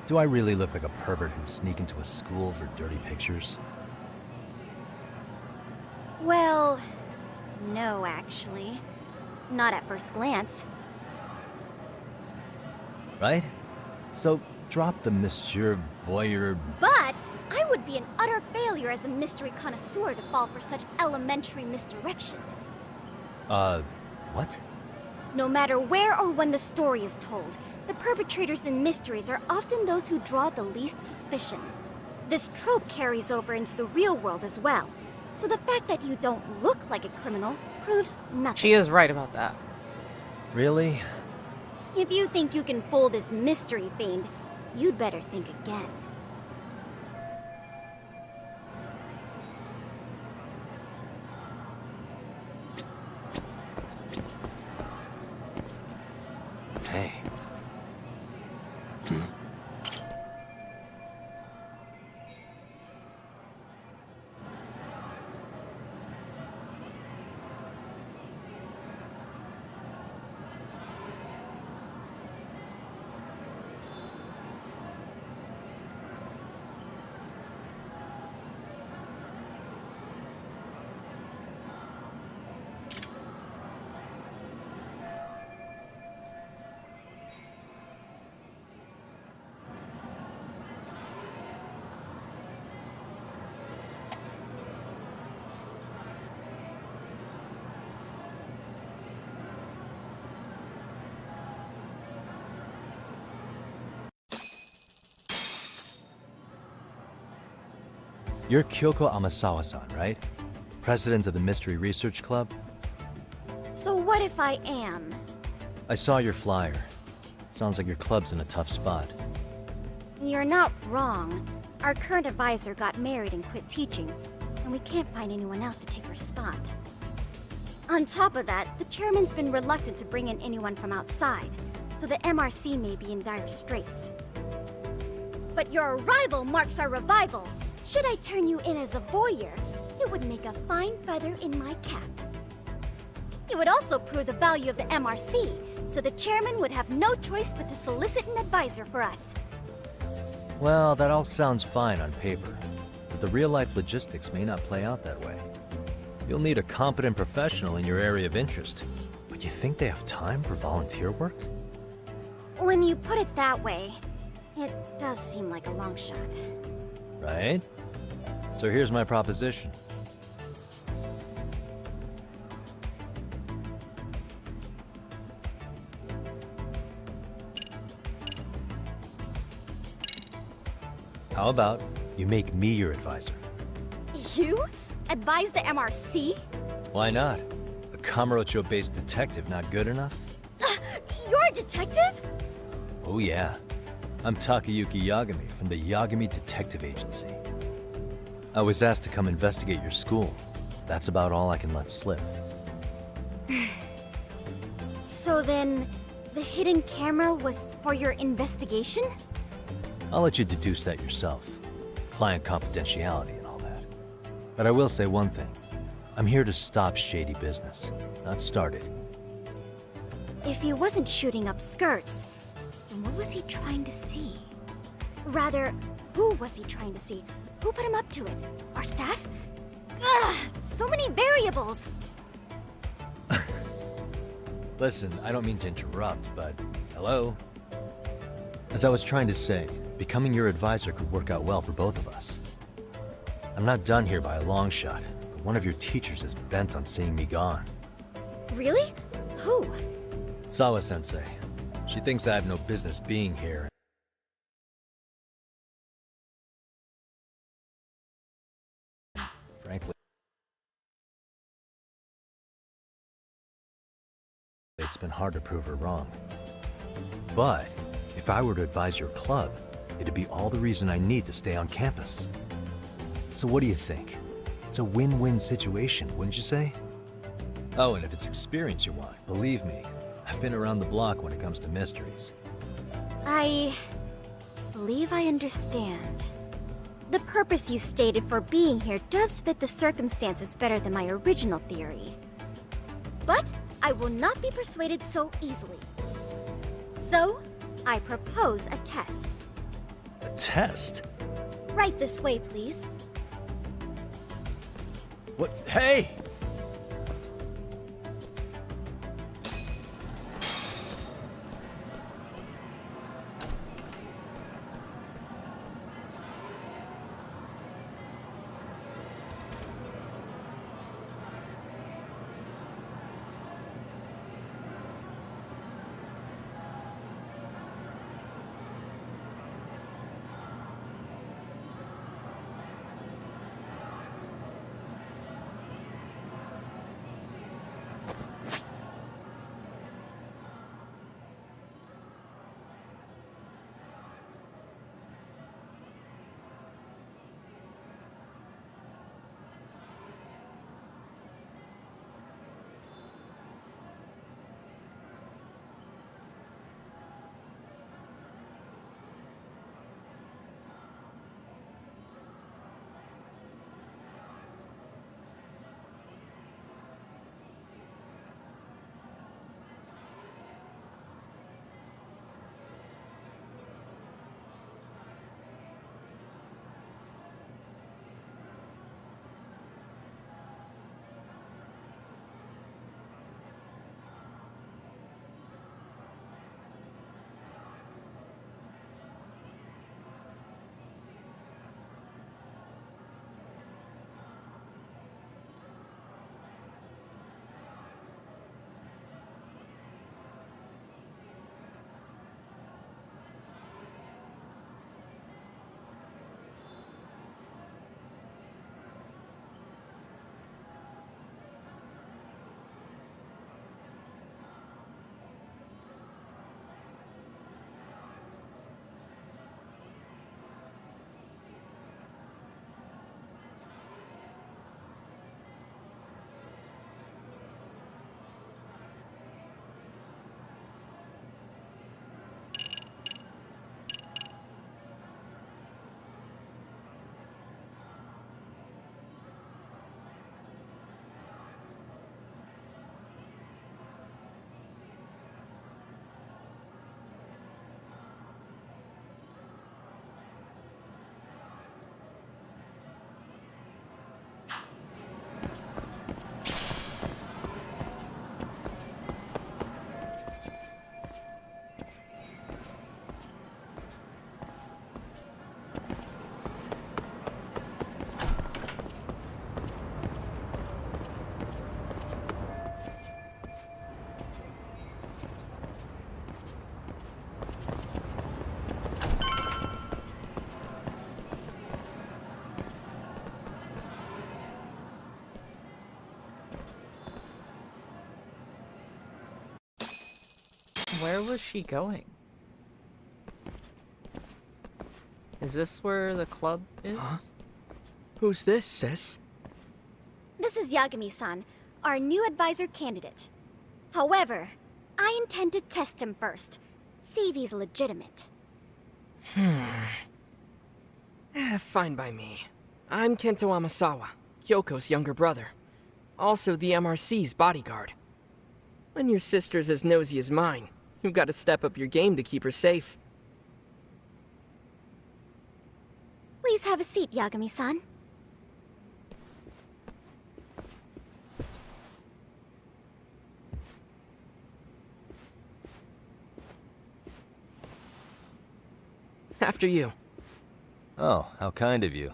S8: Do I really look like a pervert who'd sneak into a school for dirty pictures?
S3: Well, no, actually. Not at first glance.
S8: Right? So, drop the Monsieur Voyeur...
S3: But I would be an utter failure as a mystery connoisseur to fall for such elementary misdirection.
S8: What?
S3: No matter where or when the story is told, the perpetrators in mysteries are often those who draw the least suspicion. This trope carries over into the real world as well, so the fact that you don't look like a criminal proves nothing.
S1: She is right about that.
S8: Really?
S3: If you think you can fool this mystery fiend, you'd better think again.
S8: Hey. You're Kyoko Amasawa-san, right? President of the Mystery Research Club?
S3: So what if I am?
S8: I saw your flyer. Sounds like your club's in a tough spot.
S3: You're not wrong. Our current advisor got married and quit teaching, and we can't find anyone else to take her spot. On top of that, the chairman's been reluctant to bring in anyone from outside, so the MRC may be in dire straits. But your arrival marks our revival. Should I turn you in as a voyeur, it would make a fine feather in my cap. It would also prove the value of the MRC, so the chairman would have no choice but to solicit an advisor for us.
S8: Well, that all sounds fine on paper. but the real-life logistics may not play out that way. You'll need a competent professional in your area of interest. But you think they have time for volunteer work?
S3: When you put it that way, it does seem like a long shot.
S8: Right? So here's my proposition. How about you make me your advisor?
S3: You? Advise the MRC?
S8: Why not? A Kamurocho-based detective not good enough?
S3: You're a detective?
S8: Oh yeah. I'm Takayuki Yagami from the Yagami Detective Agency. I was asked to come investigate your school. That's about all I can let slip.
S3: So then, the hidden camera was for your investigation?
S8: I'll let you deduce that yourself. Client confidentiality and all that. But I will say one thing. I'm here to stop shady business, not start it.
S3: If he wasn't shooting up skirts, then what was he trying to see? Rather, who was he trying to see? Who put him up to it? Our staff? Ugh, so many variables!
S8: Listen, I don't mean to interrupt, but hello? As I was trying to say, becoming your advisor could work out well for both of us. I'm not done here by a long shot, but one of your teachers is bent on seeing me gone.
S3: Really? Who?
S8: Sawa-sensei. She thinks I have no business being here. Frankly, it's been hard to prove her wrong. But if I were to advise your club, it'd be all the reason I need to stay on campus. So what do you think? It's a win-win situation, wouldn't you say? Oh, and if it's experience you want, believe me, I've been around the block when it comes to mysteries.
S3: I believe I understand. The purpose you stated for being here does fit the circumstances better than my original theory. But I will not be persuaded so easily. So, I propose a test.
S8: A test?
S3: Right this way, please.
S8: What? Hey!
S1: Where was she going? Is this where the club is?
S11: Huh? Who's this, sis?
S3: This is Yagami-san, our new advisor candidate. However, I intend to test him first. See if he's legitimate.
S11: Fine by me. I'm Kento Amasawa, Kyoko's younger brother. Also the MRC's bodyguard. When your sister's as nosy as mine, you've got to step up your game to keep her safe.
S3: Please have a seat, Yagami-san.
S11: After you.
S8: Oh, how kind of you.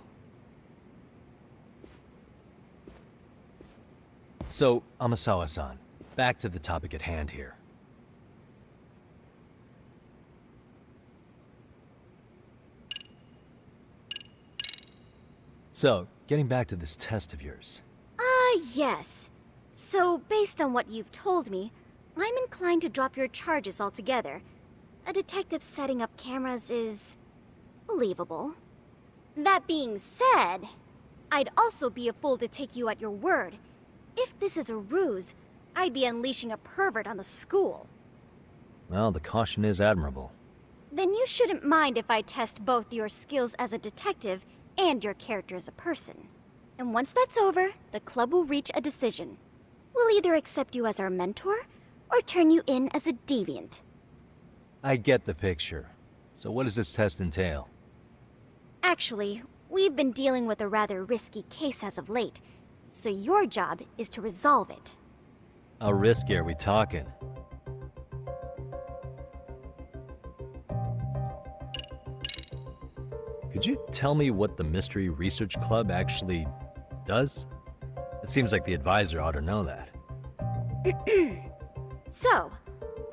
S8: So, Amasawa-san, back to the topic at hand here. So, getting back to this test of yours.
S3: Yes. So, based on what you've told me, I'm inclined to drop your charges altogether. A detective setting up cameras is believable. That being said, I'd also be a fool to take you at your word. If this is a ruse, I'd be unleashing a pervert on the school.
S8: Well, the caution is admirable.
S3: Then you shouldn't mind if I test both your skills as a detective and your character as a person. And once that's over, the club will reach a decision. We'll either accept you as our mentor, or turn you in as a deviant.
S8: I get the picture. So what does this test entail?
S3: Actually, we've been dealing with a rather risky case as of late, so your job is to resolve it.
S8: How risky are we talking? Could you tell me what the Mystery Research Club actually does? It seems like the advisor ought to know that.
S3: So,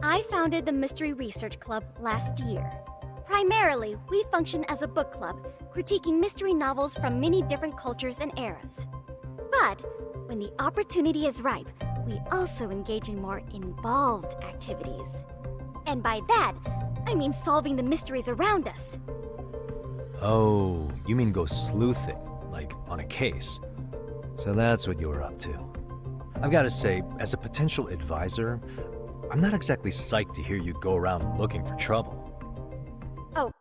S3: I founded the Mystery Research Club last year. Primarily, we function as a book club, critiquing mystery novels from many different cultures and eras. But, when the opportunity is ripe, we also engage in more involved activities. And by that, I mean solving the mysteries around us.
S8: Oh, you mean go sleuthing, like on a case. So that's what you're up to. I've got to say, as a potential advisor, I'm not exactly psyched to hear you go around looking for trouble.
S3: Oh,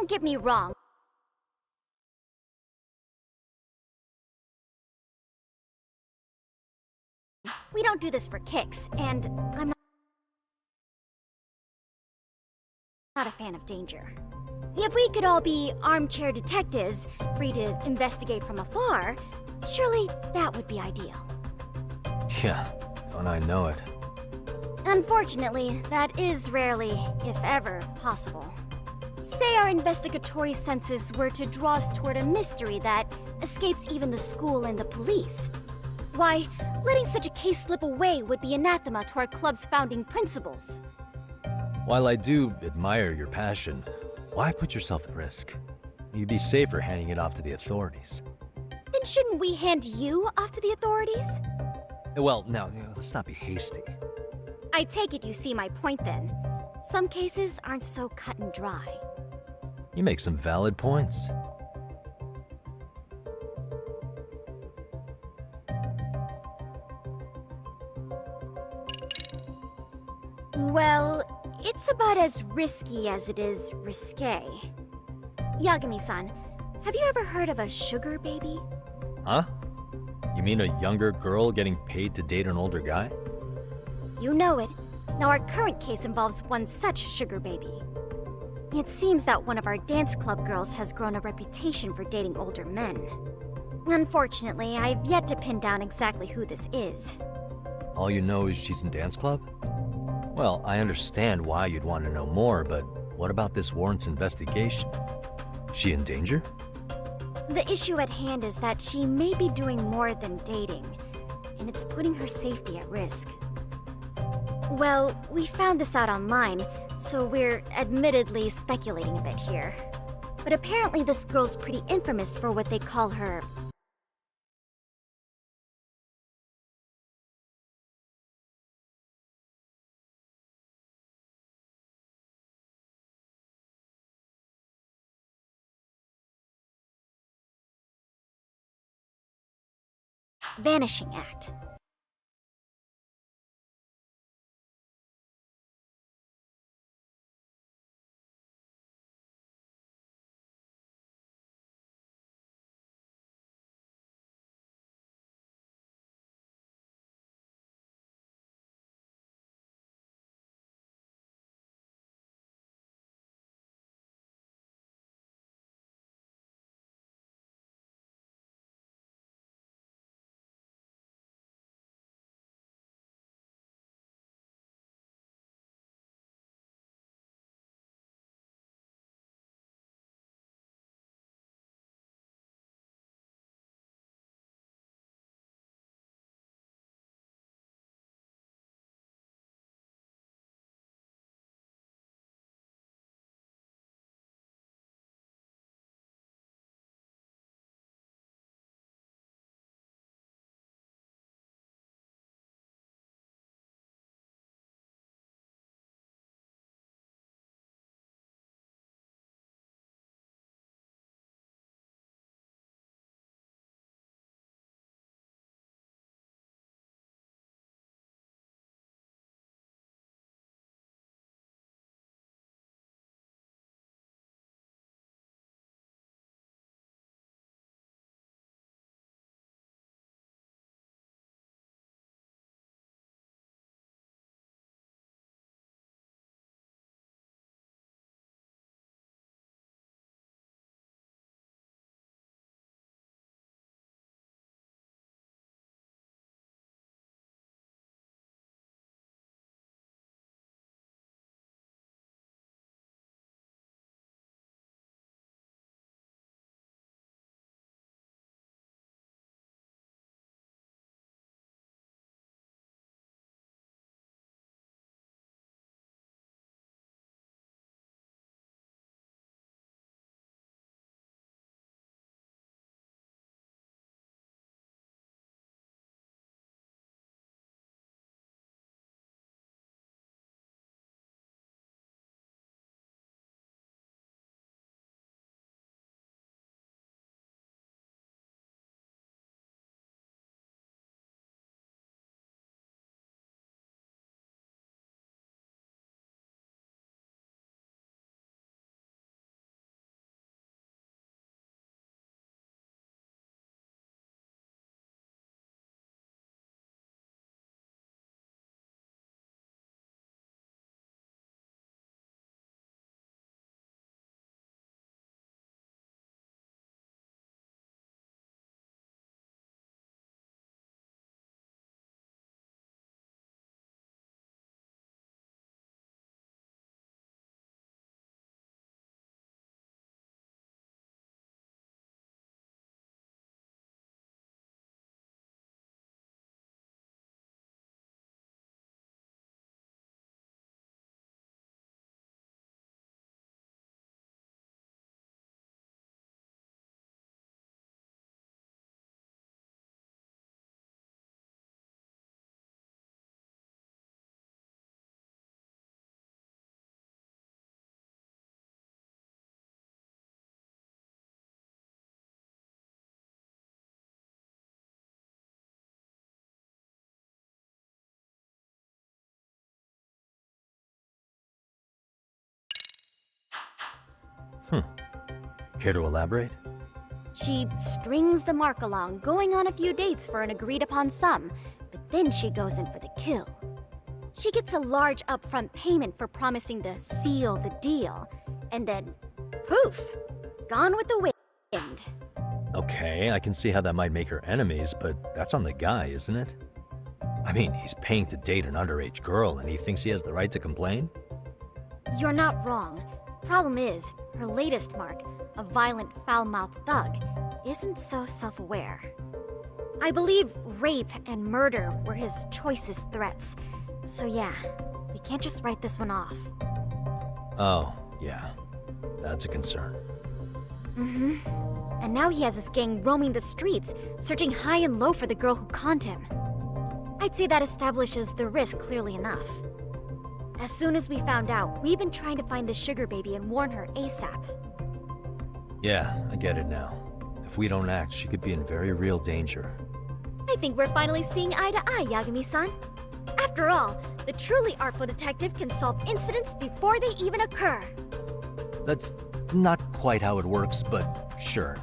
S3: don't get me wrong. We don't do this for kicks, and I'm not a fan of danger. If we could all be armchair detectives, free to investigate from afar, surely that would be ideal.
S8: Yeah, don't I know it.
S3: Unfortunately, that is rarely, if ever, possible. Say our investigatory senses were to draw us toward a mystery that escapes even the school and the police. Why, letting such a case slip away would be anathema to our club's founding principles.
S8: While I do admire your passion, why put yourself at risk? You'd be safer handing it off to the authorities.
S3: Then shouldn't we hand you off to the authorities?
S8: Well, now, let's not be hasty.
S3: I take it you see my point then. Some cases aren't so cut and dry.
S8: You make some valid points.
S3: Well, it's about as risky as it is risque. Yagami-san, have you ever heard of a sugar baby?
S8: Huh? You mean a younger girl getting paid to date an older guy?
S3: You know it. Now our current case involves one such sugar baby. It seems that one of our dance club girls has grown a reputation for dating older men. Unfortunately, I've yet to pin down exactly who this is.
S8: All you know is she's in dance club? Well, I understand why you'd want to know more, but what about this warrants investigation? She in danger?
S3: The issue at hand is that she may be doing more than dating, and it's putting her safety at risk. Well, we found this out online, so we're admittedly speculating a bit here. But apparently this girl's pretty infamous for what they call her Vanishing Act.
S8: Care to elaborate?
S3: She strings the mark along, going on a few dates for an agreed upon sum, but then she goes in for the kill. She gets a large upfront payment for promising to seal the deal, and then, poof, gone with the wind.
S8: Okay, I can see how that might make her enemies, but that's on the guy, isn't it? I mean, he's paying to date an underage girl, and he thinks he has the right to complain?
S3: You're not wrong. Problem is, her latest mark, a violent, foul-mouthed thug, isn't so self-aware. I believe rape and murder were his choicest threats. So yeah, we can't just write this one off.
S8: Oh, yeah. That's a concern.
S3: Mm-hmm. And now he has his gang roaming the streets, searching high and low for the girl who conned him. I'd say that establishes the risk clearly enough. As soon as we found out, we've been trying to find the sugar baby and warn her ASAP.
S8: Yeah, I get it now. If we don't act, she could be in very real danger.
S3: I think we're finally seeing eye to eye, Yagami-san. After all, the truly artful detective can solve incidents before they even occur.
S8: That's not quite how it works, but sure.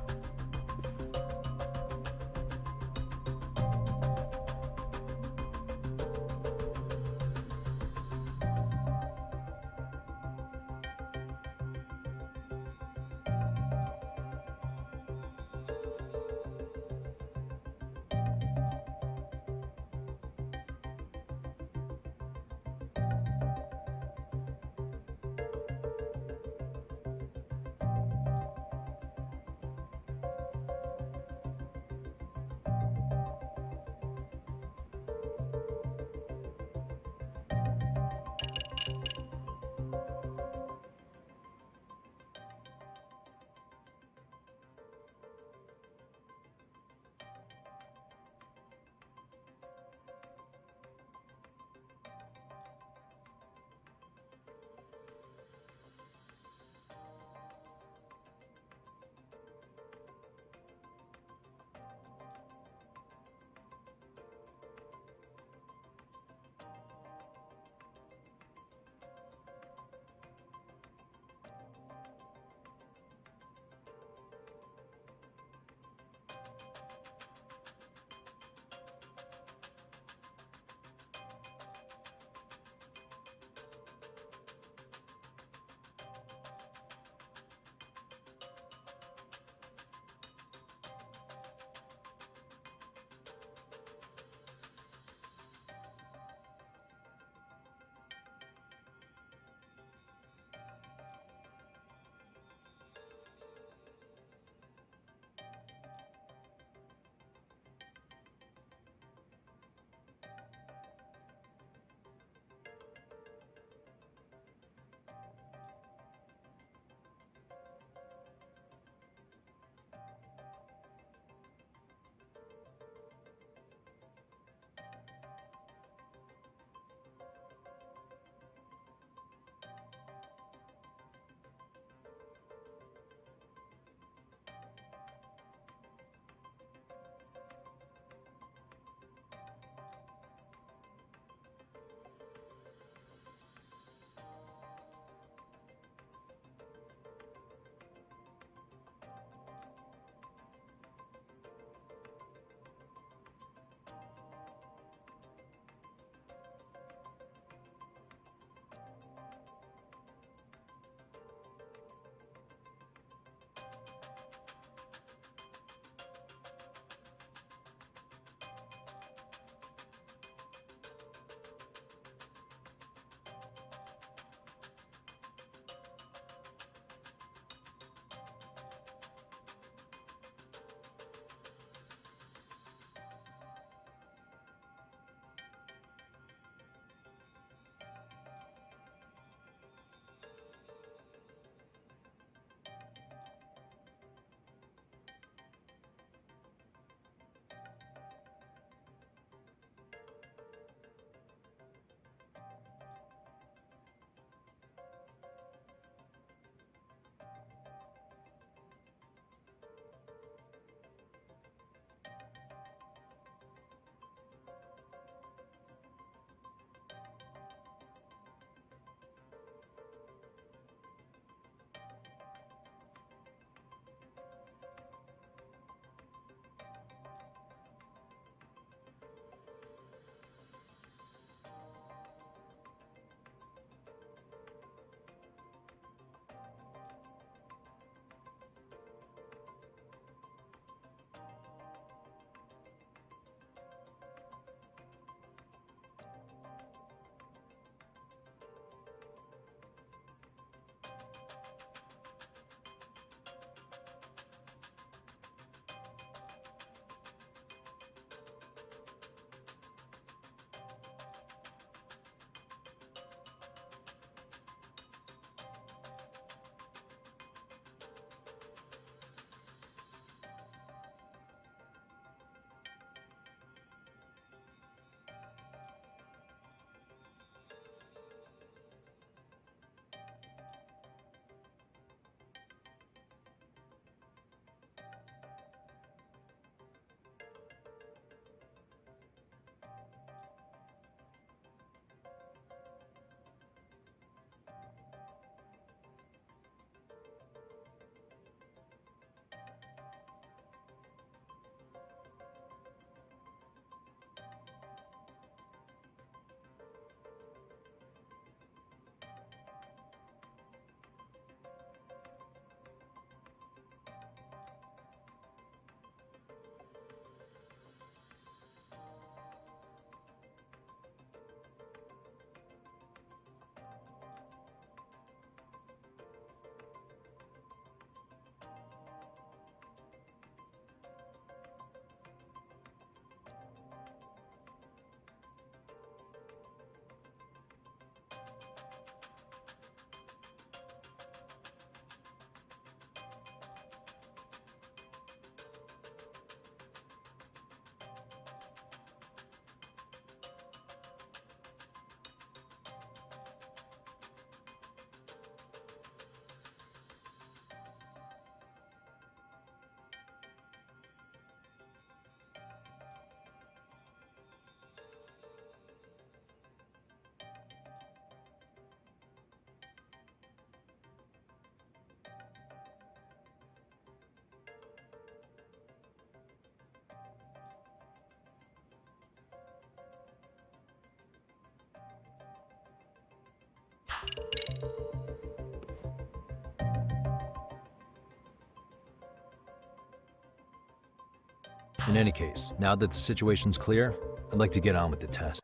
S8: In any case, now that the situation's clear, I'd like to get on with the test.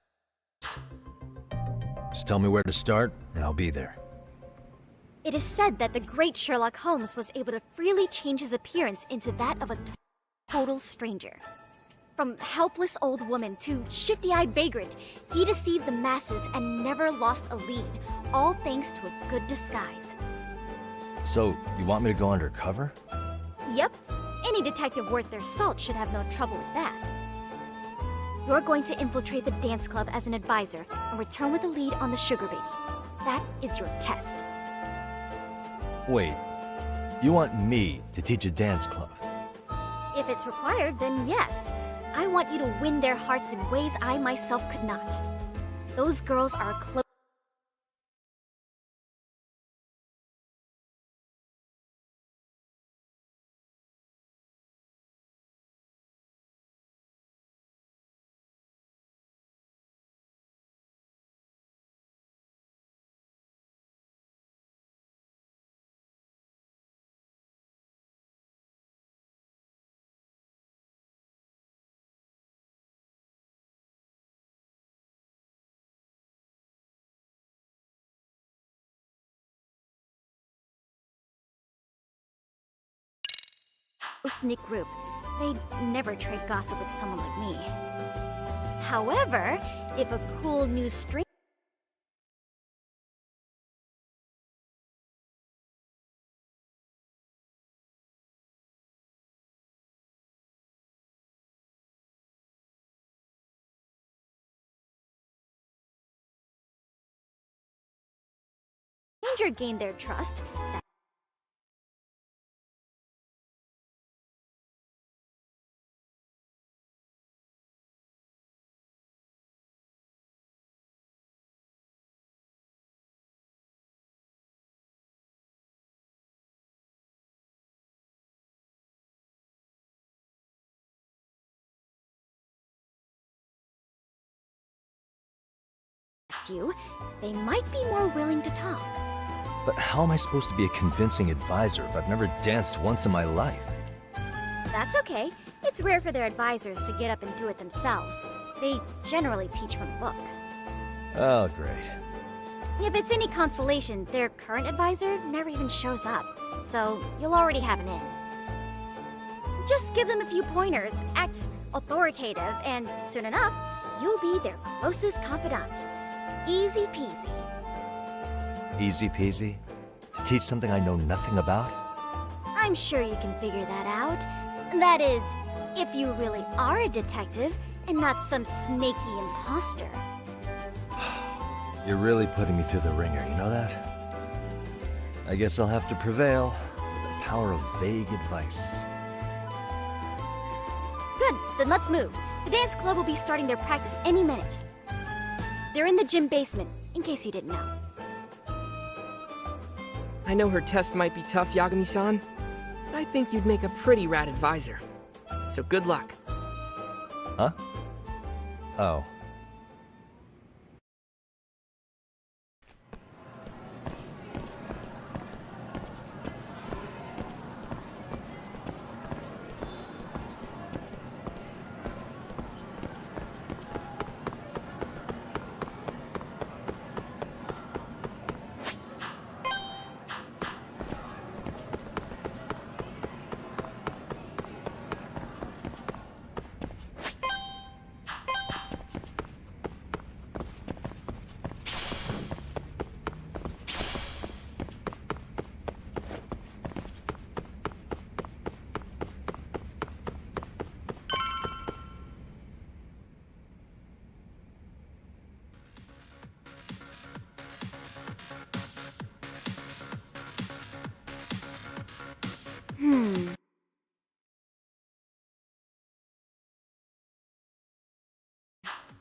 S8: Just tell me where to start, and I'll be there.
S3: It is said that the great Sherlock Holmes was able to freely change his appearance into that of a total stranger. From helpless old woman to shifty-eyed vagrant, he deceived the masses and never lost a lead, all thanks to a good disguise.
S8: So, you want me to go undercover?
S3: Yep, any detective worth their salt should have no trouble with that. You're going to infiltrate the dance club as an advisor and return with a lead on the sugar baby. That is your test.
S8: Wait, you want me to teach a dance club?
S3: If it's required, then yes. I want you to win their hearts in ways I myself could not. Those girls are a close. Close-knit group. They'd never trade gossip with someone like me. However, if a cool new stranger gained their trust, you, they might be more willing to talk.
S8: But how am I supposed to be a convincing advisor if I've never danced once in my life?
S3: That's okay. It's rare for their advisors to get up and do it themselves. They generally teach from a book.
S8: Oh, great.
S3: If it's any consolation, their current advisor never even shows up, so you'll already have an in. Just give them a few pointers, act authoritative, and soon enough, you'll be their closest confidant. Easy peasy.
S8: Easy peasy? To teach something I know nothing about?
S3: I'm sure you can figure that out. That is, if you really are a detective and not some snaky imposter.
S8: You're really putting me through the ringer, you know that? I guess I'll have to prevail with the power of vague advice.
S3: Good, then let's move. The dance club will be starting their practice any minute. They're in the gym basement, in case you didn't know.
S10: I know her test might be tough, Yagami-san, but I think you'd make a pretty rad advisor. So good luck.
S8: Huh? Oh.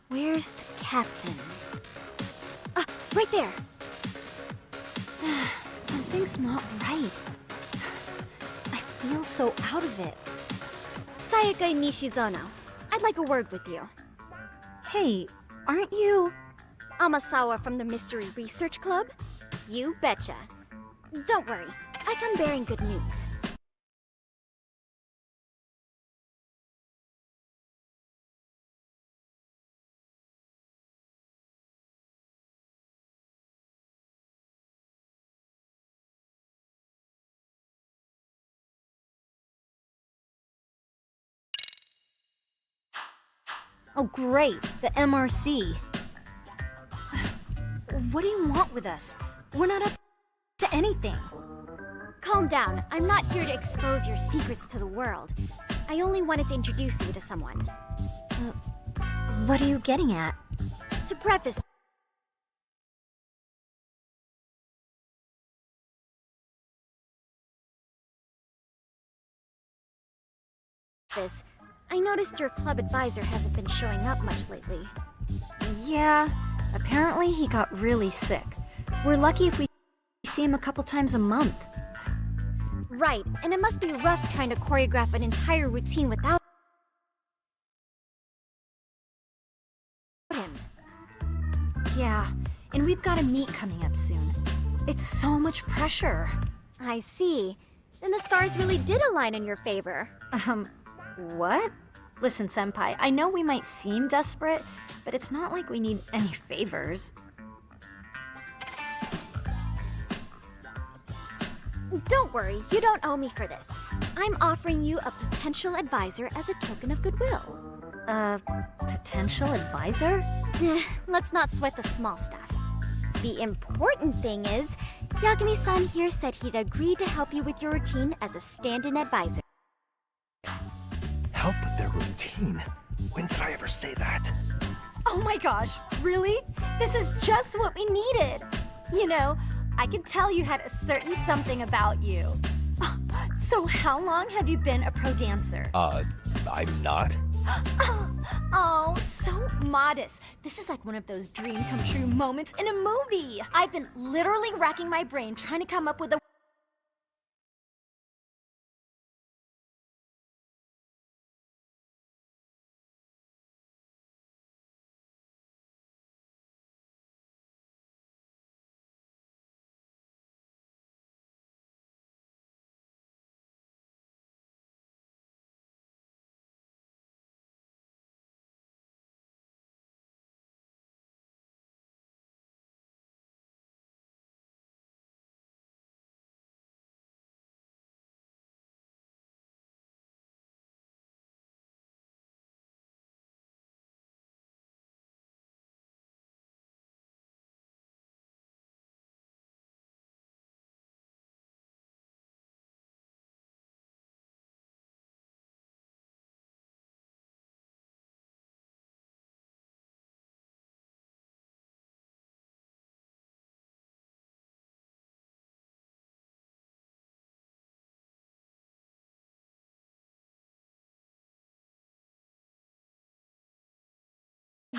S3: Where's the captain? Ah, right there! Something's not right. I feel so out of it. Sayaka Nishizono, I'd like a word with you. Hey, aren't you... Amasawa from the Mystery Research Club? You betcha. Don't worry, I come bearing good news. Oh, great. The MRC. What do you want with us? We're not up to anything. Calm down. I'm not here to expose your secrets to the world. I only wanted to introduce you to someone. What are you getting at? To preface this, I noticed your club advisor hasn't been showing up much lately. Yeah, apparently he got really sick. We're lucky if we see him a couple times a month. Right, and it must be rough trying to choreograph an entire routine without him. Yeah, and we've got a meet coming up soon. It's so much pressure. I see. Then the stars really did align in your favor. What? Listen, Senpai, I know we might seem desperate, but it's not like we need any favors. Don't worry, you don't owe me for this. I'm offering you a potential advisor as a token of goodwill. Potential advisor? Let's not sweat the small stuff. The important thing is, Yagami-san here said he'd agree to help you with your routine as a stand-in advisor.
S5: Help with their routine? When did I ever say that?
S3: Oh my gosh, really? This is just what we needed. You know, I could tell you had a certain something about you. So how long have you been a pro dancer?
S8: I'm not.
S3: Oh, so modest. This is like one of those dream come true moments in a movie. I've been literally racking my brain trying to come up with a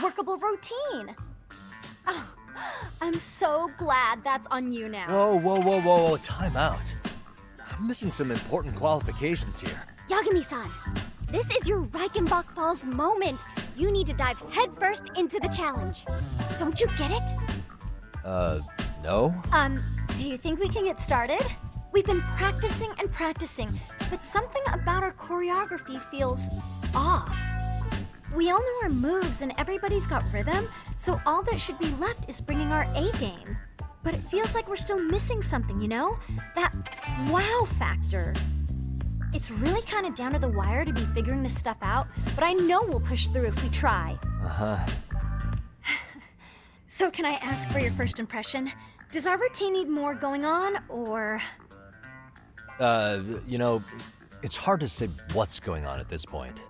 S3: workable routine. Oh, I'm so glad that's on you now.
S8: Whoa, time out. I'm missing some important qualifications here.
S3: Yagami-san, this is your Reichenbach Falls moment. You need to dive headfirst into the challenge. Don't you get it?
S8: No?
S3: Do you think we can get started? We've been practicing and practicing, but something about our choreography feels off. We all know our moves and everybody's got rhythm, so all that should be left is bringing our A game. But it feels like we're still missing something, you know? That wow factor. It's really kind of down to the wire to be figuring this stuff out, but I know we'll push through if we try.
S8: Uh-huh.
S3: So can I ask for your first impression? Does our routine need more going on, or...?
S8: You know, it's hard to say what's going on at this point.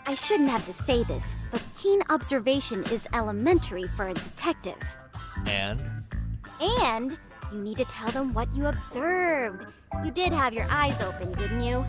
S3: I shouldn't have to say this, but keen observation is elementary for a detective.
S8: And?
S3: And you need to tell them what you observed. You did have your eyes open, didn't you?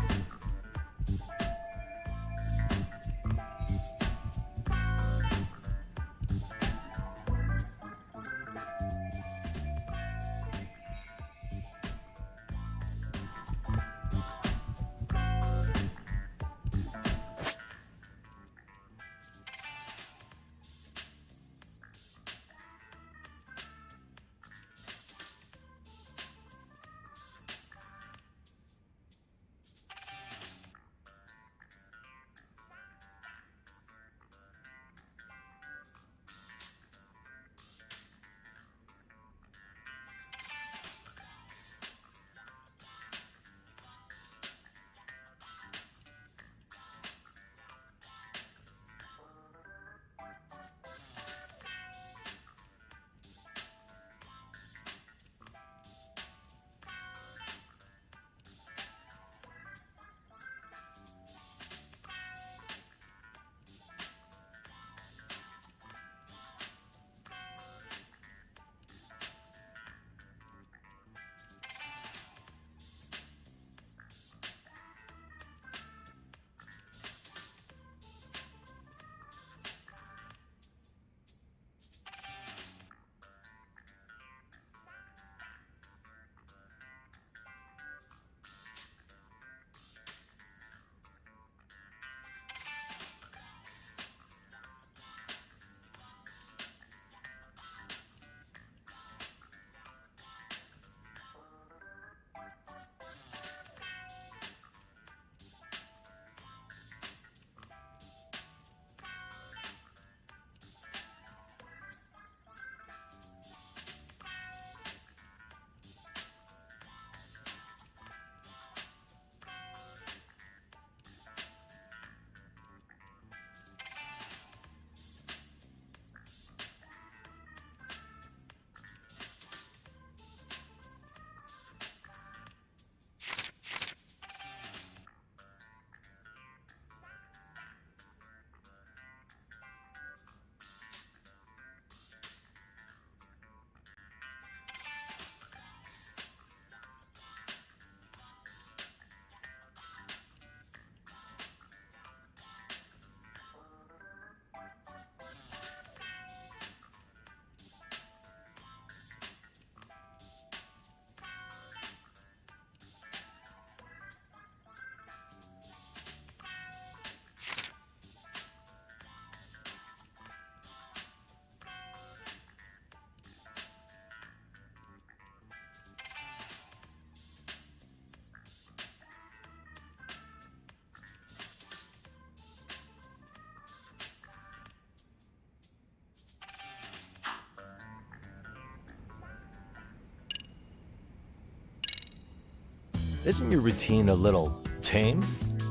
S8: Isn't your routine a little tame?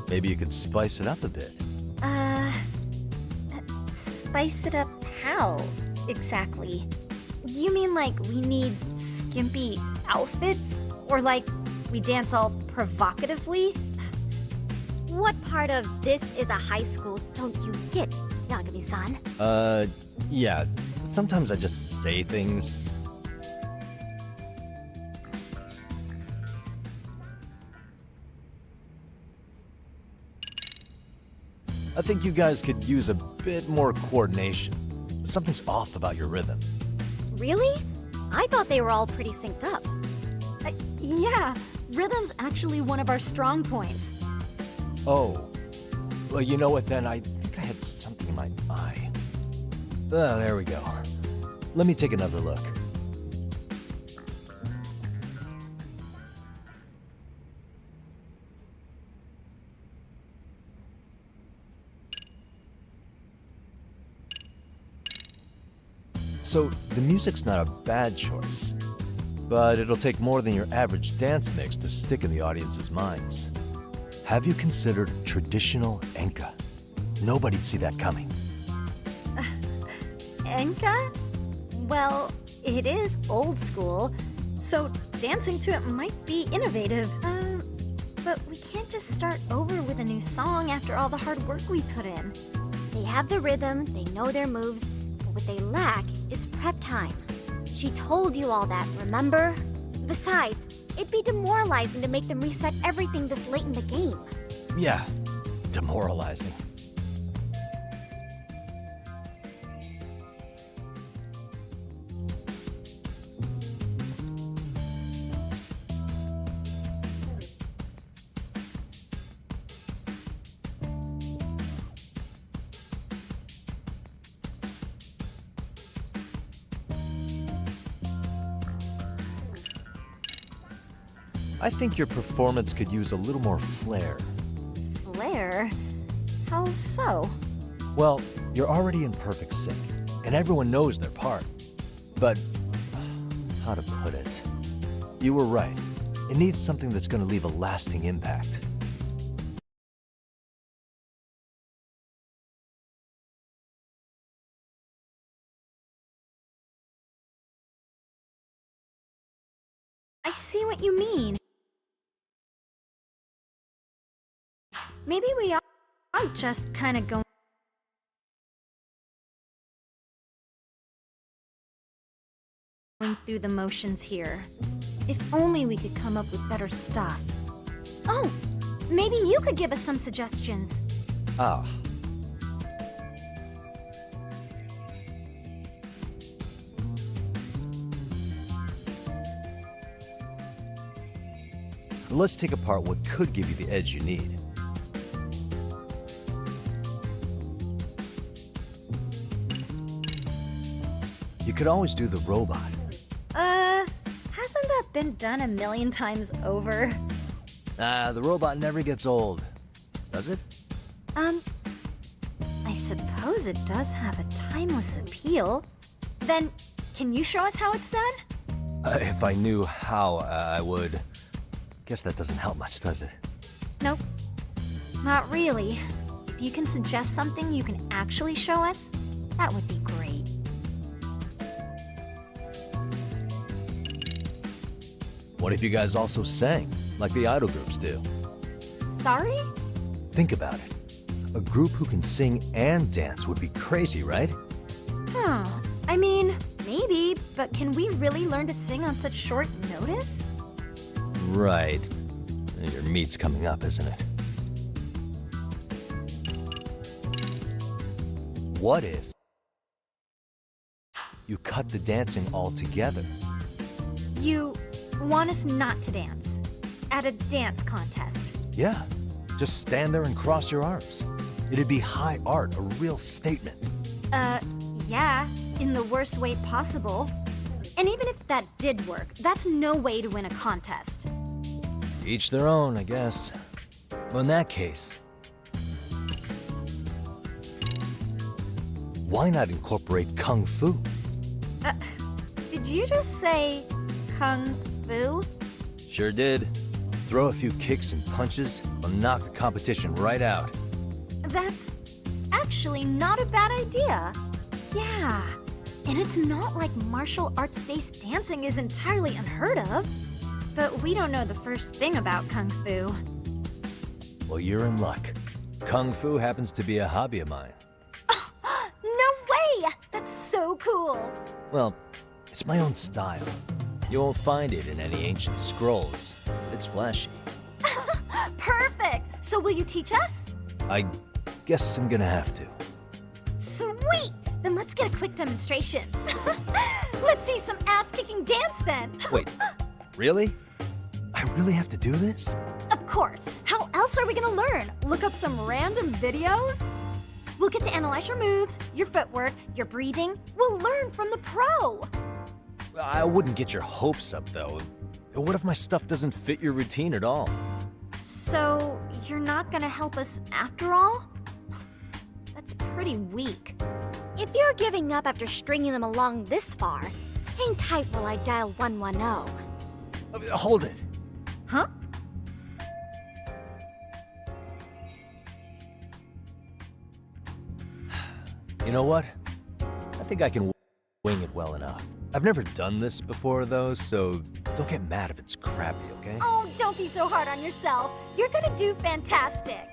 S8: Maybe you could spice it up a bit.
S3: Spice it up how, exactly? You mean like we need skimpy outfits? Or like we dance all provocatively?
S20: What part of this is a high school don't you get, Yagami-san?
S8: Yeah. Sometimes I just say things. I think you guys could use a bit more coordination. Something's off about your rhythm.
S20: Really? I thought they were all pretty synced up.
S3: Yeah, rhythm's actually one of our strong points.
S8: Oh. Well, you know what then? I think I had something in my eye. There we go. Let me take another look. So, the music's not a bad choice, but it'll take more than your average dance mix to stick in the audience's minds. Have you considered traditional enka? Nobody'd see that coming.
S3: Enka? Well, it is old school, so dancing to it might be innovative. But we can't just start over with a new song after all the hard work we put in.
S20: They have the rhythm, they know their moves, but what they lack is prep time. She told you all that, remember? Besides, it'd be demoralizing to make them reset everything this late in the game.
S8: Yeah, demoralizing. I think your performance could use a little more flair.
S3: Flair? How so?
S8: Well, you're already in perfect sync, and everyone knows their part. But, how to put it? You were right. It needs something that's going to leave a lasting impact.
S3: I see what you mean. Maybe we are just kind of going through the motions here. If only we could come up with better stuff. Oh, maybe you could give us some suggestions.
S8: Ah. Let's take apart what could give you the edge you need. You could always do the robot.
S3: Hasn't that been done a million times over?
S8: The robot never gets old, does it?
S3: I suppose it does have a timeless appeal. Then, can you show us how it's done?
S8: If I knew how, I would. Guess that doesn't help much, does it?
S3: Nope. Not really. If you can suggest something you can actually show us, that would be great.
S8: What if you guys also sang, like the idol groups do?
S3: Sorry?
S8: Think about it. A group who can sing and dance would be crazy, right?
S3: Huh. I mean, maybe, but can we really learn to sing on such short notice?
S8: Right. Your meat's coming up, isn't it? What if you cut the dancing altogether?
S3: You want us not to dance? At a dance contest?
S8: Yeah. Just stand there and cross your arms. It'd be high art, a real statement.
S3: Yeah, in the worst way possible. And even if that did work, that's no way to win a contest.
S8: Each their own, I guess. Well, in that case, why not incorporate Kung Fu?
S3: Did you just say Kung Fu?
S8: Sure did. throw a few kicks and punches, will knock the competition right out.
S3: That's actually not a bad idea. Yeah, and it's not like martial arts-based dancing is entirely unheard of. But we don't know the first thing about Kung Fu.
S8: Well, you're in luck. Kung Fu happens to be a hobby of mine.
S3: No way! That's so cool!
S8: Well, it's my own style. You won't find it in any ancient scrolls. It's flashy.
S3: Perfect! So will you teach us?
S8: I guess I'm gonna have to.
S3: Sweet! Then let's get a quick demonstration. Let's see some ass-kicking dance then!
S8: Wait, really? I really have to do this?
S3: Of course! How else are we gonna learn? Look up some random videos? We'll get to analyze your moves, your footwork, your breathing. We'll learn from the pro!
S8: I wouldn't get your hopes up, though. What if my stuff doesn't fit your routine at all?
S3: So, you're not gonna help us after all? That's pretty weak.
S20: If you're giving up after stringing them along this far, hang tight while I dial 110.
S8: Hold it.
S3: Huh?
S8: You know what? I think I can wing it well enough. I've never done this before, though, so don't get mad if it's crappy, okay?
S3: Oh, don't be so hard on yourself. You're gonna do fantastic.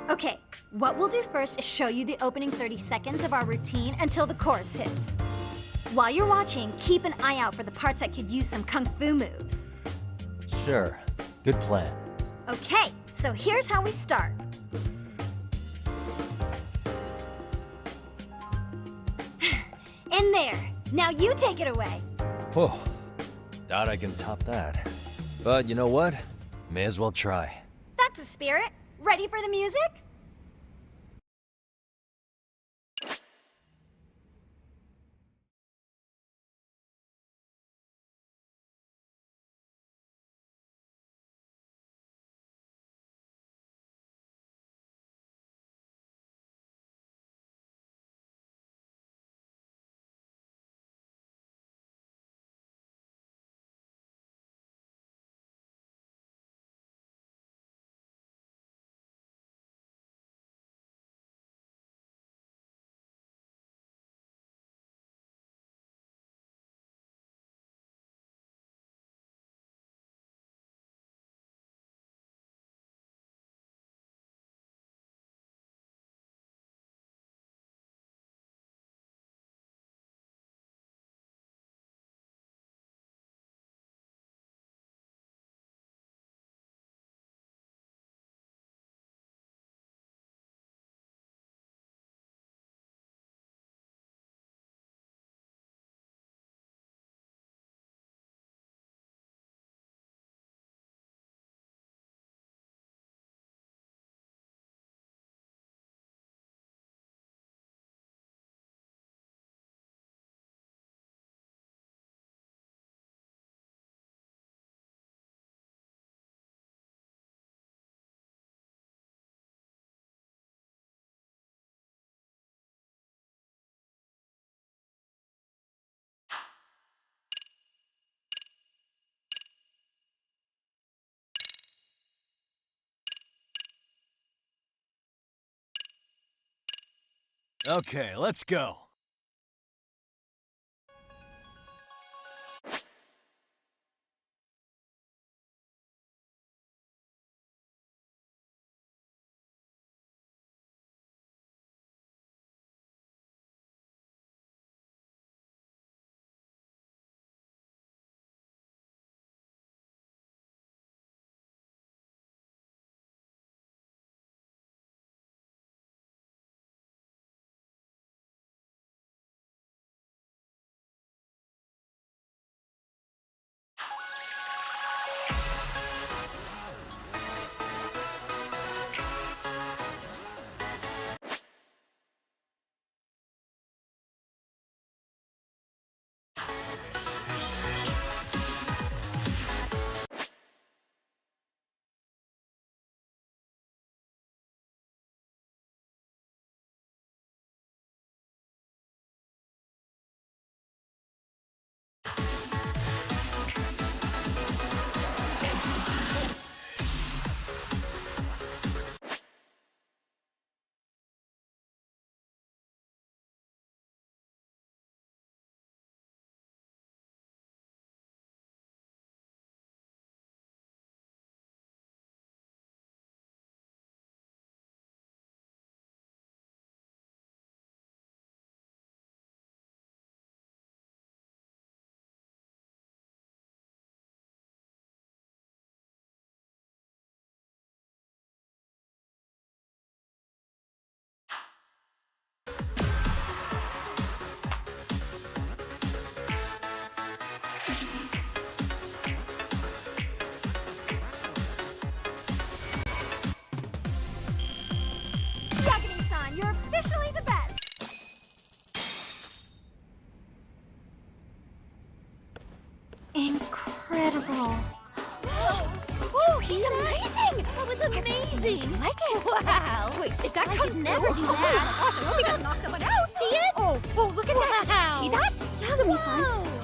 S3: Okay, what we'll do first is show you the opening 30 seconds of our routine until the chorus hits. While you're watching, keep an eye out for the parts that could use some kung fu moves.
S8: Sure. Good plan.
S3: Okay, so here's how we start. In there. Now you take it away.
S8: Whoa. Doubt I can top that. But you know what? May as well try.
S3: That's a spirit. Ready for the music?
S8: Okay, let's go.
S3: Oh, he's amazing! That was amazing! Like it? Wow! Wait, is that could never do that? Gosh, I hope he doesn't knock someone out! See it? Oh, look at that! Did you see that?
S20: Yagami-san,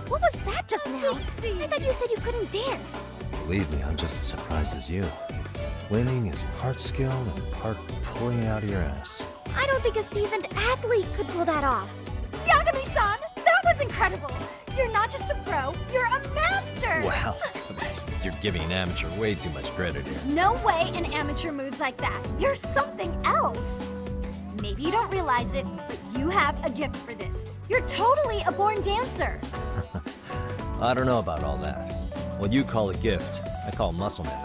S20: what was that just now? I thought you said you couldn't dance.
S8: Believe me, I'm just as surprised as you. Winning is part skill and part pulling it out of your ass.
S20: I don't think a seasoned athlete could pull that off.
S3: Yagami-san, that was incredible! You're not just a pro, you're a master!
S8: Wow. You're giving an amateur way too much credit here.
S3: No way an amateur moves like that. You're something else. Maybe you don't realize it, but you have a gift for this. You're totally a born dancer.
S8: I don't know about all that. What you call a gift, I call muscle memory.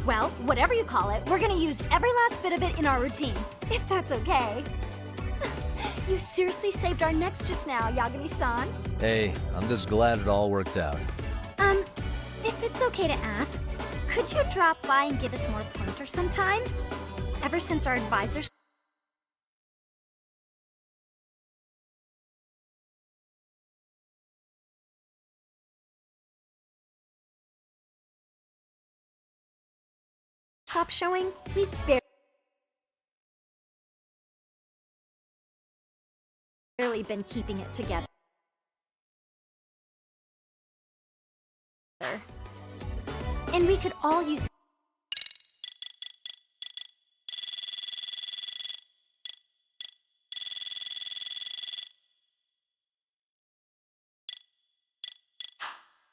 S3: Well, whatever you call it, we're gonna use every last bit of it in our routine, if that's okay. You seriously saved our necks just now, Yagami-san.
S8: Hey, I'm just glad it all worked out.
S3: If it's okay to ask, could you drop by and give us more pointers sometime? Ever since our advisors... stopped showing, we've barely been keeping it together. And we could all use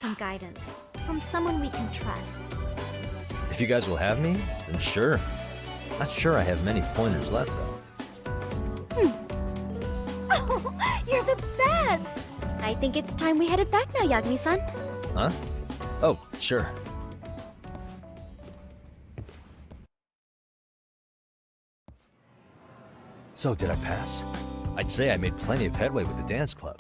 S3: some guidance from someone we can trust.
S8: If you guys will have me, then sure. Not sure I have many pointers left, though.
S3: Oh, you're the best!
S20: I think it's time we headed back now, Yagami-san.
S8: Huh? Oh, sure. So, did I pass? I'd say I made plenty of headway with the dance club.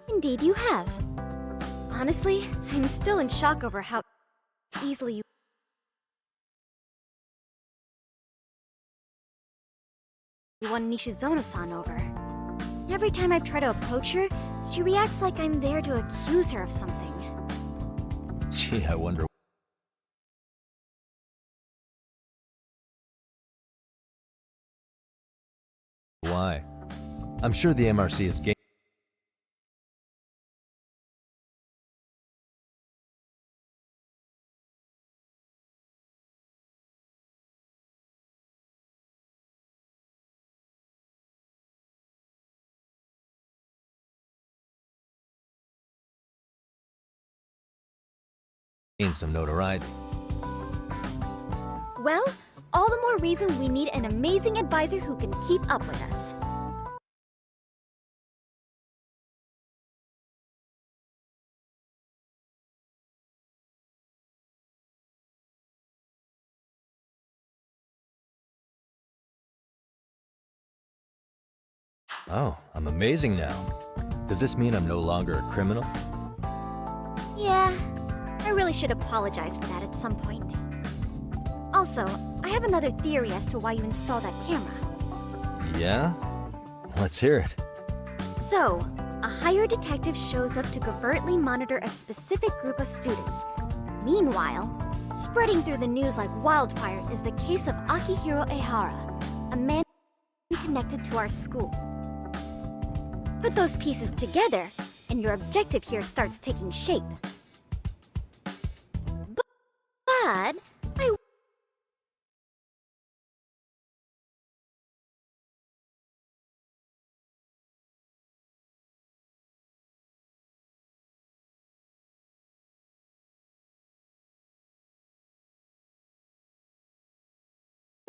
S20: Indeed you have. Honestly, I'm still in shock over how easily you won Nishizono-san over. Every time I try to approach her, she reacts like I'm there to accuse her of something.
S8: Gee, I wonder... why. I'm sure the MRC is game. Some notoriety.
S20: Well, all the more reason we need an amazing advisor who can keep up with us.
S8: Oh, I'm amazing now. Does this mean I'm no longer a criminal?
S20: Yeah, I really should apologize for that at some point. Also, I have another theory as to why you installed that camera.
S8: Yeah? Let's hear it.
S20: So, a hired detective shows up to covertly monitor a specific group of students. Meanwhile, spreading through the news like wildfire is the case of Akihiro Ehara, a man connected to our school. Put those pieces together, and your objective here starts taking shape. But I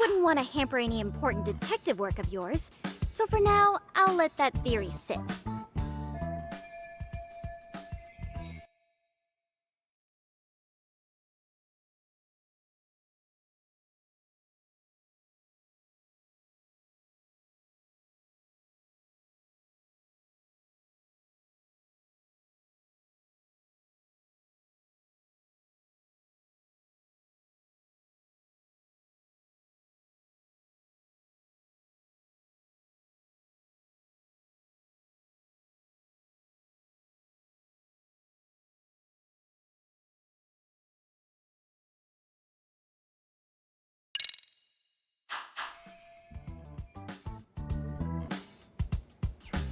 S20: wouldn't want to hamper any important detective work of yours, so for now, I'll let that theory sit.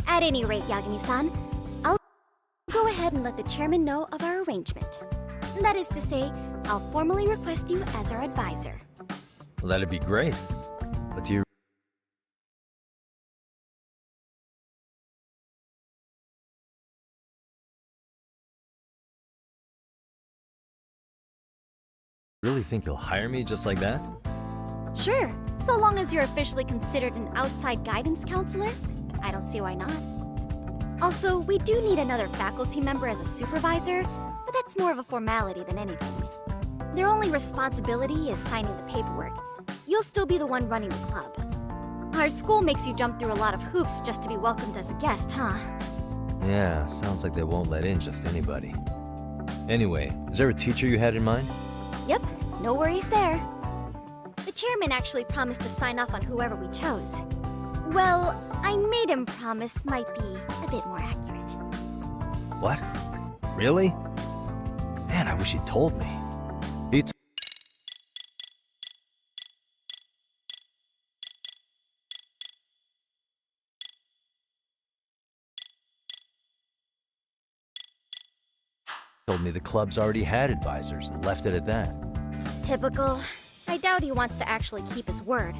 S20: At any rate, Yagami-san, I'll go ahead and let the chairman know of our arrangement. That is to say, I'll formally request you as our advisor.
S8: Well, that'd be great. But do you really think you'll hire me just like that?
S20: Sure, so long as you're officially considered an outside guidance counselor, I don't see why not. Also, we do need another faculty member as a supervisor, but that's more of a formality than anything. Their only responsibility is signing the paperwork. You'll still be the one running the club. Our school makes you jump through a lot of hoops just to be welcomed as a guest, huh?
S8: Yeah, sounds like they won't let in just anybody. Anyway, is there a teacher you had in mind?
S20: Yep, no worries there. The chairman actually promised to sign off on whoever we chose. Well, I made him promise might be a bit more accurate.
S8: What? Really? Man, I wish he'd told me. He told me the club's already had advisors and left it at that.
S20: Typical. I doubt he wants to actually keep his word.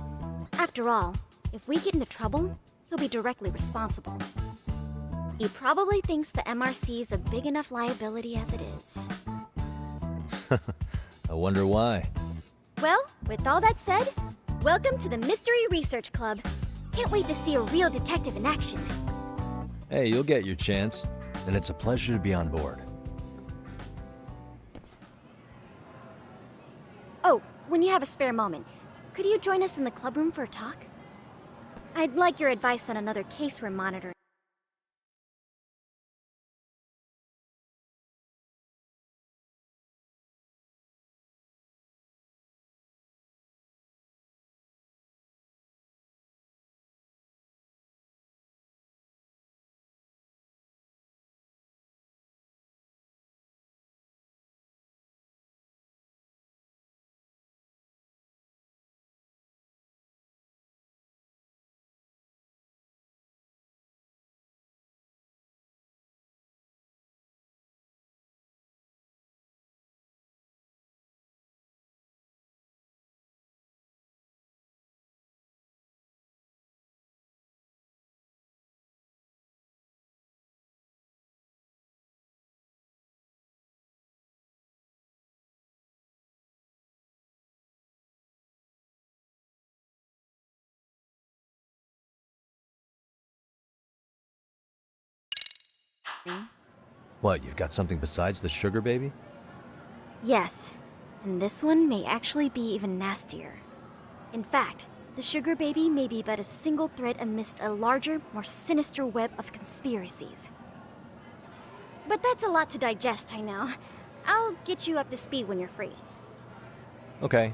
S20: After all, if we get into trouble, he'll be directly responsible. He probably thinks the MRC is a big enough liability as it is.
S8: I wonder why.
S20: Well, with all that said, welcome to the Mystery Research Club. Can't wait to see a real detective in action.
S8: Hey, you'll get your chance, and it's a pleasure to be on board.
S20: Oh, when you have a spare moment, could you join us in the club room for a talk? I'd like your advice on another case we're monitoring.
S8: What, you've got something besides the sugar baby?
S20: Yes, and this one may actually be even nastier. In fact, the sugar baby may be but a single thread amidst a larger, more sinister web of conspiracies. But that's a lot to digest, I know. I'll get you up to speed when you're free.
S8: Okay.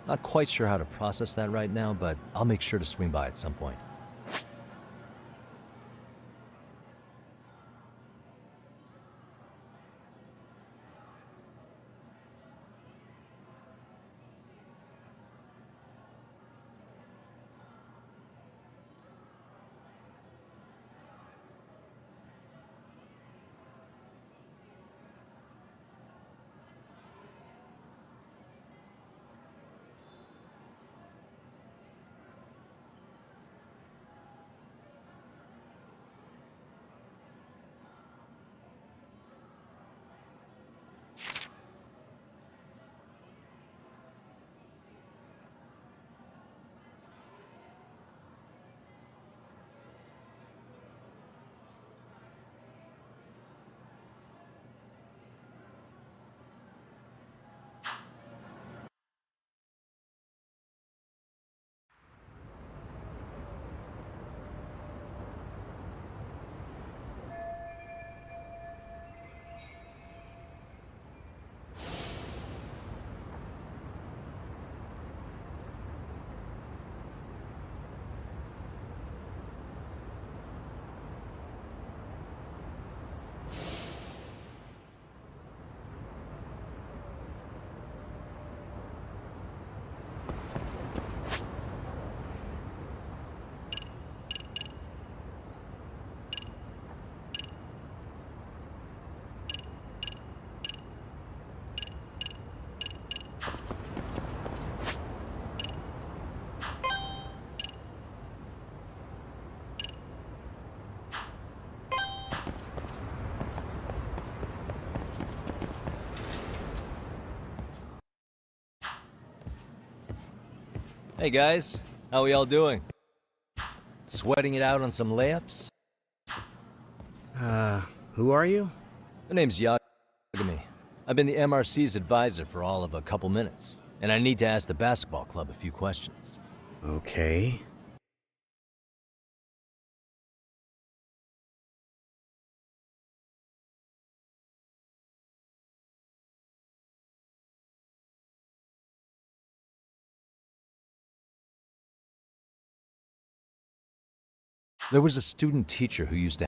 S8: Not quite sure how to process that right now, but I'll make sure to swing by at some point. Hey guys, how we all doing? Sweating it out on some layups?
S19: Who are you?
S8: My name's Yagami. I've been the MRC's advisor for all of a couple minutes, and I need to ask the basketball club a few questions.
S19: Okay.
S8: There was a student teacher who used to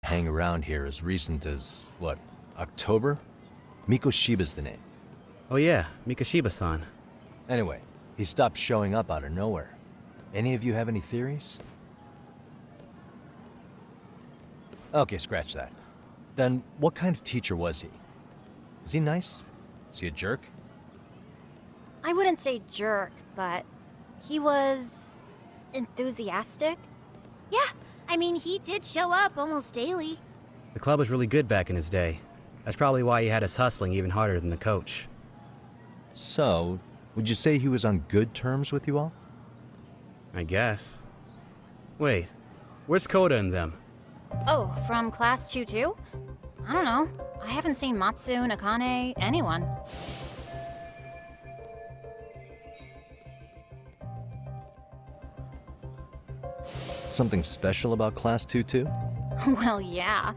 S8: hang around here as recent as, what, October? Mikoshiba's the name.
S19: Oh yeah, Mikoshiba-san.
S8: Anyway, he stopped showing up out of nowhere. Any of you have any theories? Okay, scratch that. Then, what kind of teacher was he? Was he nice? Was he a jerk?
S3: I wouldn't say jerk, but he was enthusiastic. Yeah, I mean, he did show up almost daily.
S19: The club was really good back in his day. That's probably why he had us hustling even harder than the coach.
S8: So, would you say he was on good terms with you all?
S19: I guess. Wait, where's Koda and them?
S13: Oh, from class 2-2? I don't know. I haven't seen Matsu, Nakane, anyone.
S8: Something special about Class 2-2?
S13: Well, yeah.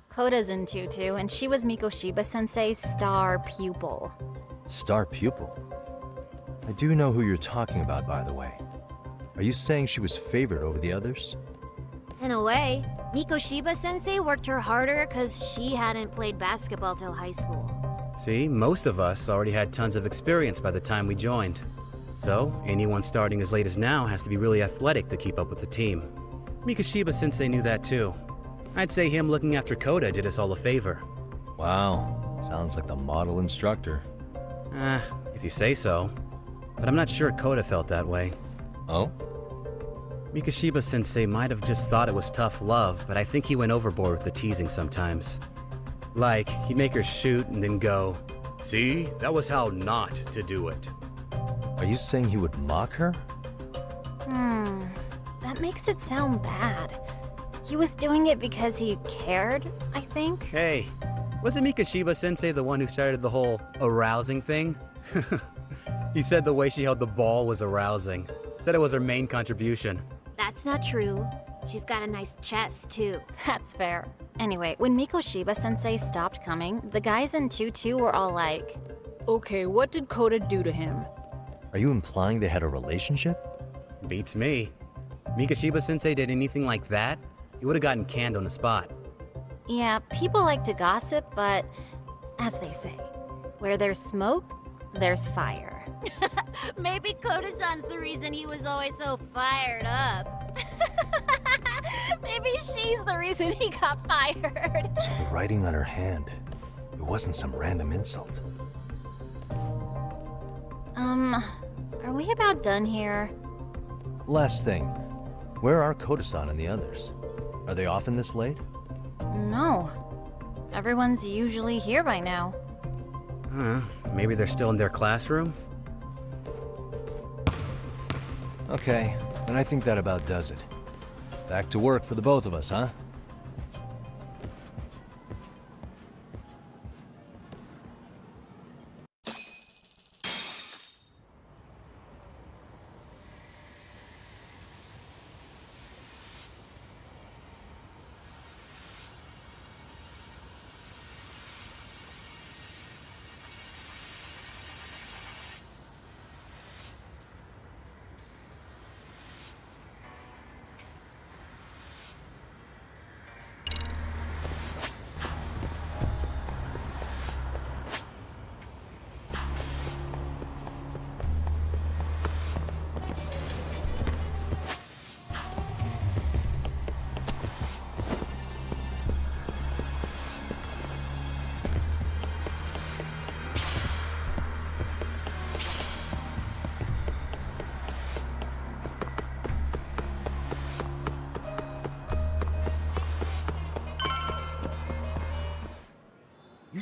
S13: Koda's in 2-2, and she was Mikoshiba-sensei's star pupil.
S8: Star pupil? I do know who you're talking about, by the way. Are you saying she was favored over the others?
S20: In a way, Mikoshiba-sensei worked her harder because she hadn't played basketball till high school.
S19: See, most of us already had tons of experience by the time we joined. So, anyone starting as late as now has to be really athletic to keep up with the team. Mikoshiba-sensei knew that too. I'd say him looking after Koda did us all a favor.
S8: Wow, sounds like the model instructor.
S19: If you say so. But I'm not sure Koda felt that way.
S8: Oh?
S19: Mikoshiba-sensei might have just thought it was tough love, but I think he went overboard with the teasing sometimes. Like, he'd make her shoot and then go, "See, that was how not to do it."
S8: Are you saying he would mock her?
S13: That makes it sound bad. He was doing it because he cared, I think.
S19: Hey, wasn't Mikoshiba-sensei the one who started the whole arousing thing? He said the way she held the ball was arousing. Said it was her main contribution.
S20: That's not true. She's got a nice chest, too.
S13: That's fair. Anyway, when Mikoshiba-sensei stopped coming, the guys in 2-2 were all like,
S10: Okay, what did Koda do to him?
S8: Are you implying they had a relationship?
S19: Beats me. Mikoshiba-sensei did anything like that, he would have gotten canned on the spot.
S13: yeah, people like to gossip, but as they say, where there's smoke, there's fire.
S20: Maybe Koda-san's the reason he was always so fired up.
S13: Maybe she's the reason he got fired.
S8: So the writing on her hand, it wasn't some random insult.
S13: Are we about done here?
S8: Last thing, where are Koda-san and the others? Are they often this late?
S13: No. Everyone's usually here by now.
S19: Maybe they're still in their classroom?
S8: Okay, then I think that about does it. Back to work for the both of us, huh?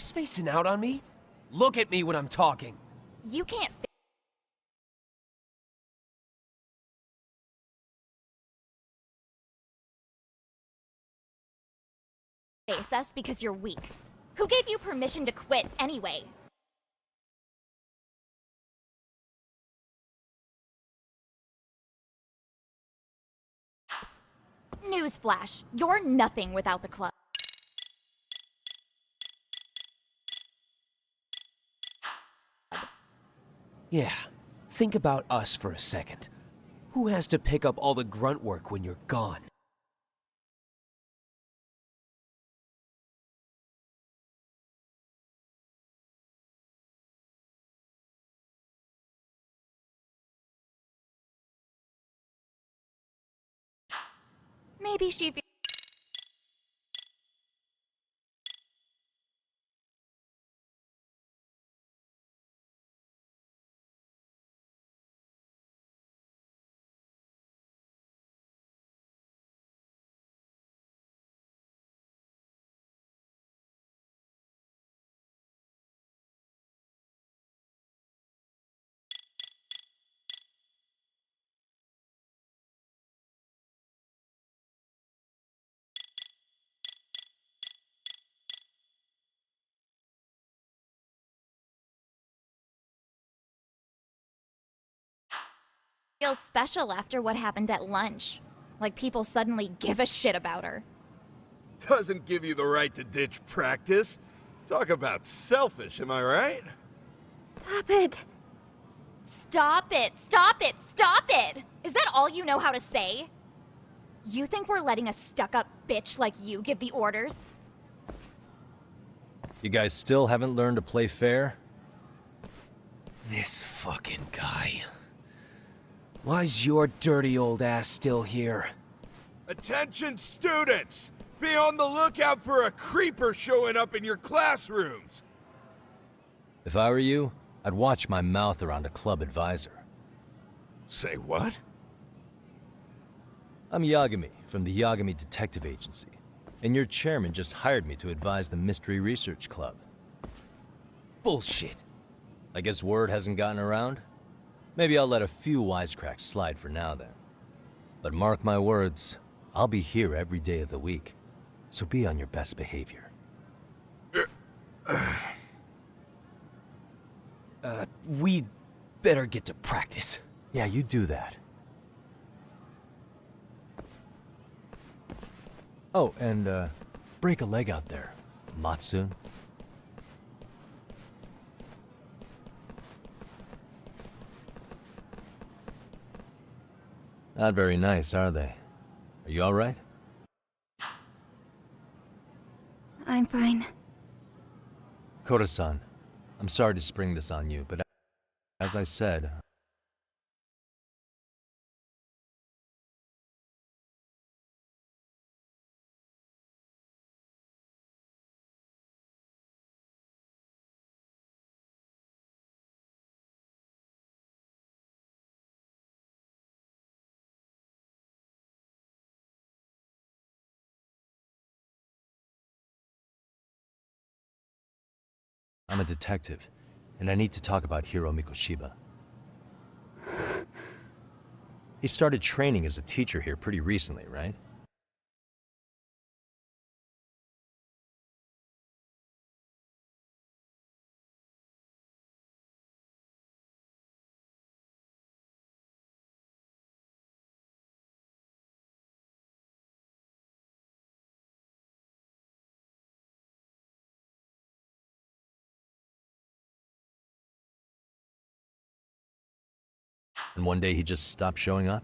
S11: spacing out on me? Look at me when I'm talking.
S2: You can't face us because you're weak. Who gave you permission to quit anyway? Newsflash, you're nothing without the club.
S11: Yeah, think about us for a second. Who has to pick up all the grunt work when you're gone?
S2: Maybe she feels special after what happened at lunch. Like people suddenly give a shit about her.
S6: Doesn't give you the right to ditch practice. Talk about selfish, am I right?
S20: Stop it.
S2: Stop it! Stop it! Stop it! Is that all you know how to say? You think we're letting a stuck-up bitch like you give the orders?
S8: You guys still haven't learned to play fair?
S11: This fucking guy. Why's your dirty old ass still here?
S6: Attention students! Be on the lookout for a creeper showing up in your classrooms!
S8: If I were you, I'd watch my mouth around a club advisor.
S6: Say what?
S8: I'm Yagami, from the Yagami Detective Agency, and your chairman just hired me to advise the Mystery Research Club.
S11: Bullshit.
S8: I guess word hasn't gotten around? Maybe I'll let a few wisecracks slide for now then. But mark my words, I'll be here every day of the week, so be on your best behavior.
S11: We'd better get to practice.
S8: Yeah, you do that. Oh, and, break a leg out there, Matsune. Not very nice, are they? Are you alright?
S20: I'm fine.
S8: Kota-san, I'm sorry to spring this on you, but as I said, I'm a detective, and I need to talk about Hiro Mikoshiba. He started training as a teacher here pretty recently, right? And one day he just stopped showing up?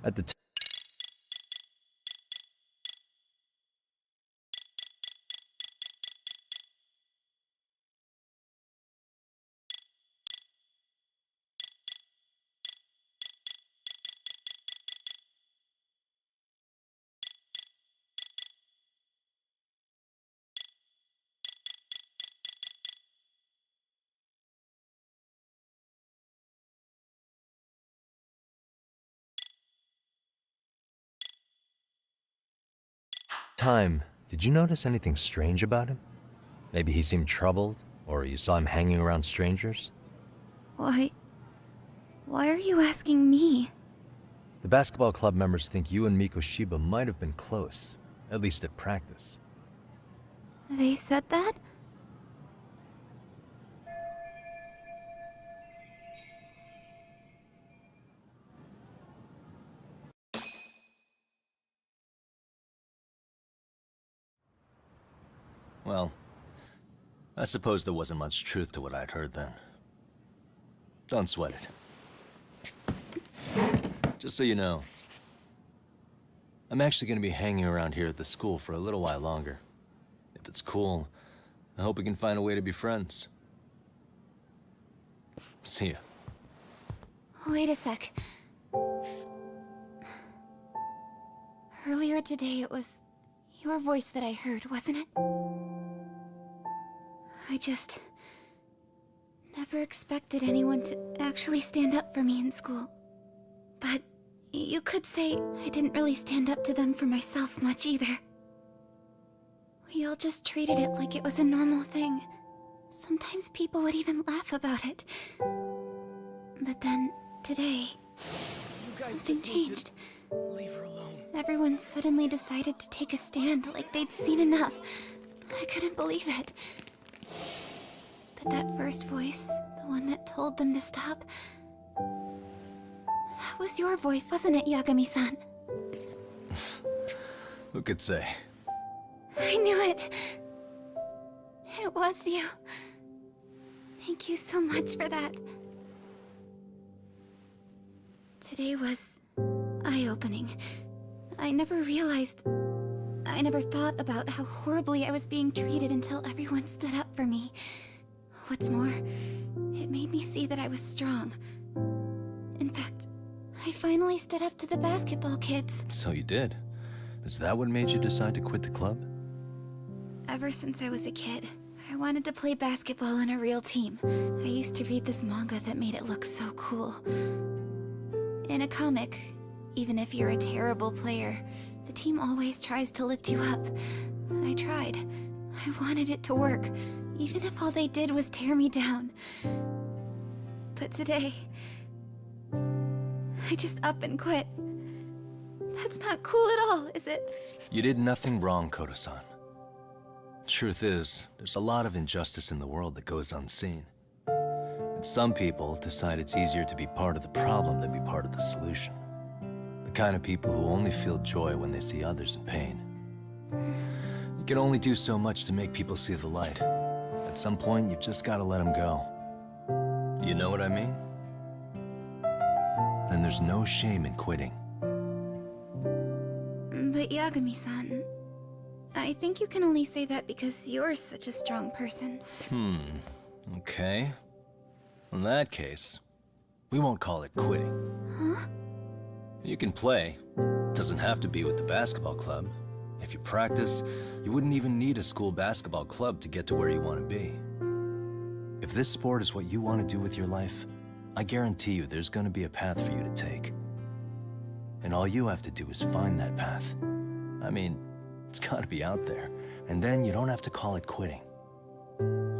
S8: At the time, did you notice anything strange about him? Maybe he seemed troubled, or you saw him hanging around strangers?
S20: Why are you asking me?
S8: The basketball club members think you and Mikoshiba might have been close, at least at practice.
S20: They said that?
S5: Well, I suppose there wasn't much truth to what I'd heard then. Don't sweat it. Just so you know, I'm actually going to be hanging around here at the school for a little while longer. If it's cool, I hope we can find a way to be friends. See ya.
S20: Wait a sec. Earlier today, it was your voice that I heard, wasn't it? I just never expected anyone to actually stand up for me in school. But you could say I didn't really stand up to them for myself much either. We all just treated it like it was a normal thing. Sometimes people would even laugh about it. But then, today, something changed.
S10: Leave her alone.
S20: Everyone suddenly decided to take a stand like they'd seen enough. I couldn't believe it. But that first voice, the one that told them to stop, that was your voice, wasn't it, Yagami-san?
S5: Who could say?
S20: I knew it. It was you. Thank you so much for that. Today was eye-opening. I never thought about how horribly I was being treated until everyone stood up for me. What's more, it made me see that I was strong. In fact, I finally stood up to the basketball kids.
S5: So you did. Is that what made you decide to quit the club?
S20: Ever since I was a kid, I wanted to play basketball in a real team. I used to read this manga that made it look so cool. In a comic, even if you're a terrible player, the team always tries to lift you up. I tried. I wanted it to work, even if all they did was tear me down. But today, I just up and quit. That's not cool at all, is it?
S5: You did nothing wrong, Koto-san. Truth is, there's a lot of injustice in the world that goes unseen. And some people decide it's easier to be part of the problem than be part of the solution. The kind of people who only feel joy when they see others in pain. You can only do so much to make people see the light. At some point, you've just got to let them go. You know what I mean? Then there's no shame in quitting.
S20: But Yagami-san, I think you can only say that because you're such a strong person.
S5: Okay. In that case, we won't call it quitting.
S20: Huh?
S5: You can play. Doesn't have to be with the basketball club. If you practice, you wouldn't even need a school basketball club to get to where you want to be. If this sport is what you want to do with your life, I guarantee you there's going to be a path for you to take. And all you have to do is find that path. I mean, it's got to be out there. And then you don't have to call it quitting.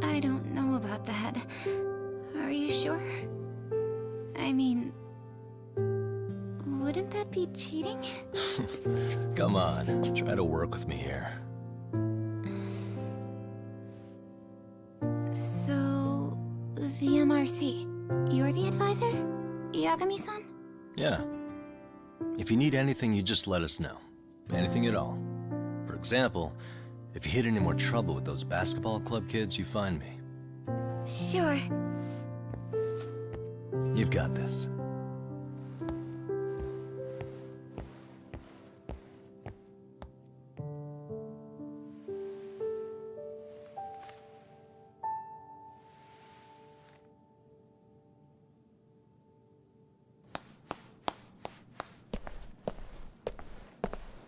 S20: I don't know about that. Are you sure? I mean, wouldn't that be cheating?
S5: Come on, try to work with me here.
S20: So, the MRC, you're the advisor? Yagami-san?
S5: Yeah. If you need anything, you just let us know. Anything at all. For example, if you hit any more trouble with those basketball club kids, you find me.
S20: Sure.
S5: You've got this.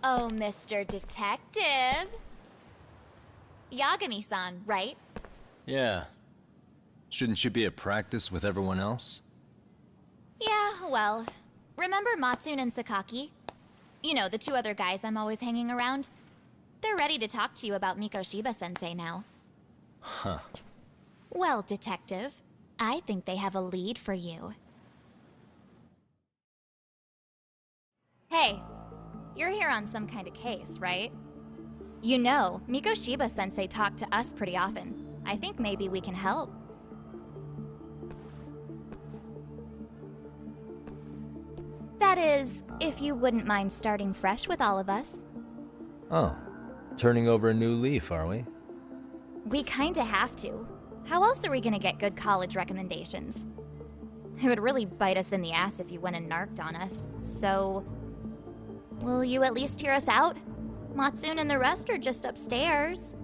S2: Oh, Mr. Detective. Yagami-san, right?
S5: Yeah. Shouldn't you be at practice with everyone else?
S2: Yeah, well, remember Matsune and Sakaki? You know, the two other guys I'm always hanging around? They're ready to talk to you about Mikoshiba-sensei now.
S5: Huh.
S2: Well, Detective, I think they have a lead for you. Hey, you're here on some kind of case, right? You know, Mikoshiba-sensei talked to us pretty often. I think maybe we can help. That is, if you wouldn't mind starting fresh with all of us.
S8: Oh, turning over a new leaf, are we?
S2: We kinda have to. How else are we gonna get good college recommendations? It would really bite us in the ass if you went and narked on us, so... Will you at least hear us out? Matsune and the rest are just upstairs.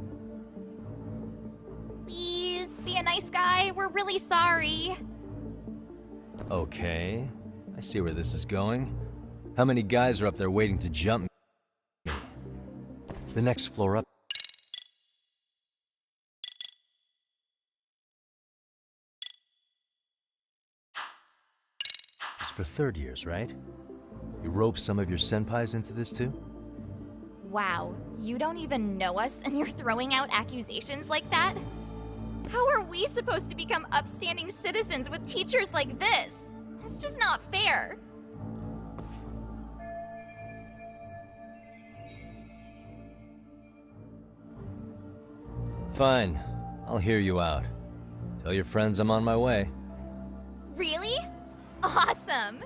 S2: Please, be a nice guy, we're really sorry.
S8: Okay, I see where this is going. How many guys are up there waiting to jump me? The next floor up. It's for third years, right? You rope some of your senpais into this too?
S2: Wow, you don't even know us and you're throwing out accusations like that? How are we supposed to become upstanding citizens with teachers like this? It's just not fair.
S8: Fine, I'll hear you out. Tell your friends I'm on my way.
S2: Really? Awesome!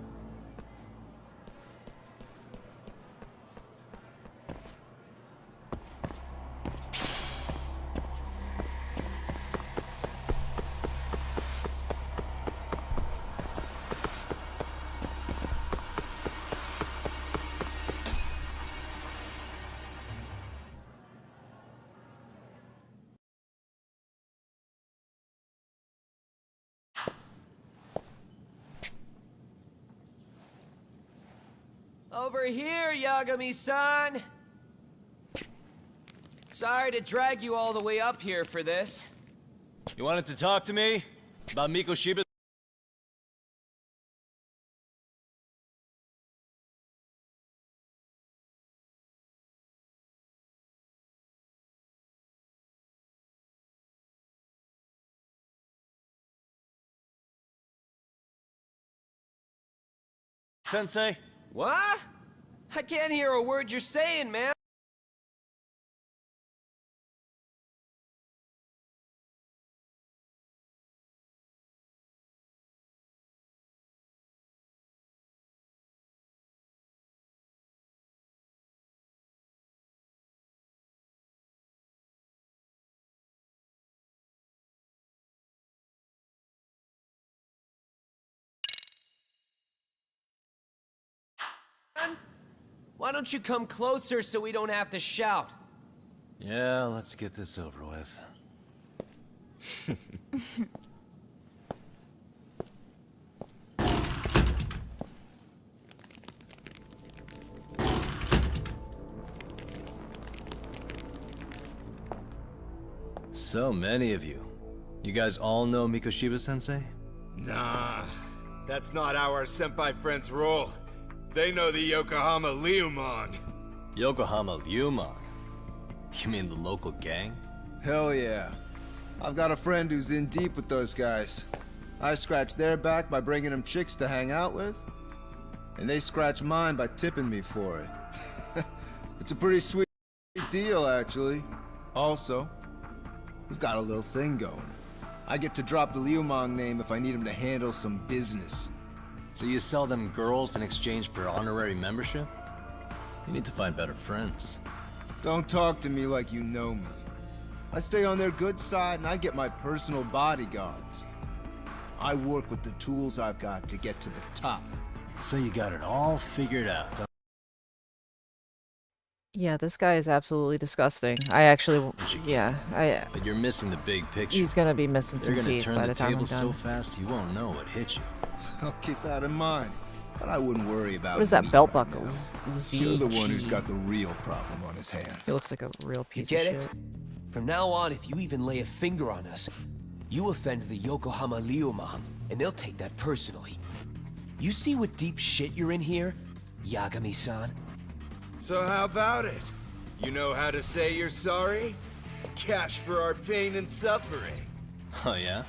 S12: Over here, Yagami-san! Sorry to drag you all the way up here for this.
S5: You wanted to talk to me? About Mikoshiba? Sensei?
S12: What? I can't hear a word you're saying, man. Why don't you come closer so we don't have to shout?
S5: Yeah, let's get this over with. So many of you. You guys all know Mikoshiba-sensei?
S6: Nah, that's not how our senpai friends roll. They know the Yokohama Leomon.
S5: Yokohama Leomon? You mean the local gang?
S21: Hell yeah. I've got a friend who's in deep with those guys. I scratch their back by bringing them chicks to hang out with, and they scratch mine by tipping me for it. It's a pretty sweet deal, actually. Also, we've got a little thing going. I get to drop the Leomon name if I need him to handle some business.
S5: So you sell them girls in exchange for honorary membership? You need to find better friends.
S21: Don't talk to me like you know me. I stay on their good side and I get my personal bodyguards. I work with the tools I've got to get to the top.
S5: So you got it all figured out.
S1: Yeah, this guy is absolutely disgusting. I actually,
S5: But you're missing the big picture.
S1: He's gonna be missing some
S5: They're gonna
S1: teeth
S5: turn
S1: by
S5: the
S1: the time I'm
S5: table so
S1: done.
S5: fast you won't know what hit you.
S21: I'll keep that in mind. But I wouldn't worry about
S1: What is that
S21: me
S1: belt
S21: right
S1: buckles?
S21: now.
S1: Z.
S21: You're the one who's got the real problem on his hands.
S1: He looks like a real
S11: You
S1: piece
S11: get
S1: of
S11: it?
S1: shit.
S11: From now on, if you even lay a finger on us, you offend the Yokohama Ryuma, and they'll take that personally. You see what deep shit you're in here, Yagami-san?
S21: So how about it? You know how to say you're sorry? Cash for our pain and suffering.
S5: Oh, yeah?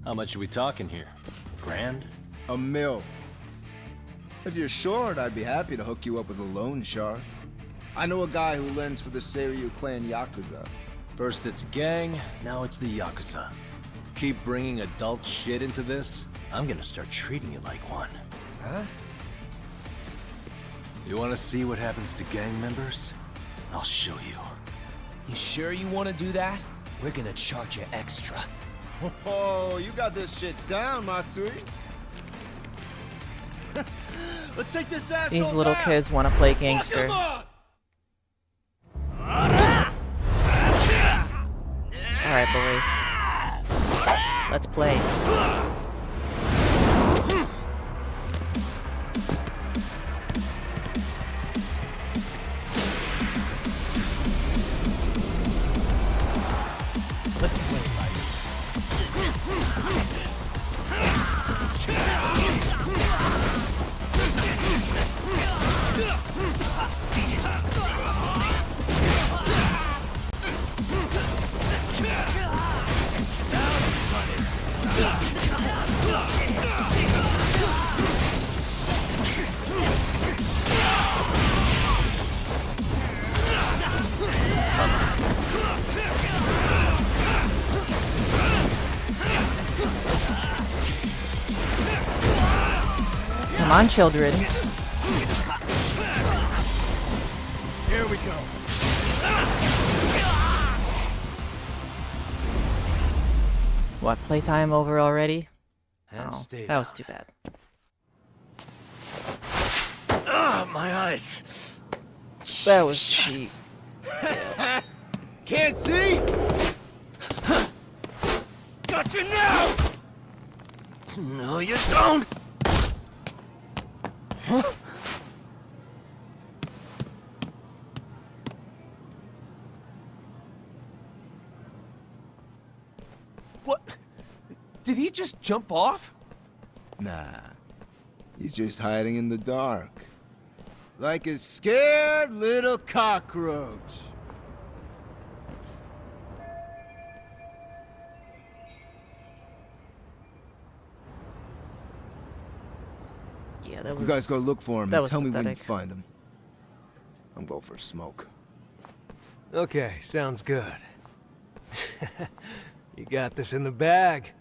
S5: How much are we talking here? Grand?
S21: $1 million. If you're short, I'd be happy to hook you up with a loan shark. I know a guy who lends for the Seiryu clan Yakuza.
S5: First it's gang, now it's the Yakuza. Keep bringing adult shit into this, I'm gonna start treating you like one.
S21: Huh?
S5: You wanna see what happens to gang members? I'll show you.
S11: You sure you want to do that? We're gonna charge you extra.
S21: Oh, you got this shit down, Matsui. Let's take this asshole
S1: These little
S21: down.
S1: kids want to play
S21: Fuck
S1: gangster.
S21: him up!
S1: Alright, boys. Let's play.
S11: Let's play, buddy.
S1: Come on, children.
S21: Here we go.
S1: What, playtime over already?
S8: And
S1: Oh,
S8: stay
S1: that was
S8: down.
S1: too bad.
S8: Ah, my eyes.
S1: That was cheap.
S21: Can't see? Got you now!
S8: No, you don't.
S11: What? Did he just jump off?
S21: Nah. He's just hiding in the dark. Like a scared little cockroach.
S1: Yeah, that was.
S21: You guys go look for him
S1: that
S21: and
S1: was
S21: tell me when you
S1: pathetic.
S21: find him. I'm going for a smoke.
S4: Okay, sounds good. You got this in the bag.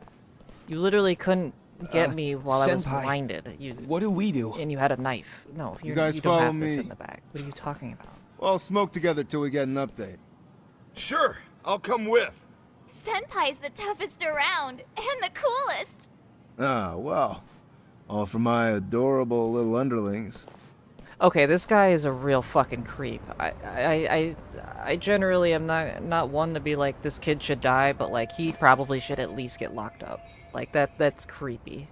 S1: You literally couldn't get me while I was
S11: Senpai,
S1: blinded. You,
S11: what do we do?
S1: and you had a knife. No,
S21: You guys
S1: you don't
S21: follow
S1: have this
S21: me.
S1: in the bag. What are you talking about?
S21: Well, I'll smoke together till we get an update.
S6: Sure, I'll come with.
S2: Senpai's the toughest around, and the coolest.
S21: Ah, well. All for my adorable little underlings.
S1: Okay, this guy is a real fucking creep. I generally am not one to be like this kid should die, but like he probably should at least get locked up. Like that's creepy.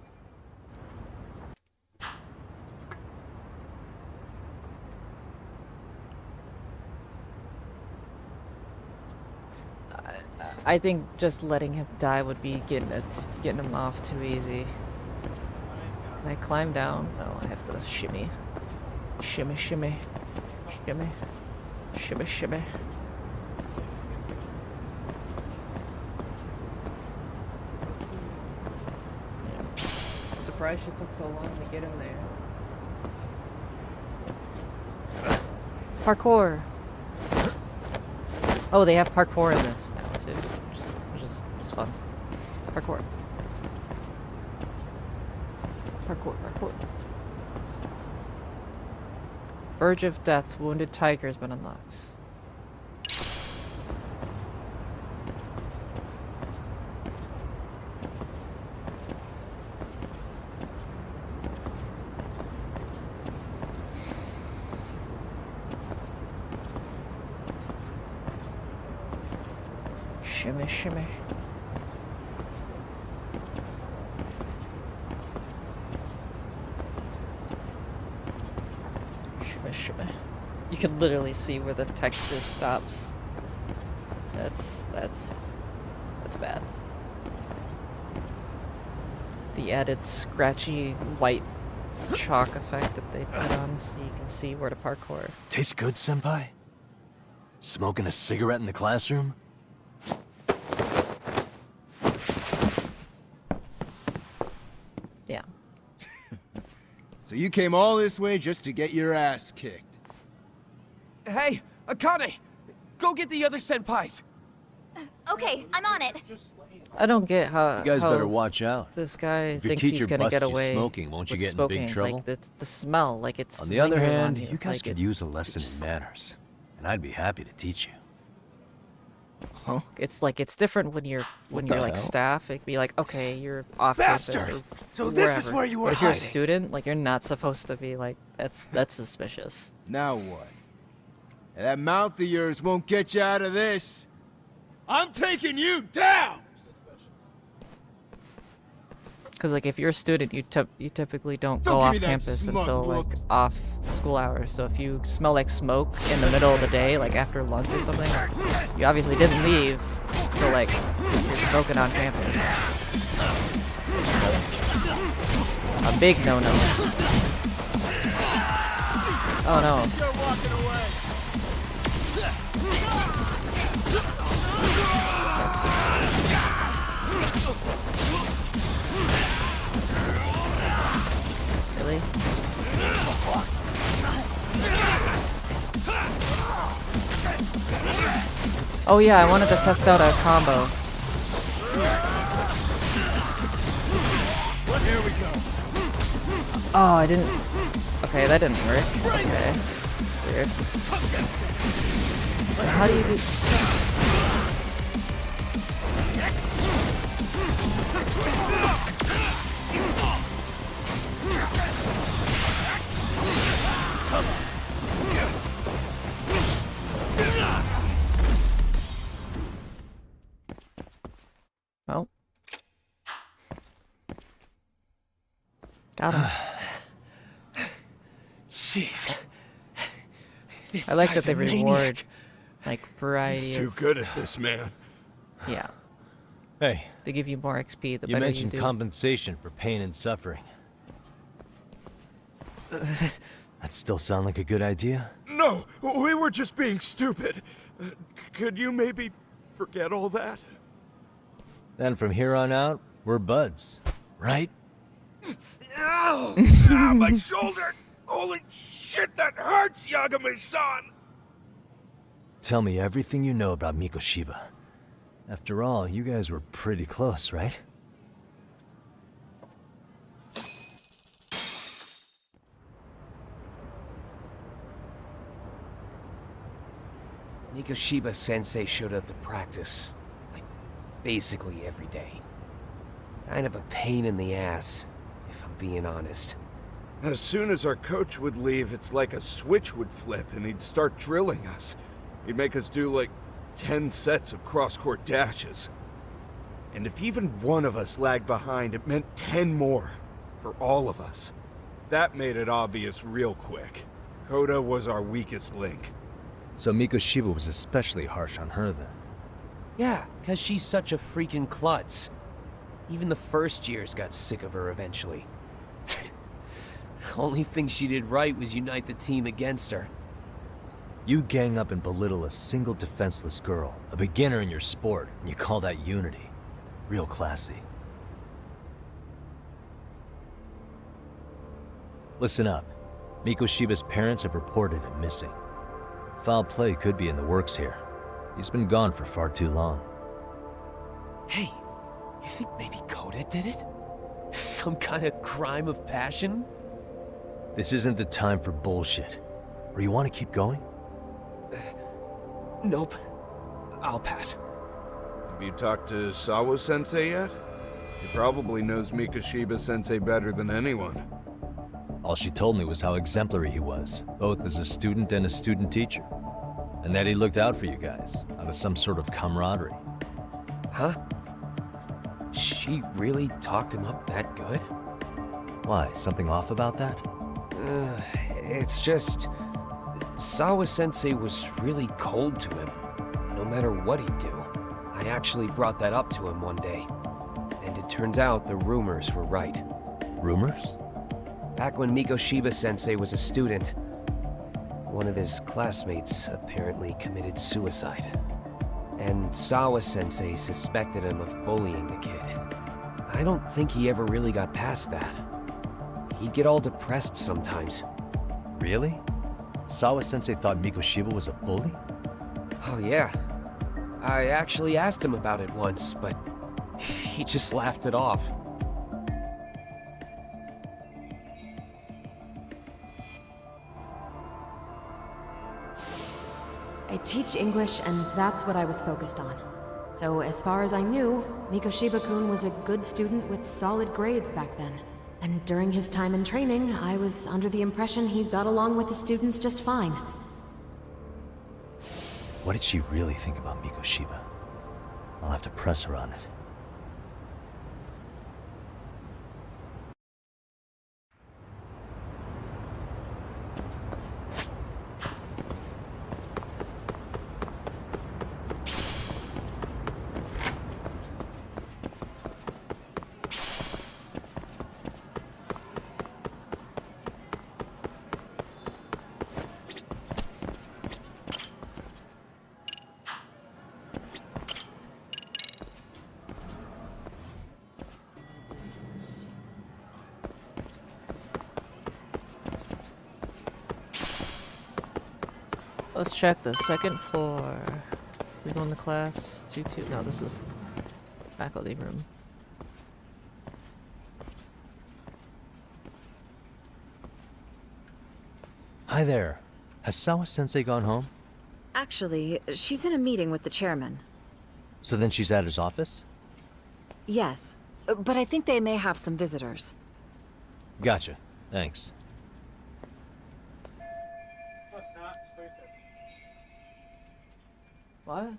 S1: I think just letting him die would be getting him off too easy. Can I climb down? No, I have to shimmy. Shimmy, shimmy. Shimmy. Shimmy, shimmy. Yeah. Surprised it took so long to get him there. Parkour! Oh, they have parkour in this now too, which is fun. Parkour. Parkour, parkour. Verge of Death, Wounded Tiger has been unlocked. Shimmy, shimmy. You can literally see where the texture stops. That's bad. The added scratchy white chalk effect that they put on so you can see where to parkour.
S5: Tastes good, Senpai? Smoking a cigarette in the classroom?
S1: Yeah.
S21: So you came all this way just to get your ass kicked?
S11: Hey, Akane! Go get the other senpais!
S2: Okay, I'm on it.
S1: I don't get how.
S8: You guys
S1: how
S8: better watch out.
S1: This guy
S8: If your
S1: thinks he's
S8: teacher
S1: gonna
S8: busts
S1: get
S8: you
S1: away
S8: smoking, won't you
S1: with
S8: get in
S1: smoking.
S8: big trouble?
S1: Like the smell, like it's.
S8: On the other
S1: lingers on
S8: hand, you guys
S1: like
S8: could use a lesson in manners, and I'd be happy to teach you.
S1: Huh? It's like it's different when you're
S8: the
S1: like
S8: hell?
S1: staff. It'd be like, okay, you're off
S4: Bastard!
S1: campus. Or
S4: So this is
S1: wherever.
S4: where you were
S1: But if you're a
S4: hiding.
S1: student, like you're not supposed to be like that's suspicious.
S21: Now what? That mouth of yours won't get you out of this. I'm taking you down!
S1: Because like if you're a student, you typically don't
S21: Don't
S1: go
S21: give
S1: off
S21: me that
S1: campus
S21: smug
S1: until
S21: look.
S1: like off school hours. So if you smell like smoke in the middle of the day, like after lunch or something, you obviously didn't leave. So like you're smoking on campus. A big no-no. Oh no. Really? Oh yeah, I wanted to test out a combo.
S21: Here we go.
S1: Oh, I didn't. Okay, that didn't work. Okay. Weird. How do you do? Well. Got him.
S11: Jeez. This
S1: I like that
S11: guy's
S1: they
S11: a maniac.
S1: reward like variety
S6: He's too
S1: of
S6: good at this, man.
S1: yeah.
S8: Hey,
S1: They give you more XP the
S8: you
S1: better you
S8: mentioned
S1: do.
S8: compensation for pain and suffering. That still sound like a good idea?
S6: No, we were just being stupid. Could you maybe forget all that?
S8: Then from here on out, we're buds, right?
S6: Ow! Ah, my shoulder! Holy shit, that hurts, Yagami-san!
S8: Tell me everything you know about Mikoshiba. After all, you guys were pretty close, right?
S11: Mikoshiba Sensei showed up to practice, like, basically every day. Kind of a pain in the ass, if I'm being honest.
S6: As soon as our coach would leave, it's like a switch would flip and he'd start drilling us. He'd make us do like 10 sets of cross-court dashes. And if even one of us lagged behind, it meant 10 more. For all of us. That made it obvious real quick. Koda was our weakest link.
S8: So Mikoshiba was especially harsh on her then.
S11: Yeah, because she's such a freaking klutz. Even the first years got sick of her eventually. Only thing she did right was unite the team against her.
S8: You gang up and belittle a single defenseless girl, a beginner in your sport, and you call that unity. Real classy. Listen up. Mikoshiba's parents have reported him missing. Foul play could be in the works here. He's been gone for far too long.
S11: Hey, you think maybe Koda did it? Some kind of crime of passion?
S8: This isn't the time for bullshit. Or you want to keep going?
S11: Nope. I'll pass.
S6: Have you talked to Sawa-sensei yet? He probably knows Mikoshiba-sensei better than anyone.
S8: All she told me was how exemplary he was, both as a student and a student teacher. And that he looked out for you guys, out of some sort of camaraderie.
S11: Huh? She really talked him up that good?
S8: Why, something off about that?
S11: It's just... Sawa-sensei was really cold to him, no matter what he'd do. I actually brought that up to him one day. And it turns out the rumors were right.
S8: Rumors?
S11: Back when Mikoshiba-sensei was a student, one of his classmates apparently committed suicide. And Sawa-sensei suspected him of bullying the kid. I don't think he ever really got past that. He'd get all depressed sometimes.
S8: Really? Sawa-sensei thought Mikoshiba was a bully?
S11: Oh yeah. I actually asked him about it once, but he just laughed it off.
S13: I teach English, and that's what I was focused on. So as far as I knew, Mikoshiba-kun was a good student with solid grades back then. And during his time in training, I was under the impression he got along with the students just fine.
S8: What did she really think about Mikoshiba? I'll have to press her on it.
S1: Let's check the second floor. We go in the class 2-2. No, this is the faculty room.
S8: Hi there. Has Sawa-sensei gone home?
S18: Actually, she's in a meeting with the chairman.
S8: So then she's at his office?
S18: Yes, but I think they may have some visitors.
S8: Gotcha. Thanks.
S1: What?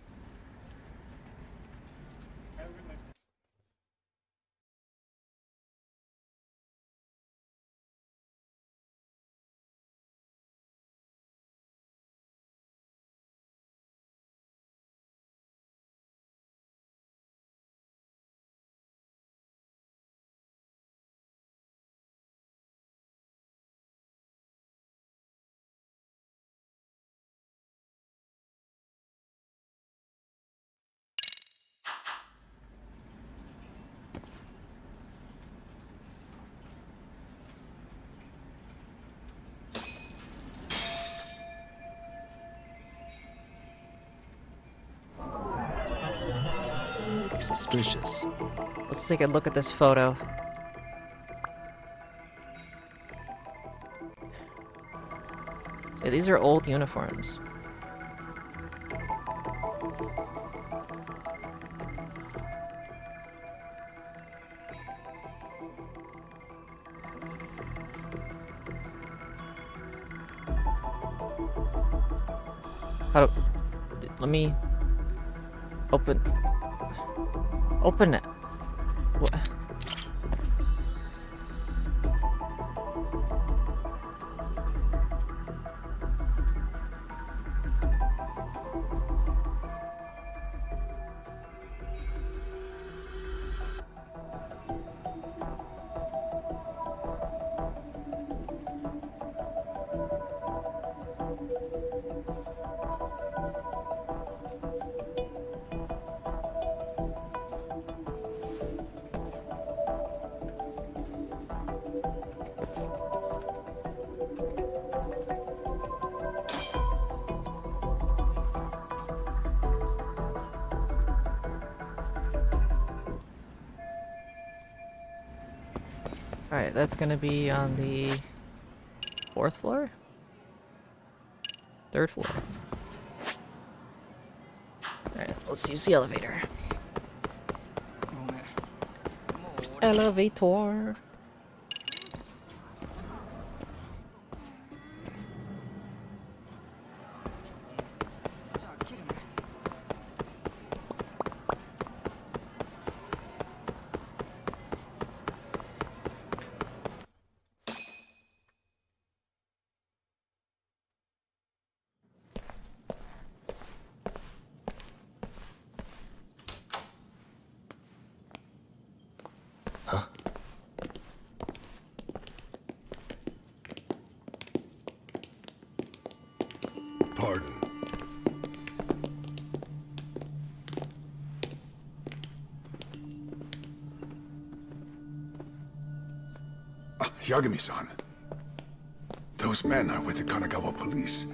S8: Suspicious.
S1: Let's take a look at this photo. Yeah, these are old uniforms. How do... Let me... Open it. What? Alright, that's gonna be on the 4th floor? 3rd floor. Alright, let's use the elevator. Elevator.
S6: pardon.
S17: Yagami-san. Those men are with the Kanagawa police.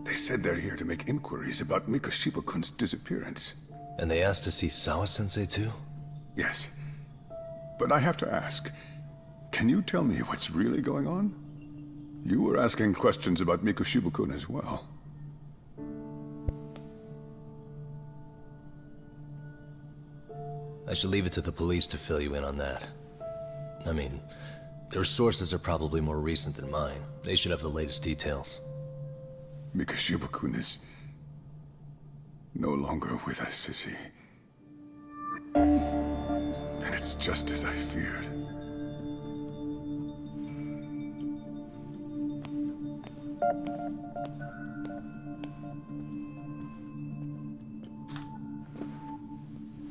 S17: They said they're here to make inquiries about Mikoshiba-kun's disappearance.
S5: And they asked to see Sawa-sensei too?
S17: Yes. But I have to ask, can you tell me what's really going on? You were asking questions about Mikoshiba-kun as well.
S5: I should leave it to the police to fill you in on that. I mean, their sources are probably more recent than mine. They should have the latest details.
S17: Mikoshiba-kun is no longer with us, is he? Then it's just as I feared.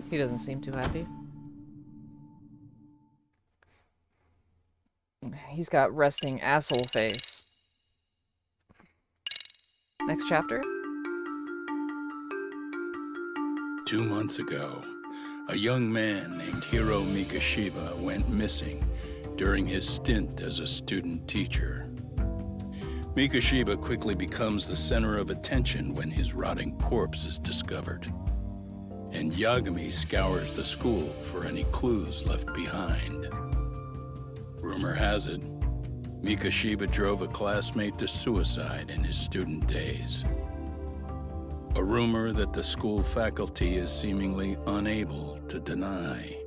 S1: He doesn't seem too happy. He's got resting asshole face. Next chapter?
S22: 2 months ago, a young man named Hiro Mikoshiba went missing during his stint as a student teacher. Mikoshiba quickly becomes the center of attention when his rotting corpse is discovered. And Yagami scours the school for any clues left behind. Rumor has it, Mikoshiba drove a classmate to suicide in his student days. A rumor that the school faculty is seemingly unable to deny.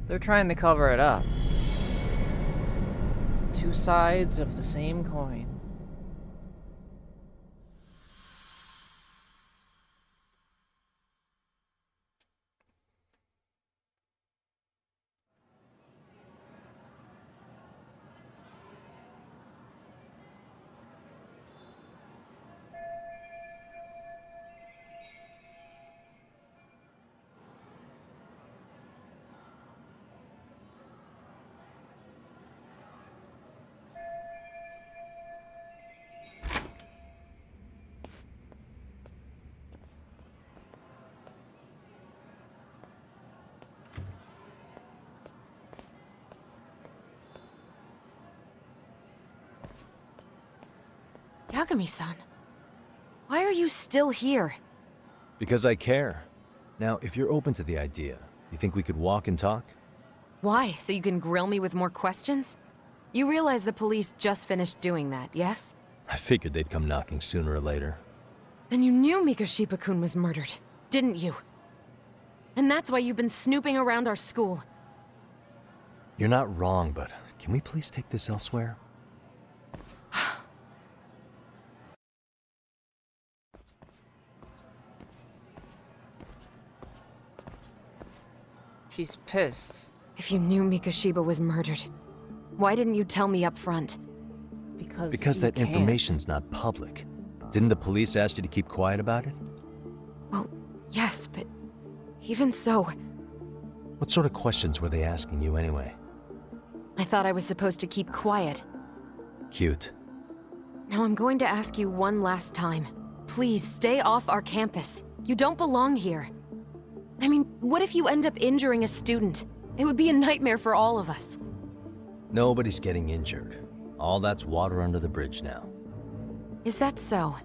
S1: They're trying to cover it up. Two sides of the same coin.
S13: Yagami-san, why are you still here?
S8: Because I care. Now, if you're open to the idea, you think we could walk and talk?
S13: Why? So you can grill me with more questions? You realize the police just finished doing that, yes?
S8: I figured they'd come knocking sooner or later.
S13: Then you knew Mikoshiba-kun was murdered, didn't you? And that's why you've been snooping around our school.
S8: You're not wrong, but can we please take this elsewhere?
S1: She's pissed.
S13: If you knew Mikoshiba was murdered, why didn't you tell me up front?
S8: Because that information's not public. Didn't the police ask you to keep quiet about it?
S13: Well, yes, but even so...
S8: What sort of questions were they asking you anyway?
S13: I thought I was supposed to keep quiet.
S8: Cute.
S13: Now I'm going to ask you one last time. Please, stay off our campus. You don't belong here. I mean, what if you end up injuring a student? It would be a nightmare for all of us.
S8: Nobody's getting injured. All that's water under the bridge now.
S13: Is that so?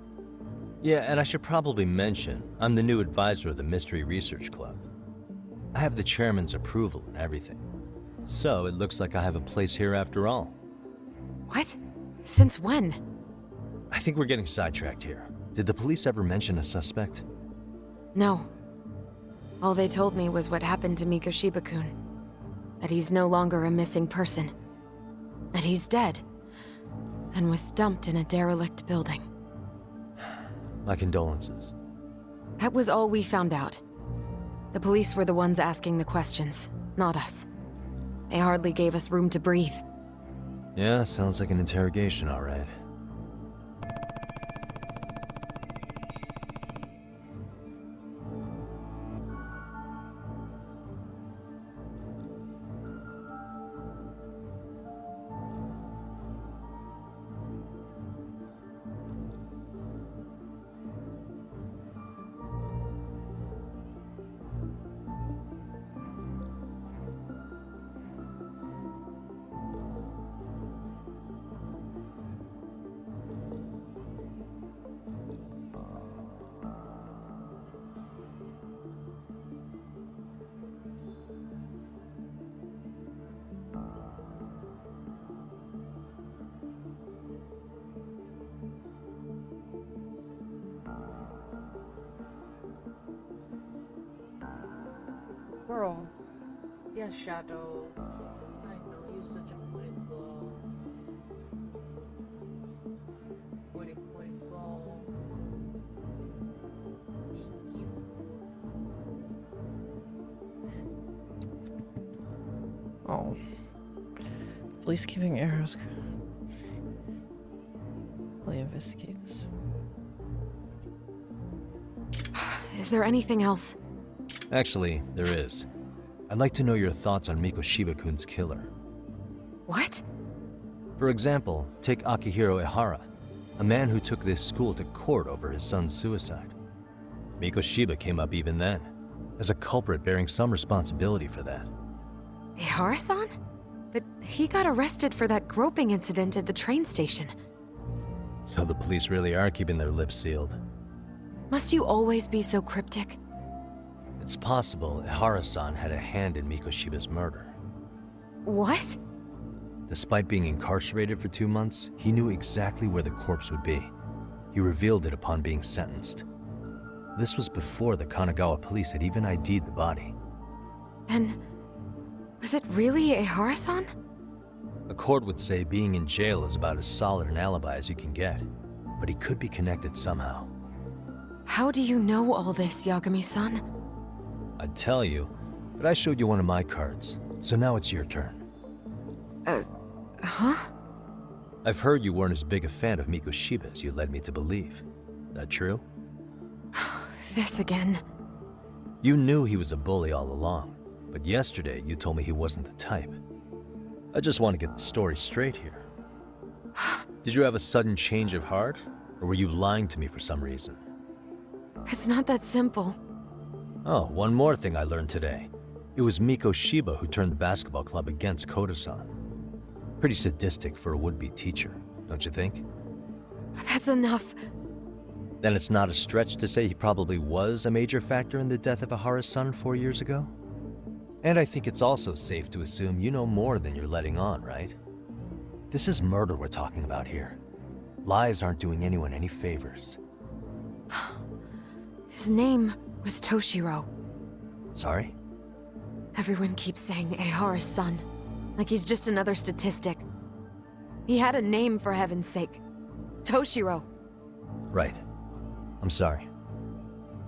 S8: Yeah, and I should probably mention, I'm the new advisor of the Mystery Research Club. I have the chairman's approval and everything. So it looks like I have a place here after all.
S13: What? Since when?
S8: I think we're getting sidetracked here. Did the police ever mention a suspect?
S13: No. All they told me was what happened to Mikoshiba-kun. That he's no longer a missing person. That he's dead. And was dumped in a derelict building.
S8: My condolences.
S13: That was all we found out. The police were the ones asking the questions, not us. They hardly gave us room to breathe.
S8: Yeah, sounds like an interrogation, all right.
S1: girl. Yes, Shadow. I know you're such a pretty girl. Pretty girl. Thank you. Oh. Police keeping arrows. Will you investigate this?
S13: Is there anything else?
S8: Actually, there is. I'd like to know your thoughts on Mikoshiba-kun's killer.
S13: What?
S8: For example, take Akihiro Ehara, a man who took this school to court over his son's suicide. Mikoshiba came up even then, as a culprit bearing some responsibility for that.
S13: Ehara-san? But he got arrested for that groping incident at the train station.
S8: So the police really are keeping their lips sealed.
S13: Must you always be so cryptic?
S8: It's possible Ehara-san had a hand in Mikoshiba's murder.
S13: What?
S8: Despite being incarcerated for 2 months, he knew exactly where the corpse would be. He revealed it upon being sentenced. This was before the Kanagawa police had even ID'd the body.
S13: Then, was it really Ehara-san?
S8: A court would say being in jail is about as solid an alibi as you can get, but he could be connected somehow.
S13: How do you know all this, Yagami-san?
S8: I'd tell you, but I showed you one of my cards, so now it's your turn.
S13: Huh?
S8: I've heard you weren't as big a fan of Mikoshiba as you led me to believe. That true?
S13: This again.
S8: You knew he was a bully all along, but yesterday you told me he wasn't the type. I just want to get the story straight here. Did you have a sudden change of heart, or were you lying to me for some reason?
S13: It's not that simple.
S8: Oh, one more thing I learned today. It was Mikoshiba who turned the basketball club against Koda-san. Pretty sadistic for a would-be teacher, don't you think?
S13: That's enough.
S8: Then it's not a stretch to say he probably was a major factor in the death of Ehara's son 4 years ago? And I think it's also safe to assume you know more than you're letting on, right? This is murder we're talking about here. Lies aren't doing anyone any favors.
S13: His name was Toshiro.
S8: Sorry?
S13: Everyone keeps saying Ehara's son, like he's just another statistic. He had a name, for heaven's sake. Toshiro.
S8: Right. I'm sorry.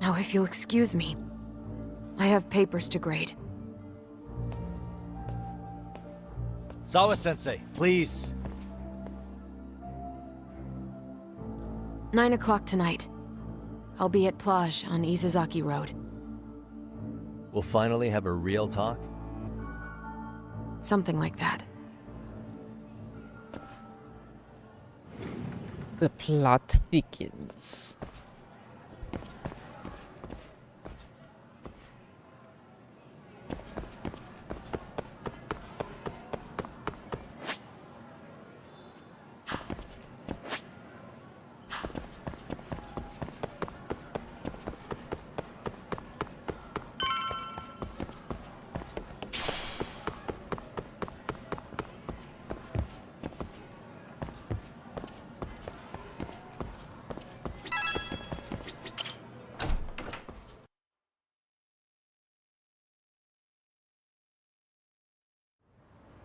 S13: Now, if you'll excuse me, I have papers to grade.
S8: Sawa-sensei, please!
S13: 9 o'clock tonight. I'll be at Plage on Izazaki Road.
S8: We'll finally have a real talk?
S13: Something like that.
S1: The plot thickens.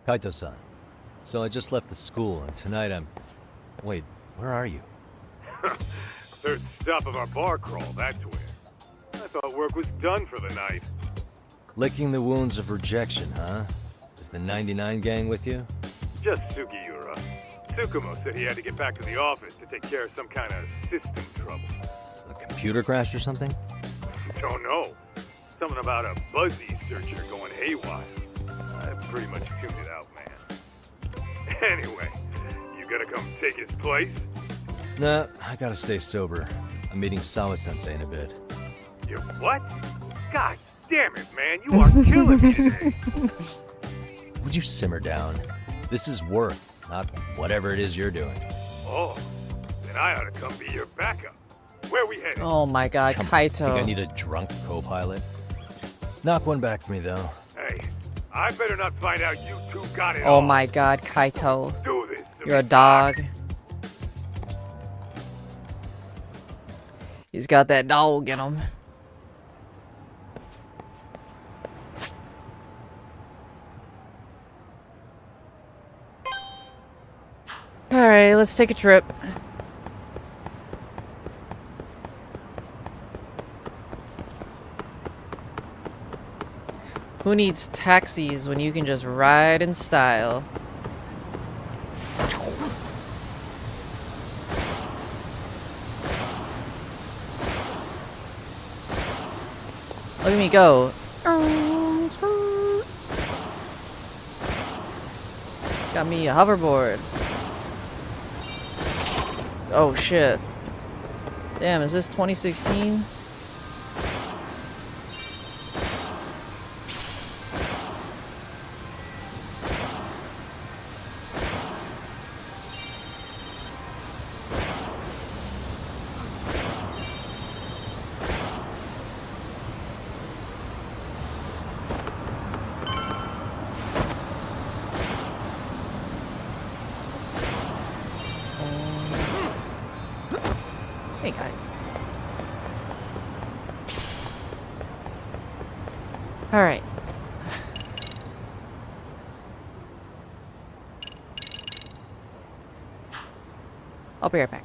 S8: Kaito-san, so I just left the school, and tonight I'm... Wait, where are you?
S9: Third stop of our bar crawl, that's where. I thought work was done for the night.
S8: Licking the wounds of rejection, huh? Is the 99 gang with you?
S9: Just Sugiura. Tsukumo said he had to get back to the office to take care of some kind of system trouble.
S8: A computer crash or something?
S9: Don't know. Something about a Buzzy searcher going haywire. I pretty much tuned it out, man. Anyway, you gonna come take his place?
S8: Nah, I gotta stay sober. I'm meeting Sawa-sensei in a bit.
S9: You what? God damn it, man, you are killing me today.
S8: Would you simmer down? This is work, not whatever it is you're doing.
S9: Oh, then I ought to come be your backup. Where we headed?
S1: Oh my god,
S8: Come on,
S1: Kaito.
S8: think I need a drunk co-pilot? Knock one back for me, though.
S9: Hey, I better not find out you two got it
S1: Oh
S9: all.
S1: my god, Kaito.
S9: Do this to
S1: You're a
S9: me.
S1: dog. He's got that dog in him. Alright, let's take a trip. Who needs taxis when you can just ride in style? Look at me go. Got me a hoverboard. Oh shit. Damn, is this 2016? Hey guys. All right. I'll be right back.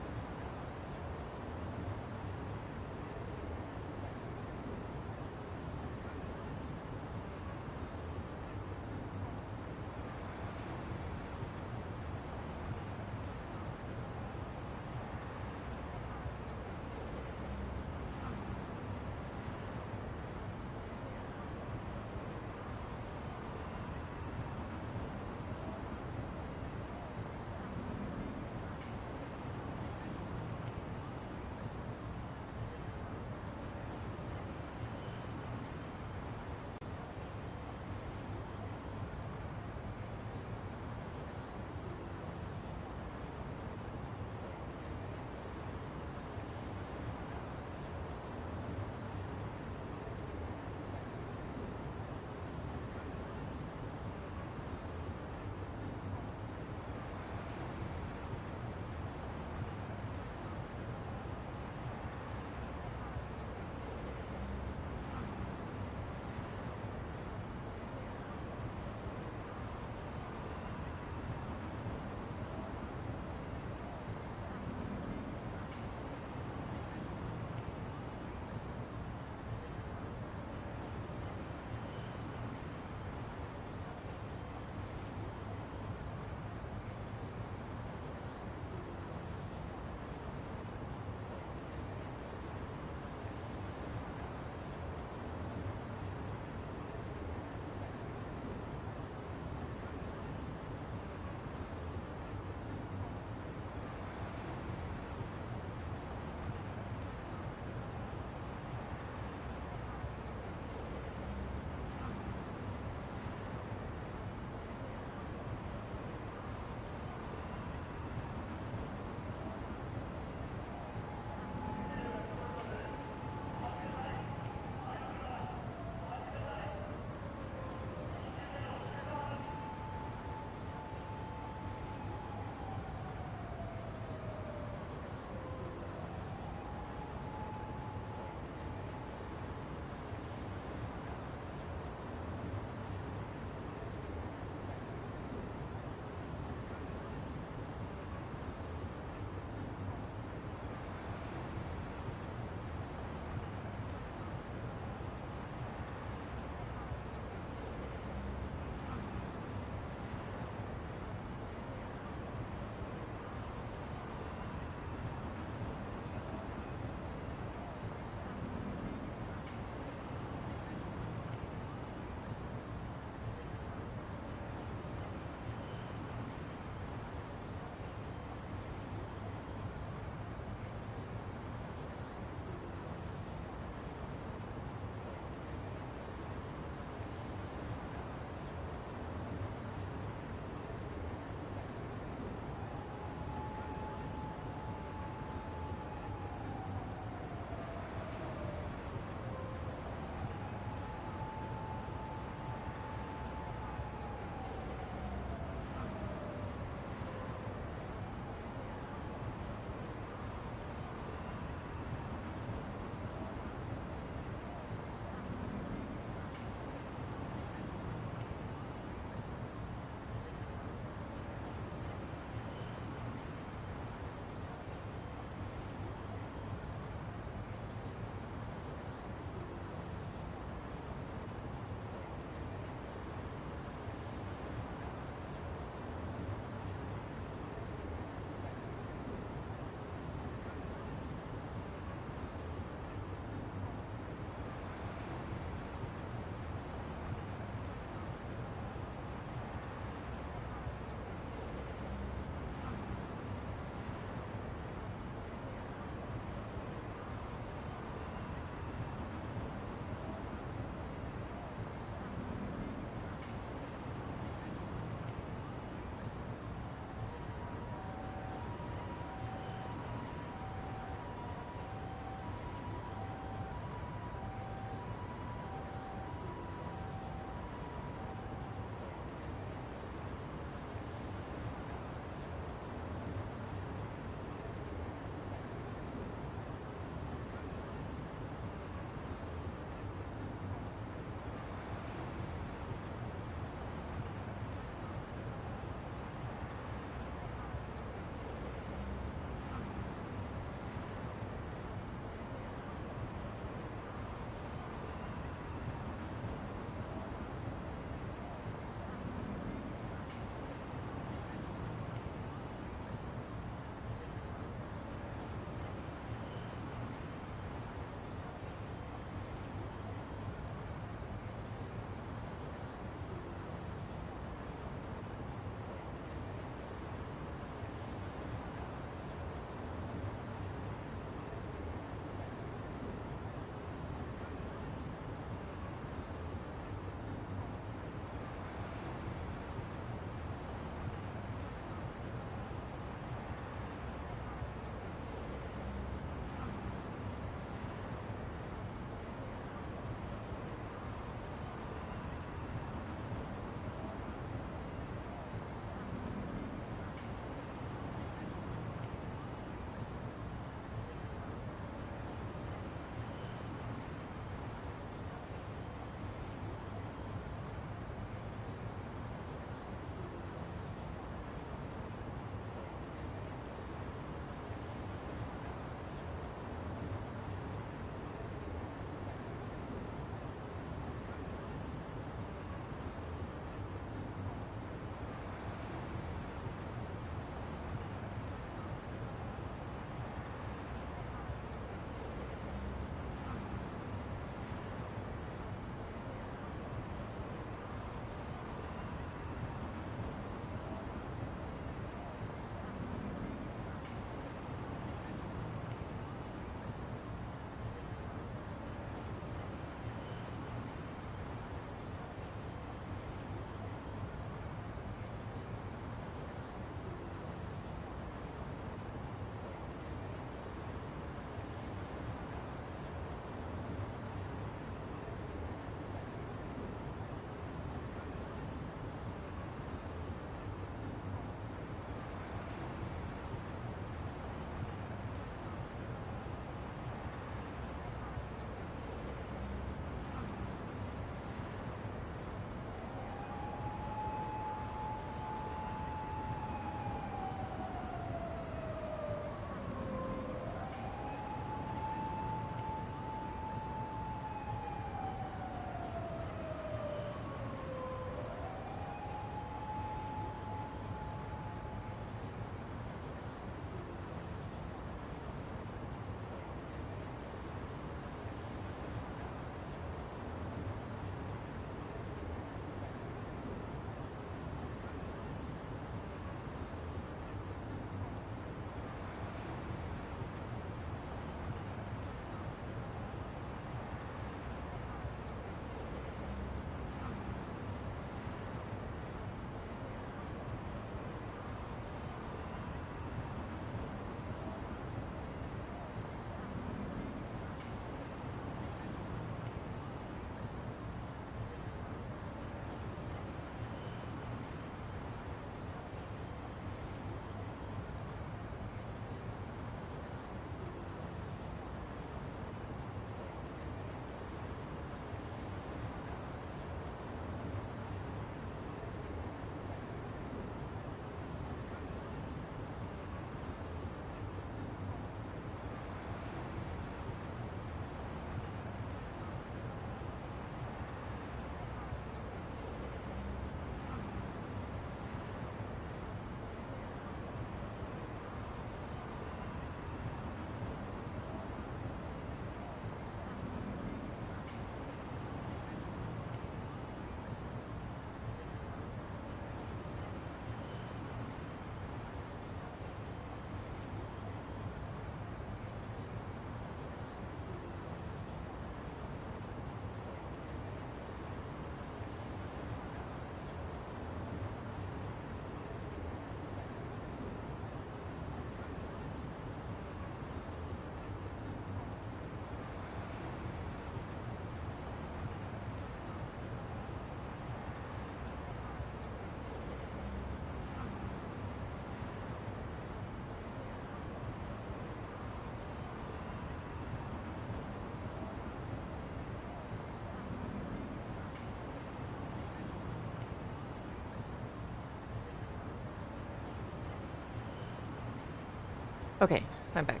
S1: Okay, I'm back.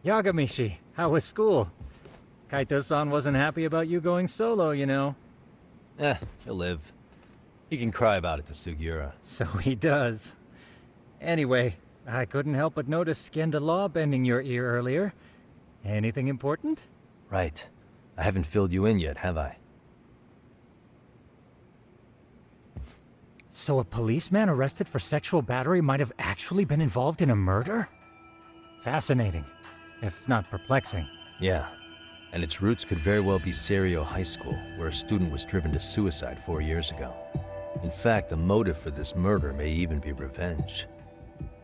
S7: Yagamishi, how was school? Kaito-san wasn't happy about you going solo, you know.
S8: He'll live. He can cry about it to Sugiura.
S7: So he does. Anyway, I couldn't help but notice Skenda Law bending your ear earlier. Anything important?
S8: Right. I haven't filled you in yet, have I?
S7: So a policeman arrested for sexual battery might have actually been involved in a murder? Fascinating, if not perplexing.
S8: Yeah. And its roots could very well be Serio High School, where a student was driven to suicide 4 years ago. In fact, the motive for this murder may even be revenge.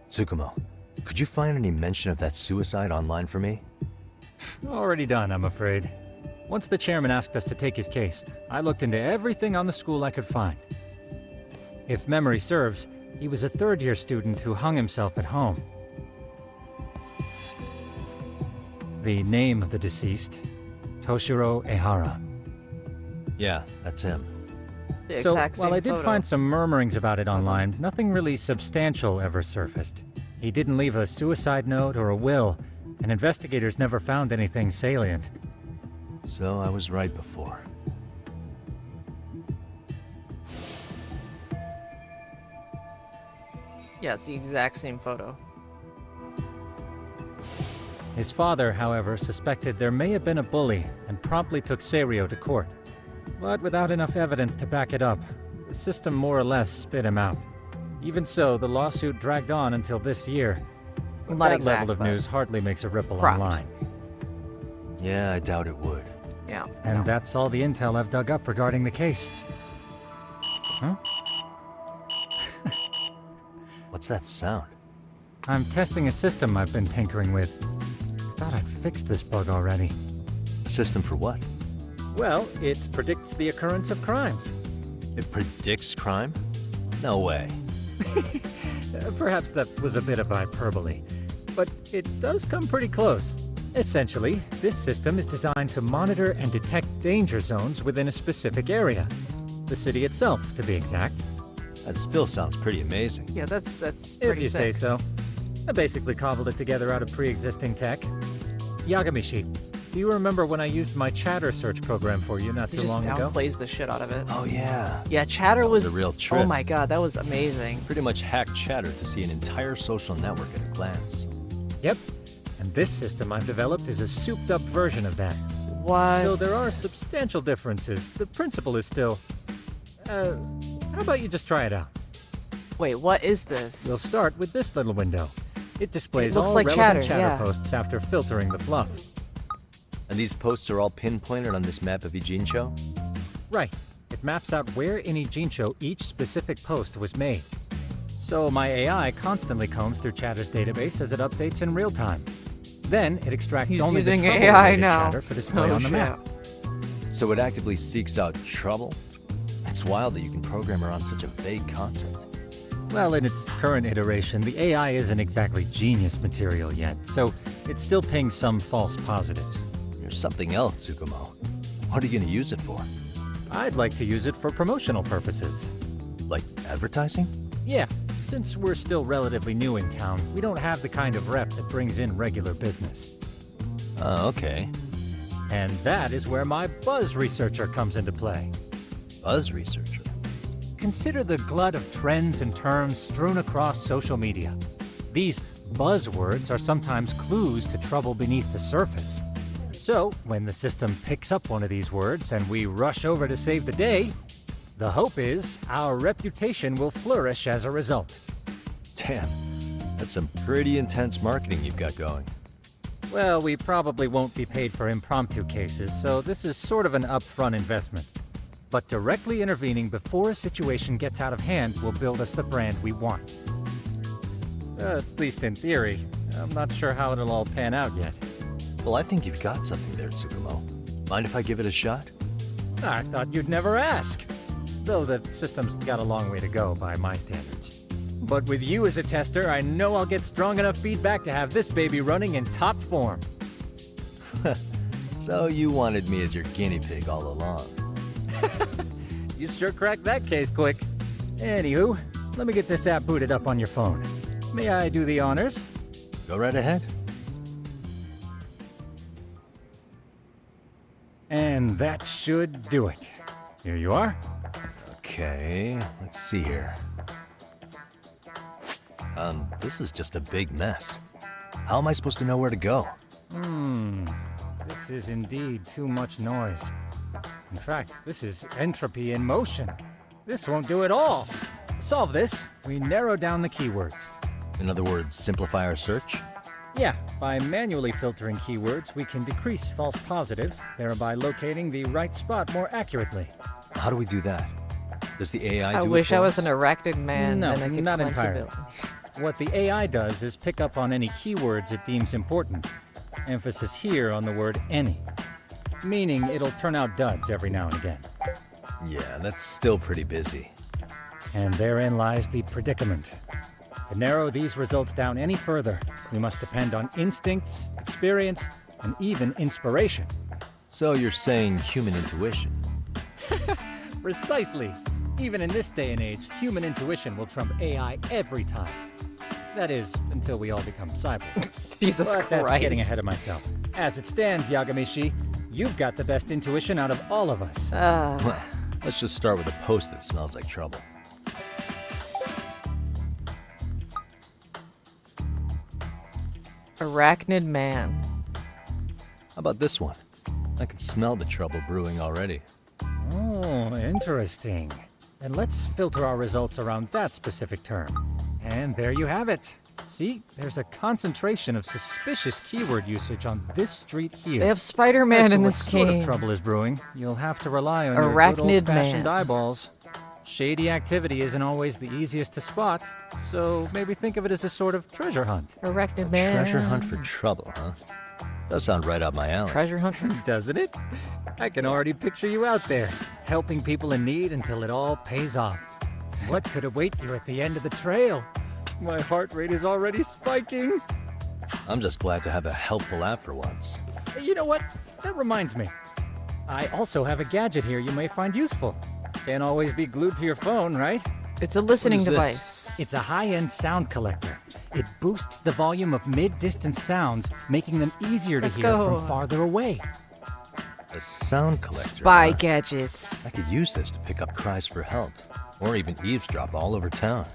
S8: Tsukumo, could you find any mention of that suicide online for me?
S7: Already done, I'm afraid. Once the chairman asked us to take his case, I looked into everything on the school I could find. If memory serves, he was a third-year student who hung himself at home. The name of the deceased, Toshiro Ehara.
S8: Yeah, that's him.
S1: The
S7: So,
S1: exact
S7: while
S1: same
S7: I did
S1: photo.
S7: find some murmurings about it online, nothing really substantial ever surfaced. He didn't leave a suicide note or a will, and investigators never found anything salient.
S8: So I was right before.
S1: Yeah, it's the exact same photo.
S7: His father, however, suspected there may have been a bully and promptly took Serio to court. But without enough evidence to back it up, the system more or less spit him out. Even so, the lawsuit dragged on until this year.
S1: Well, not
S7: that
S1: exact,
S7: level of
S1: but
S7: news hardly makes a ripple
S1: cropped.
S7: online.
S8: Yeah, I doubt it would.
S1: Yeah.
S7: And that's all the intel I've dug up regarding the case. Huh?
S8: What's that sound?
S7: I'm testing a system I've been tinkering with. Thought I'd fixed this bug already.
S8: System for what?
S7: Well, it predicts the occurrence of crimes.
S8: It predicts crime? No way.
S7: Perhaps that was a bit of hyperbole, but it does come pretty close. Essentially, this system is designed to monitor and detect danger zones within a specific area. The city itself, to be exact.
S8: That still sounds pretty amazing.
S1: Yeah, that's
S7: If
S1: pretty
S7: you say
S1: sick.
S7: so. I basically cobbled it together out of pre-existing tech. Yagamishi, do you remember when I used my Chatter search program for you not
S1: He
S7: too
S1: just
S7: long ago?
S1: downplays the shit out of it.
S8: Oh yeah.
S1: Yeah, Chatter
S8: That was
S1: was
S8: a real trip.
S1: Oh my god, that was amazing.
S8: Pretty much hacked Chatter to see an entire social network at a glance.
S7: Yep. And this system I've developed is a souped-up version of that.
S1: What?
S7: Though there are substantial differences, the principle is still... how about you just try it out?
S1: Wait, what is this?
S7: We'll start with this little window. It displays
S1: looks
S7: all
S1: like
S7: relevant
S1: Chatter, yeah.
S7: posts after filtering the fluff.
S8: And these posts are all pinpointed on this map of Ijincho?
S7: Right. It maps out where in Ijincho each specific post was made. So my AI constantly combs through Chatter's database as it updates in real time. Then it extracts
S1: He's
S7: only the
S1: using AI
S7: trouble-related
S1: now.
S7: chatter for display
S1: Oh,
S7: on the
S1: shit.
S7: map.
S8: So it actively seeks out trouble? It's wild that you can program around such a vague concept.
S7: Well, in its current iteration, the AI isn't exactly genius material yet, so it still pings some false positives.
S8: There's something else, Tsukumo. What are you going to use it for?
S7: I'd like to use it for promotional purposes.
S8: Like advertising?
S7: Yeah, since we're still relatively new in town, we don't have the kind of rep that brings in regular business.
S8: Okay.
S7: And that is where my buzz researcher comes into play.
S8: Buzz researcher?
S7: Consider the glut of trends and terms strewn across social media. These buzzwords are sometimes clues to trouble beneath the surface. So, when the system picks up one of these words and we rush over to save the day, the hope is our reputation will flourish as a result.
S8: Damn, that's some pretty intense marketing you've got going.
S7: Well, we probably won't be paid for impromptu cases, so this is sort of an upfront investment. But directly intervening before a situation gets out of hand will build us the brand we want. At least in theory. I'm not sure how it'll all pan out yet.
S8: Well, I think you've got something there, Tsukumo. Mind if I give it a shot?
S7: I thought you'd never ask. Though the system's got a long way to go by my standards. But with you as a tester, I know I'll get strong enough feedback to have this baby running in top form.
S8: So you wanted me as your guinea pig all along.
S7: You sure cracked that case quick. Anywho, let me get this app booted up on your phone. May I do the honors?
S8: Go right ahead.
S7: And that should do it. Here you are.
S8: Okay, let's see here. This is just a big mess. How am I supposed to know where to go?
S7: This is indeed too much noise. In fact, this is entropy in motion. This won't do it all. To solve this, we narrow down the keywords.
S8: In other words, simplify our search?
S7: Yeah, by manually filtering keywords, we can decrease false positives, thereby locating the right spot more accurately.
S8: How do we do that? Does the AI do
S1: I
S8: it
S1: wish
S8: for
S1: I was
S8: us?
S1: an arachnid man.
S7: No,
S1: and I could
S7: not
S1: cleanse the
S7: entirely.
S1: building.
S7: What the AI does is pick up on any keywords it deems important. Emphasis here on the word any. Meaning it'll turn out duds every now and again.
S8: Yeah, that's still pretty busy.
S7: And therein lies the predicament. To narrow these results down any further, we must depend on instincts, experience, and even inspiration.
S8: So you're saying human intuition?
S7: Precisely. Even in this day and age, human intuition will trump AI every time. That is, until we all become cyborgs.
S1: Jesus
S7: But
S1: Christ.
S7: that's getting ahead of myself. As it stands, Yagamishi, you've got the best intuition out of all of us.
S8: Well, let's just start with a post that smells like trouble.
S1: Arachnid man.
S8: How about this one? I can smell the trouble brewing already.
S7: Oh, interesting. And let's filter our results around that specific term. And there you have it. See, there's a concentration of suspicious keyword usage on this street here.
S1: They have Spider-Man
S7: As to
S1: in
S7: what
S1: this
S7: sort
S1: game.
S7: of trouble is brewing, you'll have to rely on your good
S1: Arachnid
S7: old-fashioned
S1: man.
S7: eyeballs. Shady activity isn't always the easiest to spot, so maybe think of it as a sort of treasure hunt.
S1: Arachnid man.
S8: Treasure hunt for trouble, huh? Does sound right up my alley.
S1: Treasure hunt for...
S7: Doesn't it? I can already picture you out there, helping people in need until it all pays off. What could await you at the end of the trail? My heart rate is already spiking.
S8: I'm just glad to have a helpful app for once.
S7: You know what? That reminds me. I also have a gadget here you may find useful. Can't always be glued to your phone, right?
S1: It's a listening
S8: What is this?
S1: device.
S7: It's a high-end sound collector. It boosts the volume of mid-distance sounds, making them easier to
S1: Let's
S7: hear
S1: go.
S7: from farther away.
S8: A sound collector.
S1: Spy
S8: huh?
S1: gadgets.
S8: I could use this to pick up cries for help, or even eavesdrop all over town.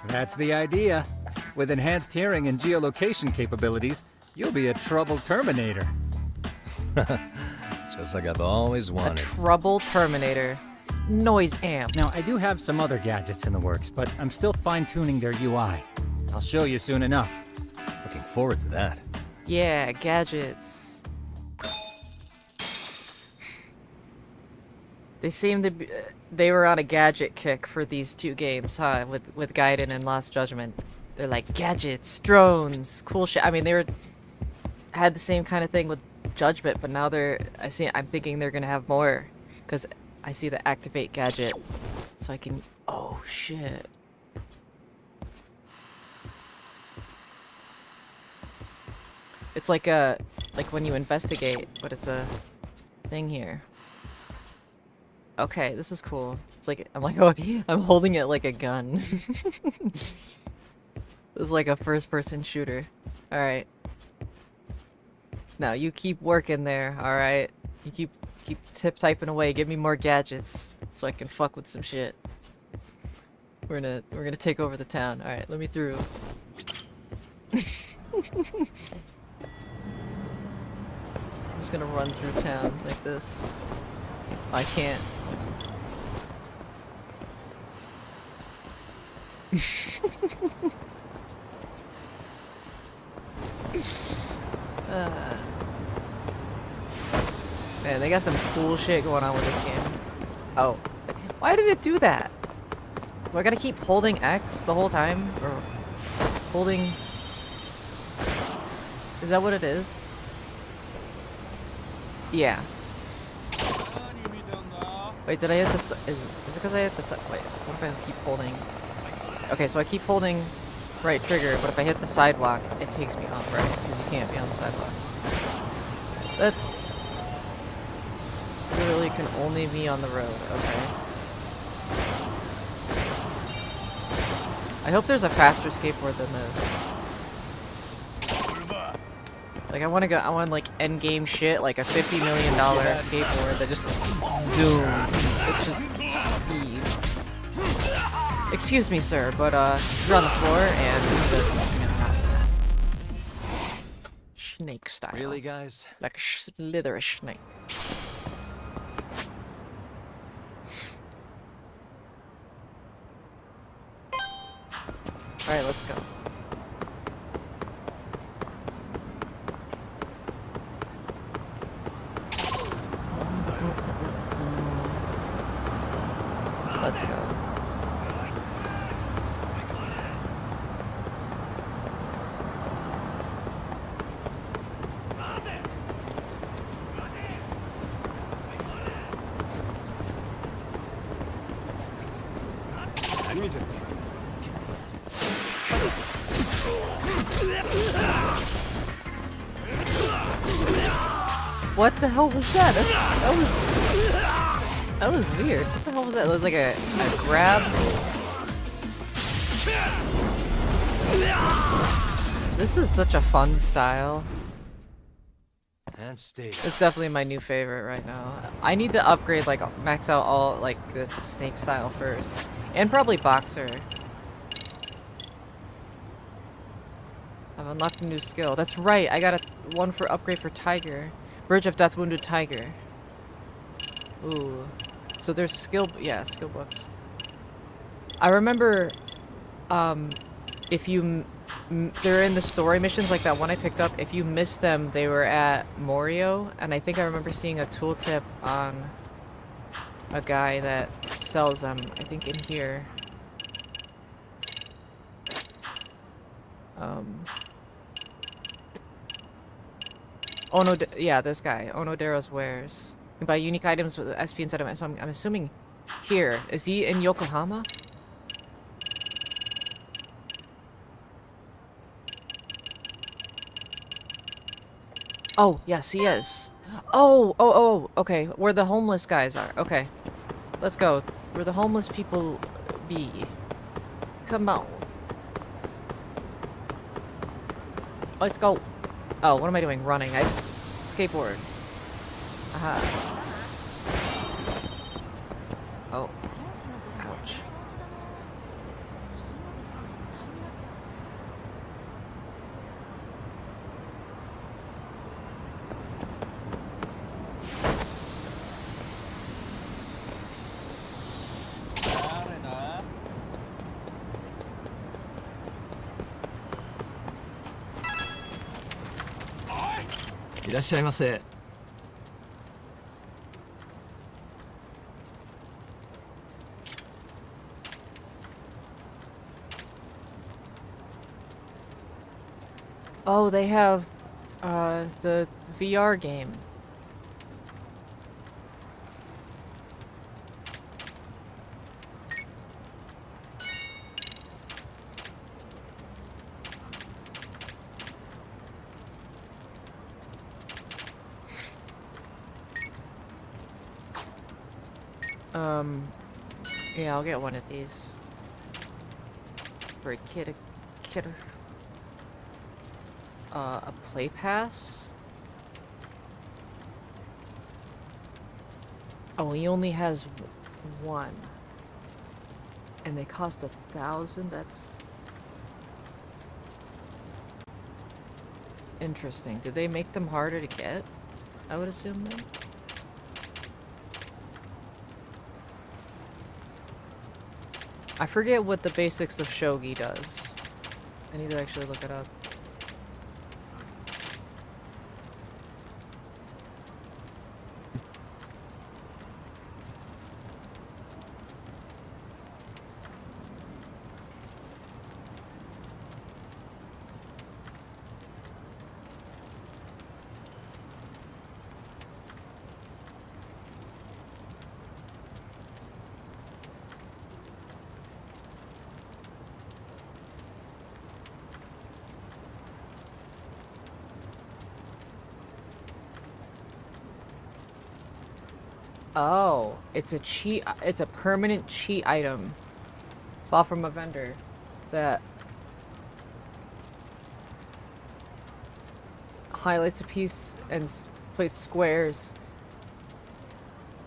S7: That's the idea. With enhanced hearing and geolocation capabilities, you'll be a trouble terminator.
S8: Just like I've always
S1: A
S8: wanted.
S1: trouble terminator. Noise amp.
S7: Now, I do have some other gadgets in the works, but I'm still fine-tuning their UI. I'll show you soon enough.
S8: Looking forward to that.
S1: Yeah, gadgets. They seem to be... they were on a gadget kick for these two games, huh? With Gaiden and Lost Judgment. They're like, gadgets, drones, cool shit. I mean, had the same kind of thing with Judgment, but now I'm thinking they're gonna have more. Because I see the activate gadget. So I can... oh, shit. It's like when you investigate, but it's a thing here. Okay, this is cool. It's like, I'm like, oh, I'm holding it like a gun. This is like a first-person shooter. Alright. Now, you keep working there, alright? You keep typing away, give me more gadgets, so I can fuck with some shit. We're gonna take over the town. Alright, let me through. I'm just gonna run through town like this. I can't. Man, they got some cool shit going on with this game. Oh. Why did it do that? Do I gotta keep holding X the whole time? Or holding... Is that what it is? Yeah. Wait, did I hit this? Is it because I hit this? Wait, what if I keep holding? Okay, so I keep holding right trigger, but if I hit the sidewalk, it takes me off, right? Because you can't be on the sidewalk. That's can only be on the road. Okay. I hope there's a faster skateboard than this. Like I want like end game shit, like a $50 million skateboard that just zooms. It's just speed. Excuse me, sir, but you're on the floor and snake style.
S5: Really, guys?
S1: Like a slitherish snake. All right, let's go. Let's go. What the hell was that? That was weird. What the hell was that? It was like a grab. This is such a fun style.
S5: And stay.
S1: It's definitely my new favorite right now. I need to upgrade, like, max out all, like, the snake style first. And probably boxer. I've unlocked a new skill. That's right, I got one for upgrade for Tiger. Verge of Death Wounded Tiger. Ooh. So there's skill books. I remember, if you, they're in the story missions, like that one I picked up, if you missed them, they were at Morio, and I think I remember seeing a tooltip on a guy that sells them, I think in here. Yeah, this guy, Onodero's Wares. You can buy unique items with SP inside of it, so I'm assuming here. Is he in Yokohama? Oh, yes, he is. Oh, okay. Where the homeless guys are. Okay. Let's go. Where the homeless people be. Come on. Let's go. Oh, what am I doing? Running. Skateboard. Aha. Oh. Ouch. Oh, they have the VR game. Yeah, I'll get one of these. For a kidder. A play pass? Oh, he only has one. And they cost 1,000? That's interesting. Did they make them harder to get? I would assume then. I forget what the basics of shogi does. I need to actually look it up. Oh, it's a cheat. It's a permanent cheat item. Bought from a vendor that highlights a piece and plates squares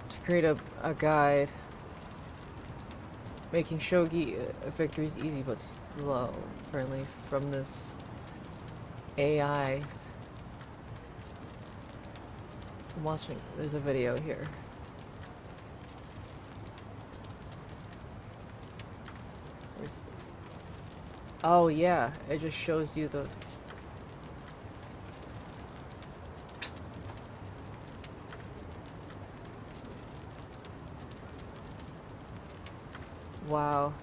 S1: to create a guide, making shogi victories easy but slow. Apparently, from this AI. I'm watching. There's a video here. Oh yeah, it just shows you the... Wow.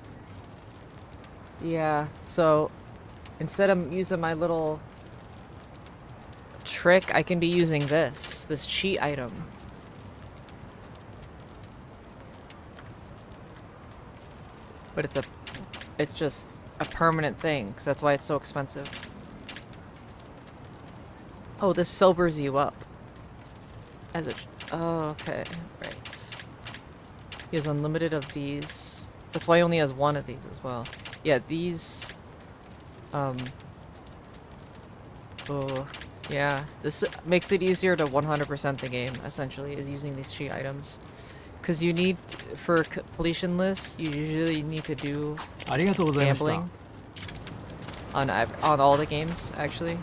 S1: Yeah, so instead of using my little trick, I can be using this cheat item. But it's just a permanent thing, so that's why it's so expensive. Oh, this sobers you up. As it... Oh, okay. Right. He has unlimited of these. That's why he only has one of these as well. Yeah, these... Oh, yeah. This makes it easier to 100% the game, essentially, is using these cheat items. Because you need, for completion lists, you usually need to do gambling on all the games, actually.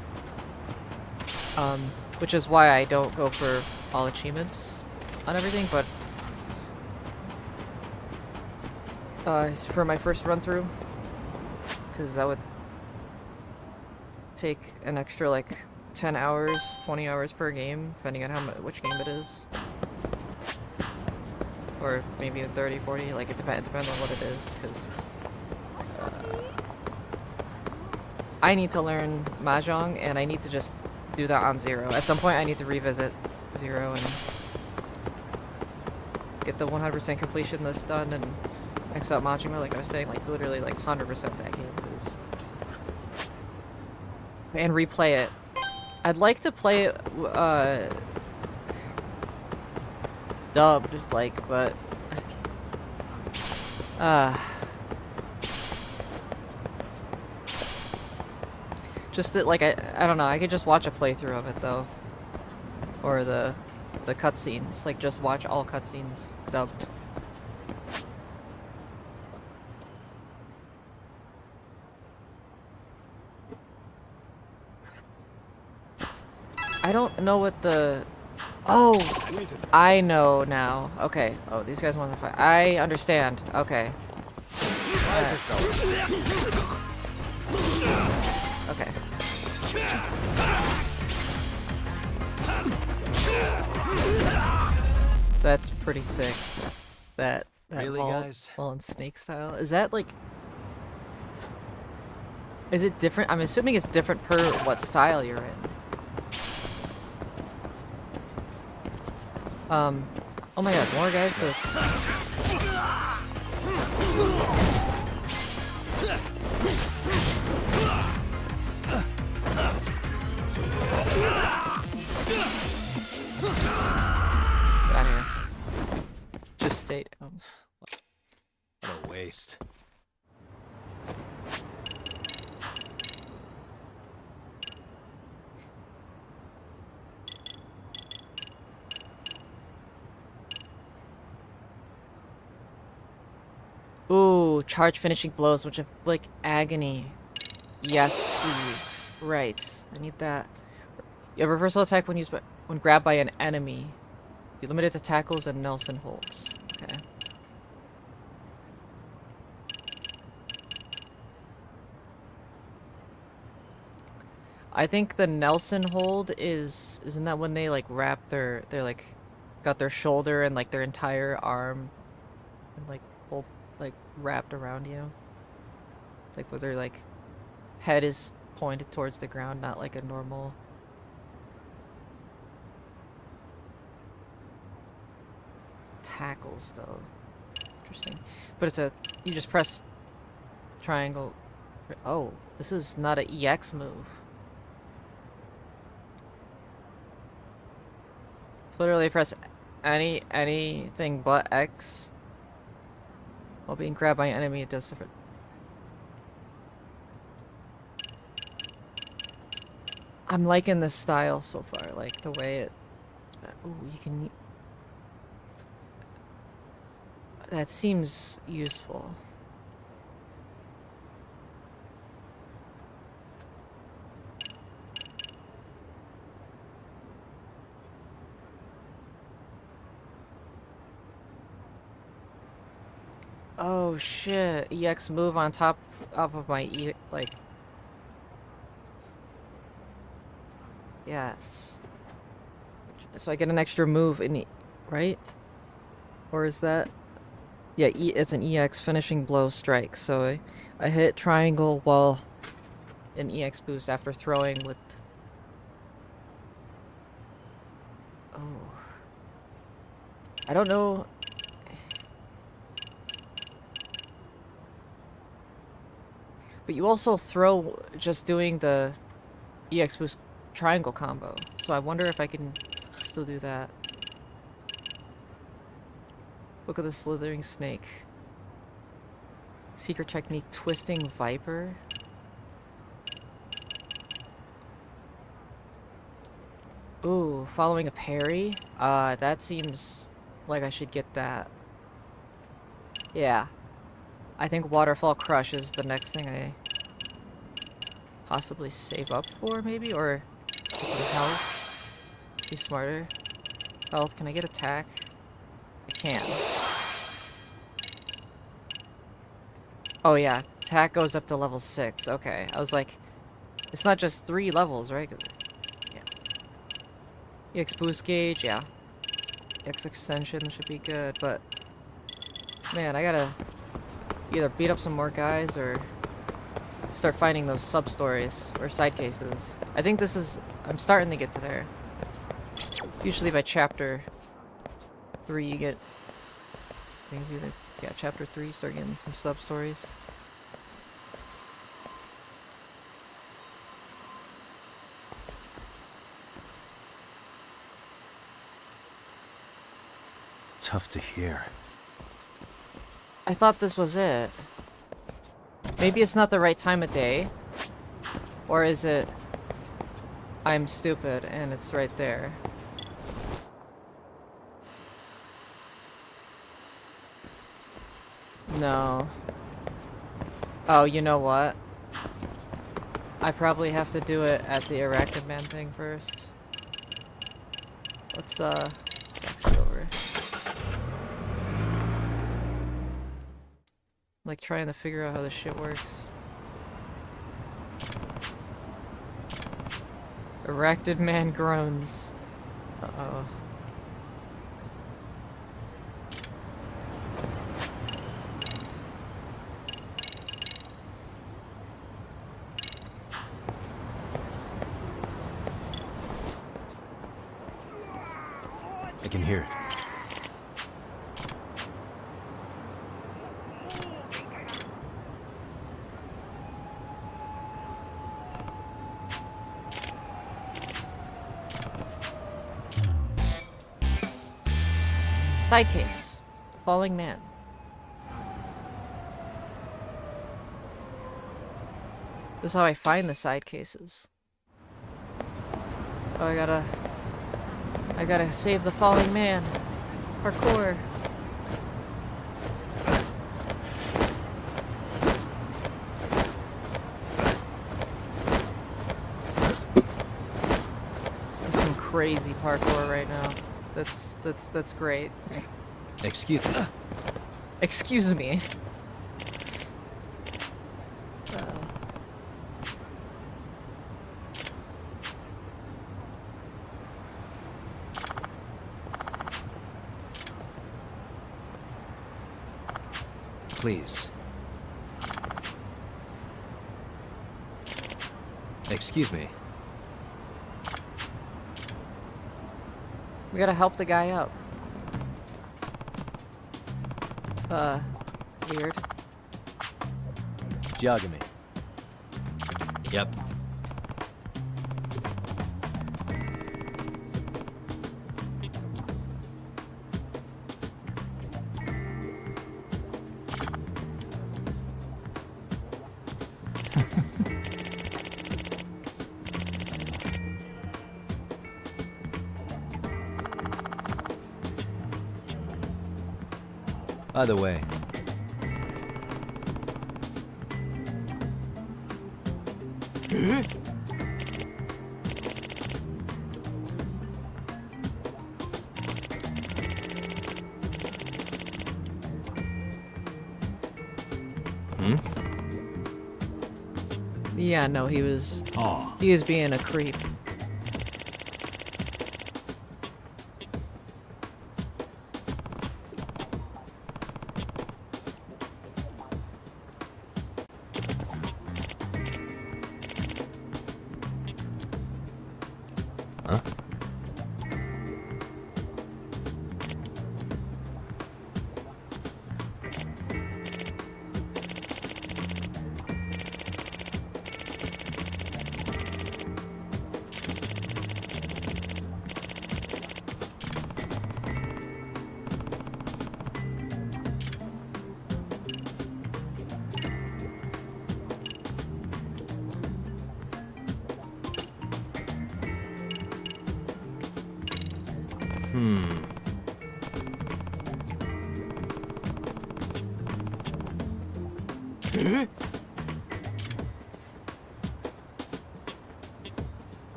S1: Which is why I don't go for all achievements on everything, but for my first run through, because that would take an extra like 10 hours, 20 hours per game, depending on which game it is. Or maybe 30, 40, like it depends on what it is, because I need to learn Mahjong, and I need to just do that on Zero. At some point I need to revisit Zero and get the 100% completion list done and X out Majima, like I was saying, like literally like 100% that game, and replay it. I'd like to play it dubbed, like, but just that, like, I don't know, I could just watch a playthrough of it though, or the cutscenes, like just watch all cutscenes dubbed. I don't know what the... Oh! I know now. Okay. Oh, these guys want to fight. I understand. Okay. Okay. That's pretty sick. That
S5: Really, guys?
S1: Ball and snake style. Is that like... Is it different? I'm assuming it's different per what style you're in. Oh my god, more guys to... Get out of here. Just stay down.
S5: What a waste.
S1: Ooh, charge finishing blows, which inflict agony. Yes, please. Right. I need that. You have reversal attack when used when grabbed by an enemy. Be limited to tackles and Nelson holds. Okay. I think the Nelson hold isn't that when they like wrap they're like got their shoulder and like their entire arm and like whole like wrapped around you, like where their like head is pointed towards the ground, not like a normal tackles though. Interesting. But it's a you just press triangle. Oh, this is not an EX move. Literally press anything but X while being grabbed by an enemy, it does different. I'm liking this style so far, like the way it. Ooh, you can. That seems useful. Oh shit, EX move on top of my E, like... Yes. So I get an extra move in E, right? Or is that... Yeah, it's an EX finishing blow strike, so I hit triangle while an EX boost after throwing with... Oh. I don't know... But you also throw just doing the EX boost triangle combo. So I wonder if I can still do that. Book of the Slithering Snake. Secret technique, Twisting Viper. Ooh, following a parry? That seems like I should get that. Yeah. I think Waterfall Crush is the next thing I possibly save up for, maybe? Or get some health. Be smarter. Health, can I get attack? I can. Oh yeah, attack goes up to level 6. Okay, I was like, it's not just 3 levels, right? Yeah. EX boost gauge, yeah. EX extension should be good, but man, I gotta either beat up some more guys or start finding those sub-stories or side cases. I think this is... I'm starting to get to there. Usually by chapter 3 you get things either... Yeah, chapter 3 you start getting some sub-stories.
S5: Tough to hear.
S1: I thought this was it. Maybe it's not the right time of day. Or is it... I'm stupid and it's right there. No. Oh, you know what? I probably have to do it at the Arachnid Man thing first. Let's go over. Like trying to figure out how this shit works. Arachnid Man groans. Uh-oh.
S5: I can hear it.
S1: Side case. Falling Man. This is how I find the side cases. Oh, I gotta save the falling man. Parkour. This is some crazy parkour right now. That's great.
S5: Excuse me.
S1: Excuse me.
S5: Please. Excuse me.
S1: We gotta help the guy up. Weird.
S5: It's Yagami. Yep.
S8: By the way,
S1: Yeah, no, he was being a creep.
S8: Huh?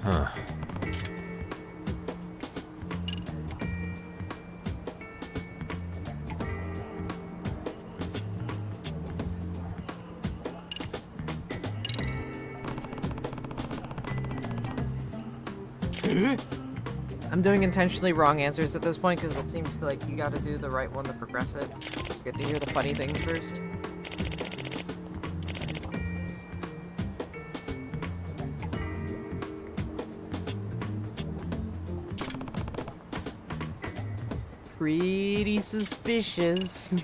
S8: Huh.
S1: I'm doing intentionally wrong answers at this point because it seems like you gotta do the right one to progress it. You get to hear the funny things first. Pretty suspicious.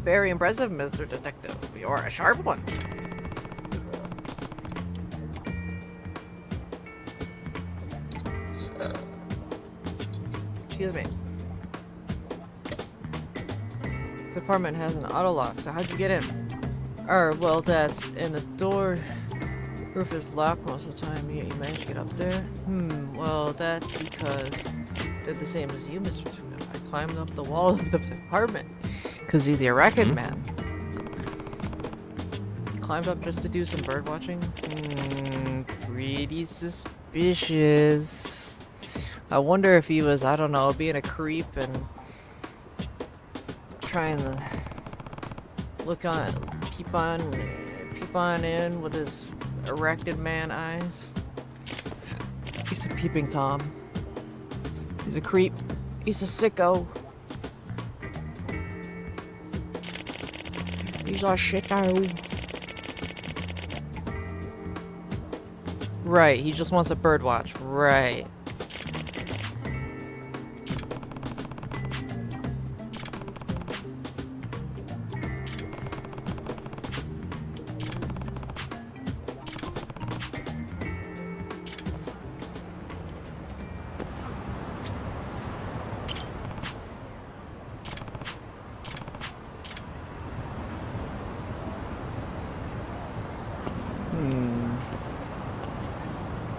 S1: Very impressive, Mr. Detective. You're a sharp one. Excuse me. This apartment has an auto lock, so how'd you get in? Well, that's in the door. Roof is locked most of the time. You managed to get up there? Well, that's because I did the same as you, Mr. Smith. I climbed up the wall of the apartment. Because he's a record man. He climbed up just to do some bird watching? Pretty suspicious. I wonder if he was, I don't know, being a creep and trying to peep on in with his erected man eyes. He's a peeping Tom. He's a creep. He's a sicko. He's a shitto. Right, he just wants a bird watch. Right.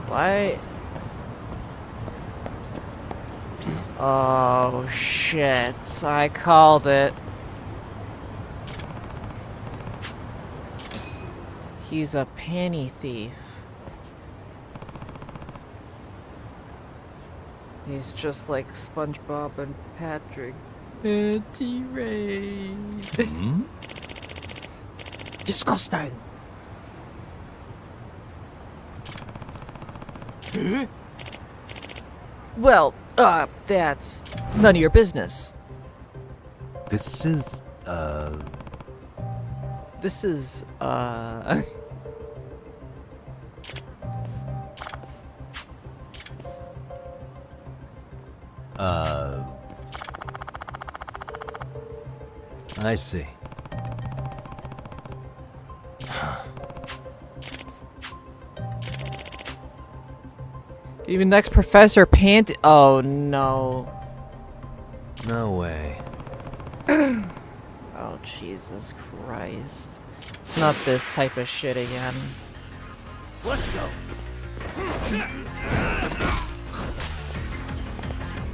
S1: Why? Oh shit, I called it. He's a panty thief. He's just like SpongeBob and Patrick. Anti-raid. Disgusting. Well, that's none of your business.
S14: This is
S1: This is,
S8: I see.
S1: Even next Professor Pant. Oh no.
S8: No way.
S1: Oh Jesus Christ. Not this type of shit again.
S11: Let's go.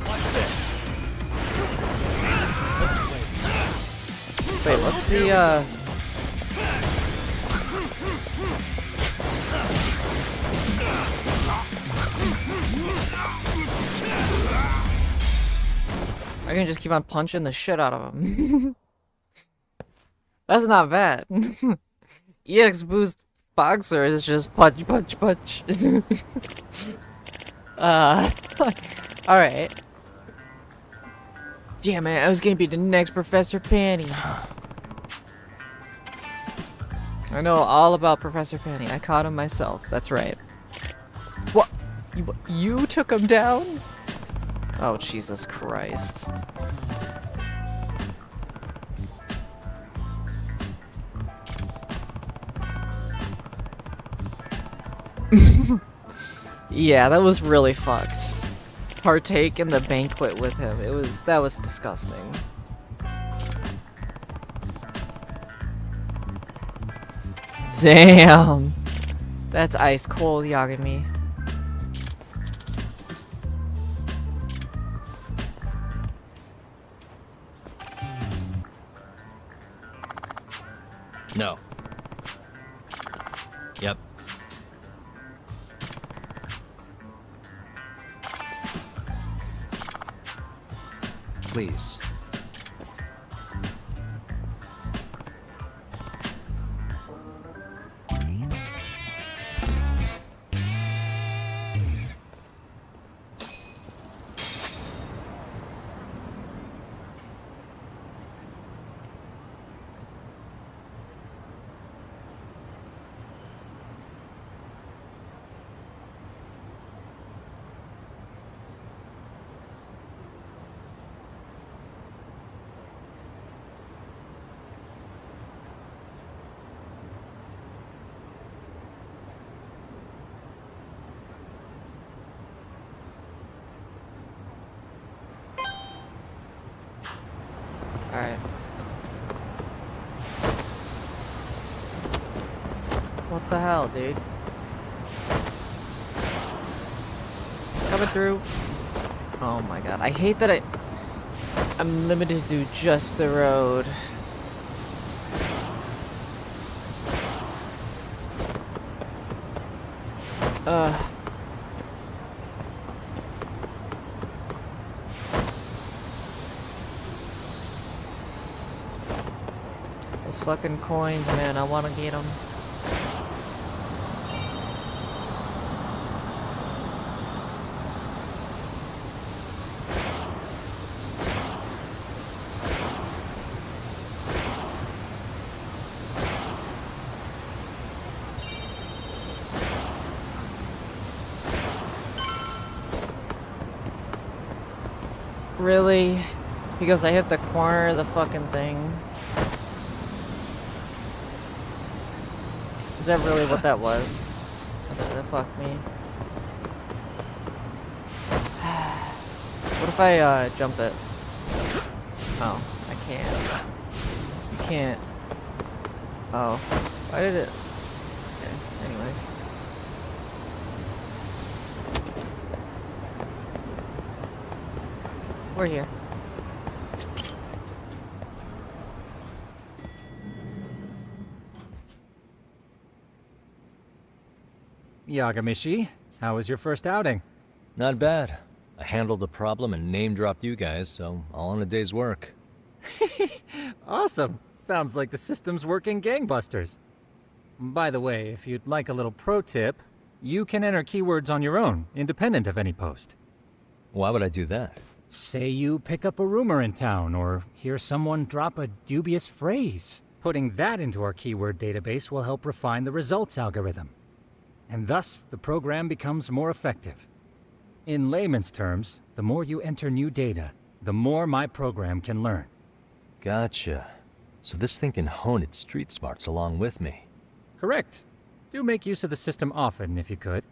S11: Watch this. Let's play.
S1: Wait, what's the I can just keep on punching the shit out of him. That's not bad. EX Boost Boxer is just punch, punch, punch. Alright. Damn it, I was gonna be the next Professor Penny. I know all about Professor Penny. I caught him myself. That's right. What? You took him down? Oh, Jesus Christ. Yeah, that was really fucked. Partake in the banquet with him. That was disgusting. Damn. That's ice cold, Yagami.
S8: No. Yep. Please.
S1: Alright. What the hell, dude? Coming through. Oh my god. I hate that I'm limited to do just the road. Those fucking coins, man. I wanna get them. Really? Because I hit the corner of the fucking thing? Is that really what that was? That fucked me. What if I jump it? Oh, I can't. You can't. Oh. Why did it? Okay, anyways. We're here.
S7: Yagamishi, how was your first outing?
S8: Not bad. I handled the problem and name-dropped you guys, so all in a day's work.
S7: Awesome. Sounds like the system's working gangbusters. By the way, if you'd like a little pro tip, you can enter keywords on your own, independent of any post.
S8: Why would I do that?
S7: Say you pick up a rumor in town or hear someone drop a dubious phrase. Putting that into our keyword database will help refine the results algorithm. And thus, the program becomes more effective. In layman's terms, the more you enter new data, the more my program can learn.
S8: Gotcha. So this thing can hone its street smarts along with me.
S7: Correct. Do make use of the system often if you could.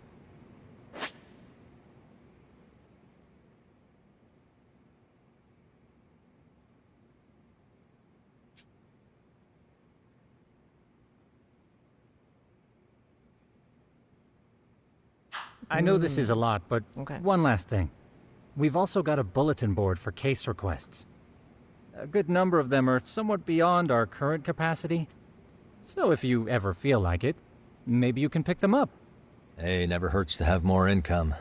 S7: I know this is a lot, but one last thing. We've also got a bulletin board for case requests. A good number of them are somewhat beyond our current capacity. So if you ever feel like it, maybe you can pick them up.
S8: Hey, never hurts to have more income.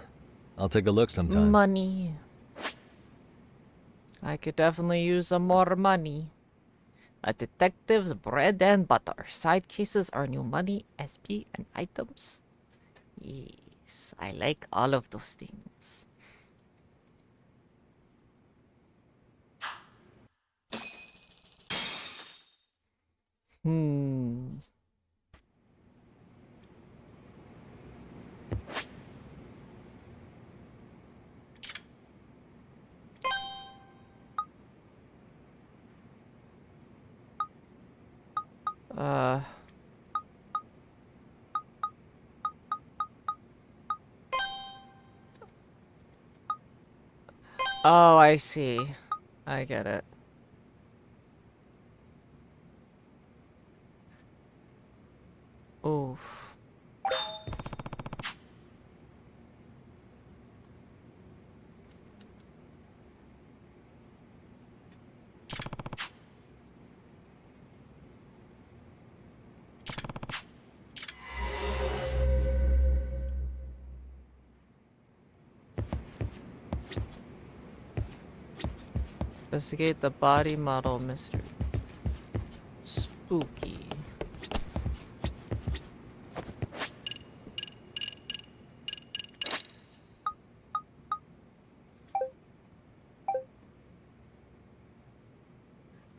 S8: I'll take a look sometime.
S1: Money. I could definitely use some more money. A detective's bread and butter. Side cases are new money, SP, and items. Yes, I like all of those things. Oh, I see. I get it. Oof. Investigate the body model mystery. Spooky.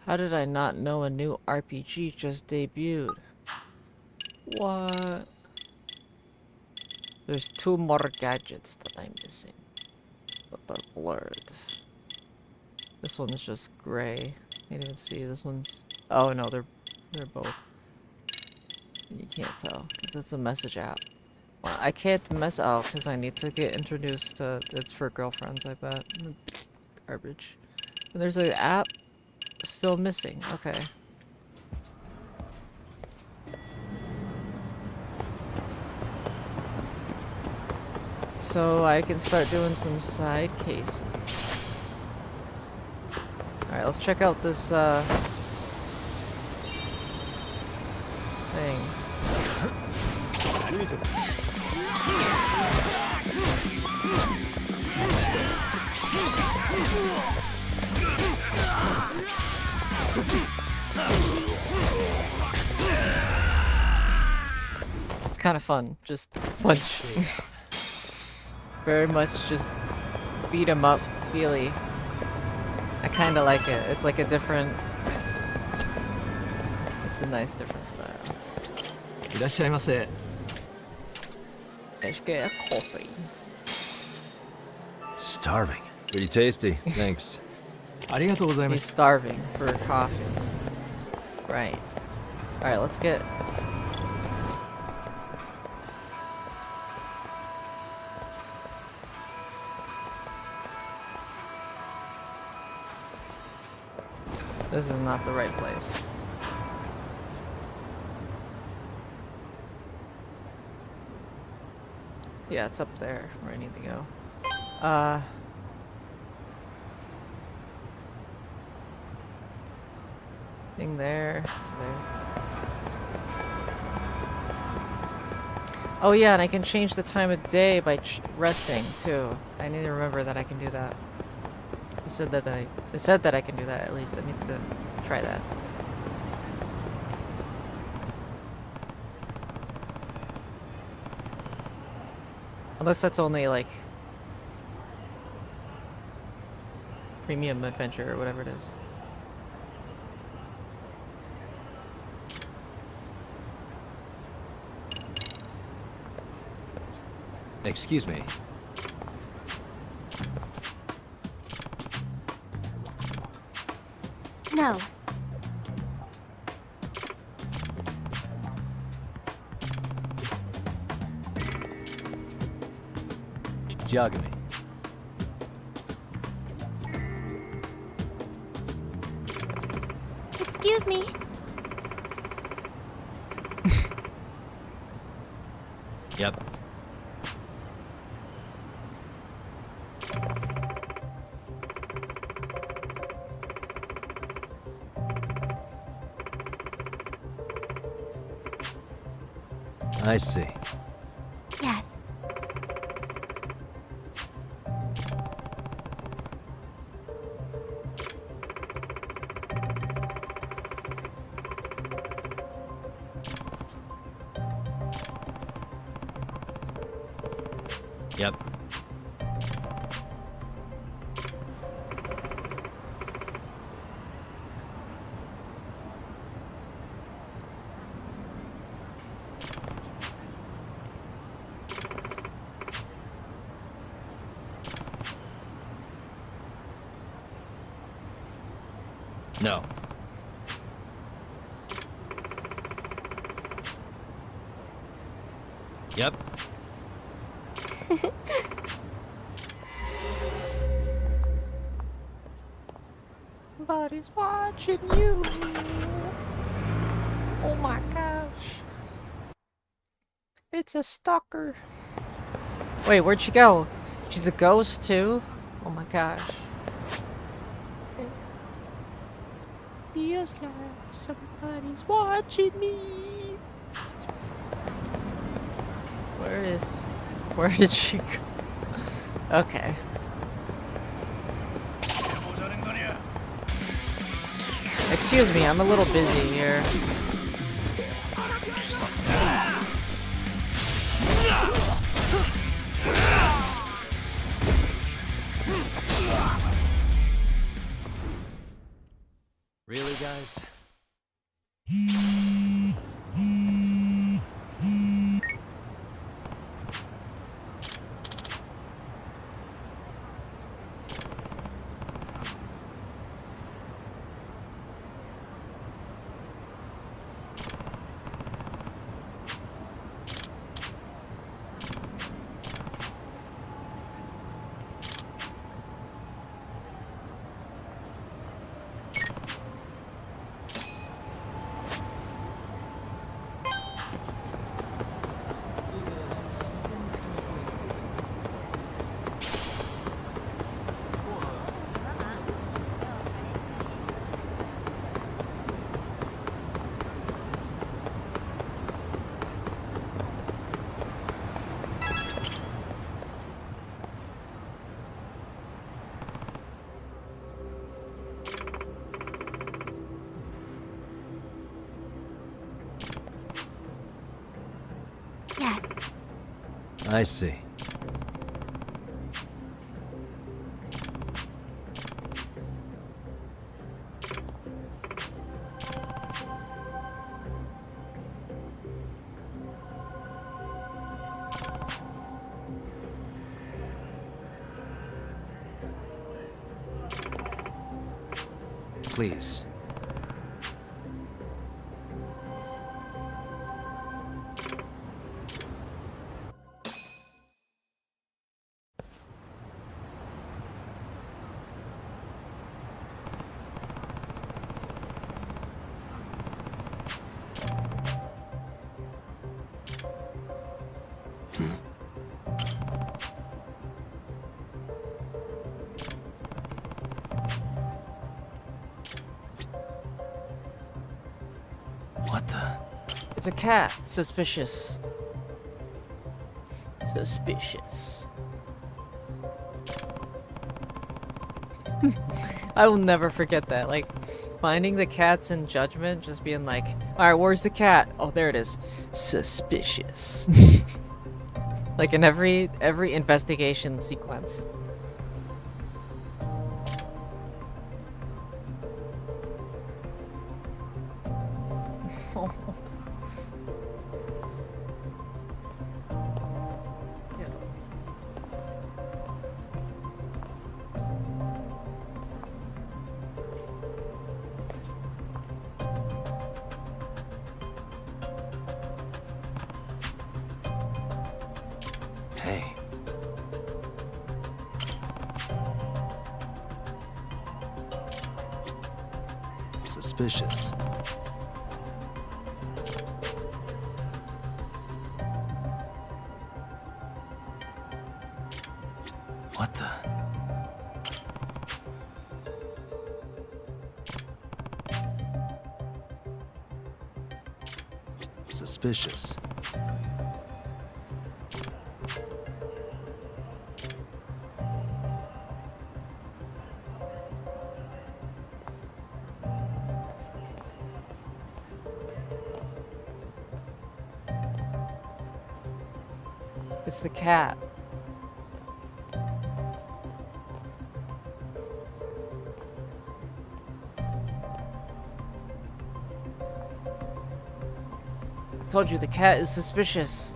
S1: How did I not know a new RPG just debuted? What? There's 2 more gadgets that I'm missing, but they're blurred. This one's just gray. Can't even see. This one's... Oh no, they're both. You can't tell because it's a message app. Well, I can't mess out because I need to get introduced to. It's for girlfriends, I bet. Garbage. And there's an app still missing. Okay. So I can start doing some side cases. Alright, let's check out this, thing. It's kind of fun, just punch. Very much just beat 'em up, feely. I kind of like it. It's like a different... It's a nice different style.
S4: いらっしゃいませ.
S1: Let's get a coffee.
S8: Starving. Pretty tasty. Thanks.
S4: ありがとうございま
S1: He's
S4: す.
S1: starving for coffee. Right. Alright, let's get... This is not the right place. Yeah, it's up there where I need to go. Thing there. Oh yeah, and I can change the time of day by resting too. I need to remember that I can do that. It said that I can do that at least. I need to try that. Unless that's only like... Premium Adventure or whatever it is.
S8: Excuse me.
S20: No.
S8: Yagami.
S20: Excuse me.
S8: Yep. I see.
S20: Yes.
S8: Yep. No. Yep.
S1: Somebody's watching you. Oh my gosh. It's a stalker. Wait, where'd she go? She's a ghost too? Oh my gosh. Feels like somebody's watching me. Where did she go? Okay. Excuse me, I'm a little busy here.
S8: Really, guys?
S20: Yes.
S8: I see. Please.
S5: What the?
S1: It's a cat. Suspicious. Suspicious. I will never forget that. Like, finding the cats in Judgment, just being like, alright, where's the cat? Oh, there it is. Suspicious. Like in every investigation sequence.
S5: Hey. Suspicious. What the? Suspicious.
S1: It's the cat. I told you the cat is suspicious.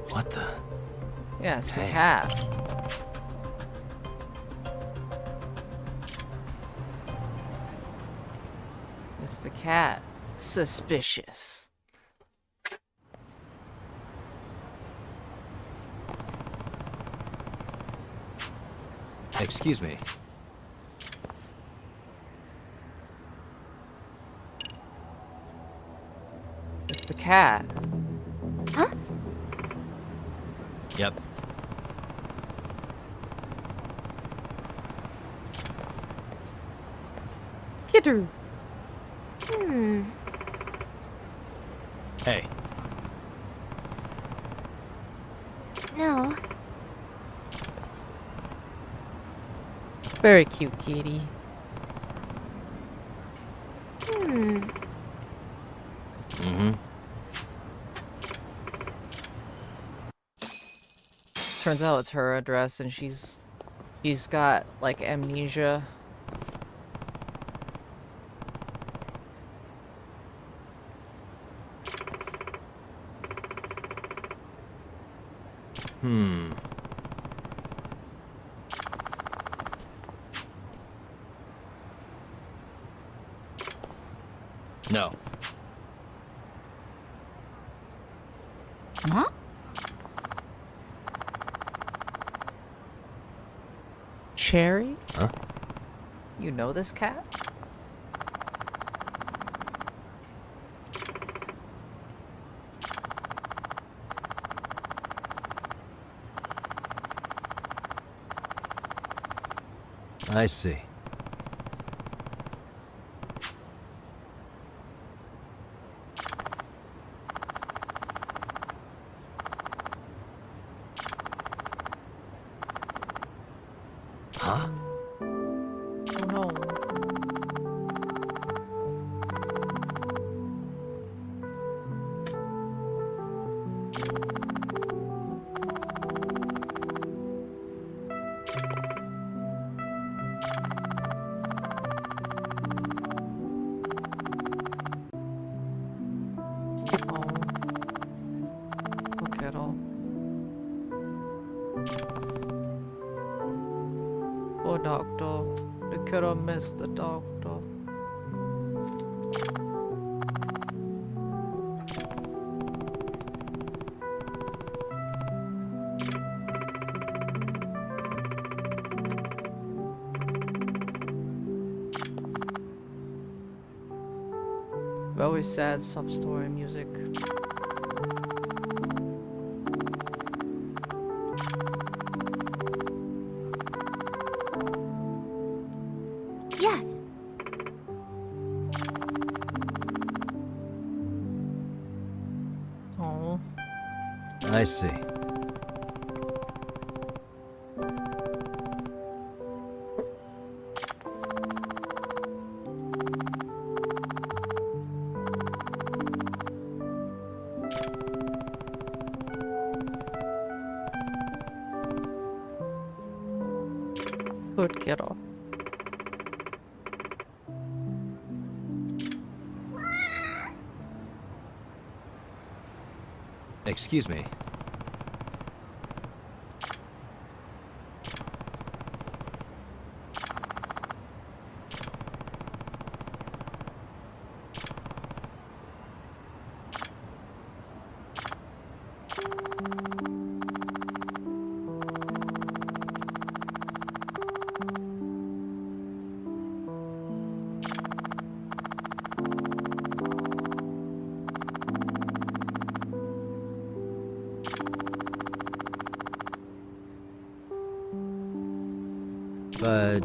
S5: What the?
S1: Yeah, it's the cat. It's the cat. Suspicious.
S5: Excuse me.
S1: It's the cat.
S2: Huh?
S5: Yep.
S1: Get her.
S5: Hey.
S20: No.
S1: Very cute kitty.
S5: Mm-hmm.
S1: Turns out it's her address and she's got like amnesia.
S5: No.
S1: Huh? Cherry?
S5: Huh?
S1: You know this cat?
S5: I see. Huh?
S1: Oh no. Look at all. Poor doctor. They could have missed the doctor. Very sad sub-story music.
S20: Yes.
S1: Oh.
S5: I see.
S1: Good kiddo.
S8: Excuse me. But...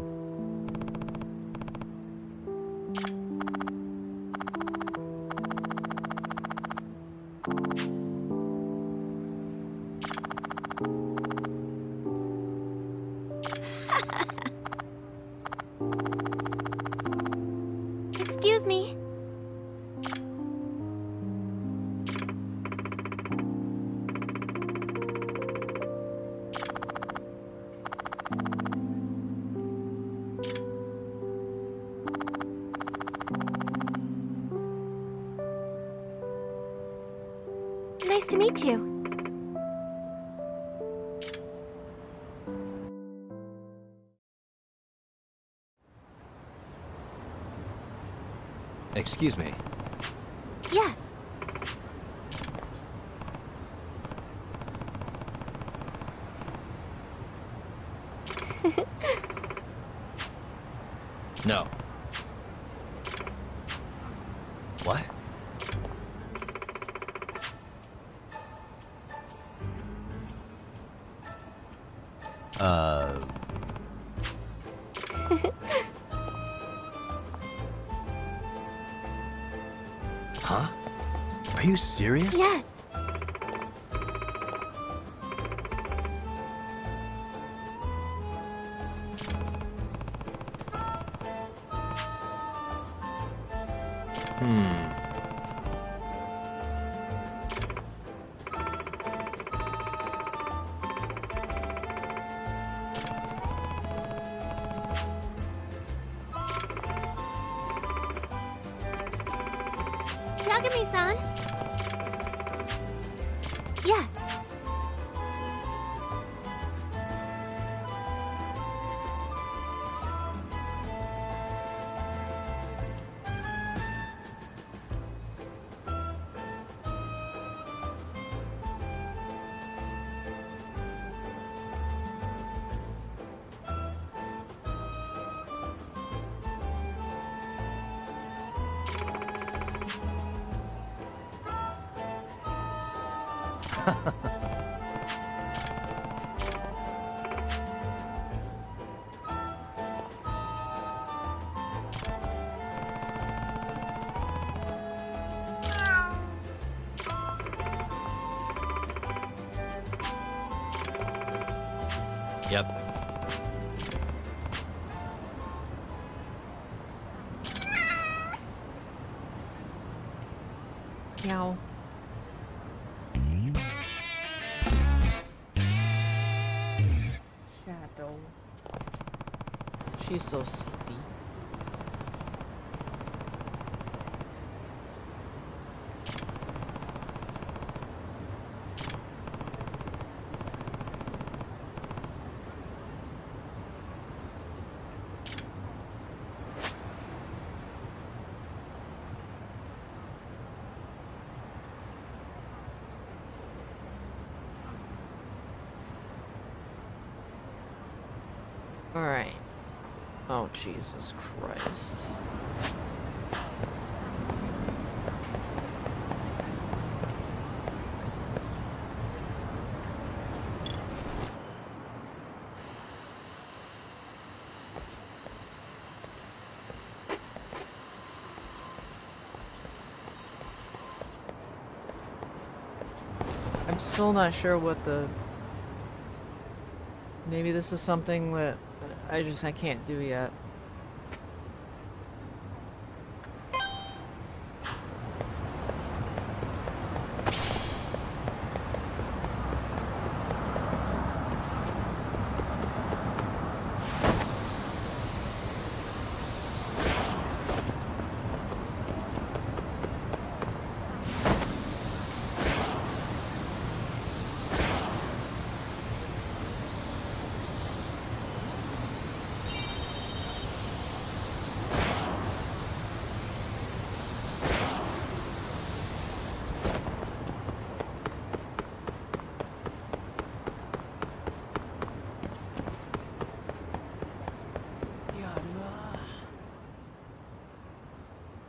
S20: Excuse me. Nice to meet you.
S8: Excuse me.
S20: Yes.
S8: No. What? Huh? Are you serious?
S20: Yes. Yagami-san? Yes.
S8: Yep.
S1: Meow. Shadow. She's so sleepy. Alright. Oh, Jesus Christ. I'm still not sure what the... Maybe this is something that I can't do yet.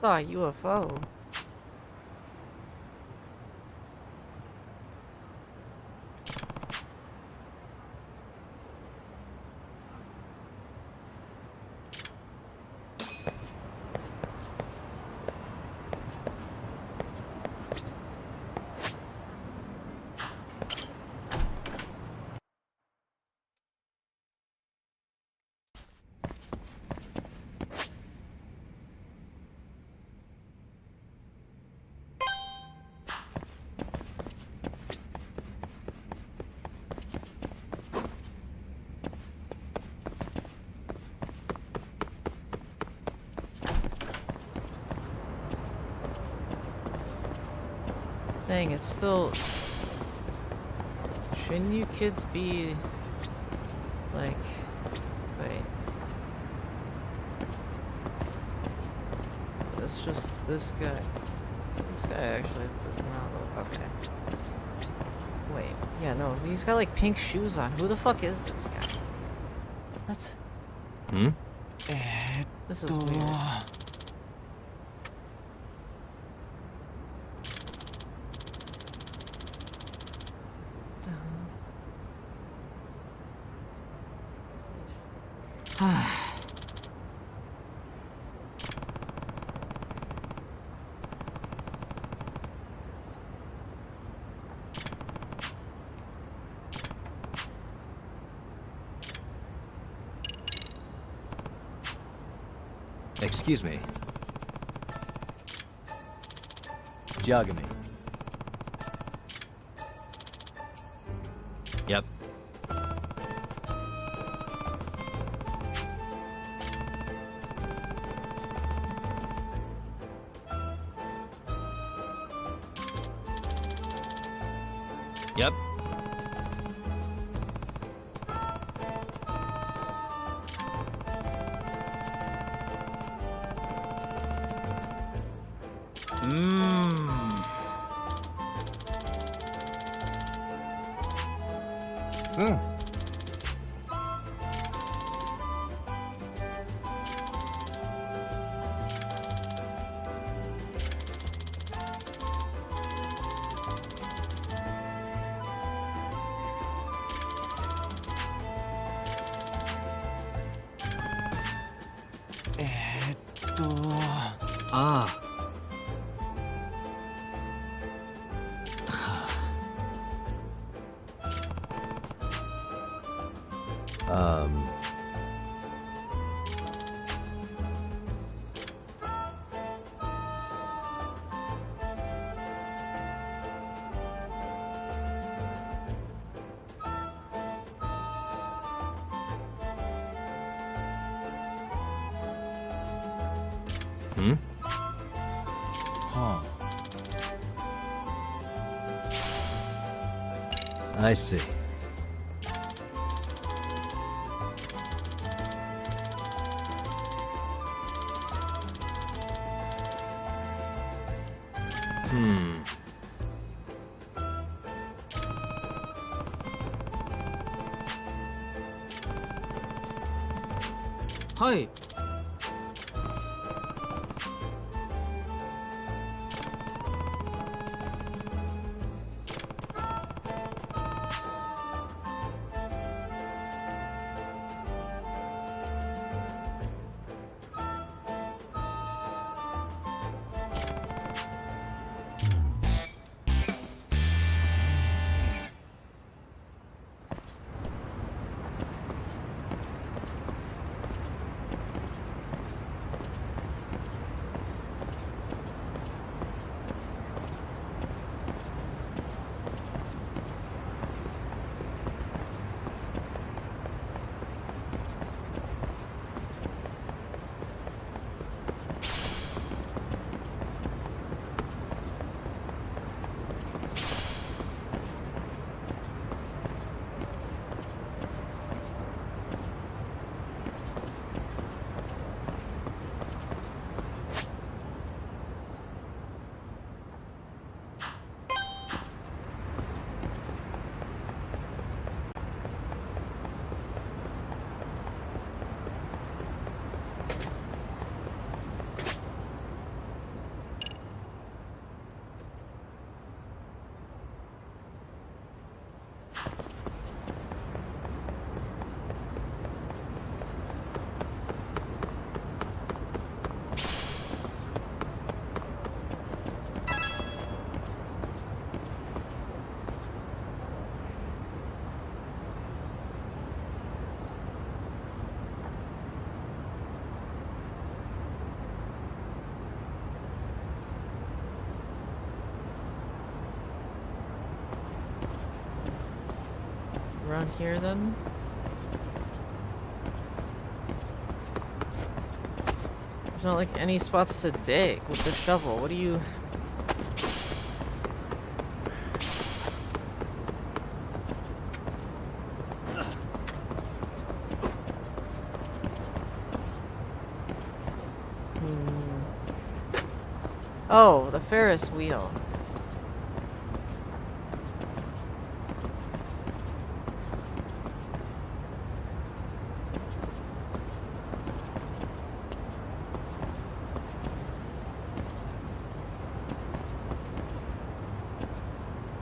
S1: saw a UFO. Dang, it's still... Shouldn't you kids be... like... Wait. It's just this guy. This guy actually does not look... Okay. Wait. Yeah, no, he's got like pink shoes on. Who the fuck is this guy? That's...
S8: Hmm?
S1: This is weird.
S8: Excuse me. It's Yagami. Yep. Yep. Ah. Hmm? Huh. I see. Hi.
S1: around here then? There's not like any spots to dig with the shovel. What do you... Oh, the Ferris wheel.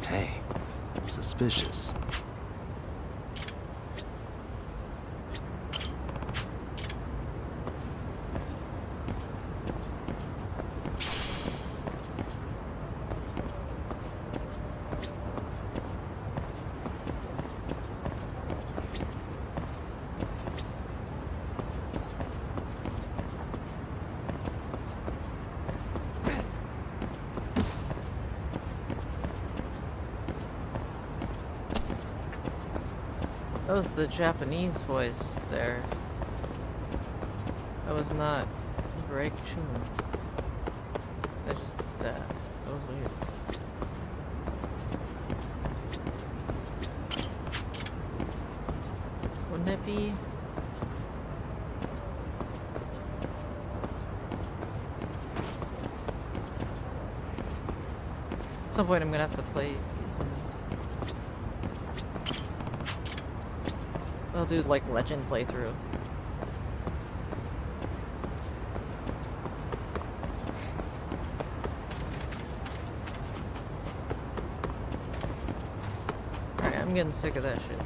S5: Hey, suspicious.
S1: That was the Japanese voice there. That was not Greg Chun. I just did that. That was weird. Wouldn't it be? At some point I'm gonna have to play these. I'll do like legend playthrough. Alright, I'm getting sick of that shit.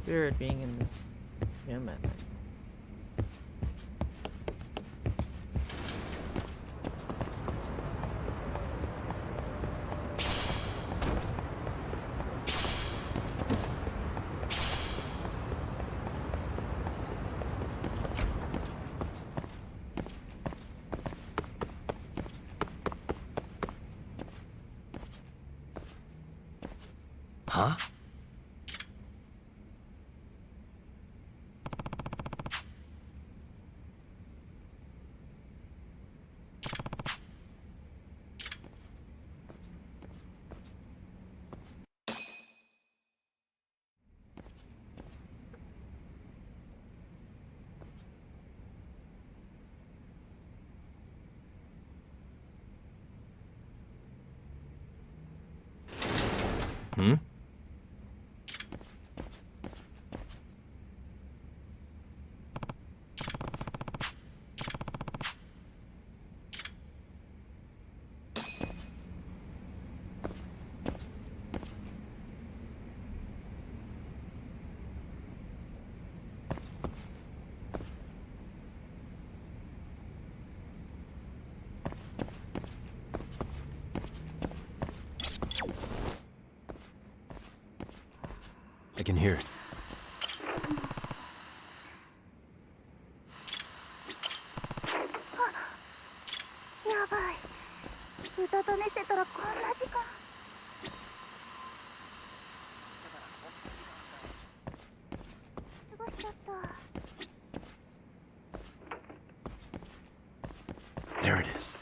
S1: Weird being in this gym at night.
S5: Huh? Hmm? I can hear it. There it is.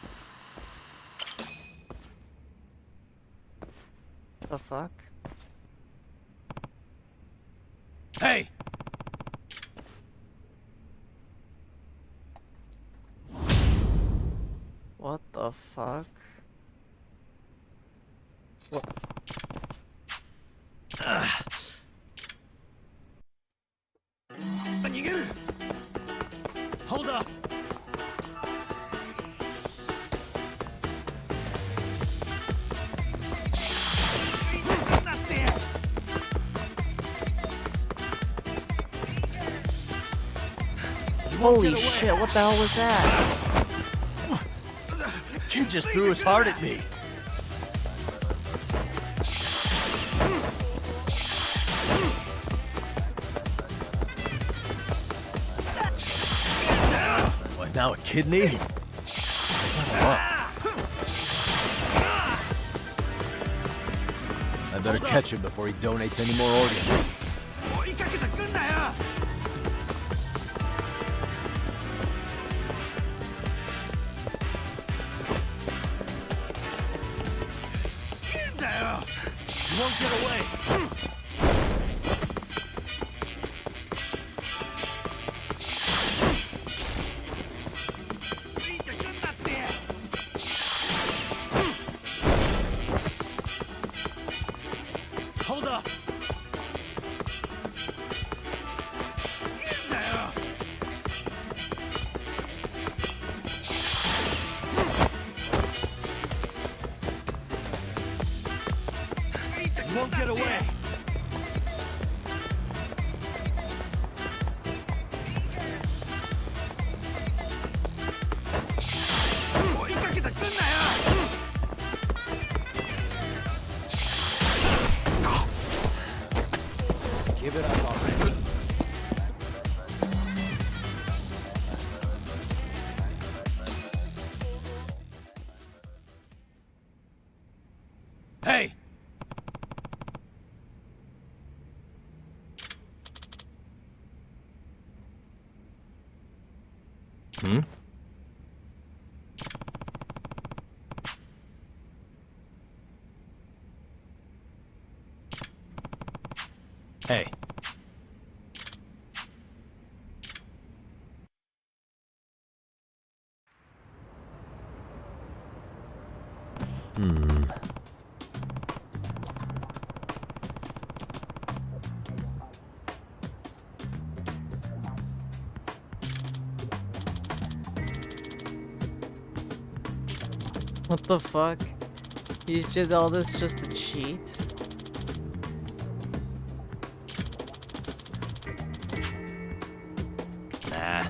S1: The fuck?
S5: Hey!
S1: What the fuck? What?
S5: Hold up!
S1: Holy shit, what the hell was that?
S5: Kid just threw his heart at me. What?
S8: Now a kidney? I better catch him before he donates any more organs.
S6: You won't get away.
S8: Hold up!
S6: You won't get away.
S8: Give it up already.
S6: Hey!
S8: Hmm? Hey. Hmm.
S1: What the fuck? You did all this just to cheat?
S8: Nah.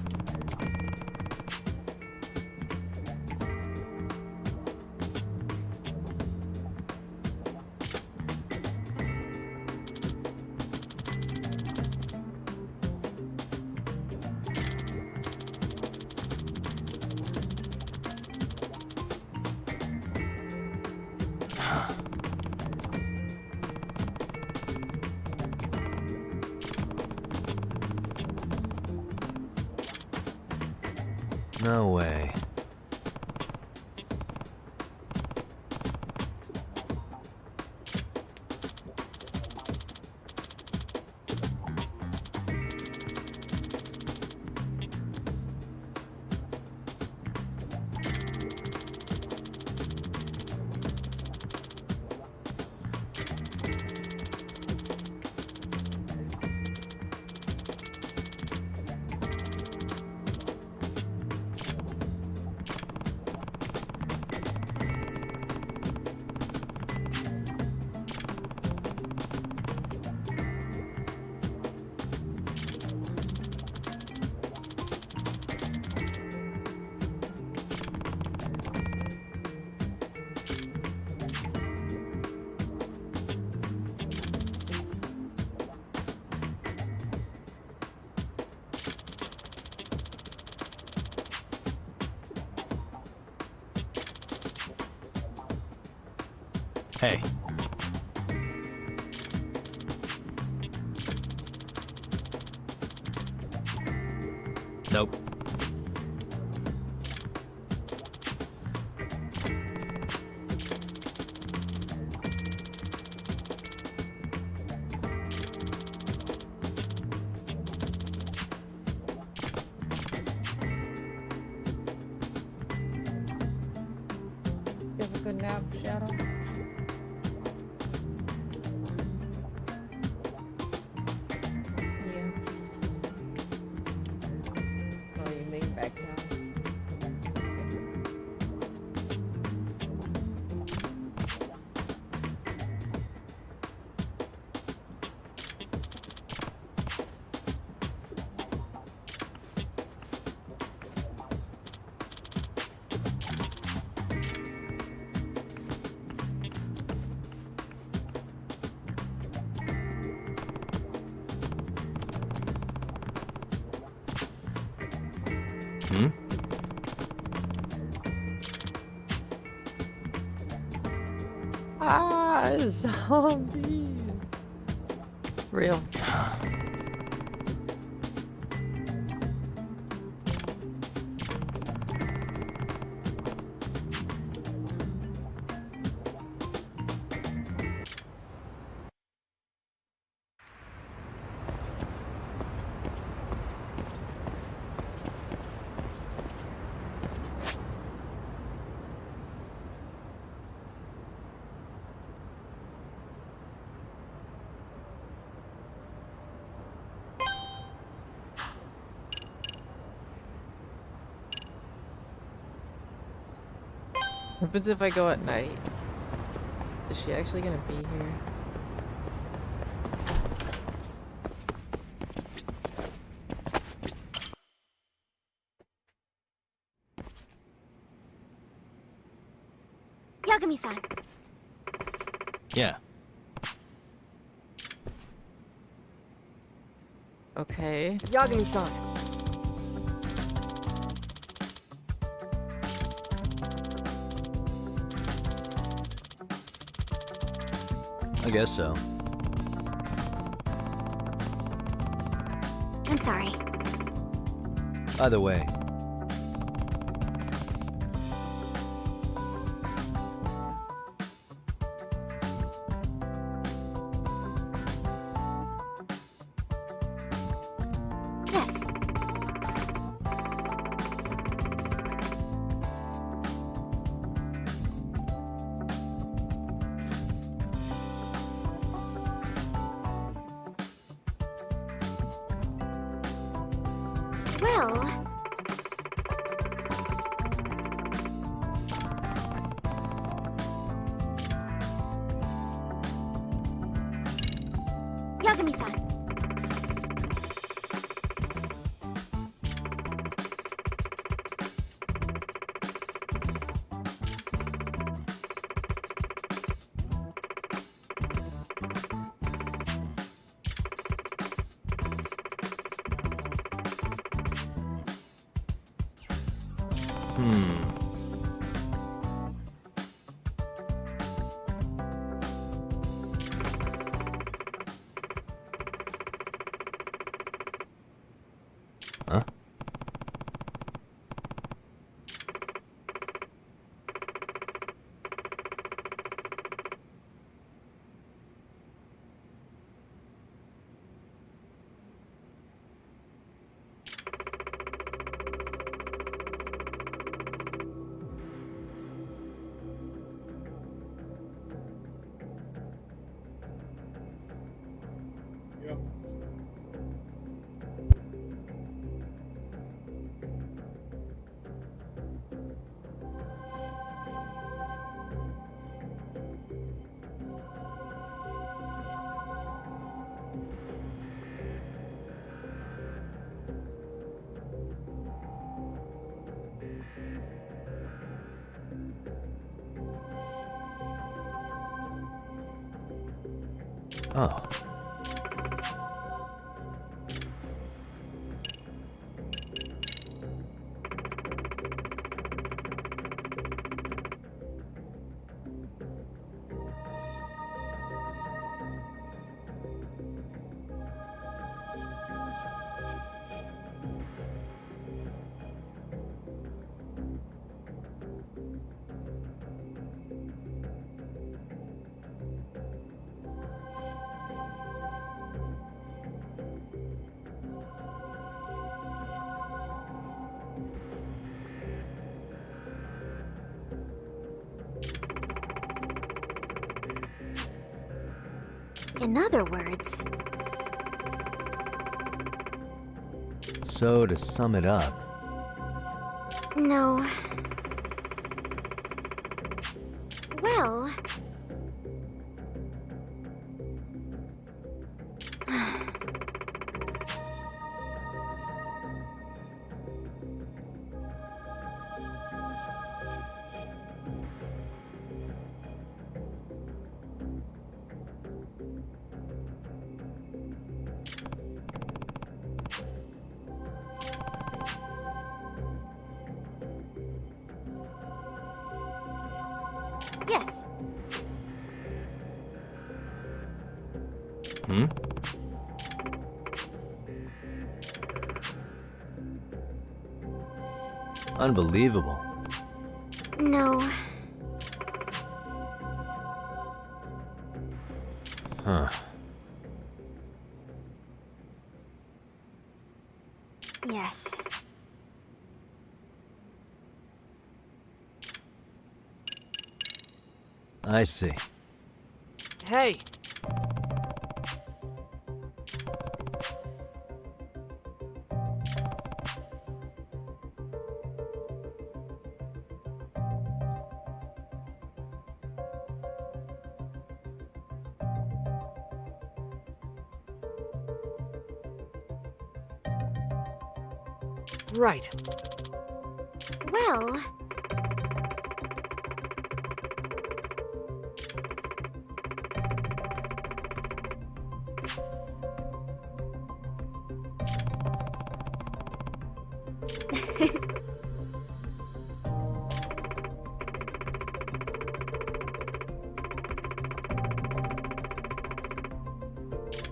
S8: No way. Hey. Nope.
S1: You have a good nap, Shadow? Yeah. Oh, you laying back down? die, zombie. Real. What happens if I go at night? Is she actually gonna be here?
S20: Yagami-san.
S8: Yeah.
S1: Okay.
S10: Yagami-san.
S8: I guess so.
S20: I'm sorry.
S8: Either way.
S20: Yes. Well... Yagami-san.
S8: Huh? Oh.
S20: In other words...
S8: So, to sum it up,
S20: No. Well... Yes.
S8: Hmm? Unbelievable.
S20: No.
S8: Huh.
S20: Yes.
S8: I see.
S10: Hey! Right.
S20: Well...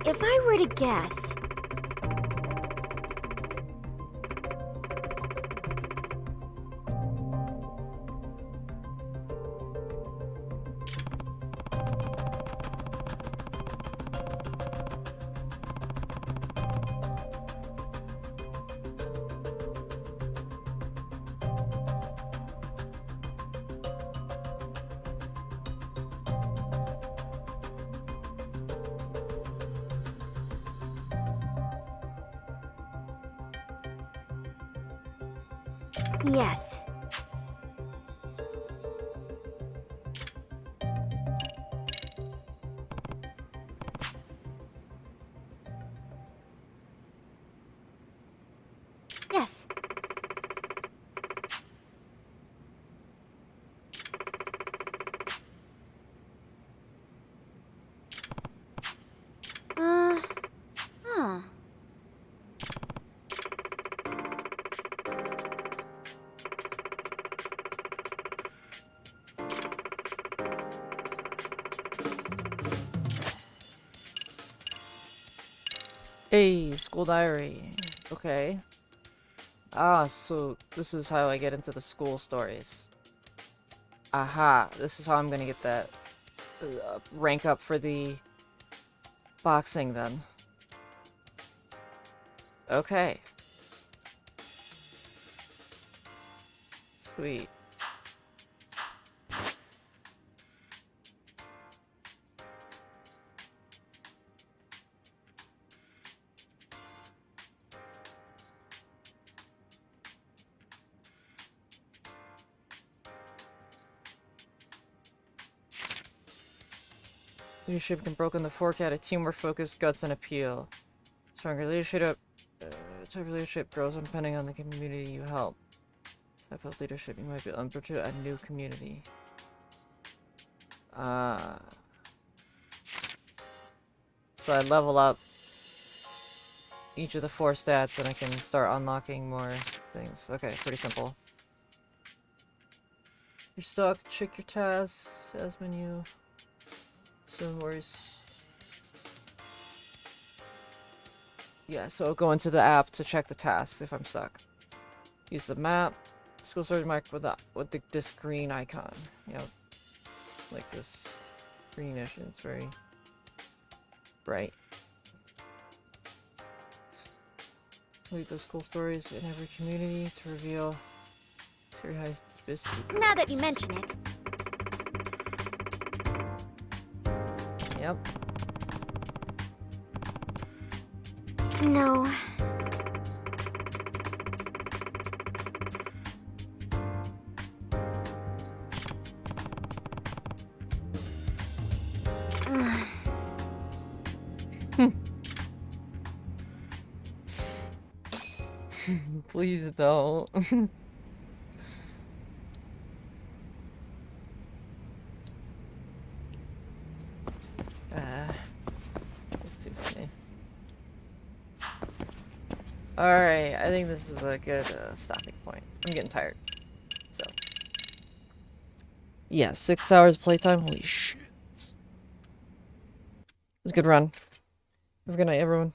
S20: If I were to guess... Yes. Yes. Huh.
S1: Hey, school diary. Okay. Ah, so this is how I get into the school stories. Aha, this is how I'm gonna get that rank up for the boxing then. Okay. Sweet. Leadership can broken the forecast of teamwork, focus, guts, and appeal. Stronger leadership, type of leadership grows depending on the community you help. Type of leadership, you might be able to a new community. So I level up each of the 4 stats and I can start unlocking more things. Okay, pretty simple. You're stuck, check your tasks, as menu. So worries. Yeah, so go into the app to check the tasks if I'm stuck. Use the map. School story mark with this green icon. You know, like this greenish. It's very bright. Read those school stories in every community to reveal Terry High's deepest secrets.
S20: Now that you mention it.
S1: Yep.
S20: No.
S1: Please don't. That's too funny. Alright, I think this is a good stopping point. I'm getting tired. So. Yeah, 6 hours playtime. Holy shit. It was a good run. Have a good night, everyone.